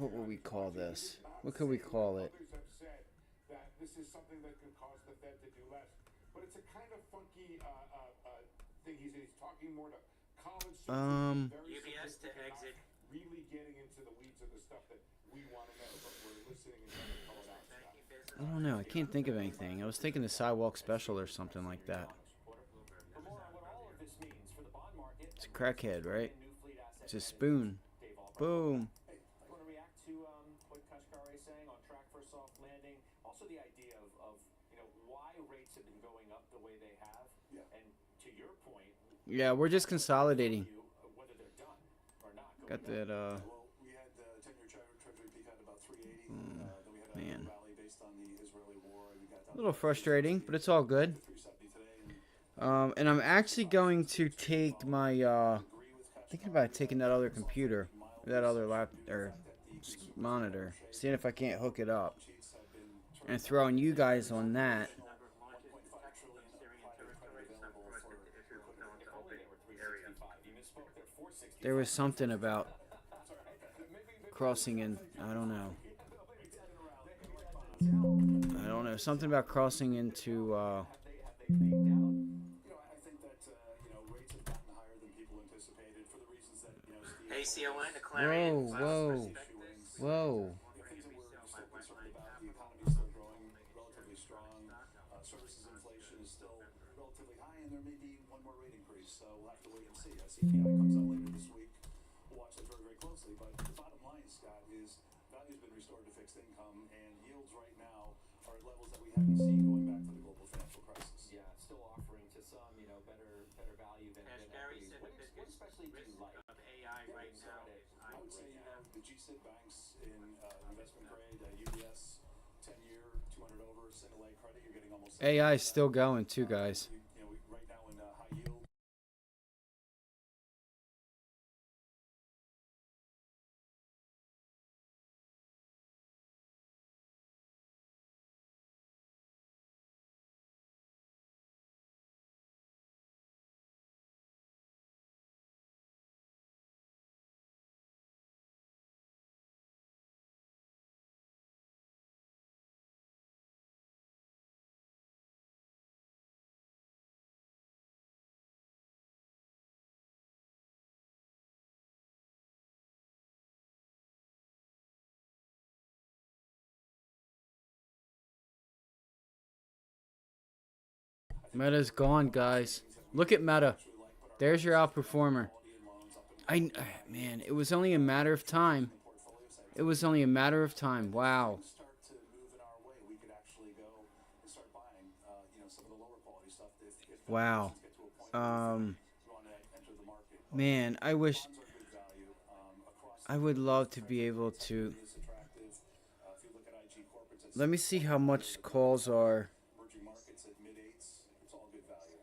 What will we call this? What could we call it? Others have said that this is something that could cause the Fed to do less, but it's a kind of funky thing. He's talking more to college students. UBS to exit. Really getting into the weeds of the stuff that we want to know, but we're listening and trying to call it out. I don't know. I can't think of anything. I was thinking the sidewalk special or something like that. For more on what all of this means for the bond market, It's a crackhead, right? and new fleet asset It's a management, spoon. Dave Albright. Boom. Hey, you want to react to what Kashkari is saying on track for a soft landing? Also, the idea of why rates have been going up the way they have, and to your point, Yeah, we're just consolidating. whether they're done or not. Got that, Well, we had the 10-year Treasury peak at about 380. Then we had a man. rally based on the Israeli war. And we got down A little frustrating, but it's all good. to 370 today. And And I'm actually going to take my, thinking about taking that other computer, that other monitor, seeing if I can't hook it up, and throwing you guys on that. Number of launches detected from Syrian territory, some first equivalent to open area. There was something about crossing in, I don't know. I don't know, something about crossing into, I think that rates have gotten higher than people anticipated for the reasons that Steve. ACON, the Clarion Whoa, Prospectus. whoa. Things that we're still concerned about. The economy is still growing relatively strong. Services inflation is still relatively high, and there may be one more rate increase. So we'll have to wait and see. CPI comes out later this week. We'll watch that very, very closely. But the bottom line, Scott, is value's been restored to fixed income, and yields right now are at levels that we haven't seen going back to the global financial crisis. Yeah, still offering to some, better value than Gary equities. said What the biggest especially do you like? risk of AI right now is I would say the GSIB banks in investment grade, UBS, 10-year, 200 over, single A credit, you're getting almost. AI is still going too, guys. Right now in high yield. Meta's gone, guys. Look at Meta. There's your outperformer. Man, it was only a matter of time. It was only a matter of time. Wow. Start to move in our way, we could actually go and start buying, some of the lower quality stuff if Wow. get to a point where we want to enter the market. Man, I wish Bonds are good value across. I would love to be able to. Is attractive. If you look at IG corporates, it's Let me see how much calls are. emerging markets at mid eights. It's all good value.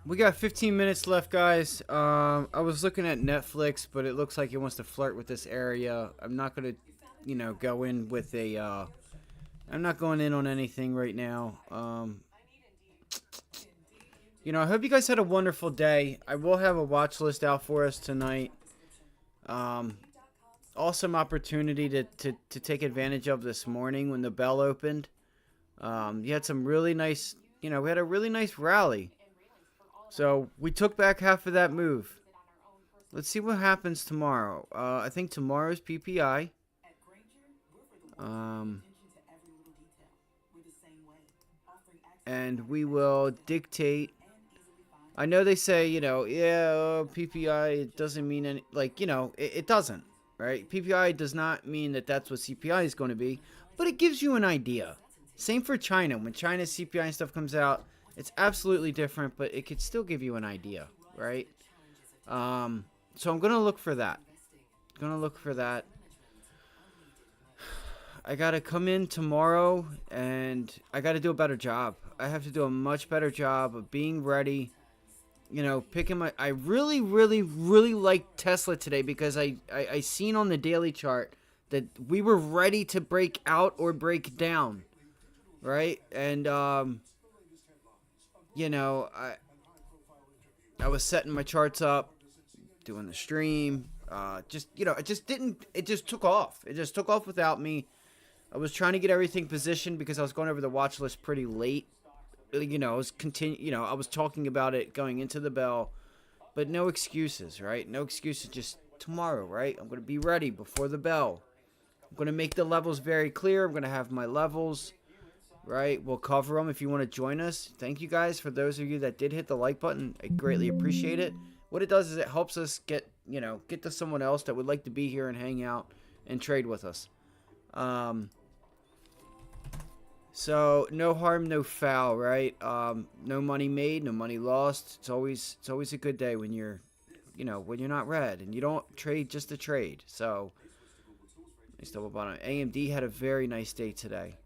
We got 15 minutes left, guys. I was looking at Netflix, but it looks like it wants to flirt with this area. I'm not gonna, go in with a. I'm not going in on anything right now. I hope you guys had a wonderful day. I will have a watch list out for us tonight. Awesome opportunity to take advantage of this morning when the bell opened. You had some really nice, we had a really nice rally. So we took back half of that move. Let's see what happens tomorrow. I think tomorrow's PPI. And we will dictate. I know they say, PPI, it doesn't mean any, it doesn't, right? PPI does not mean that that's what CPI is going to be, but it gives you an idea. Same for China. When China's CPI and stuff comes out, it's absolutely different, but it could still give you an idea, right? So I'm going to look for that. I got to come in tomorrow, and I got to do a better job. I have to do a much better job of being ready. Picking my... I really, really, really liked Tesla today because I seen on the daily chart that we were ready to break out or break down, right? And, I was setting my charts up, doing the stream. It just took off. It just took off without me. I was trying to get everything positioned because I was going over the watch list pretty late. I was talking about it going into the bell, but no excuses, right? No excuses, just tomorrow, right? I'm going to be ready before the bell. I'm going to make the levels very clear. I'm going to have my levels, right? We'll cover them if you want to join us. Thank you guys for those of you that did hit the like button. I greatly appreciate it. What it does is it helps us get to someone else that would like to be here and hang out and trade with us. So no harm, no foul, right? No money made, no money lost. It's always a good day when you're not red and you don't trade just to trade. So nice double bottom. AMD had a very nice day today.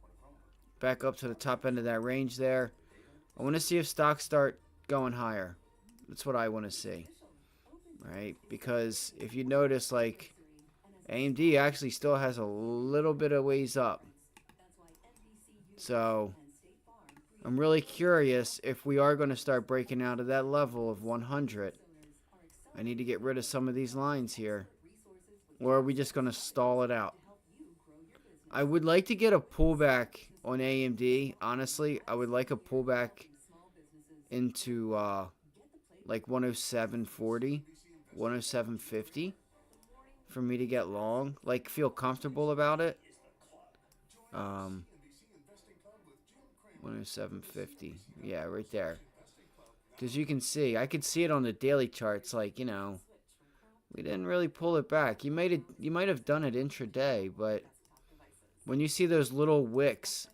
Back up to the top end of that range there. I want to see if stocks start going higher. That's what I want to see, right? Because if you notice, like, AMD actually still has a little bit of ways up. So I'm really curious if we are going to start breaking out of that level of 100. I need to get rid of some of these lines here. Or are we just going to stall it out? I would like to get a pullback on AMD. Honestly, I would like a pullback into like 107.40, 107.50 for me to get long. Like, feel comfortable about it. 107.50. Yeah, right there. Because you can see, I could see it on the daily charts. Like, we didn't really pull it back. You might have done it intraday, but when you see those little wicks,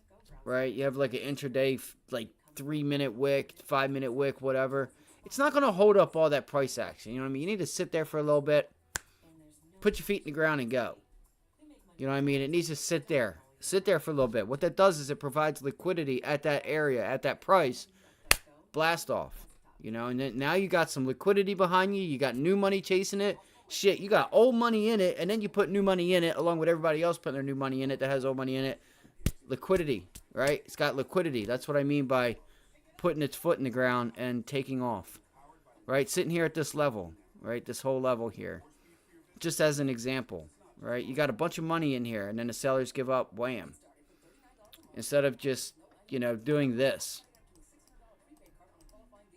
right? You have like an intraday, like 3-minute wick, 5-minute wick, whatever. It's not going to hold up all that price action. You know what I mean? You need to sit there for a little bit, put your feet in the ground and go. You know what I mean? It needs to sit there. Sit there for a little bit. What that does is it provides liquidity at that area, at that price. Blast off. And then now you got some liquidity behind you. You got new money chasing it. Shit, you got old money in it, and then you put new money in it along with everybody else putting their new money in it that has old money in it. Liquidity, right? It's got liquidity. That's what I mean by putting its foot in the ground and taking off, right? Sitting here at this level, right? This whole level here. Just as an example. Right, you got a bunch of money in here, and then the sellers give up. Wham! Instead of just, doing this.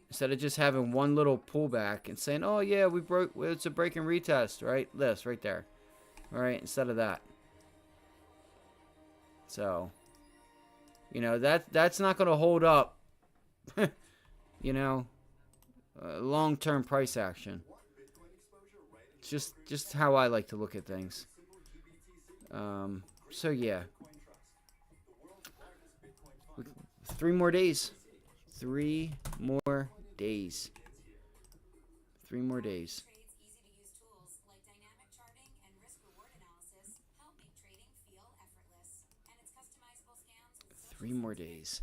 Instead of just having one little pullback and saying, "Oh yeah, we broke. It's a break and retest." Right, this right there. All right, instead of that. So, that's not going to hold up. Long-term price action. It's just how I like to look at things. So yeah. 3 more days. 3 more days. 3 more days. 3 more days.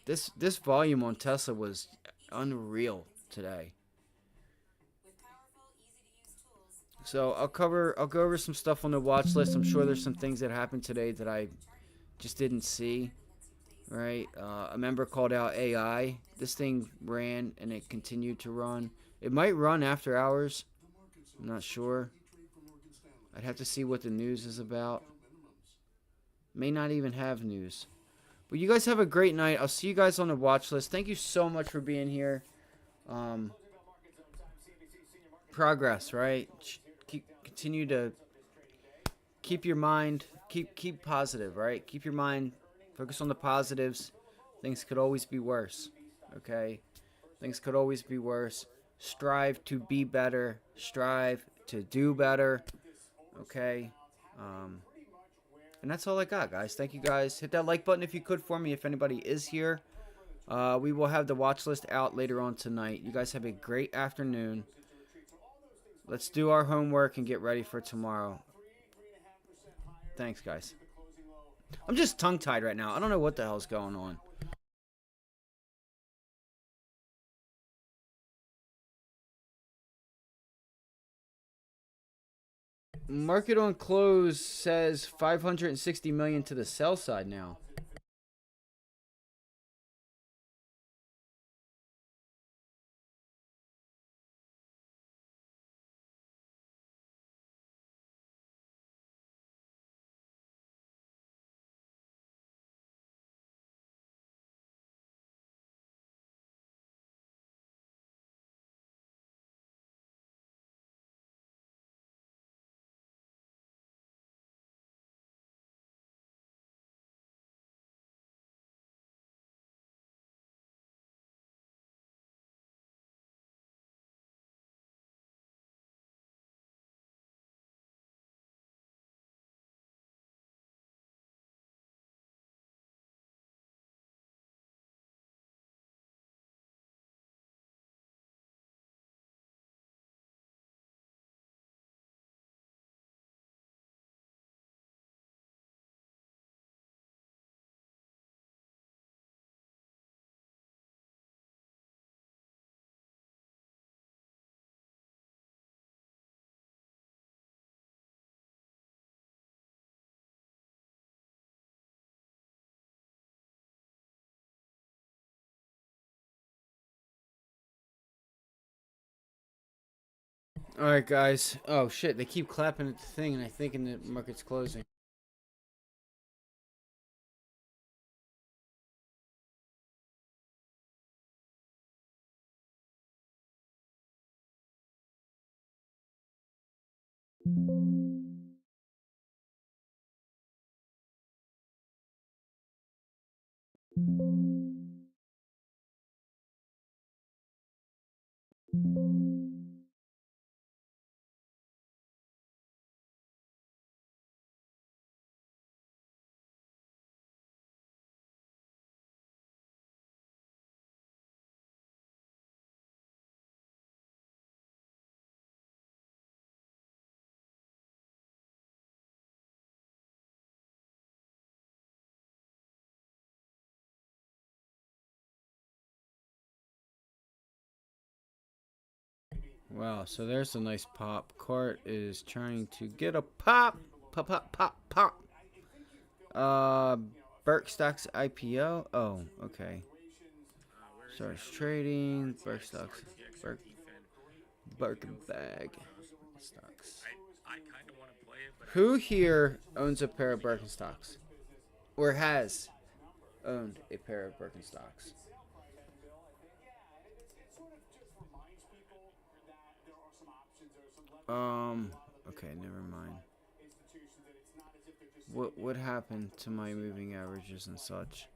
This volume on Tesla was unreal. today. So I'll go over some stuff on the watch list. I'm sure there's some things that happened today that I just didn't see. Right? A member called out AI. This thing ran and it continued to run. It might run after hours. I'm not sure. I'd have to see what the news is about. May not even have news. But you guys have a great night. I'll see you guys on the watch list. Thank you so much for being here. Progress, right? Continue to keep your mind, keep positive, right? Keep your mind, focus on the positives. Things could always be worse, okay? Things could always be worse. Strive to be better. Strive to do better, okay? And that's all I got, guys. Thank you, guys. Hit that like button if you could for me, if anybody is here. We will have the watch list out later on tonight. You guys have a great afternoon. Let's do our homework and get ready for tomorrow. Thanks, guys. I'm just tongue-tied right now. I don't know what the hell's going on. Market on close says 560 million to the sell side now. Alright, guys. Oh, shit. They keep clapping at the thing, and I think the market's closing. Wow, so there's a nice pop. Court is trying to get a pop. Pop, pop, pop, pop. Burke Stocks IPO. Oh, okay. Starts trading. Burke Stocks. Birkin bag. Stocks. Who here owns a pair of Birkenstocks? Or has owned a pair of Birkenstocks? Okay, never mind. What happened to my moving averages and such?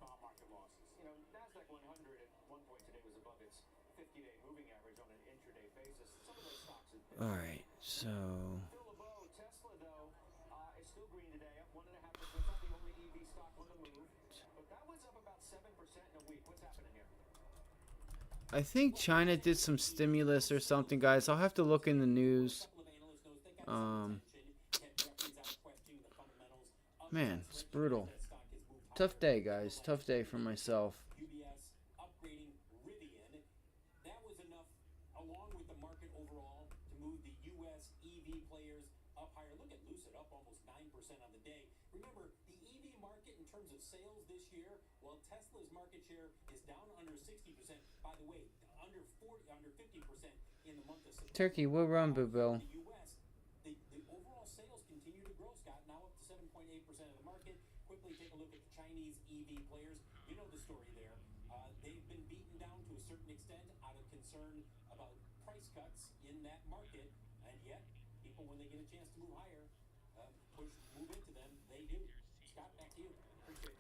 Alright, so I think China did some stimulus or something, guys. I'll have to look in the news. Man, it's brutal. Tough day, guys. Tough day for myself. along with the market overall, to move the U.S. EV players up higher. Look at Lucid up almost 9% on the day. Remember, the EV market in terms of sales this year, while Tesla's market share is down under 60%, by the way, under 50% in the month of September. Turkey, we'll run, Boo Bill. The U.S., the overall sales continue to grow, Scott, now up to 7.8% of the market. Quickly take a look at the Chinese EV players. You know the story there. They've been beaten down to a certain extent out of concern about price cuts in that market, and yet people, when they get a chance to move higher, move into them, they do. Scott, back to you.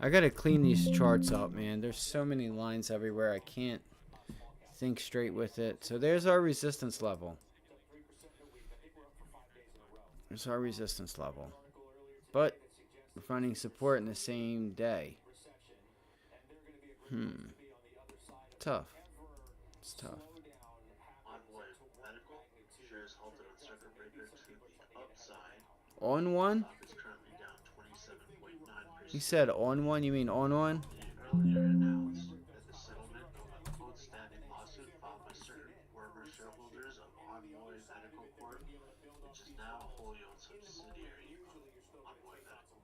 I gotta clean these charts up, man. There's so many lines everywhere. I can't think straight with it. So there's our resistance level. There's our resistance level. But we're finding support in the same day. Tough. It's tough. Envoy Medical shares halted on circuit breaker to the upside. On one? It's currently down 27.9%. You said on one? You mean on one? Earlier announced that the settlement of an outstanding lawsuit filed by certain former shareholders of Envoy Medical Corp, which is now a wholly owned subsidiary of Envoy Medical.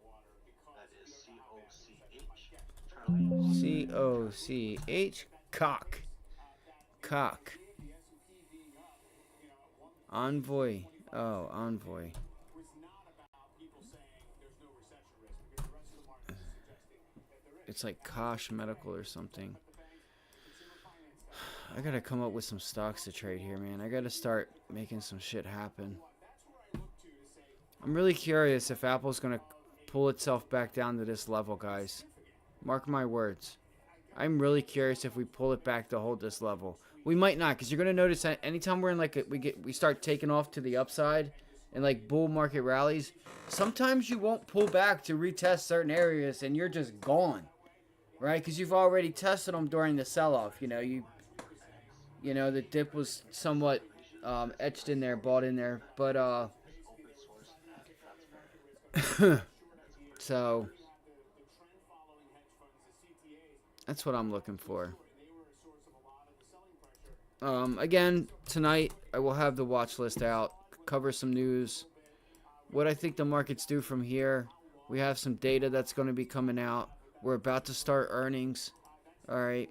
That is COCH. Charlie. COCH. Cock. Cock. Envoy. Oh, Envoy. It's like Kosh Medical or something. I gotta come up with some stocks to trade here, man. I gotta start making some shit happen. I'm really curious if Apple's gonna pull itself back down to this level, guys. Mark my words. I'm really curious if we pull it back to hold this level. We might not, because you're gonna notice that anytime we're in like we start taking off to the upside in like bull market rallies, sometimes you won't pull back to retest certain areas and you're just gone, right? Because you've already tested them during the sell-off. You know the dip was somewhat etched in there, bought in there, but so that's what I'm looking for. Again, tonight I will have the watch list out, cover some news, what I think the markets do from here. We have some data that's going to be coming out. We're about to start earnings. All right.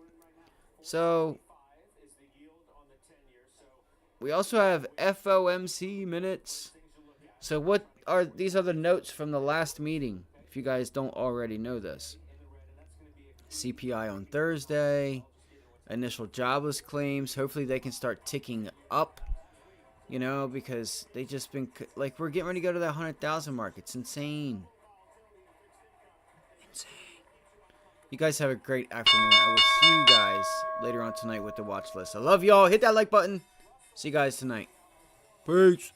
So we also have FOMC minutes. So what are these other notes from the last meeting, if you guys don't already know this? CPI on Thursday. Initial jobless claims. Hopefully they can start ticking up, you know, because they just been like, we're getting ready to go to that 100,000 mark. It's insane. Insane. You guys have a great afternoon. I will see you guys later on tonight with the watch list. I love y'all. Hit that like button. See you guys tonight. Peace.